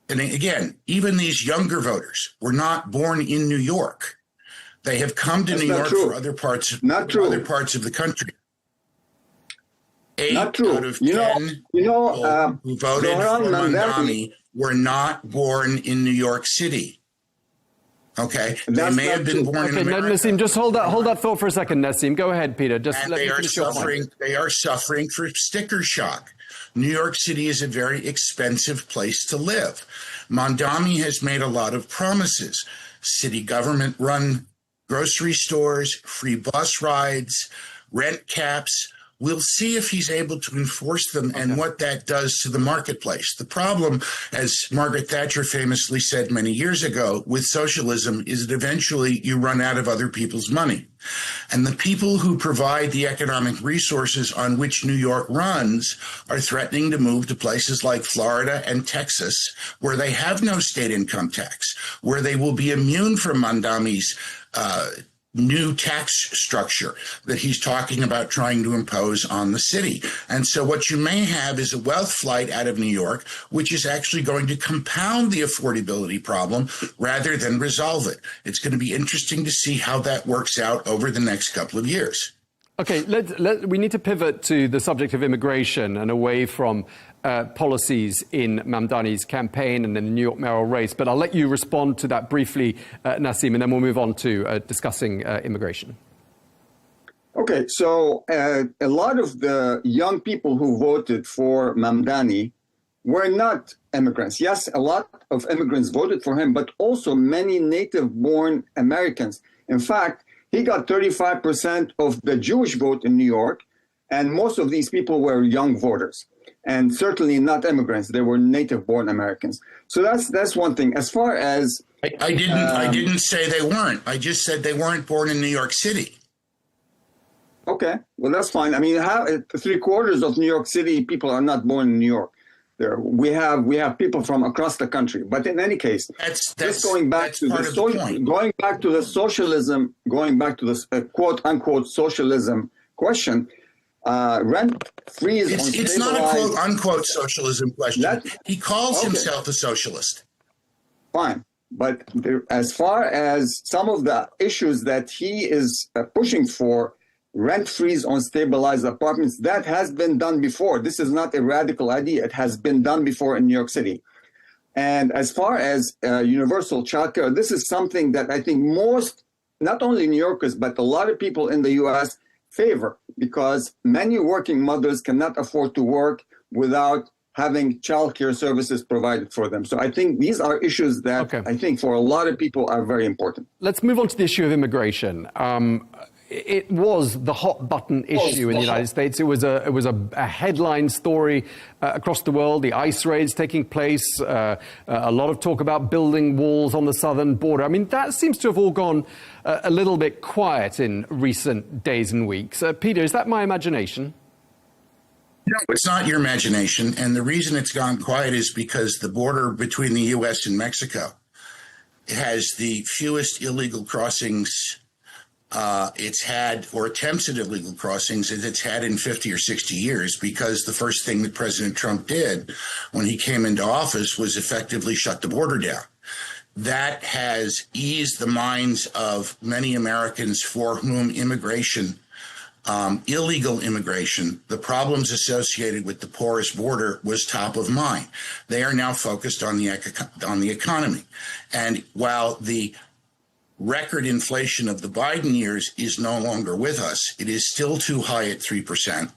and again, even these younger voters were not born in New York. They have come to New York for other parts of the country. 8 out of 10 people who voted for Mamdani were not born in New York City. Okay, they may have been born in America. Nassim, just hold that thought for a second, Nassim. Go ahead, Peter. Just and let they me are finish your suffering. point. They are suffering from sticker shock. New York City is a very expensive place to live. Mamdani has made a lot of promises: city government-run grocery stores, free bus rides, rent caps. We'll see if he's able to enforce them and what that does to the marketplace. The problem, as Margaret Thatcher famously said many years ago, with socialism is that eventually you run out of other people's money. And the people who provide the economic resources on which New York runs are threatening to move to places like Florida and Texas, where they have no state income tax, where they will be immune from Mamdani's new tax structure that he's talking about trying to impose on the city. And so what you may have is a wealth flight out of New York, which is actually going to compound the affordability problem rather than resolve it. It's going to be interesting to see how that works out over the next couple of years. Okay, we need to pivot to the subject of immigration and away from policies in Mamdani's campaign and in the New York mayoral race. But I'll let you respond to that briefly, Nassim, and then we'll move on to discussing immigration. Okay, so a lot of the young people who voted for Mamdani were not immigrants. Yes, a lot of immigrants voted for him, but also many native-born Americans. In fact, he got 35% of the Jewish vote in New York, and most of these people were young voters, and certainly not immigrants. They were native-born Americans. So that's one thing. As far as I didn't say they weren't. I just said they weren't born in New York City. Okay, well, that's fine. I mean, 3/4 of New York City people are not born in New York. We have people from across the country. But in any case, just going back to the socialism, going back to the quote unquote socialism question, rent freeze. It's not a quote unquote socialism question. He calls himself a socialist. Fine. But as far as some of the issues that he is pushing for, rent freeze on stabilized apartments, that has been done before. This is not a radical idea. It has been done before in New York City. And as far as universal childcare, this is something that I think most, not only New Yorkers, but a lot of people in the U.S. favor, because many working mothers cannot afford to work without having childcare services provided for them. So I think these are issues that I think for a lot of people are very important. Let's move on to the issue of immigration. It was the hot button issue in the United States. It was a headline story across the world. The ICE raids taking place. A lot of talk about building walls on the southern border. I mean, that seems to have all gone a little bit quiet in recent days and weeks. Peter, is that my imagination? No, it's not your imagination. And the reason it's gone quiet is because the border between the U.S. and Mexico has the fewest illegal crossings it's had, or attempts at illegal crossings, as it's had in 50 or 60 years, because the first thing that President Trump did when he came into office was effectively shut the border down. That has eased the minds of many Americans for whom immigration, illegal immigration, the problems associated with the porous border was top of mind. They are now focused on the economy. And while the record inflation of the Biden years is no longer with us, it is still too high at 3%,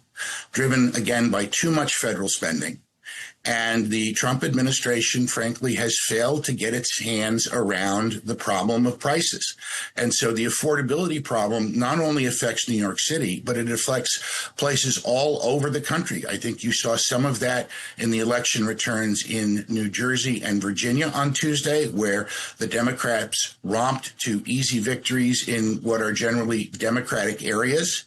driven again by too much federal spending. And the Trump administration, frankly, has failed to get its hands around the problem of prices. And so the affordability problem not only affects New York City, but it affects places all over the country. I think you saw some of that in the election returns in New Jersey and Virginia on Tuesday, where the Democrats romped to easy victories in what are generally Democratic areas.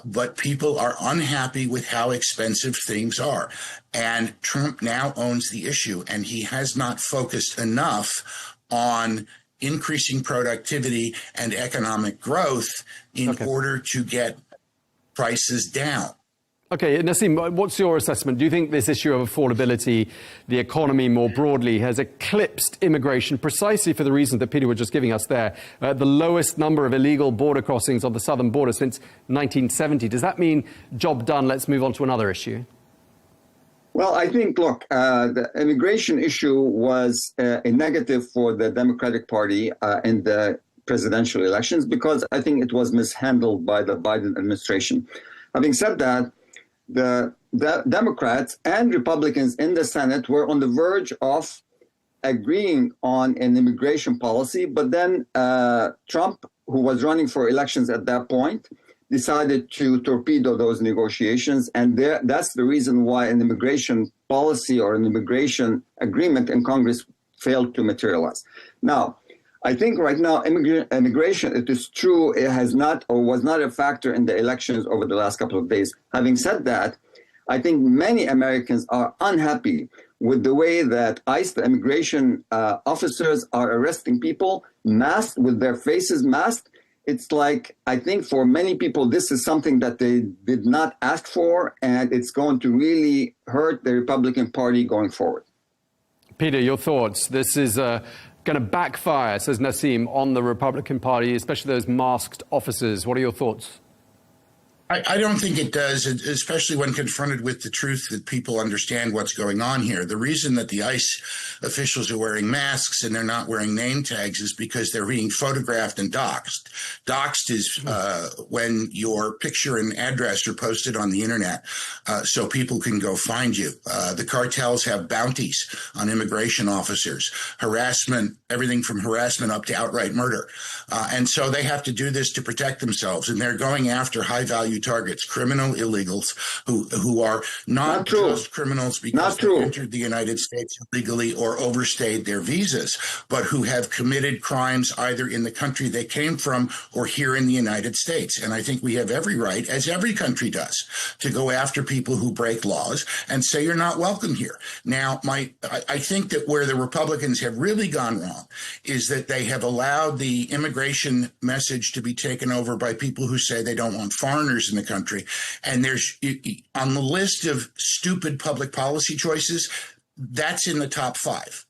But people are unhappy with how expensive things are. And Trump now owns the issue, and he has not focused enough on increasing productivity and economic growth in order to get prices down. Okay, Nassim, what's your assessment? Do you think this issue of affordability, the economy more broadly, has eclipsed immigration precisely for the reasons that Peter was just giving us there? The lowest number of illegal border crossings on the southern border since 1970. Does that mean job done? Let's move on to another issue. Well, I think, look, the immigration issue was a negative for the Democratic Party in the presidential elections because I think it was mishandled by the Biden administration. Having said that, the Democrats and Republicans in the Senate were on the verge of agreeing on an immigration policy, but then Trump, who was running for elections at that point, decided to torpedo those negotiations. And that's the reason why an immigration policy or an immigration agreement in Congress failed to materialize. Now, I think right now, immigration, it is true, it has not or was not a factor in the elections over the last couple of days. Having said that, I think many Americans are unhappy with the way that ICE, the immigration officers, are arresting people masked, with their faces masked. It's like, I think for many people, this is something that they did not ask for, and it's going to really hurt the Republican Party going forward. Peter, your thoughts? This is going to backfire, says Nassim, on the Republican Party, especially those masked officers. What are your thoughts? I don't think it does, especially when confronted with the truth that people understand what's going on here. The reason that the ICE officials are wearing masks and they're not wearing name tags is because they're being photographed and doxxed. Doxxed is when your picture and address are posted on the internet so people can go find you. The cartels have bounties on immigration officers, harassment, everything from harassment up to outright murder. And so they have to do this to protect themselves, and they're going after high-value targets, criminal illegals who are not just criminals because they entered the United States illegally or overstayed their visas, but who have committed crimes either in the country they came from or here in the United States. And I think we have every right, as every country does, to go after people who break laws and say you're not welcome here. Now, I think that where the Republicans have really gone wrong is that they have allowed the immigration message to be taken over by people who say they don't want foreigners in the country. And there's on the list of stupid public policy choices, that's in the top 5.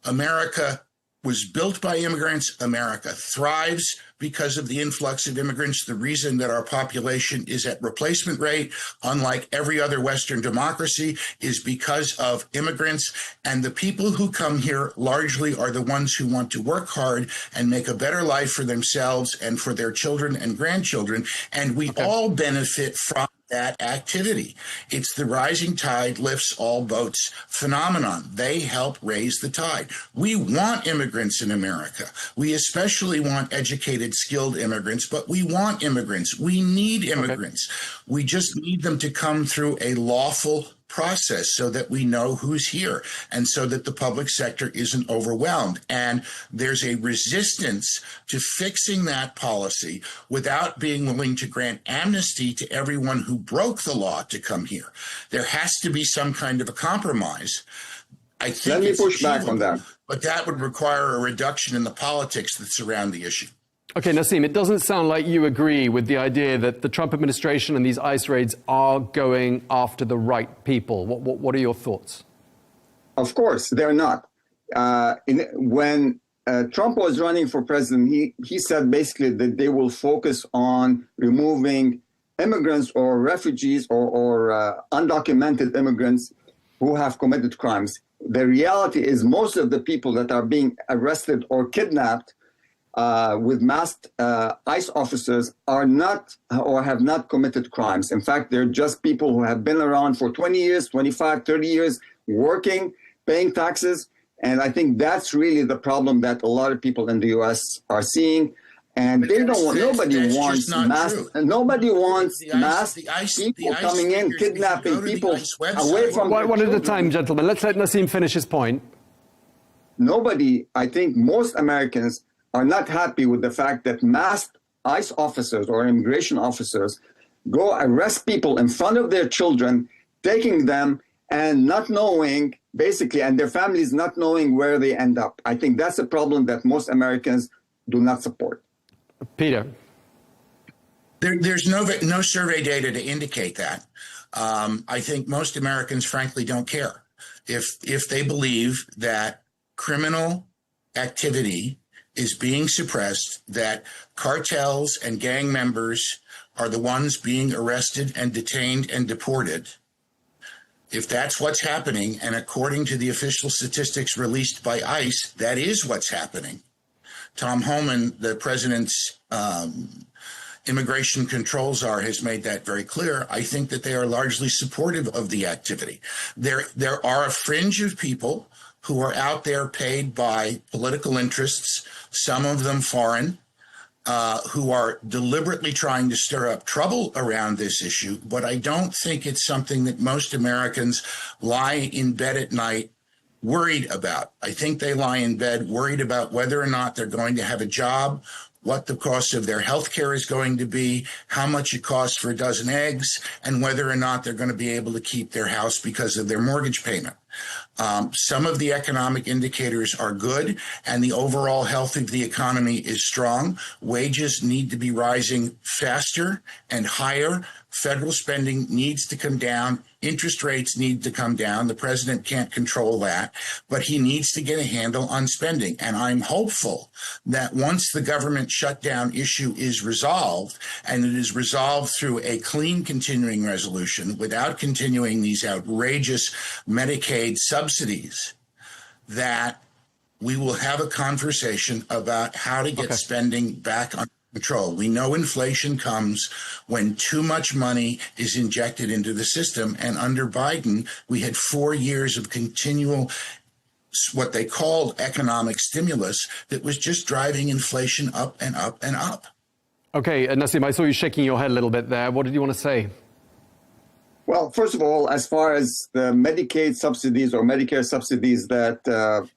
America was built by immigrants. America thrives because of the influx of immigrants. The reason that our population is at replacement rate, unlike every other Western democracy, is because of immigrants. And the people who come here largely are the ones who want to work hard and make a better life for themselves and for their children and grandchildren. And we all benefit from that activity. It's the rising tide lifts all boats phenomenon. They help raise the tide. We want immigrants in America. We especially want educated, skilled immigrants, but we want immigrants. We need immigrants. We just need them to come through a lawful process so that we know who's here and so that the public sector isn't overwhelmed. And there's a resistance to fixing that policy without being willing to grant amnesty to everyone who broke the law to come here. There has to be some kind of a compromise. I think Let me push back on that. But that would require a reduction in the politics that surround the issue. Okay, Nassim, it doesn't sound like you agree with the idea that the Trump administration and these ICE raids are going after the right people. What are your thoughts? Of course, they're not. When Trump was running for president, he said basically that they will focus on removing immigrants or refugees or undocumented immigrants who have committed crimes. The reality is most of the people that are being arrested or kidnapped with masked ICE officers are not or have not committed crimes. In fact, they're just people who have been around for 20 years, 25, 30 years, working, paying taxes. And I think that's really the problem that a lot of people in the U.S. are seeing. And they don't want, nobody wants masked people coming in, kidnapping people away from one at a time, gentlemen. Let's let Nassim finish his point. Nobody, I think most Americans are not happy with the fact that masked ICE officers or immigration officers go arrest people in front of their children, taking them and not knowing, basically, and their families not knowing where they end up. I think that's a problem that most Americans do not support. Peter. There's no survey data to indicate that. I think most Americans, frankly, don't care. If they believe that criminal activity is being suppressed, that cartels and gang members are the ones being arrested and detained and deported, If that's what's happening, and according to the official statistics released by ICE, that is what's happening. Tom Homan, the president's immigration control czar, has made that very clear. I think that they are largely supportive of the activity. There are a fringe of people who are out there paid by political interests, some of them foreign, who are deliberately trying to stir up trouble around this issue. But I don't think it's something that most Americans lie in bed at night worried about. I think they lie in bed worried about whether or not they're going to have a job, what the cost of their health care is going to be, how much it costs for a dozen eggs, and whether or not they're going to be able to keep their house because of their mortgage payment. Some of the economic indicators are good, and the overall health of the economy is strong. Wages need to be rising faster and higher. Federal spending needs to come down. Interest rates need to come down. The president can't control that, but he needs to get a handle on spending. And I'm hopeful that once the government shutdown issue is resolved, and it is resolved through a clean continuing resolution without continuing these outrageous Medicaid subsidies, that we will have a conversation about how to get spending back under control. We know inflation comes when too much money is injected into the system. And under Biden, we had 4 years of continual, what they called economic stimulus, that was just driving inflation up and up and up. Okay, Nassim, I saw you shaking your head a little bit there. What did you want to say? Well, first of all, as far as the Medicaid subsidies or Medicare subsidies that the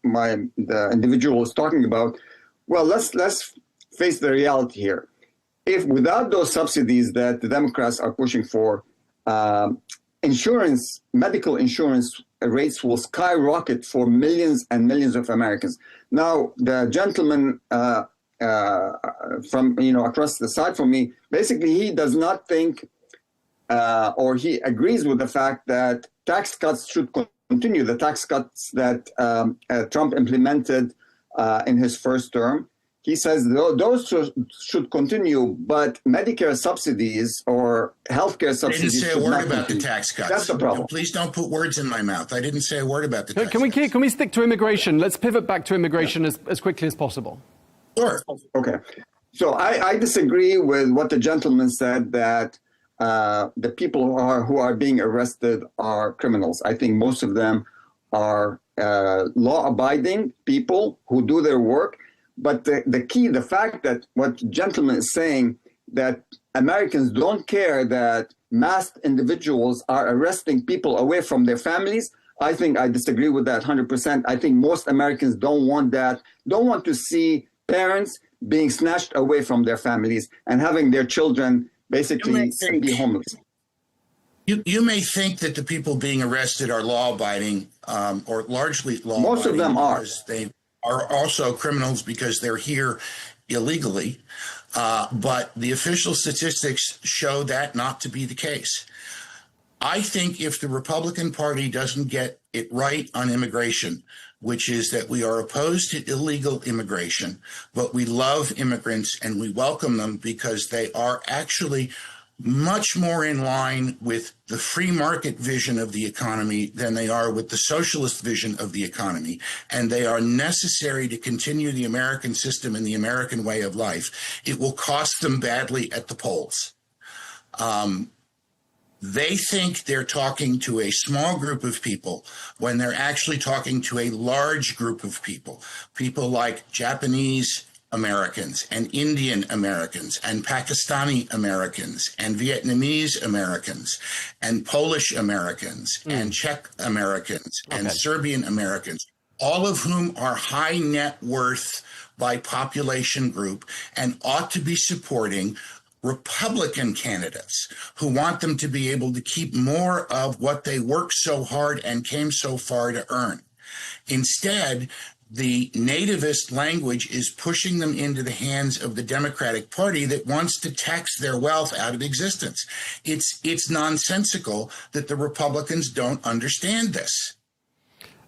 individual is talking about, well, let's face the reality here. If without those subsidies that the Democrats are pushing for, medical insurance rates will skyrocket for millions and millions of Americans. Now, the gentleman from across the side from me, basically he does not think, or he agrees with the fact that tax cuts should continue. The tax cuts that Trump implemented in his first term. He says those should continue, but Medicare subsidies or healthcare subsidies. I didn't say a word about the tax cuts. That's the problem. Please don't put words in my mouth. I didn't say a word about the tax cuts. Can we stick to immigration? Let's pivot back to immigration as quickly as possible. Sure. Okay. So I disagree with what the gentleman said, that the people who are being arrested are criminals. I think most of them are law-abiding people who do their work. But the fact that what the gentleman is saying, that Americans don't care that masked individuals are arresting people away from their families, I think I disagree with that 100%. I think most Americans don't want that, don't want to see parents being snatched away from their families and having their children basically be homeless. You may think that the people being arrested are law-abiding or largely law-abiding. Most of them are. They are also criminals because they're here illegally. But the official statistics show that not to be the case. I think if the Republican Party doesn't get it right on immigration, which is that we are opposed to illegal immigration, but we love immigrants and we welcome them because they are actually much more in line with the free market vision of the economy than they are with the socialist vision of the economy. And they are necessary to continue the American system and the American way of life. It will cost them badly at the polls. They think they're talking to a small group of people when they're actually talking to a large group of people, people like Japanese Americans and Indian Americans and Pakistani Americans and Vietnamese Americans and Polish Americans and Czech Americans and Serbian Americans, all of whom are high net worth by population group and ought to be supporting Republican candidates who want them to be able to keep more of what they worked so hard and came so far to earn. Instead, the nativist language is pushing them into the hands of the Democratic Party that wants to tax their wealth out of existence. It's nonsensical that the Republicans don't understand this.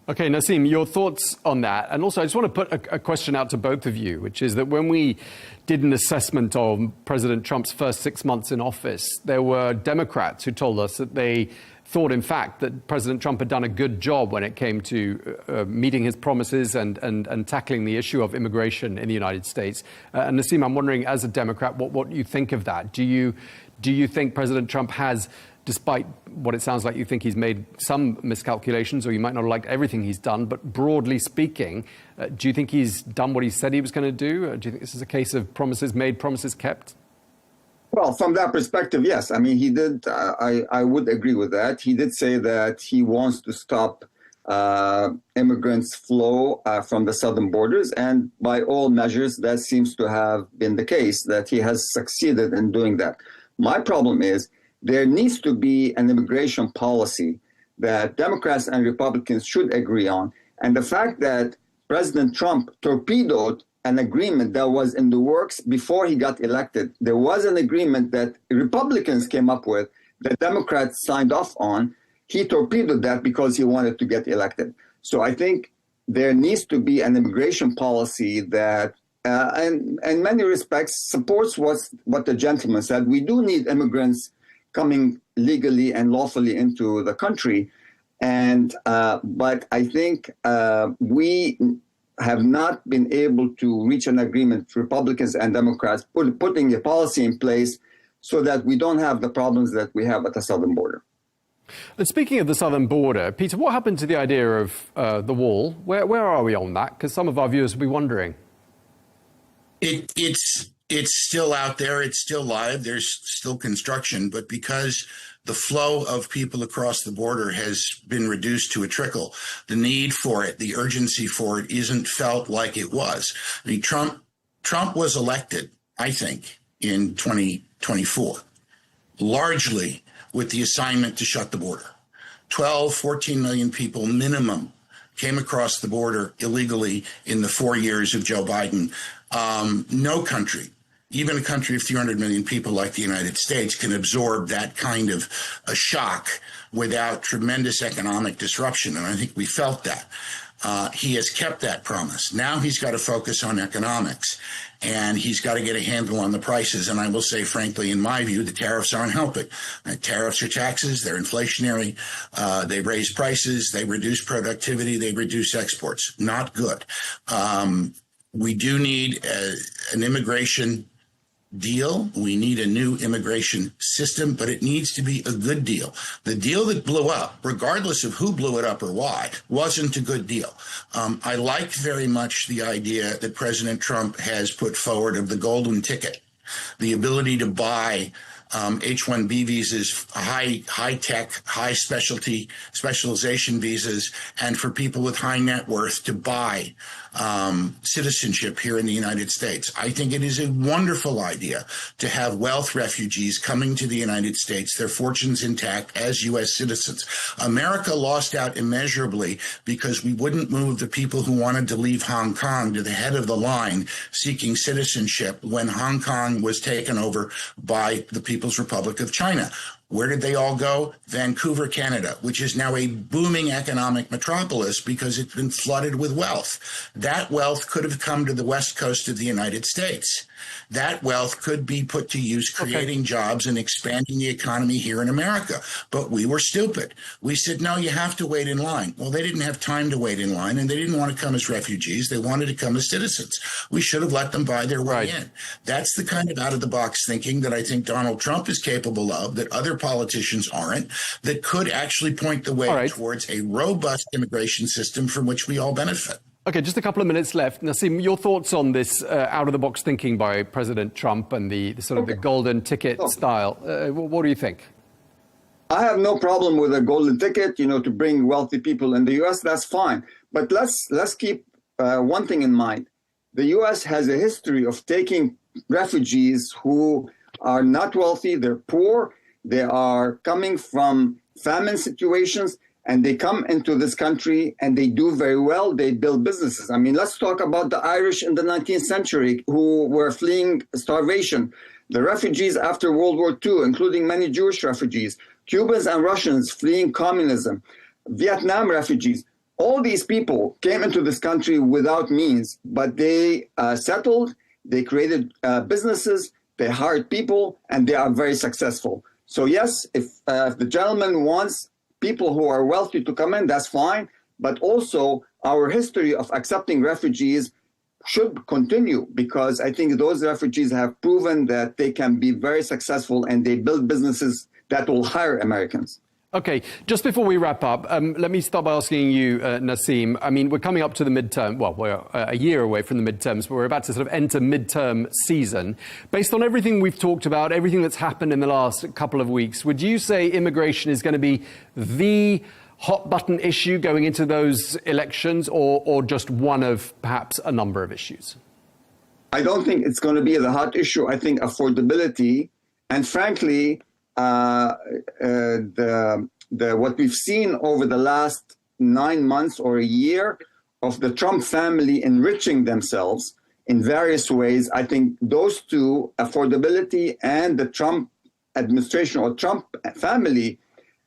Okay, Nassim, your thoughts on that. And also, I just want to put a question out to both of you, which is that when we did an assessment of President Trump's first 6 months in office, there were Democrats who told us that they thought, in fact, that President Trump had done a good job when it came to meeting his promises and tackling the issue of immigration in the United States. And Nassim, I'm wondering, as a Democrat, what you think of that. Do you think President Trump has, despite what it sounds like you think he's made some miscalculations, or you might not have liked everything he's done, but broadly speaking, do you think he's done what he said he was going to do? Do you think this is a case of promises made, promises kept? Well, from that perspective, yes. I mean, he did. I would agree with that. He did say that he wants to stop immigrants' flow from the southern borders. And by all measures, that seems to have been the case, that he has succeeded in doing that. My problem is there needs to be an immigration policy that Democrats and Republicans should agree on. And the fact that President Trump torpedoed an agreement that was in the works before he got elected. There was an agreement that Republicans came up with that Democrats signed off on. He torpedoed that because he wanted to get elected. So I think there needs to be an immigration policy that, in many respects, supports what the gentleman said. We do need immigrants coming legally and lawfully into the country. But I think we have not been able to reach an agreement, Republicans and Democrats, putting a policy in place so that we don't have the problems that we have at the southern border. And speaking of the southern border, Peter, what happened to the idea of the wall? Where are we on that? Because some of our viewers will be wondering. It's still out there. It's still live. There's still construction. But because the flow of people across the border has been reduced to a trickle, the need for it, the urgency for it isn't felt like it was. I mean, Trump was elected, I think, in 2024, largely with the assignment to shut the border. 14 million people minimum came across the border illegally in the 4 years of Joe Biden. No country, even a country of 300 million people like the United States, can absorb that kind of a shock without tremendous economic disruption. And I think we felt that. He has kept that promise. Now he's got to focus on economics, and he's got to get a handle on the prices. And I will say, frankly, in my view, the tariffs aren't helping. Tariffs are taxes. They're inflationary. They raise prices. They reduce productivity. They reduce exports. Not good. We do need an immigration deal. We need a new immigration system, but it needs to be a good deal. The deal that blew up, regardless of who blew it up or why, wasn't a good deal. I like very much the idea that President Trump has put forward of the golden ticket, the ability to buy H-1B visas, high-tech, specialization visas, and for people with high net worth to buy citizenship here in the United States. I think it is a wonderful idea to have wealth refugees coming to the United States, their fortunes intact as U.S. citizens. America lost out immeasurably because we wouldn't move the people who wanted to leave Hong Kong to the head of the line seeking citizenship when Hong Kong was taken over by the People's Republic of China. Where did they all go? Vancouver, Canada, which is now a booming economic metropolis because it's been flooded with wealth. That wealth could have come to the west coast of the United States. That wealth could be put to use creating jobs and expanding the economy here in America. But we were stupid. We said, no, you have to wait in line. Well, they didn't have time to wait in line, and they didn't want to come as refugees. They wanted to come as citizens. We should have let them buy their way in. That's the kind of out-of-the-box thinking that I think Donald Trump is capable of, that other politicians aren't, that could actually point the way towards a robust immigration system from which we all benefit. Okay, just a couple of minutes left. Nassim, your thoughts on this out-of-the-box thinking by President Trump and the sort of the golden ticket style. What do you think? I have no problem with a golden ticket, to bring wealthy people in the U.S. That's fine. But let's keep one thing in mind. The U.S. has a history of taking refugees who are not wealthy, they're poor, they are coming from famine situations, and they come into this country and they do very well. They build businesses. I mean, let's talk about the Irish in the 19th century who were fleeing starvation. The refugees after World War II, including many Jewish refugees, Cubans and Russians fleeing communism, Vietnam refugees. All these people came into this country without means, but they settled, they created businesses, they hired people, and they are very successful. So yes, if the gentleman wants people who are wealthy to come in, that's fine. But also our history of accepting refugees should continue, because I think those refugees have proven that they can be very successful and they build businesses that will hire Americans. Okay, just before we wrap up, let me start by asking you, Nassim. I mean, we're coming up to the midterm. Well, we're a year away from the midterms, but we're about to sort of enter midterm season. Based on everything we've talked about, everything that's happened in the last couple of weeks, would you say immigration is going to be the hot button issue going into those elections, or just one of perhaps a number of issues? I don't think it's going to be the hot issue. I think affordability, and frankly, what we've seen over the last 9 months or a year of the Trump family enriching themselves in various ways, I think those two, affordability and the Trump administration or Trump family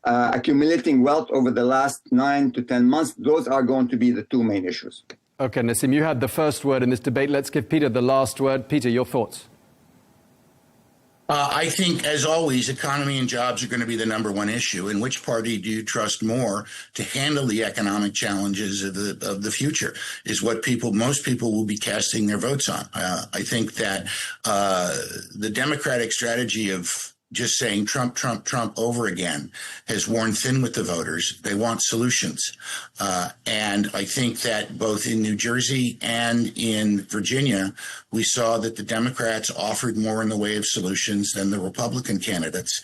accumulating wealth over the last 9 to 10 months, those are going to be the two main issues. Okay, Nassim, you had the first word in this debate. Let's give Peter the last word. Peter, your thoughts? I think, as always, economy and jobs are going to be the number one issue. And which party do you trust more to handle the economic challenges of the future is what most people will be casting their votes on. I think that the Democratic strategy of just saying Trump, Trump, Trump over again has worn thin with the voters. They want solutions. And I think that both in New Jersey and in Virginia, we saw that the Democrats offered more in the way of solutions than the Republican candidates,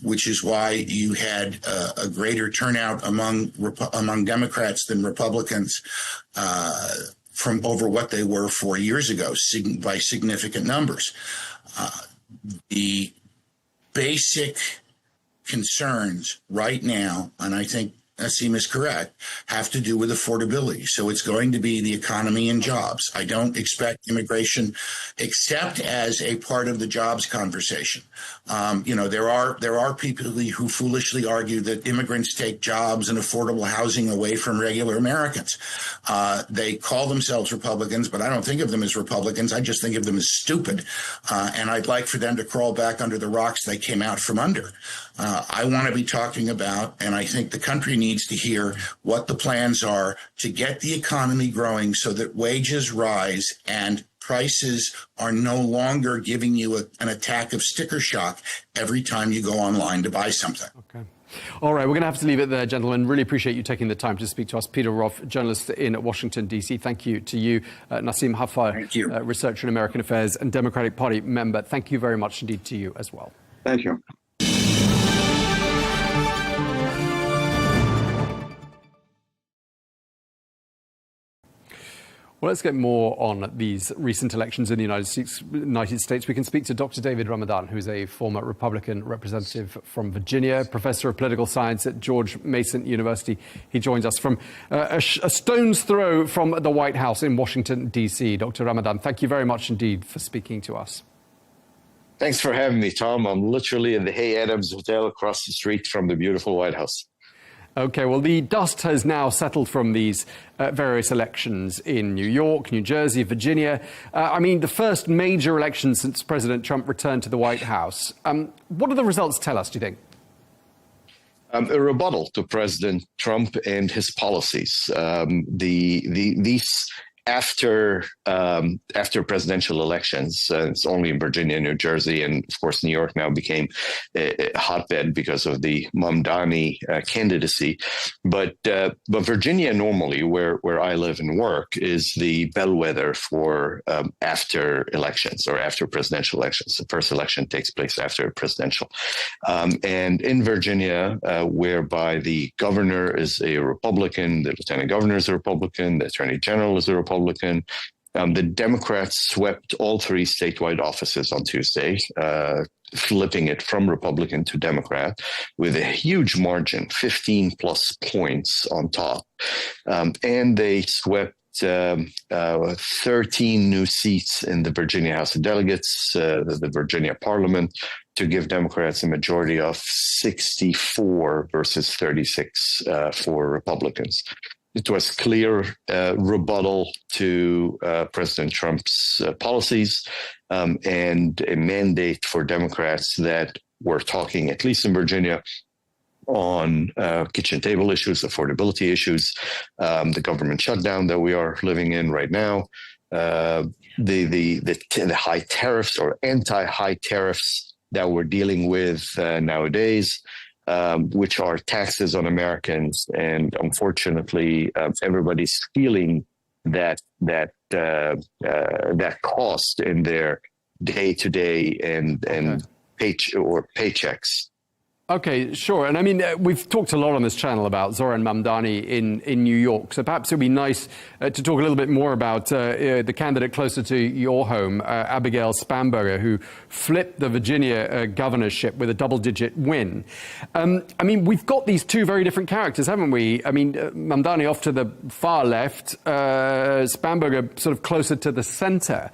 which is why you had a greater turnout among Democrats than Republicans from over what they were 4 years ago by significant numbers. The basic concerns right now, and I think Nassim is correct, have to do with affordability. So it's going to be the economy and jobs. I don't expect immigration, except as a part of the jobs conversation. There are people who foolishly argue that immigrants take jobs and affordable housing away from regular Americans. They call themselves Republicans, but I don't think of them as Republicans. I just think of them as stupid. And I'd like for them to crawl back under the rocks they came out from under. I want to be talking about, and I think the country needs to hear what the plans are to get the economy growing so that wages rise and prices are no longer giving you an attack of sticker shock every time you go online to buy something. Okay. All right, we're going to have to leave it there, gentlemen. Really appreciate you taking the time to speak to us. Peter Roth, journalist in Washington, D.C. Thank you to you. Nassim Hafar, researcher in American Affairs and Democratic Party member. Thank you very much indeed to you as well. Thank you. Well, let's get more on these recent elections in the United States. We can speak to Dr. David Ramadan, who is a former Republican representative from Virginia, professor of political science at George Mason University. He joins us from a stone's throw from the White House in Washington, D.C. Dr. Ramadan, thank you very much indeed for speaking to us. Thanks for having me, Tom. I'm literally in the Hay Adams Hotel across the street from the beautiful White House. Okay, well, the dust has now settled from these various elections in New York, New Jersey, Virginia. The first major election since President Trump returned to the White House. What do the results tell us, do you think? A rebuttal to President Trump and his policies. These after presidential elections, it's only in Virginia, New Jersey, and of course New York now became a hotbed because of the Mamdani candidacy. But Virginia normally, where I live and work, is the bellwether for after elections or after presidential elections. The first election takes place after presidential. And in Virginia, whereby the governor is a Republican, the lieutenant governor is a Republican, the attorney general is a Republican, the Democrats swept all three statewide offices on Tuesday, flipping it from Republican to Democrat with a huge margin, 15 plus points on top. And they swept 13 new seats in the Virginia House of Delegates, the Virginia Parliament, to give Democrats a majority of 64 versus 36 for Republicans. It was clear rebuttal to President Trump's policies and a mandate for Democrats that were talking, at least in Virginia, on kitchen table issues, affordability issues, the government shutdown that we are living in right now, the high tariffs or anti-high tariffs that we're dealing with nowadays, which are taxes on Americans, and unfortunately, everybody's feeling that cost in their day-to-day and paychecks. Okay, sure. And I mean, we've talked a lot on this channel about Zoran Mamdani in New York. So perhaps it would be nice to talk a little bit more about the candidate closer to your home, Abigail Spanberger, who flipped the Virginia governorship with a double-digit win. I mean, we've got these two very different characters, haven't we? I mean, Mamdani off to the far left, Spanberger sort of closer to the center.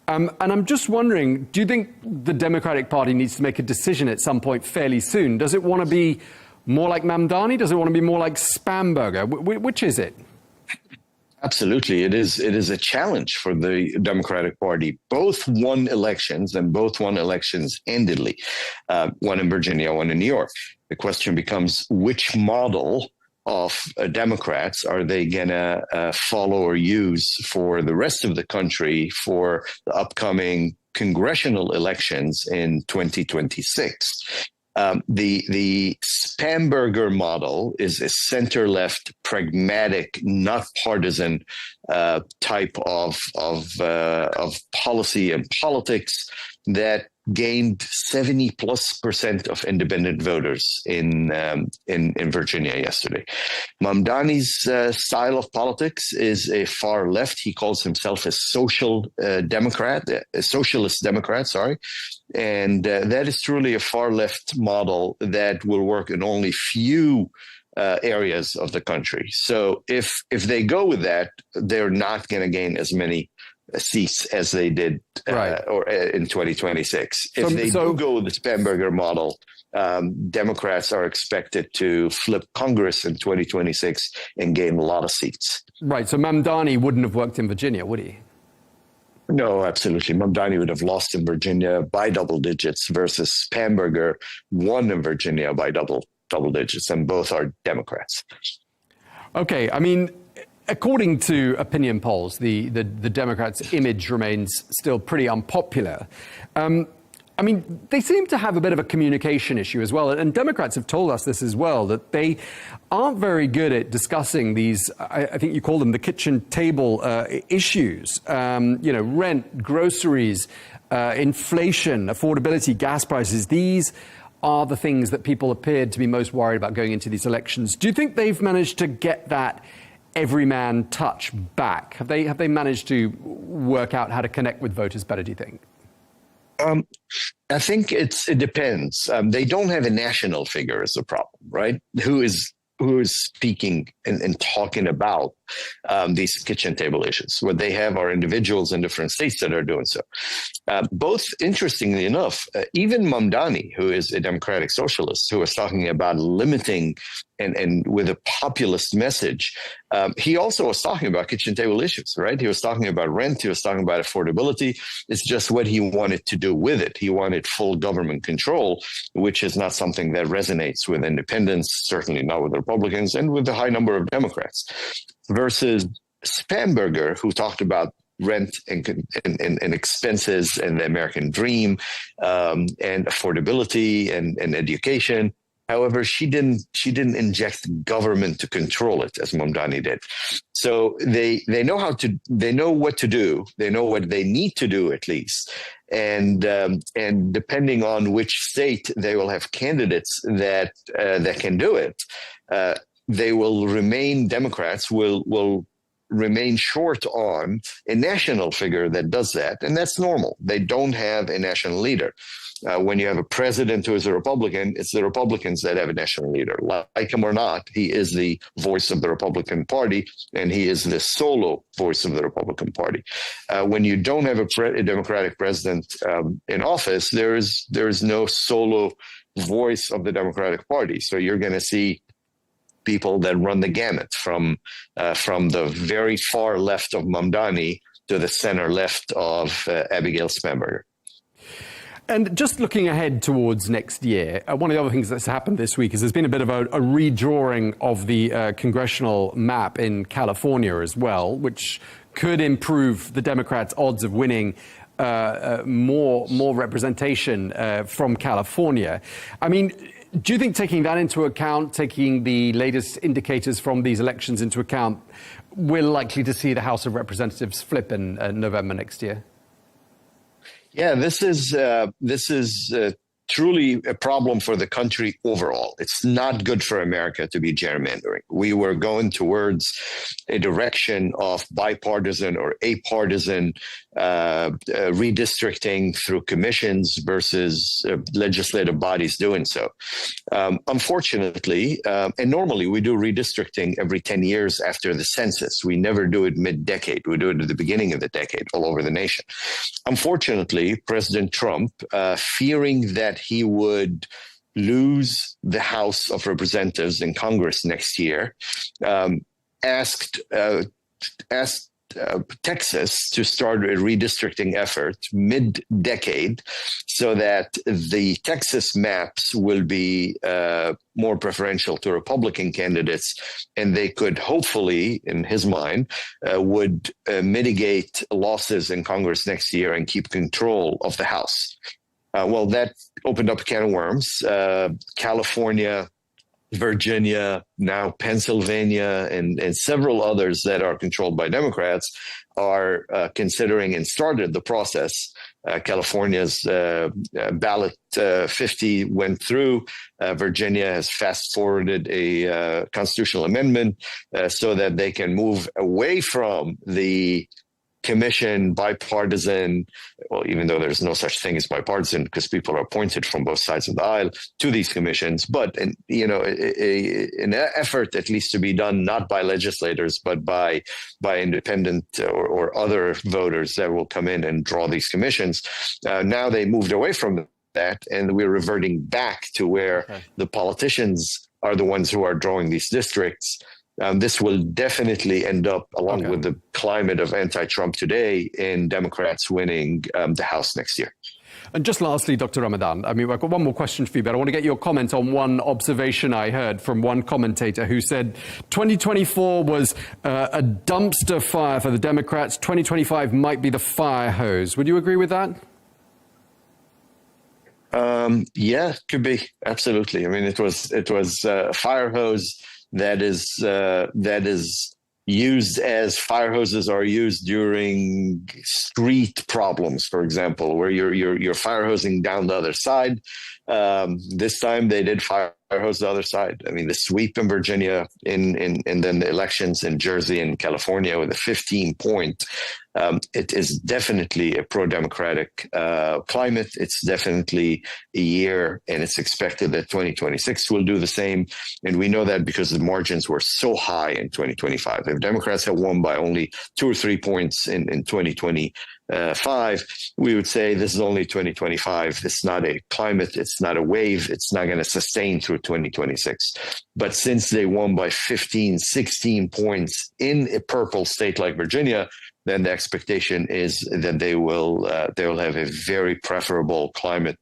And I'm just wondering, do you think the Democratic Party needs to make a decision at some point fairly soon? Does it want to be more like Mamdani? Does it want to be more like Spanberger? Which is it? Absolutely. It is a challenge for the Democratic Party. Both won elections, and both won elections handedly. One in Virginia, one in New York. The question becomes, which model of Democrats are they going to follow or use for the rest of the country for the upcoming congressional elections in 2026? The Spanberger model is a center-left, pragmatic, not partisan type of policy and politics that gained 70+% of independent voters in Virginia yesterday. Mamdani's style of politics is a far left. He calls himself a socialist Democrat, sorry. And that is truly a far left model that will work in only few areas of the country. So if they go with that, they're not going to gain as many seats as they did in 2026. If they do go with the Spanberger model, Democrats are expected to flip Congress in 2026 and gain a lot of seats. Right. So Mamdani wouldn't have worked in Virginia, would he? No, absolutely. Mamdani would have lost in Virginia by double digits versus Spanberger won in Virginia by double digits, and both are Democrats. Okay. I mean, according to opinion polls, the Democrats' image remains still pretty unpopular. I mean, they seem to have a bit of a communication issue as well. And Democrats have told us this as well, that they aren't very good at discussing these, I think you call them the kitchen table issues, rent, groceries, inflation, affordability, gas prices. These are the things that people appeared to be most worried about going into these elections. Do you think they've managed to get that everyman touch back? Have they managed to work out how to connect with voters better, do you think? I think it depends. They don't have a national figure as a problem, right? Who is speaking and talking about these kitchen table issues. What they have are individuals in different states that are doing so. Both, interestingly enough, even Mamdani, who is a democratic socialist, who was talking about limiting and with a populist message, he also was talking about kitchen table issues, right? He was talking about rent. He was talking about affordability. It's just what he wanted to do with it. He wanted full government control, which is not something that resonates with independents, certainly not with Republicans, and with the high number of Democrats. Versus Spanberger, who talked about rent and expenses and the American dream and affordability and education. However, she didn't inject government to control it as Mamdani did. So they know what to do. They know what they need to do at least. And depending on which state they will have candidates that can do it, they will remain, Democrats will remain short on a national figure that does that. And that's normal. They don't have a national leader. When you have a president who is a Republican, it's the Republicans that have a national leader. Like him or not, he is the voice of the Republican Party, and he is the solo voice of the Republican Party. When you don't have a Democratic president in office, there is no solo voice of the Democratic Party. So you're going to see people that run the gamut from the very far left of Mamdani to the center left of Abigail Spanberger. And just looking ahead towards next year, one of the other things that's happened this week is there's been a bit of a redrawing of the congressional map in California as well, which could improve the Democrats' odds of winning more representation from California. I mean, do you think taking that into account, taking the latest indicators from these elections into account, we're likely to see the House of Representatives flip in November next year? Yeah, this is truly a problem for the country overall. It's not good for America to be gerrymandering. We were going towards a direction of bipartisan or apartisan redistricting through commissions versus legislative bodies doing so. Unfortunately, and normally we do redistricting every 10 years after the census. We never do it mid-decade. We do it at the beginning of the decade all over the nation. Unfortunately, President Trump, fearing that he would lose the House of Representatives in Congress next year, asked Texas to start a redistricting effort mid-decade so that the Texas maps will be more preferential to Republican candidates, and they could hopefully, in his mind, would mitigate losses in Congress next year and keep control of the House. Well, that opened up a can of worms. California, Virginia, now Pennsylvania, and several others that are controlled by Democrats are considering and started the process. California's ballot 50 went through. Virginia has fast-forwarded a constitutional amendment so that they can move away from the commission, bipartisan, well, even though there's no such thing as bipartisan because people are appointed from both sides of the aisle to these commissions, but an effort at least to be done not by legislators, but by independent or other voters that will come in and draw these commissions. Now they moved away from that, and we're reverting back to where the politicians are the ones who are drawing these districts. This will definitely end up, along with the climate of anti-Trump today, in Democrats winning the House next year. And just lastly, Dr. Ramadan, I mean, I've got one more question for you, but I want to get your comment on one observation I heard from one commentator who said 2024 was a dumpster fire for the Democrats. 2025 might be the fire hose. Would you agree with that? Yeah, could be. Absolutely. I mean, it was a fire hose that is used as fire hoses are used during street problems, for example, where you're fire hosing down the other side. This time they did fire hose the other side. I mean, the sweep in Virginia and then the elections in Jersey and California with a 15-point. It is definitely a pro-democratic climate. It's definitely a year, and it's expected that 2026 will do the same. And we know that because the margins were so high in 2025. If Democrats had won by only 2 or 3 points in 2025, we would say this is only 2025. It's not a climate. It's not a wave. It's not going to sustain through 2026. But since they won by 15, 16 points in a purple state like Virginia, then the expectation is that they will have a very preferable climate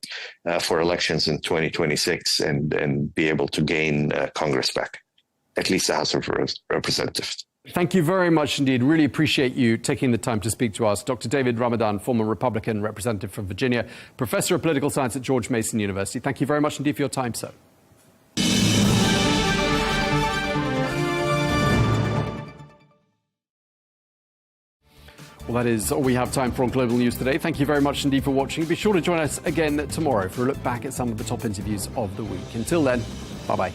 for elections in 2026 and be able to gain Congress back, at least the House of Representatives. Thank you very much indeed. Really appreciate you taking the time to speak to us. Dr. David Ramadan, former Republican representative from Virginia, professor of political science at George Mason University. Thank you very much indeed for your time, sir. Well, that is all we have time for on Global News today. Thank you very much indeed for watching. Be sure to join us again tomorrow for a look back at some of the top interviews of the week. Until then, bye-bye.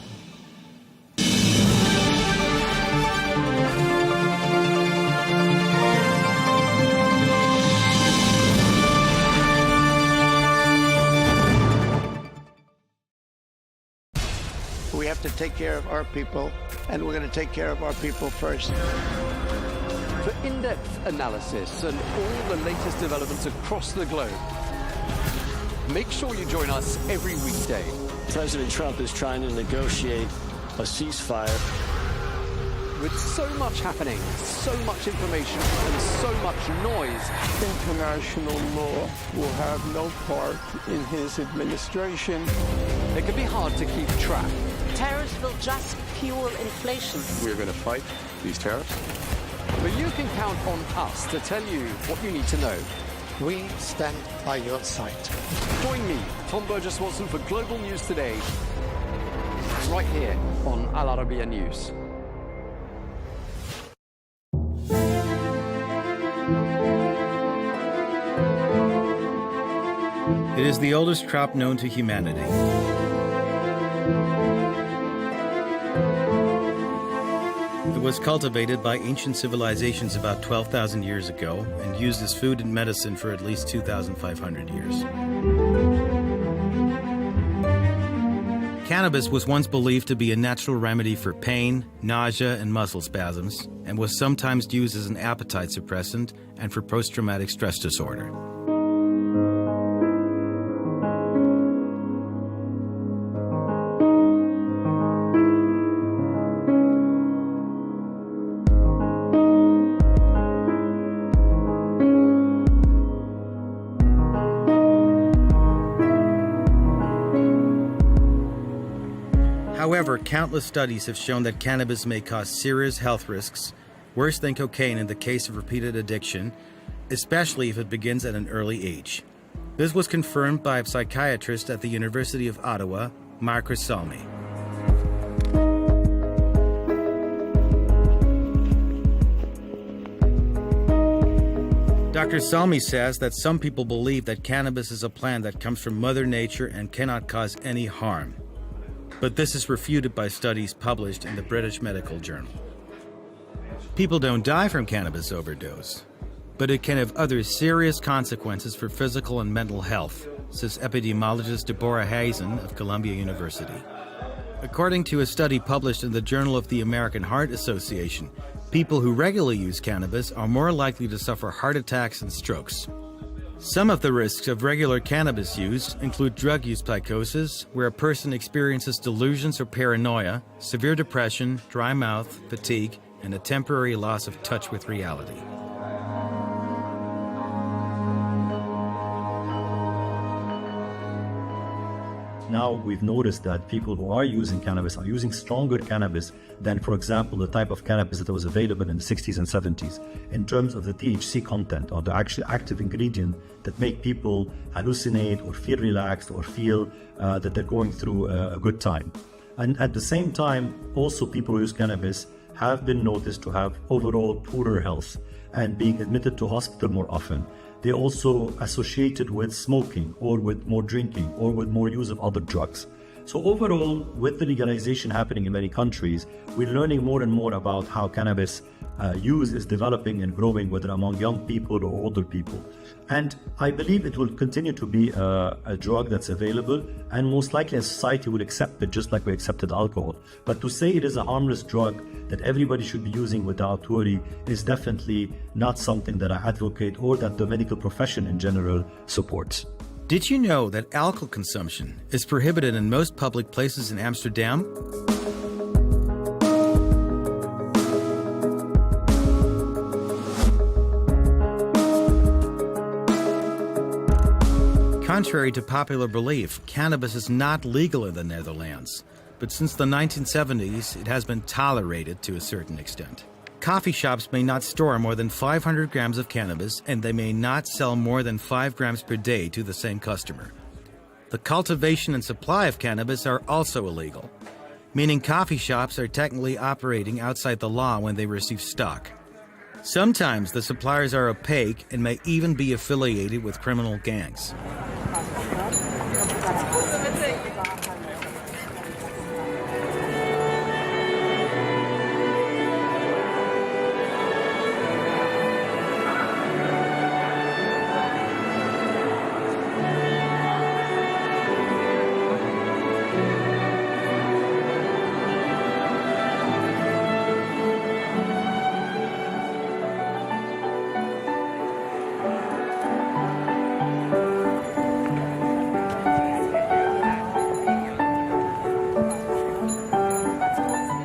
We have to take care of our people, and we're going to take care of our people first. For in-depth analysis and all the latest developments across the globe, make sure you join us every weekday. President Trump is trying to negotiate a ceasefire. with so much happening, so much information and so much noise. International law will have no part in his administration. It can be hard to keep track. Tariffs will just fuel inflation. We're going to fight these tariffs. But you can count on us to tell you what you need to know. We stand by your side. Join me, Tom Burgess-Watson, for Global News Today, right here on Al Arabiya News. It is the oldest crop known to humanity. It was cultivated by ancient civilizations about 12,000 years ago and used as food and medicine for at least 2,500 years. Cannabis was once believed to be a natural remedy for pain, nausea, and muscle spasms, and was sometimes used as an appetite suppressant and for post-traumatic stress disorder. However, countless studies have shown that cannabis may cause serious health risks, worse than cocaine in the case of repeated addiction, especially if it begins at an early age. This was confirmed by a psychiatrist at the University of Ottawa, Marcus Salmi. Dr. Salmi says that some people believe that cannabis is a plant that comes from Mother Nature and cannot cause any harm. But this is refuted by studies published in the British Medical Journal. People don't die from cannabis overdose, but it can have other serious consequences for physical and mental health, says epidemiologist Deborah Hazen of Columbia University. According to a study published in the Journal of the American Heart Association, people who regularly use cannabis are more likely to suffer heart attacks and strokes. Some of the risks of regular cannabis use include drug use psychosis, where a person experiences delusions or paranoia, severe depression, dry mouth, fatigue, and a temporary loss of touch with reality. Now we've noticed that people who are using cannabis are using stronger cannabis than, for example, the type of cannabis that was available in the 60s and 70s in terms of the THC content or the actual active ingredient that make people hallucinate or feel relaxed or feel that they're going through a good time. And at the same time, also people who use cannabis have been noticed to have overall poorer health and being admitted to hospital more often. They're also associated with smoking or with more drinking or with more use of other drugs. So overall, with the legalization happening in many countries, we're learning more and more about how cannabis use is developing and growing, whether among young people or older people. And I believe it will continue to be a drug that's available, and most likely a society will accept it just like we accepted alcohol. But to say it is a harmless drug that everybody should be using without worry is definitely not something that I advocate or that the medical profession in general supports. Did you know that alcohol consumption is prohibited in most public places in Amsterdam? Contrary to popular belief, cannabis is not legal in the Netherlands, but since the 1970s, it has been tolerated to a certain extent. Coffee shops may not store more than 500 grams of cannabis, and they may not sell more than 5 grams per day to the same customer. The cultivation and supply of cannabis are also illegal, meaning coffee shops are technically operating outside the law when they receive stock. Sometimes the suppliers are opaque and may even be affiliated with criminal gangs.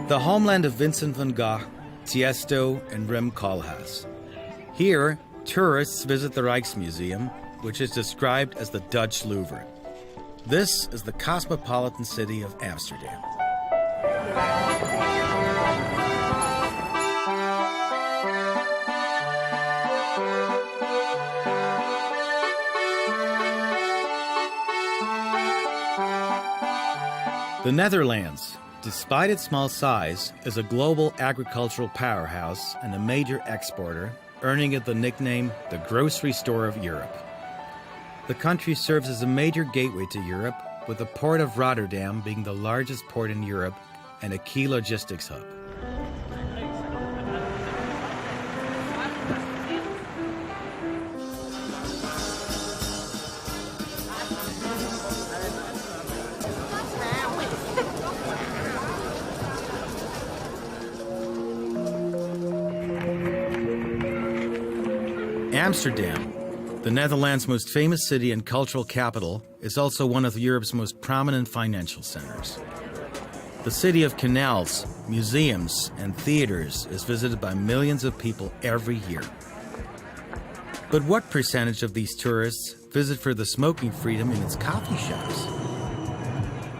The homeland of Vincent van Gogh Tiesto, and Rem Koolhaas. Here, tourists visit the Rijksmuseum, which is described as the Dutch Louvre. This is the cosmopolitan city of Amsterdam. The Netherlands, despite its small size, is a global agricultural powerhouse and a major exporter, earning it the nickname the grocery store of Europe. The country serves as a major gateway to Europe, with the port of Rotterdam being the largest port in Europe and a key logistics hub. Amsterdam, the Netherlands' most famous city and cultural capital, is also one of Europe's most prominent financial centers. The city of canals, museums, and theaters is visited by millions of people every year. But what percentage of these tourists visit for the smoking freedom in its coffee shops?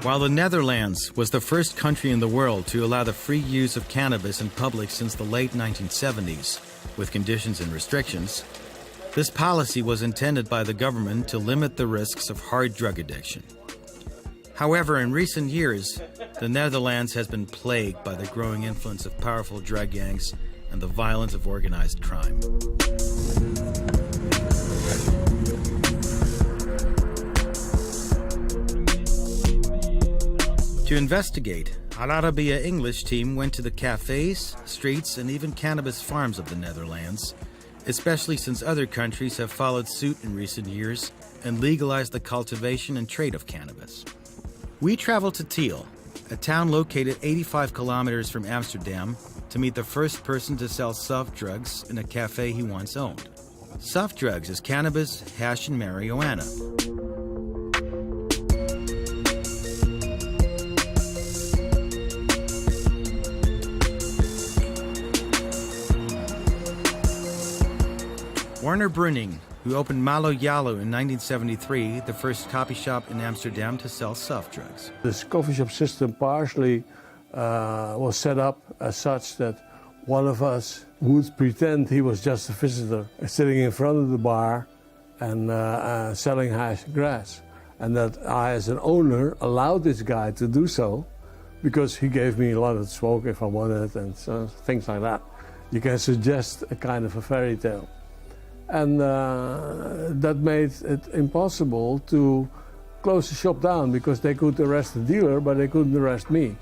While the Netherlands was the first country in the world to allow the free use of cannabis in public since the late 1970s, with conditions and restrictions, this policy was intended by the government to limit the risks of hard drug addiction. However, in recent years, the Netherlands has been plagued by the growing influence of powerful drug gangs and the violence of organized crime. To investigate, Al Arabiya English team went to the cafes, streets, and even cannabis farms of the Netherlands, especially since other countries have followed suit in recent years and legalized the cultivation and trade of cannabis. We traveled to Tiel, a town located 85 kilometers from Amsterdam, to meet the first person to sell soft drugs in a cafe he once owned. Soft drugs is cannabis, hash, and marijuana. Werner Bruning, who opened Malo Yalo in 1973, the first coffee shop in Amsterdam to sell soft drugs. This coffee shop system partially was set up as such that one of us would pretend he was just a visitor, sitting in front of the bar and selling hash and grass. And that I, as an owner, allowed this guy to do so because he gave me a lot of smoke if I wanted and so, things like that. You can suggest a kind of a fairy tale. And that made it impossible to close the shop down because they could arrest the dealer, but they couldn't arrest me.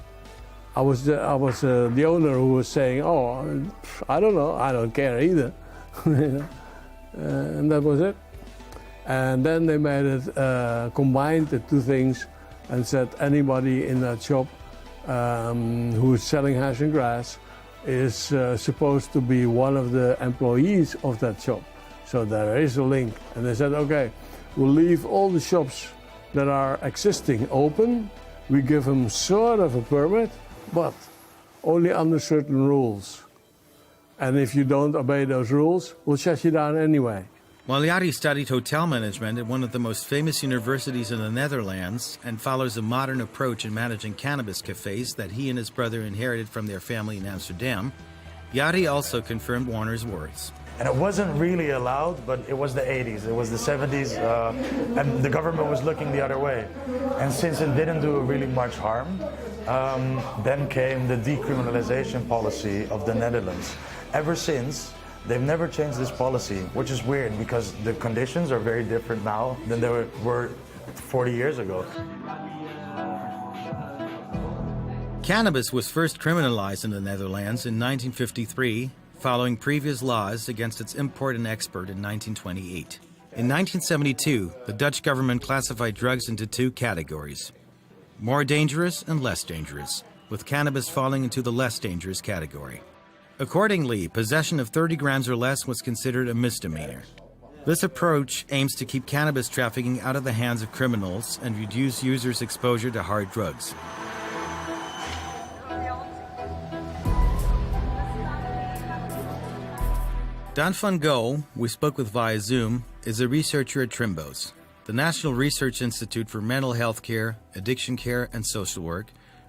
I was the owner who was saying, "Oh, I don't know, I don't care either," and that was it. And then they made it combined the two things, and said anybody in that shop who is selling hash and grass is supposed to be one of the employees of that shop. So there is a link. And they said, okay, we'll leave all the shops that are existing open. We give them sort of a permit, but only under certain rules. And if you don't obey those rules, we'll shut you down anyway. While Jari studied hotel management at one of the most famous universities in the Netherlands and follows a modern approach in managing cannabis cafes that he and his brother inherited from their family in Amsterdam, Jari also confirmed Warner's words. And it wasn't really allowed, but it was the 80s, it was the 70s, and the government was looking the other way. And since it didn't do really much harm, then came the decriminalization policy of the Netherlands. Ever since, they've never changed this policy, which is weird because the conditions are very different now than they were 40 years ago. Cannabis was first criminalized in the Netherlands in 1953, following previous laws against its import and export in 1928. In 1972, the Dutch government classified drugs into two categories: more dangerous and less dangerous, with cannabis falling into the less dangerous category. Accordingly, possession of 30 grams or less was considered a misdemeanor. This approach aims to keep cannabis trafficking out of the hands of criminals and reduce users' exposure to hard drugs. Dan van Gogh, we spoke with via Zoom, is a researcher at Trimbos, the National Research Institute for Mental Health Care, Addiction Care and Social Work,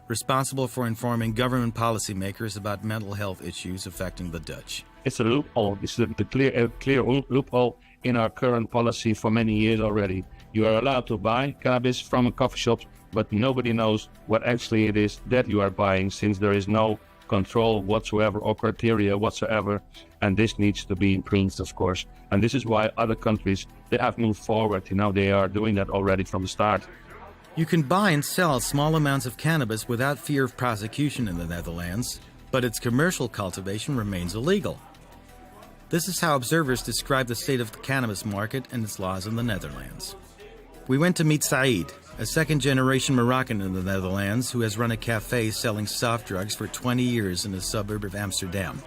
responsible for informing government policymakers about mental health issues affecting the Dutch. It's a loophole. It's a clear loophole in our current policy for many years already. You are allowed to buy cannabis from a coffee shop, but nobody knows what actually it is that you are buying, since there is no control whatsoever or criteria whatsoever, and this needs to be improved, of course. And this is why other countries, they have moved forward. They are doing that already from the start. You can buy and sell small amounts of cannabis without fear of prosecution in the Netherlands, but its commercial cultivation remains illegal. This is how observers describe the state of the cannabis market and its laws in the Netherlands. We went to meet Saeed, a second-generation Moroccan in the Netherlands who has run a cafe selling soft drugs for 20 years in a suburb of Amsterdam.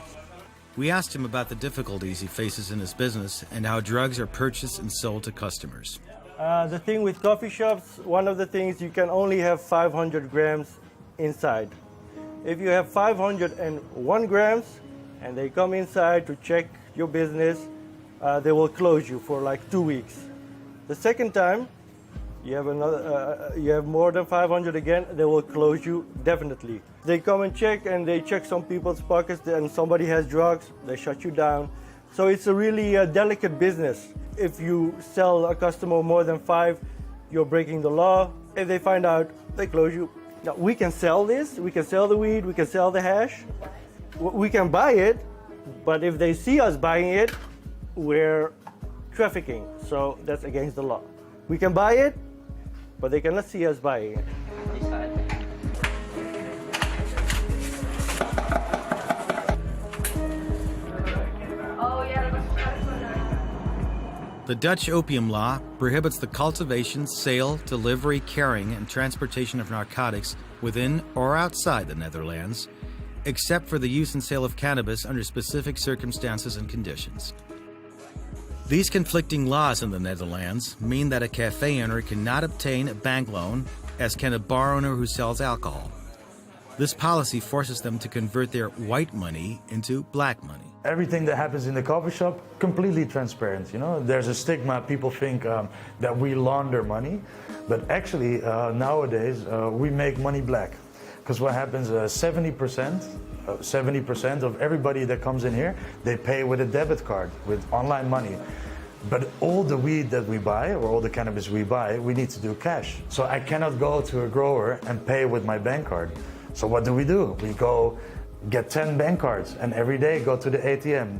We asked him about the difficulties he faces in his business and how drugs are purchased and sold to customers. The thing with coffee shops, one of the things, you can only have 500 grams inside. If you have 501 grams and they come inside to check your business, they will close you for like 2 weeks. The second time, you have more than 500 again, they will close you definitely. They come and check, and they check some people's pockets, and somebody has drugs, they shut you down. So it's a really delicate business. If you sell a customer more than 5, you're breaking the law. If they find out, they close you. Now, we can sell this, we can sell the weed, we can sell the hash, we can buy it, but if they see us buying it, we're trafficking, so that's against the law. We can buy it, but they cannot see us buying it. The Dutch opium law prohibits the cultivation, sale, delivery, carrying, and transportation of narcotics within or outside the Netherlands, except for the use and sale of cannabis under specific circumstances and conditions. These conflicting laws in the Netherlands mean that a cafe owner cannot obtain a bank loan, as can a bar owner who sells alcohol. This policy forces them to convert their white money into black money. Everything that happens in the coffee shop, completely transparent. You know, there's a stigma. People think that we launder money, but actually nowadays we make money black. Because what happens, 70% of everybody that comes in here, they pay with a debit card, with online money. But all the weed that we buy, or all the cannabis we buy, we need to do cash. So I cannot go to a grower and pay with my bank card. So what do? We go get 10 bank cards, and every day go to the ATM,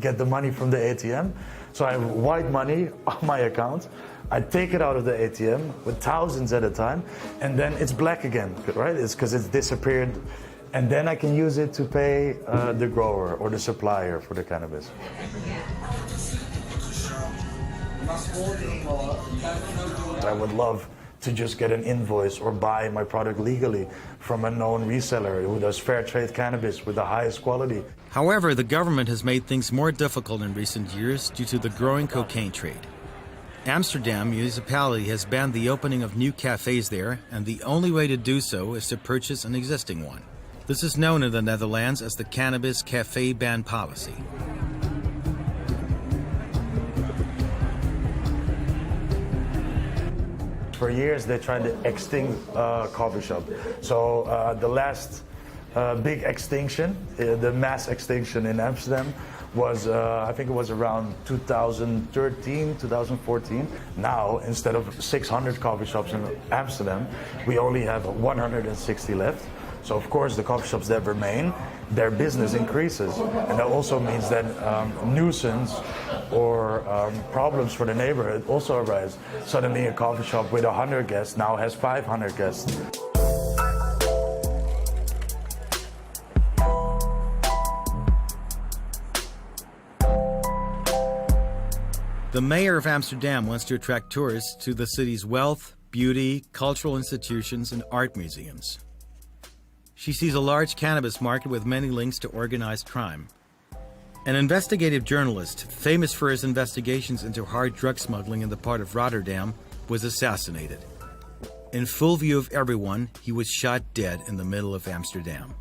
get the money from the ATM. So I have white money on my account. I take it out of the ATM with thousands at a time, and then it's black again, right? It's because it's disappeared. And then I can use it to pay the grower or the supplier for the cannabis. I would love to just get an invoice or buy my product legally from a known reseller who does fair trade cannabis with the highest quality. However, the government has made things more difficult in recent years due to the growing cocaine trade. Amsterdam municipality has banned the opening of new cafes there, and the only way to do so is to purchase an existing one. This is known in the Netherlands as the Cannabis Cafe Ban Policy. For years, they tried to extinct coffee shop. So the last big extinction, the mass extinction in Amsterdam, was, I think it was around 2013, 2014. Now, instead of 600 coffee shops in Amsterdam, we only have 160 left. So, of course, the coffee shops that remain, their business increases. And that also means that nuisance or problems for the neighborhood also arise. Suddenly, a coffee shop with 100 guests now has 500 guests. The mayor of Amsterdam wants to attract tourists to the city's wealth, beauty, cultural institutions, and art museums. She sees a large cannabis market with many links to organized crime. An investigative journalist, famous for his investigations into hard drug smuggling in the port of Rotterdam, was assassinated. In full view of everyone, he was shot dead in the middle of Amsterdam.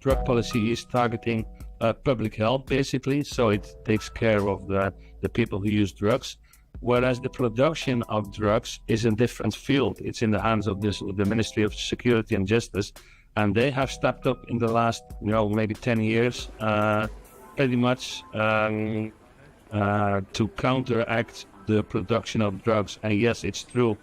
drug policy is targeting public health, basically, so it takes care of the people who use drugs. Whereas the production of drugs is a different field. It's in the hands of the Ministry of Security and Justice, and they have stepped up in the last, maybe 10 years, pretty much to counteract the production of drugs. And yes, it's true.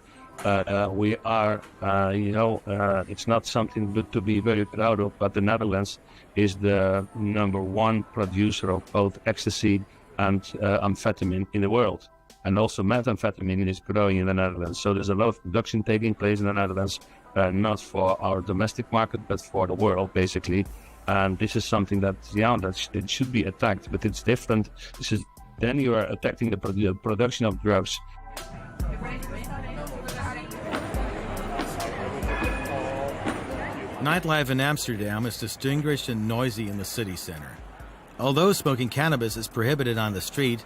We are, it's not something to be very proud of, but the Netherlands is the #1 producer of both ecstasy and amphetamine in the world. And also methamphetamine is growing in the Netherlands. So there's a lot of production taking place in the Netherlands, not for our domestic market, but for the world, basically. And this is something that it should be attacked, but it's different. Then you are attacking the production of drugs. Nightlife in Amsterdam is distinguished and noisy in the city center. Although smoking cannabis is prohibited on the street,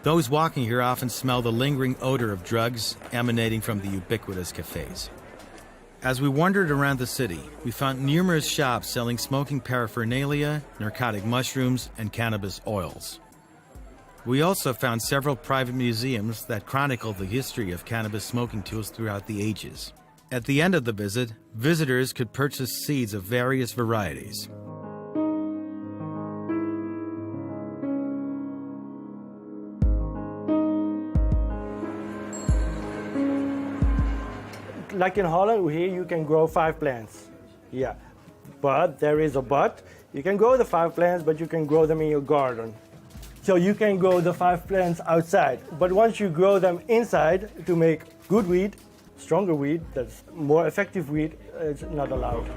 those walking here often smell the lingering odor of drugs emanating from the ubiquitous cafes. As we wandered around the city, we found numerous shops selling smoking paraphernalia, narcotic mushrooms, and cannabis oils. We also found several private museums that chronicle the history of cannabis smoking tools throughout the ages. At the end of the visit, visitors could purchase seeds of various varieties. Like in Holland, here you can grow 5 plants. Yeah, but there is a but. You can grow the 5 plants, but you can grow them in your garden. So you can grow the 5 plants outside. But once you grow them inside to make good weed, stronger weed, that's more effective weed, it's not allowed.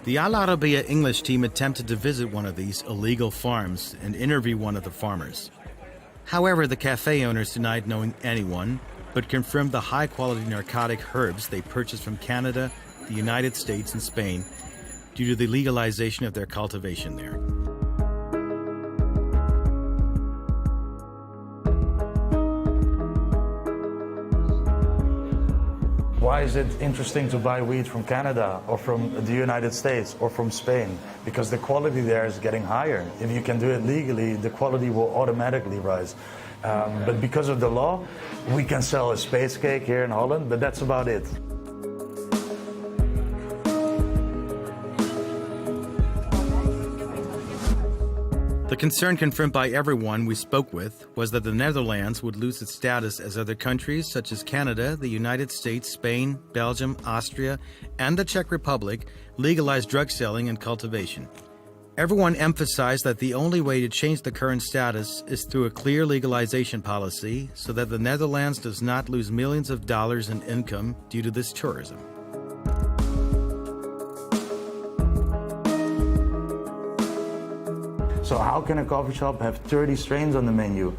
The Al Arabiya English team attempted to visit one of these illegal farms and interview one of the farmers. However, the cafe owners denied knowing anyone, but confirmed the high-quality narcotic herbs they purchased from Canada, the United States, and Spain due to the legalization of their cultivation there. Why is it interesting to buy weed from Canada or from the United States or from Spain? Because the quality there is getting higher. If you can do it legally, the quality will automatically rise. But because of the law, we can sell a space cake here in Holland, but that's about it. The concern confirmed by everyone we spoke with was that the Netherlands would lose its status as other countries such as Canada, the United States, Spain, Belgium, Austria, and the Czech Republic legalized drug selling and cultivation. Everyone emphasized that the only way to change the current status is through a clear legalization policy so that the Netherlands does not lose millions of dollars in income due to this tourism. So how can a coffee shop have 30 strains on the menu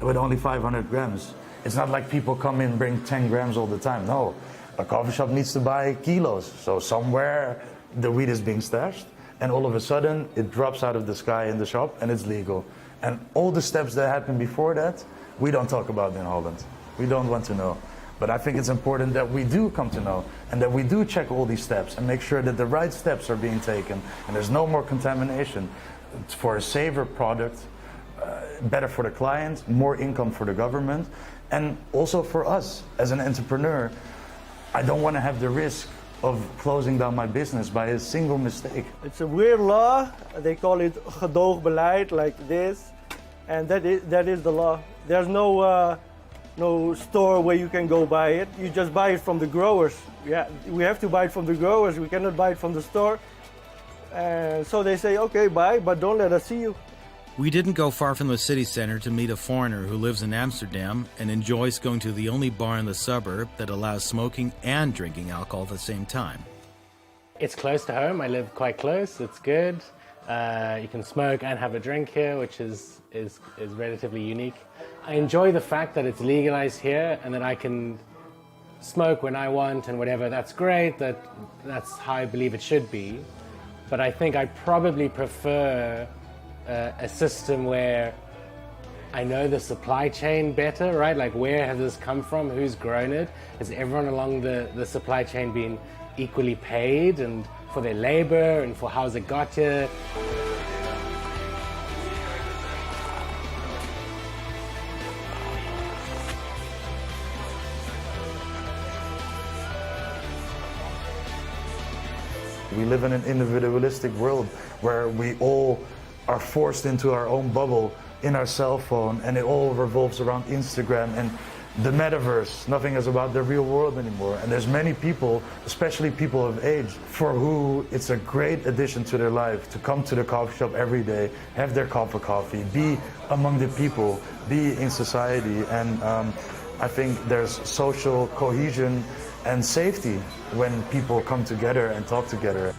with only 500 grams? It's not like people come in and bring 10 grams all the time. No, a coffee shop needs to buy kilos. So somewhere the weed is being stashed, and all of a sudden it drops out of the sky in the shop and it's legal. And all the steps that happened before that, we don't talk about in Holland. We don't want to know. But I think it's important that we do come to know and that we do check all these steps and make sure that the right steps are being taken and there's no more contamination. For a safer product, better for the client, more income for the government, and also for us as an entrepreneur. I don't want to have the risk of closing down my business by a single mistake. It's a weird law. They call it gedoogbeleid, like this, and that is the law. There's no store where you can go buy it. You just buy it from the growers. Yeah, we have to buy it from the growers. We cannot buy it from the store. And so they say, okay, buy, but don't let us see you. We didn't go far from the city center to meet a foreigner who lives in Amsterdam and enjoys going to the only bar in the suburb that allows smoking and drinking alcohol at the same time. It's close to home. I live quite close. It's good. You can smoke and have a drink here, which is relatively unique. I enjoy the fact that it's legalized here and that I can smoke when I want and whatever. That's great. That's how I believe it should be. But I think I probably prefer a system where I know the supply chain better, right? Like, where has this come from? Who's grown it? Has everyone along the supply chain been equally paid, and for their labor and for how's it got here? We live in an individualistic world where we all are forced into our own bubble in our cell phone, and it all revolves around Instagram and the metaverse. Nothing is about the real world anymore. And there's many people, especially people of age, for who it's a great addition to their life to come to the coffee shop every day, have their cup of coffee, be among the people, be in society. And I think there's social cohesion and safety when people come together and talk together.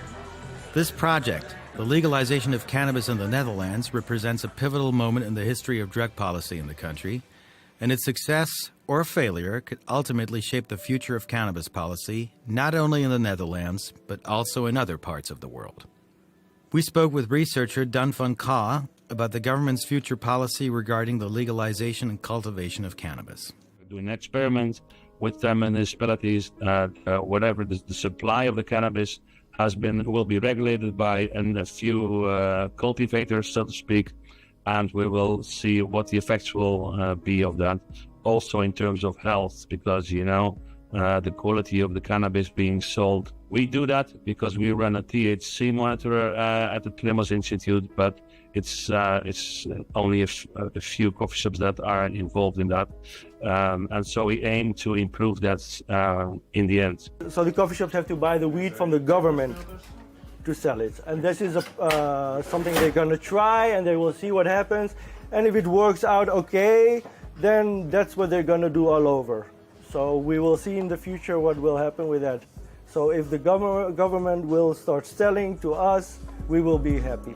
This project, the legalization of cannabis in the Netherlands, represents a pivotal moment in the history of drug policy in the country, and its success or failure could ultimately shape the future of cannabis policy, not only in the Netherlands, but also in other parts of the world. We spoke with researcher Dan van Ka about the government's future policy regarding the legalization and cultivation of cannabis. We're doing experiments with the municipalities, whatever the supply of the cannabis will be regulated by a few cultivators, so to speak, and we will see what the effects will be of that. Also in terms of health, because, the quality of the cannabis being sold. We do that because we run a THC monitor at the Plymouth Institute, but it's only a few coffee shops that are involved in that. And so we aim to improve that in the end. So the coffee shops have to buy the weed from the government to sell it. And this is something they're going to try, and they will see what happens. And if it works out okay, then that's what they're going to do all over. So we will see in the future what will happen with that. So if the government will start selling to us, we will be happy.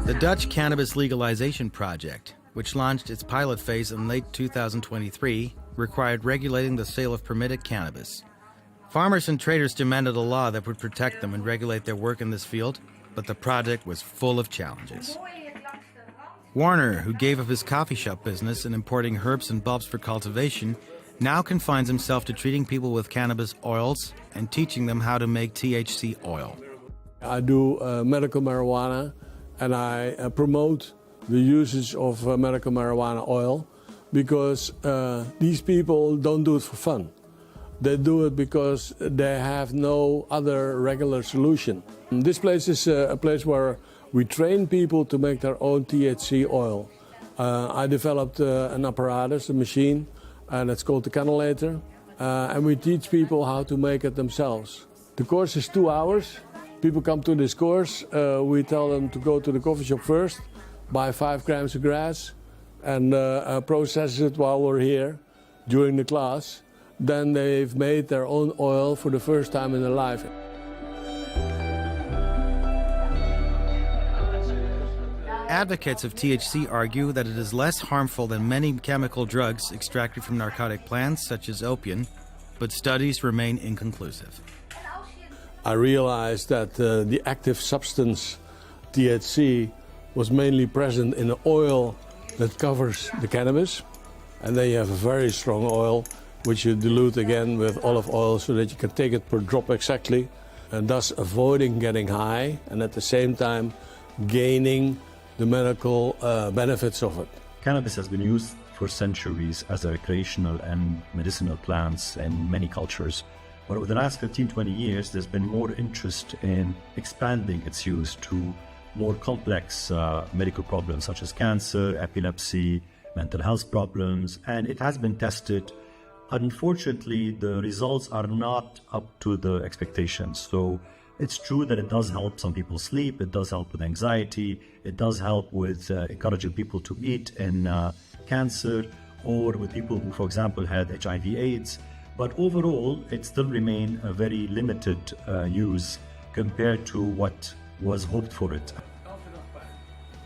The Dutch Cannabis Legalization Project, which launched its pilot phase in late 2023, required regulating the sale of permitted cannabis. Farmers and traders demanded a law that would protect them and regulate their work in this field, but the project was full of challenges. Warner, who gave up his coffee shop business and importing herbs and bulbs for cultivation, now confines himself to treating people with cannabis oils and teaching them how to make THC oil. I do medical marijuana, and I promote the usage of medical marijuana oil because these people don't do it for fun. They do it because they have no other regular solution. This place is a place where we train people to make their own THC oil. I developed an apparatus, a machine, and it's called the Cannulator, and we teach people how to make it themselves. The course is 2 hours. People come to this course, we tell them to go to the coffee shop first, buy 5 grams of grass, and process it while we're here during the class. Then they've made their own oil for the first time in their life. Advocates of THC argue that it is less harmful than many chemical drugs extracted from narcotic plants, such as opium, but studies remain inconclusive. I realized that the active substance, THC, was mainly present in the oil that covers the cannabis. And then you have a very strong oil, which you dilute again with olive oil so that you can take it per drop exactly, and thus avoiding getting high and at the same time gaining the medical benefits of it. Cannabis has been used for centuries as a recreational and medicinal plants in many cultures. But over the last 15-20 years, there's been more interest in expanding its use to more complex medical problems such as cancer, epilepsy, mental health problems, and it has been tested. Unfortunately, the results are not up to the expectations. So it's true that it does help some people sleep, it does help with anxiety, it does help with encouraging people to eat in cancer, or with people who, for example, had HIV/AIDS. But overall, it still remains a very limited use compared to what was hoped for it.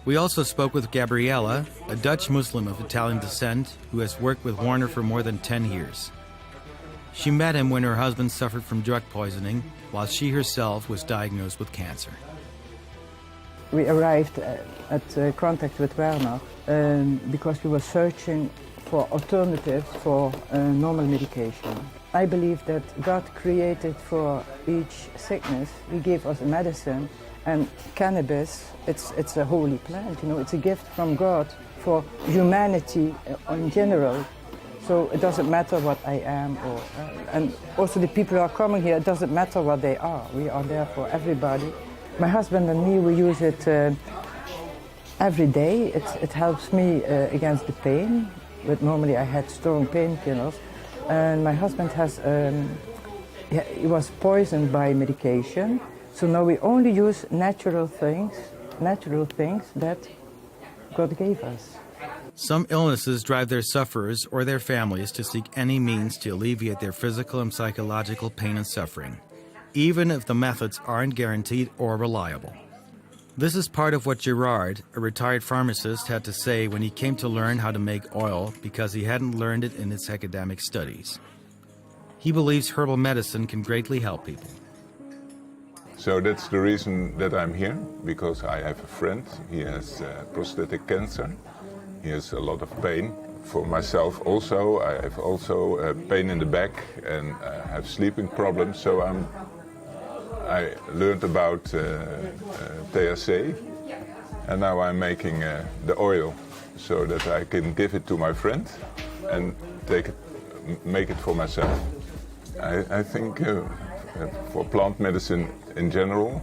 We also spoke with Gabriella, a Dutch Muslim of Italian descent who has worked with Warner for more than 10 years. She met him when her husband suffered from drug poisoning, while she herself was diagnosed with cancer. We arrived at contact with Werner because we were searching for alternatives for normal medication. I believe that God created for each sickness, He gave us a medicine, and cannabis, it's a holy plant, you know, it's a gift from God for humanity in general. So it doesn't matter what I am, and also the people who are coming here, it doesn't matter what they are. We are there for everybody. My husband and me, we use it every day. It helps me against the pain. But normally I had strong painkillers. And my husband he was poisoned by medication. So now we only use natural things that God gave us. Some illnesses drive their sufferers or their families to seek any means to alleviate their physical and psychological pain and suffering, even if the methods aren't guaranteed or reliable. This is part of what Gerard, a retired pharmacist, had to say when he came to learn how to make oil because he hadn't learned it in his academic studies. He believes herbal medicine can greatly help people. So that's the reason that I'm here, because I have a friend. He has prostate cancer. He has a lot of pain. For myself also, I have also pain in the back and I have sleeping problems. So I learned about THC, and now I'm making the oil so that I can give it to my friend and make it for myself. I think for plant medicine in general,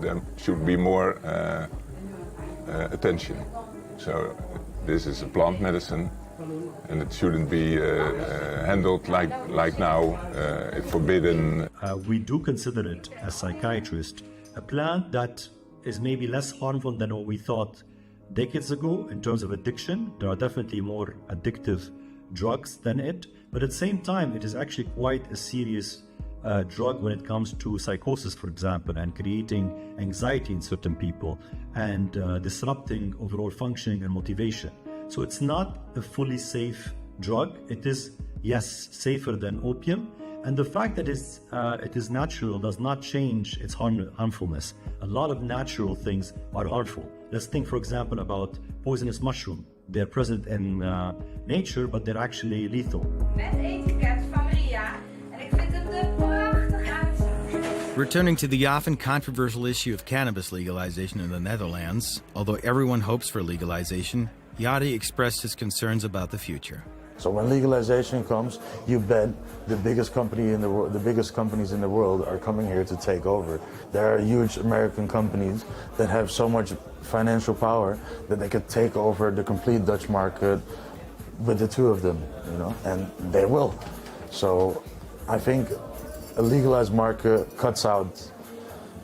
there should be more attention. So this is a plant medicine, and it shouldn't be handled like now, it's forbidden. We do consider it, as psychiatrists, a plant that is maybe less harmful than what we thought decades ago in terms of addiction. There are definitely more addictive drugs than it, but at the same time, it is actually quite a serious drug when it comes to psychosis, for example, and creating anxiety in certain people and disrupting overall functioning and motivation. So it's not a fully safe drug. It is, yes, safer than opium. And the fact that it is natural does not change its harmfulness. A lot of natural things are harmful. Let's think, for example, about poisonous mushroom. They're present in nature, but they're actually lethal. Returning to the often controversial issue of cannabis legalization in the Netherlands, although everyone hopes for legalization, Yadi expressed his concerns about the future. So when legalization comes, you bet the biggest companies in the world are coming here to take over. There are huge American companies that have so much financial power that they could take over the complete Dutch market with the two of them, you know, and they will. So I think a legalized market cuts out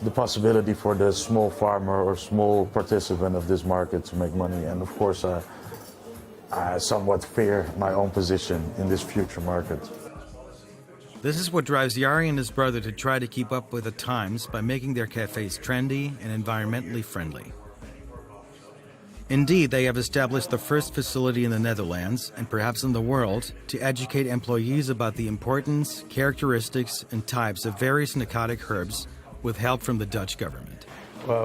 the possibility for the small farmer or small participant of this market to make money. And of course, I somewhat fear my own position in this future market. This is what drives Jari and his brother to try to keep up with the times by making their cafes trendy and environmentally friendly. Indeed, they have established the first facility in the Netherlands, and perhaps in the world, to educate employees about the importance, characteristics, and types of various narcotic herbs with help from the Dutch government.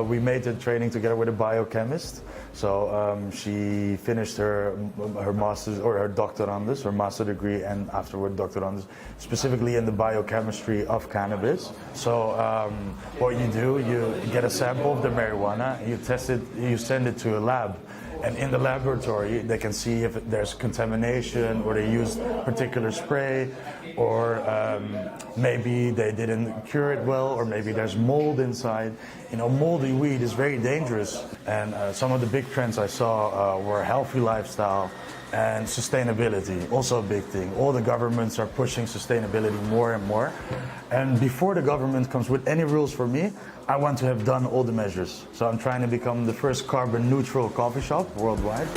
We made the training together with a biochemist. So she finished her master's or her doctorandus, her master degree, and afterward doctorandus, specifically in the biochemistry of cannabis. So what you do, you get a sample of the marijuana, you test it, you send it to a lab. And in the laboratory, they can see if there's contamination, or they use particular spray, or maybe they didn't cure it well, or maybe there's mold inside. You know, moldy weed is very dangerous. And some of the big trends I saw were healthy lifestyle and sustainability, also a big thing. All the governments are pushing sustainability more and more. And before the government comes with any rules for me, I want to have done all the measures. So I'm trying to become the first carbon neutral coffee shop worldwide.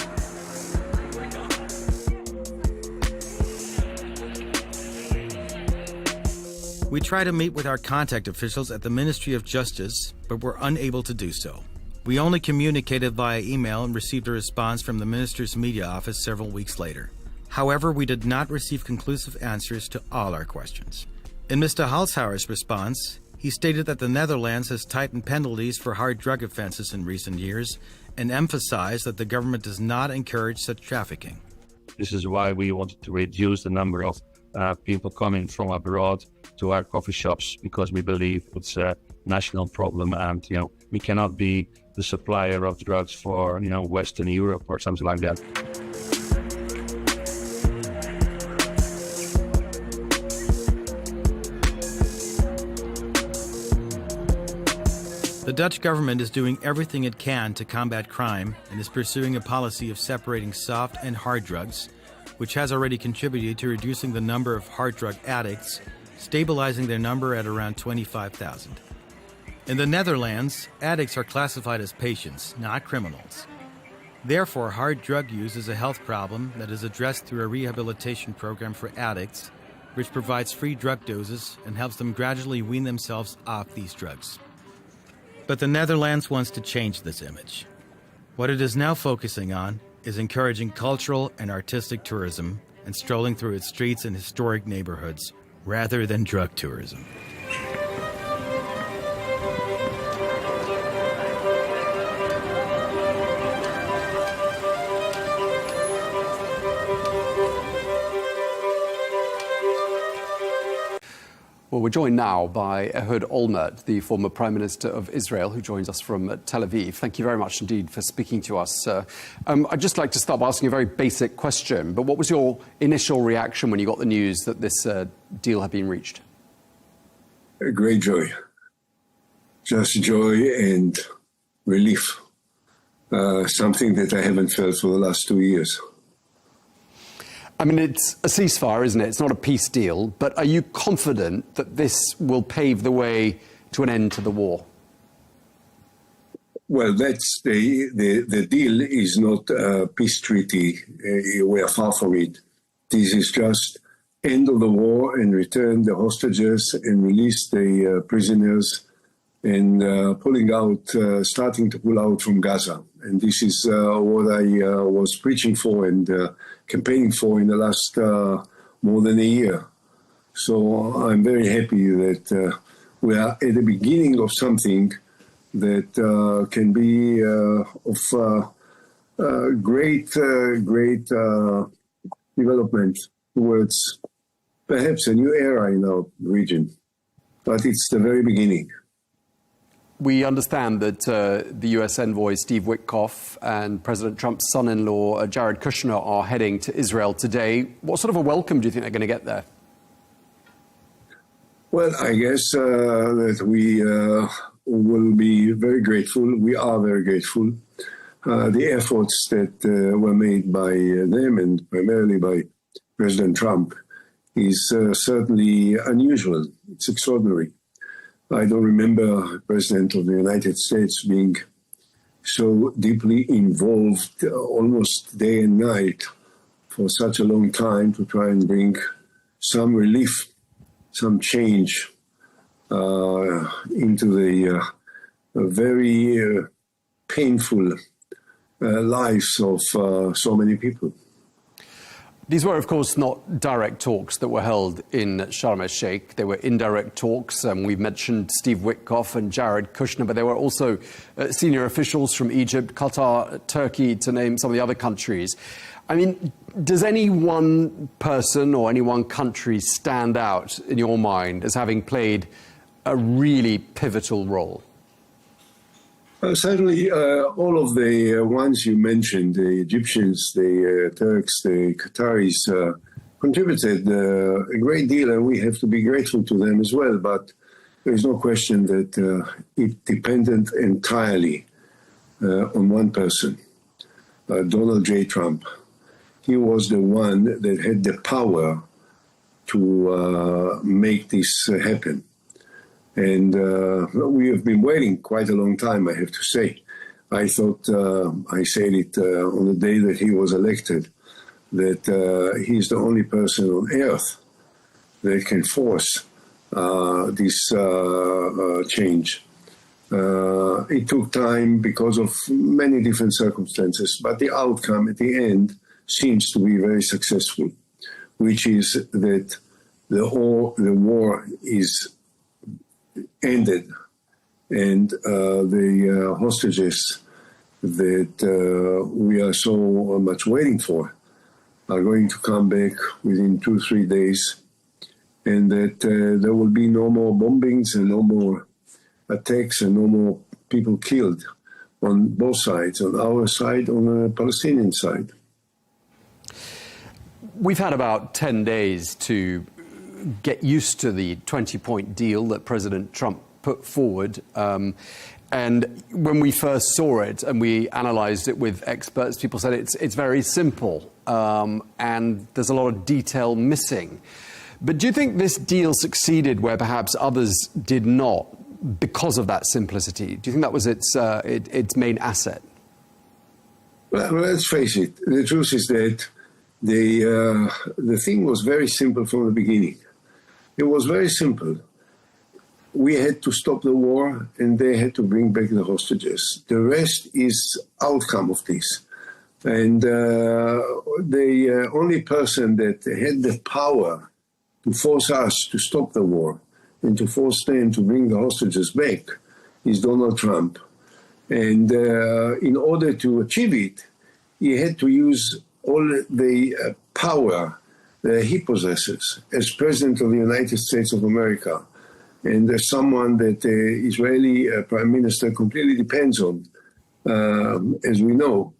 We tried to meet with our contact officials at the Ministry of Justice, but were unable to do so. We only communicated via email and received a response from the minister's media office several weeks later. However, we did not receive conclusive answers to all our questions. In Mr. Halshauer's response, he stated that the Netherlands has tightened penalties for hard drug offenses in recent years and emphasized that the government does not encourage such trafficking. This is why we wanted to reduce the number of people coming from abroad to our coffee shops, because we believe it's a national problem, and we cannot be the supplier of drugs for Western Europe or something like that. The Dutch government is doing everything it can to combat crime and is pursuing a policy of separating soft and hard drugs, which has already contributed to reducing the number of hard drug addicts, stabilizing their number at around 25,000. In the Netherlands, addicts are classified as patients, not criminals. Therefore, hard drug use is a health problem that is addressed through a rehabilitation program for addicts, which provides free drug doses and helps them gradually wean themselves off these drugs. But the Netherlands wants to change this image. What it is now focusing on is encouraging cultural and artistic tourism and strolling through its streets and historic neighborhoods, rather than drug tourism. Well, we're joined now by Ehud Olmert, the former Prime Minister of Israel, who joins us from Tel Aviv. Thank you very much indeed for speaking to us. I'd just like to start by asking a very basic question, but what was your initial reaction when you got the news that this deal had been reached? A great joy. Just joy and relief. Something that I haven't felt for the last 2 years. I mean, it's a ceasefire, isn't it? It's not a peace deal. But are you confident that this will pave the way to an end to the war? Well, that's the deal is not a peace treaty. We are far from it. This is just end of the war and return the hostages and release the prisoners and starting to pull out from Gaza. And this is what I was preaching for and campaigning for in the last more than a year. So I'm very happy that we are at the beginning of something that can be of great development towards perhaps a new era in our region. But it's the very beginning. We understand that the US envoy Steve Witkoff and President Trump's son-in-law Jared Kushner are heading to Israel today. What sort of a welcome do you think they're going to get there? Well, I guess that we will be very grateful. We are very grateful. The efforts that were made by them and primarily by President Trump is certainly unusual. It's extraordinary. I don't remember a president of the United States being so deeply involved almost day and night for such a long time to try and bring some relief, some change into the very painful lives of so many people. These were, of course, not direct talks that were held in Sharm el-Sheikh. They were indirect talks. We've mentioned Steve Witkoff and Jared Kushner, but there were also senior officials from Egypt, Qatar, Turkey, to name some of the other countries. I mean, does any one person or any one country stand out in your mind as having played a really pivotal role? Certainly, all of the ones you mentioned, the Egyptians, the Turks, the Qataris, contributed a great deal, and we have to be grateful to them as well. But there is no question that it depended entirely on one person, Donald J. Trump. He was the one that had the power to make this happen. And we have been waiting quite a long time, I have to say. I thought, I said it on the day that he was elected, that he's the only person on earth that can force this change. It took time because of many different circumstances, but the outcome at the end seems to be very successful, which is that the war is ended, and the hostages that we are so much waiting for are going to come back within 2-3 days, and that there will be no more bombings and no more attacks and no more people killed on both sides, on our side, on the Palestinian side. We've had about 10 days to get used to the 20-point deal that President Trump put forward. And when we first saw it and we analysed it with experts, people said it's very simple and there's a lot of detail missing. But do you think this deal succeeded where perhaps others did not because of that simplicity? Do you think that was its main asset? Well, let's face it. The truth is that the thing was very simple from the beginning. It was very simple. We had to stop the war, and they had to bring back the hostages. The rest is outcome of this. And the only person that had the power to force us to stop the war and to force them to bring the hostages back is Donald Trump. And in order to achieve it, he had to use all the power that he possesses as President of the United States of America, and as someone that the Israeli Prime Minister completely depends on, as we know,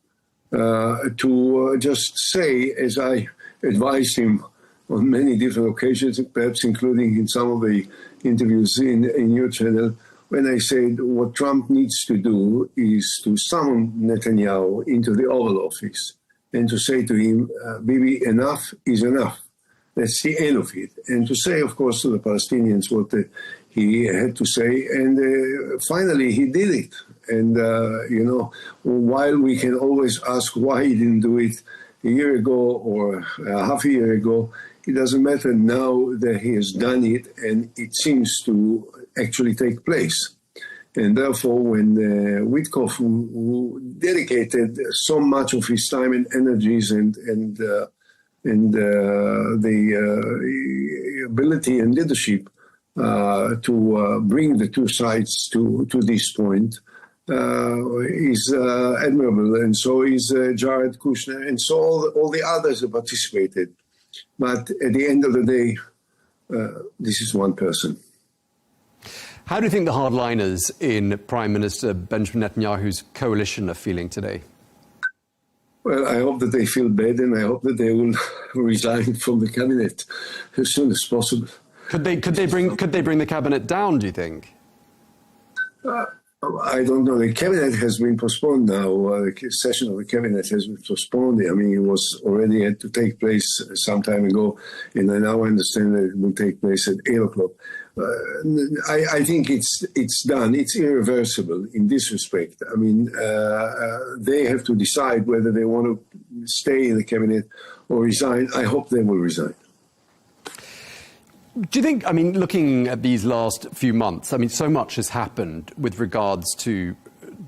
to just say, as I advised him on many different occasions, perhaps including in some of the interviews in your channel, when I said what Trump needs to do is to summon Netanyahu into the Oval Office and to say to him, Bibi, enough is enough. That's the end of it. And to say, of course, to the Palestinians what he had to say. And finally, he did it. And, while we can always ask why he didn't do it a year ago or half a year ago, it doesn't matter now that he has done it, and it seems to actually take place. And therefore, when Witkoff, who dedicated so much of his time and energies and the ability and leadership to bring the two sides to this point, is admirable, and so is Jared Kushner, and so all the others who participated. But at the end of the day, this is one person. How do you think the hardliners in Prime Minister Benjamin Netanyahu's coalition are feeling today? Well, I hope that they feel bad, and I hope that they will resign from the cabinet as soon as possible. Could they bring the cabinet down, do you think? I don't know. The cabinet has been postponed now. The session of the cabinet has been postponed. I mean, it was already had to take place some time ago, and I now understand that it will take place at 8 o'clock. I think it's done. It's irreversible in this respect. I mean, they have to decide whether they want to stay in the cabinet or resign. I hope they will resign. Do you think, I mean, looking at these last few months, I mean, so much has happened with regards to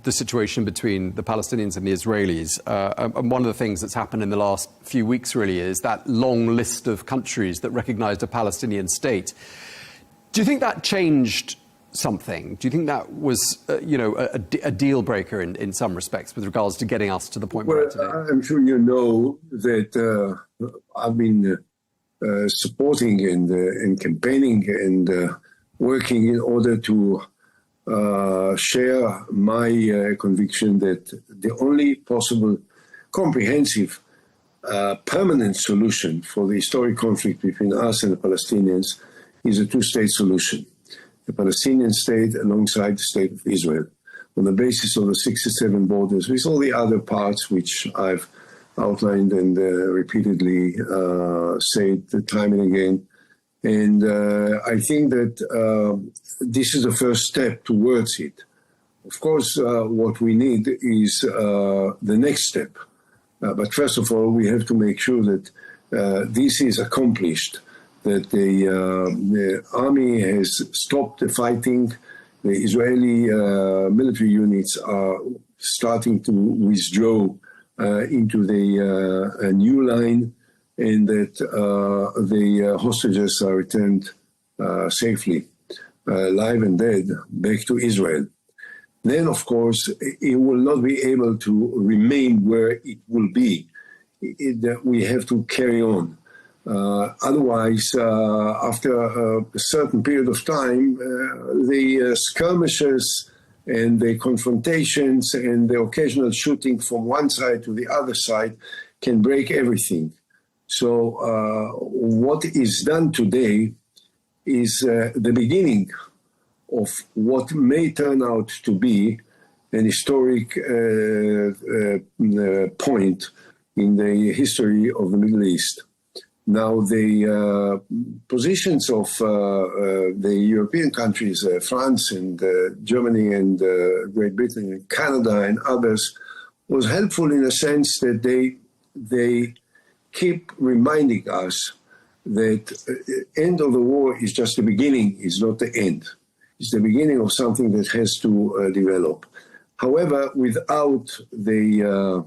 the situation between the Palestinians and the Israelis. And one of the things that's happened in the last few weeks really is that long list of countries that recognized a Palestinian state. Do you think that changed something? Do you think that was, a deal breaker in some respects with regards to getting us to the point we're at today? I'm sure you know that I've been supporting and campaigning and working in order to share my conviction that the only possible comprehensive permanent solution for the historic conflict between us and the Palestinians is a two-state solution. The Palestinian state alongside the state of Israel on the basis of the 67 borders with all the other parts which I've outlined and repeatedly said time and again. And I think that this is the first step towards it. Of course, what we need is the next step. But first of all, we have to make sure that this is accomplished, that the army has stopped the fighting. The Israeli military units are starting to withdraw into the new line, and that the hostages are returned safely, live and dead, back to Israel. Then, of course, it will not be able to remain where it will be. We have to carry on. Otherwise, after a certain period of time, the skirmishes and the confrontations and the occasional shooting from one side to the other side can break everything. So what is done today is the beginning of what may turn out to be an historic point in the history of the Middle East. Now, the positions of the European countries, France and Germany and Great Britain and Canada and others, was helpful in a sense that they keep reminding us that end of the war is just the beginning, is not the end. It's the beginning of something that has to develop. However, without the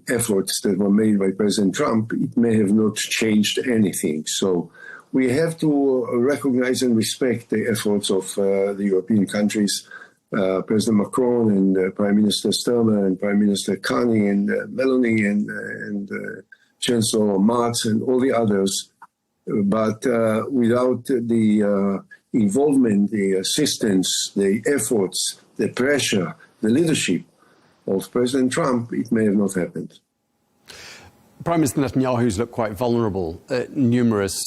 efforts that were made by President Trump, it may have not changed anything. So we have to recognize and respect the efforts of the European countries, President Macron and Prime Minister Sturmer and Prime Minister Carney and Meloni and Chancellor Merz and all the others. But without the involvement, the assistance, the efforts, the pressure, the leadership of President Trump, it may have not happened. Prime Minister Netanyahu's looked quite vulnerable at numerous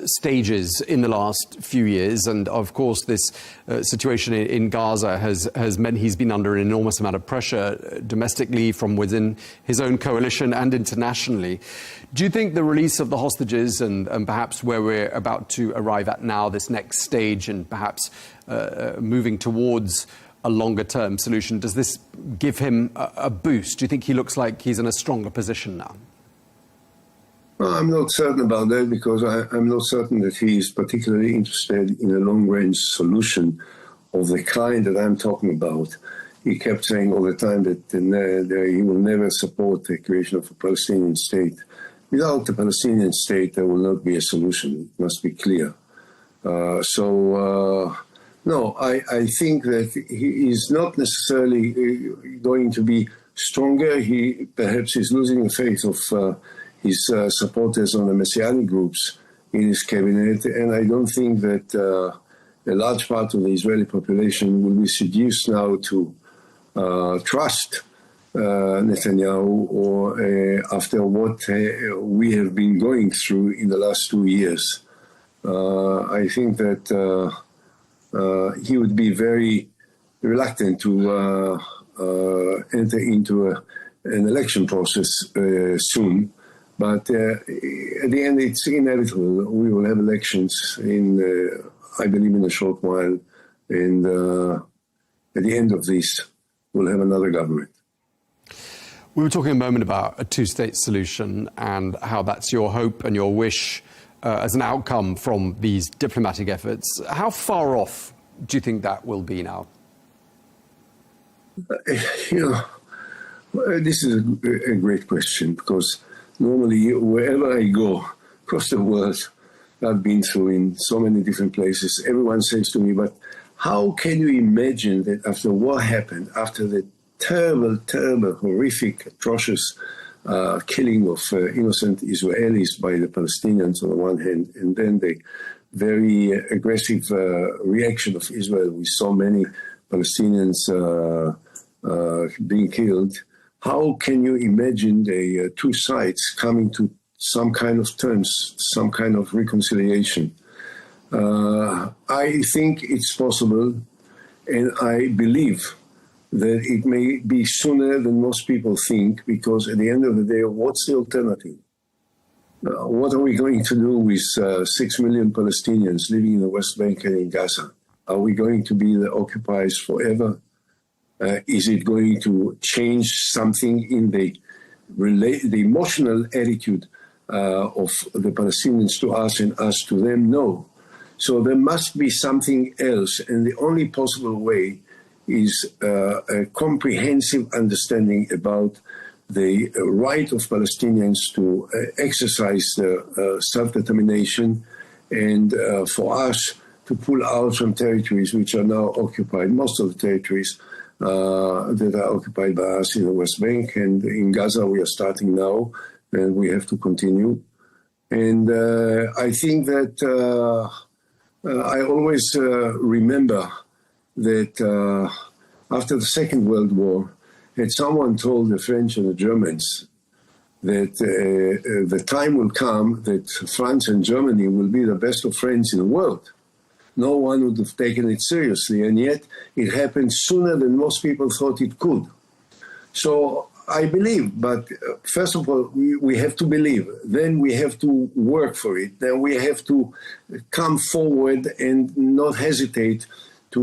stages in the last few years. And of course, this situation in Gaza has meant he's been under an enormous amount of pressure domestically from within his own coalition and internationally. Do you think the release of the hostages and perhaps where we're about to arrive at now, this next stage, and perhaps moving towards a longer-term solution, does this give him a boost? Do you think he looks like he's in a stronger position now? Well, I'm not certain about that because I'm not certain that he is particularly interested in a long-range solution of the kind that I'm talking about. He kept saying all the time that he will never support the creation of a Palestinian state. Without the Palestinian state, there will not be a solution. It must be clear. No, I think that he is not necessarily going to be stronger. He perhaps is losing the faith of his supporters on the Messianic groups in his cabinet, and I don't think that a large part of the Israeli population will be seduced now to trust Netanyahu or after what we have been going through in the last 2 years. I think that he would be very reluctant to enter into an election process soon. But at the end, it's inevitable. We will have elections I believe, in a short while. And at the end of this, we'll have another government. We were talking a moment about a two-state solution and how that's your hope and your wish as an outcome from these diplomatic efforts. How far off do you think that will be now? This is a great question because normally wherever I go across the world, I've been through in so many different places, everyone says to me, but how can you imagine that after what happened, after the terrible, terrible, horrific, atrocious killing of innocent Israelis by the Palestinians on the one hand, and then the very aggressive reaction of Israel with so many Palestinians being killed, how can you imagine the two sides coming to some kind of terms, some kind of reconciliation? I think it's possible, and I believe that it may be sooner than most people think, because at the end of the day, what's the alternative? What are we going to do with 6 million Palestinians living in the West Bank and in Gaza? Are we going to be the occupiers forever? Is it going to change something in the emotional attitude of the Palestinians to us and us to them? No. So there must be something else, and the only possible way is a comprehensive understanding about the right of Palestinians to exercise self-determination, and for us to pull out from territories which are now occupied, most of the territories that are occupied by us in the West Bank, and in Gaza we are starting now, and we have to continue. And I think that I always remember that after the Second World War, had someone told the French and the Germans that the time will come that France and Germany will be the best of friends in the world. No one would have taken it seriously, and yet it happened sooner than most people thought it could. So I believe, but first of all, we have to believe. Then we have to work for it. Then we have to come forward and not hesitate to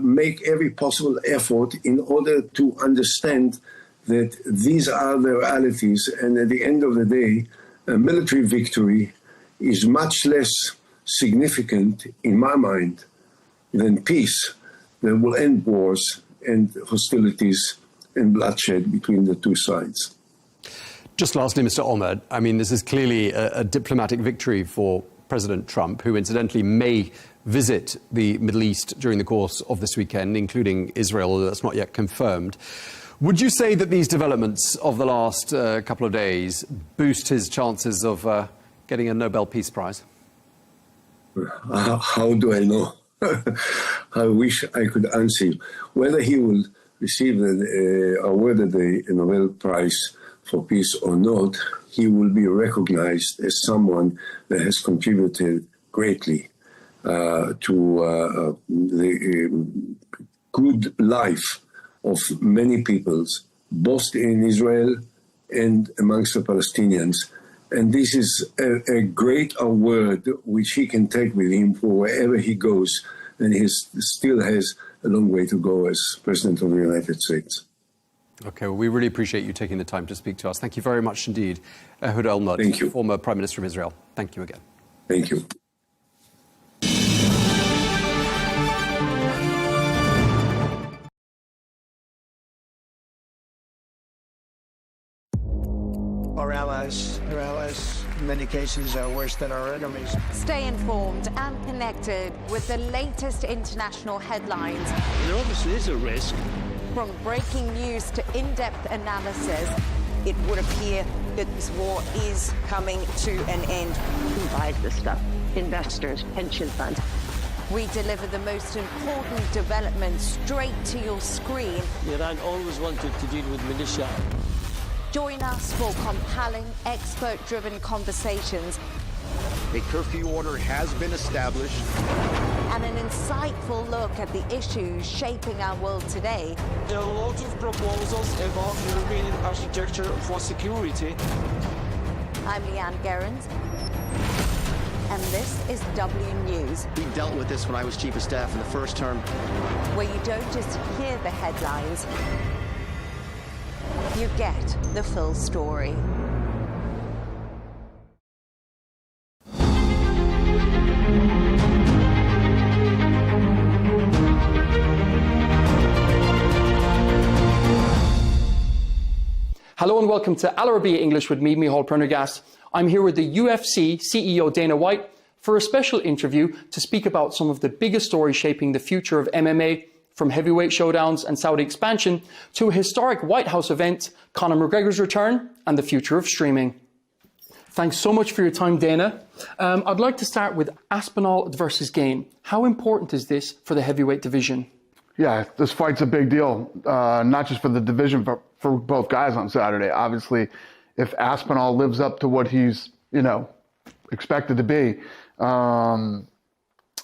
make every possible effort in order to understand that these are the realities. And at the end of the day, a military victory is much less significant, in my mind, than peace that will end wars and hostilities and bloodshed between the two sides. Just lastly, Mr. Olmert, I mean, this is clearly a diplomatic victory for President Trump, who incidentally may visit the Middle East during the course of this weekend, including Israel, although that's not yet confirmed. Would you say that these developments of the last couple of days boost his chances of getting a Nobel Peace Prize? How do I know? I wish I could answer you. Whether he will receive awarded the Nobel Prize for Peace or not, he will be recognized as someone that has contributed greatly to the good life of many peoples, both in Israel and amongst the Palestinians. And this is a great award which he can take with him for wherever he goes, and he still has a long way to go as President of the United States. Okay, well, we really appreciate you taking the time to speak to us. Thank you very much indeed, Ehud Olmert, Thank you. former Prime Minister of Israel. Thank you again. Thank you. Our allies, in many cases, are worse than our enemies. Stay informed and connected with the latest international headlines. There obviously is a risk. From breaking news to in-depth analysis, it would appear that this war is coming to an end. Who buys this stuff? Investors, pension funds. we deliver the most important developments straight to your screen. Iran always wanted to deal with militia. Join us for compelling, expert-driven conversations. A curfew order has been established. And an insightful look at the issues shaping our world today. There are a lot of proposals about European architecture for security. I'm Leanne Gerrans, and this is W News. We dealt with this when I was Chief of Staff in the first term. Where you don't just hear the headlines, you get the full story. Hello and welcome to Al Arabiya English with me, Michal Prendergast. I'm here with the UFC CEO Dana White for a special interview to speak about some of the biggest stories shaping the future of MMA, from heavyweight showdowns and Saudi expansion to a historic White House event, Conor McGregor's return, and the future of streaming. Thanks so much for your time, Dana. I'd like to start with Aspinall versus Gane. How important is this for the heavyweight division? Yeah, this fight's a big deal, not just for the division, but for both guys on Saturday. Obviously, if Aspinall lives up to what he's, expected to be,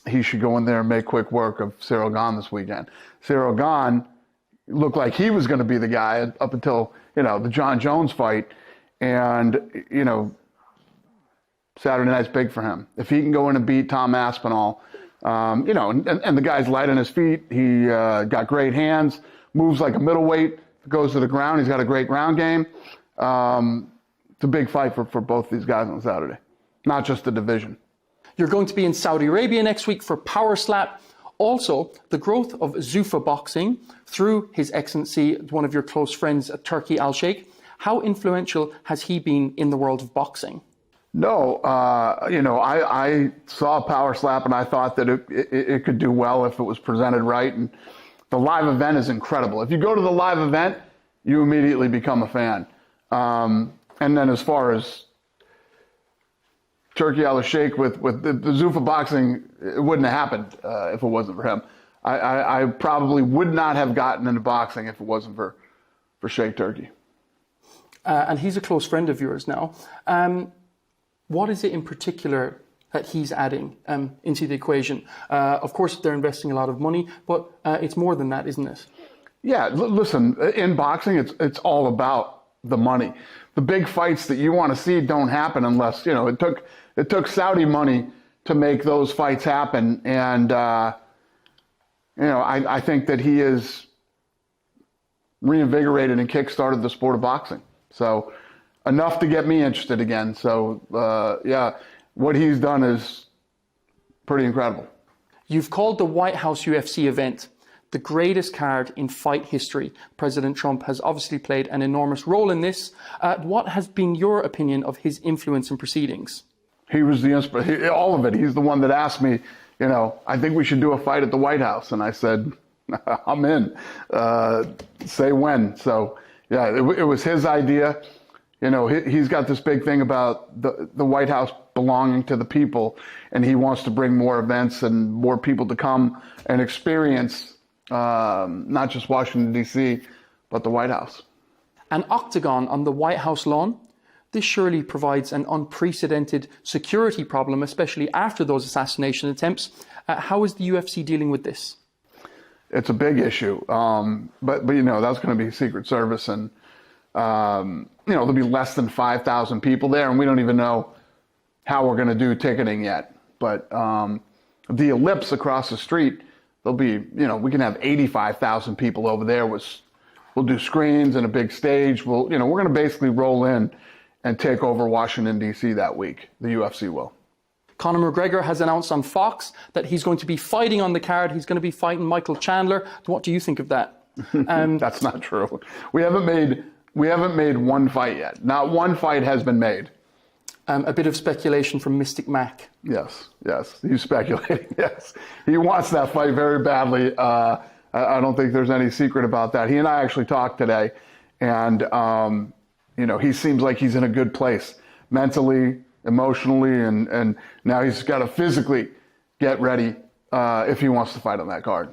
he should go in there and make quick work of Ciryl Gane this weekend. Ciryl Gane looked like he was going to be the guy up until, the John Jones fight. And, Saturday night's big for him. If he can go in and beat Tom Aspinall, and the guy's light on his feet. He got great hands, moves like a middleweight, goes to the ground. He's got a great ground game. It's a big fight for both these guys on Saturday, not just the division. You're going to be in Saudi Arabia next week for Power Slap. Also, the growth of Zuffa Boxing through His Excellency, one of your close friends, Turki Al-Sheikh. How influential has he been in the world of boxing? No, I saw Power Slap and I thought that it could do well if it was presented right. And the live event is incredible. If you go to the live event, you immediately become a fan. And then as far as Turki Al-Sheikh with the Zuffa Boxing, it wouldn't have happened if it wasn't for him. I probably would not have gotten into boxing if it wasn't for Sheikh Turki. And he's a close friend of yours now. What is it in particular that he's adding into the equation? Of course, they're investing a lot of money, but it's more than that, isn't it? Yeah, listen, in boxing, it's all about the money. The big fights that you want to see don't happen unless, it took Saudi money to make those fights happen. And, I think that he has reinvigorated and kickstarted the sport of boxing. So enough to get me interested again. So, what he's done is pretty incredible. You've called the White House UFC event the greatest card in fight history. President Trump has obviously played an enormous role in this. What has been your opinion of his influence in proceedings? He was the inspiration, all of it. He's the one that asked me, I think we should do a fight at the White House. And I said, I'm in. Say when. So, yeah, it was his idea. He's got this big thing about the White House belonging to the people, and he wants to bring more events and more people to come and experience not just Washington, D.C., but the White House. An octagon on the White House lawn? This surely provides an unprecedented security problem, especially after those assassination attempts. How is the UFC dealing with this? It's a big issue, but that's going to be Secret Service, and there'll be less than 5,000 people there, and we don't even know how we're going to do ticketing yet. But the Ellipse across the street, there'll be, we can have 85,000 people over there. We'll do screens and a big stage. We're going to basically roll in and take over Washington, D.C. that week. The UFC will. Conor McGregor has announced on Fox that he's going to be fighting on the card. He's going to be fighting Michael Chandler. What do you think of that? That's not true. We haven't made one fight yet. Not one fight has been made. A bit of speculation from Mystic Mac. Yes. He's speculating, yes. He wants that fight very badly. I don't think there's any secret about that. He and I actually talked today, and, he seems like he's in a good place mentally, emotionally, and now he's got to physically get ready if he wants to fight on that card.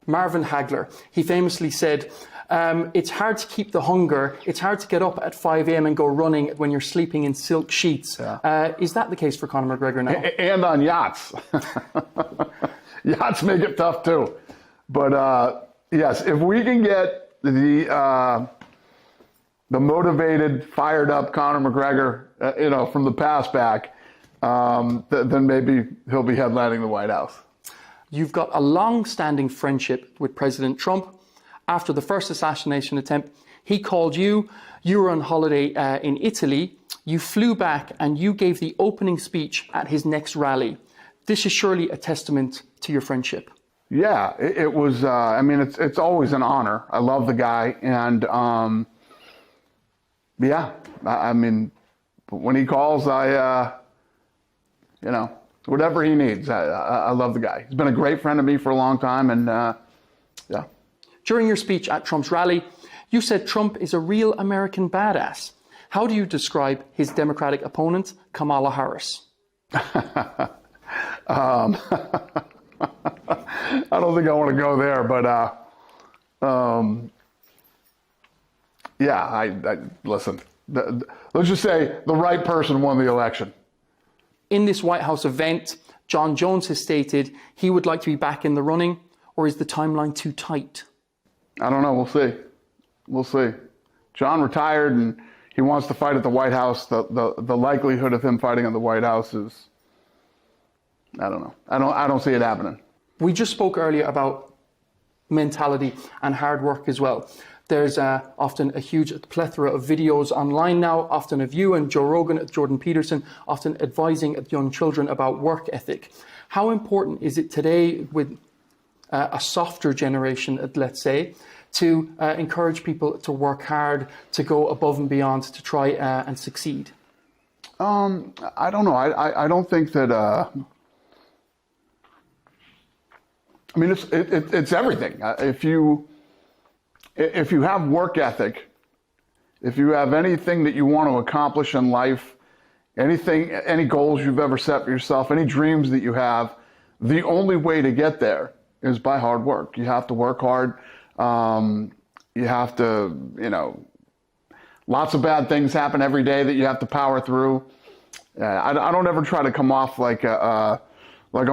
Marvin Hagler, he famously said, it's hard to keep the hunger. It's hard to get up at 5 a.m. and go running when you're sleeping in silk sheets. Yeah. Is that the case for Conor McGregor now? And on yachts. Yachts make it tough too. But yes, if we can get the motivated, fired up Conor McGregor, from the past back, then maybe he'll be headlining the White House. You've got a long-standing friendship with President Trump. After the first assassination attempt, he called you. You were on holiday in Italy. You flew back and you gave the opening speech at his next rally. This is surely a testament to your friendship. Yeah, it was. It's always an honor. I love the guy, and when he calls, whatever he needs. I love the guy. He's been a great friend of me for a long time, and yeah. During your speech at Trump's rally, you said Trump is a real American badass. How do you describe his Democratic opponent, Kamala Harris? I don't think I want to go there, but listen. Let's just say the right person won the election. In this White House event, John Jones has stated he would like to be back in the running, or is the timeline too tight? I don't know. We'll see. John retired and he wants to fight at the White House. The likelihood of him fighting at the White House is, I don't know. I don't see it happening. We just spoke earlier about mentality and hard work as well. There's often a huge plethora of videos online now, often of you and Joe Rogan, Jordan Peterson, often advising young children about work ethic. How important is it today with a softer generation, let's say, to encourage people to work hard, to go above and beyond, to try and succeed? I don't know. I don't think that. I mean, it's everything. If you have work ethic, if you have anything that you want to accomplish in life, any goals you've ever set for yourself, any dreams that you have, the only way to get there is by hard work. You have to work hard. You have to, lots of bad things happen every day that you have to power through. I don't ever try to come off like I'm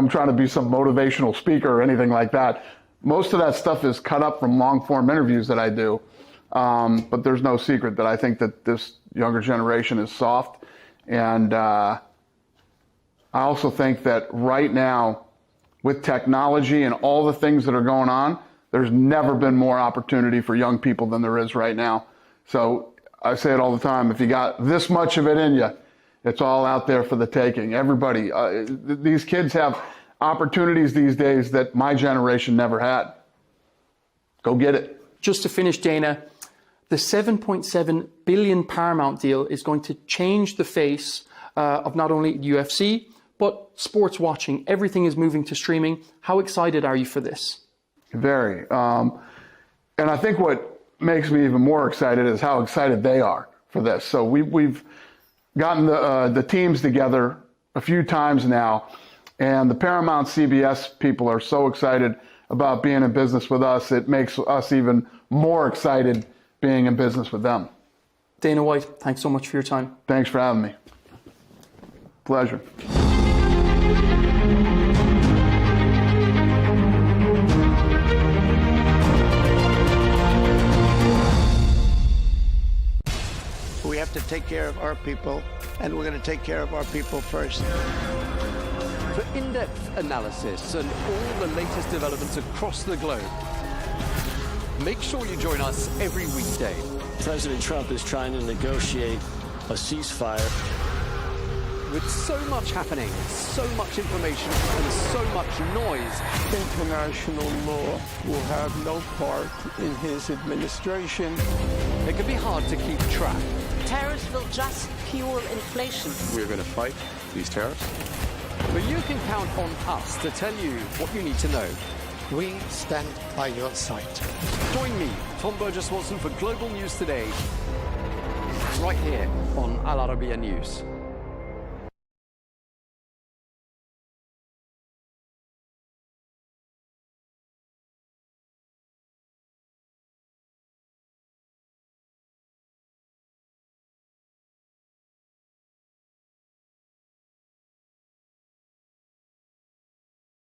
trying to be some motivational speaker or anything like that. Most of that stuff is cut up from long-form interviews that I do. But there's no secret that I think that this younger generation is soft. And I also think that right now, with technology and all the things that are going on, there's never been more opportunity for young people than there is right now. So I say it all the time, if you got this much of it in you, it's all out there for the taking. Everybody, these kids have opportunities these days that my generation never had. Go get it. Just to finish, Dana, the $7.7 billion Paramount deal is going to change the face of not only UFC, but sports watching. Everything is moving to streaming. How excited are you for this? Very. And I think what makes me even more excited is how excited they are for this. So we've gotten the teams together a few times now, and the Paramount CBS people are so excited about being in business with us. It makes us even more excited being in business with them. Dana White, thanks so much for your time. Thanks for having me. Pleasure. We have to take care of our people, and we're going to take care of our people first. For in-depth analysis and all the latest developments across the globe, make sure you join us every weekday. President Trump is trying to negotiate a ceasefire. With so much happening, so much information, and so much noise, international law will have no part in his administration. It can be hard to keep track. Tariffs will just fuel inflation. We're going to fight these tariffs. But you can count on us to tell you what you need to know. We stand by your side. Join me, Tom Burgess Watson, for Global News Today, right here on Al Arabiya News.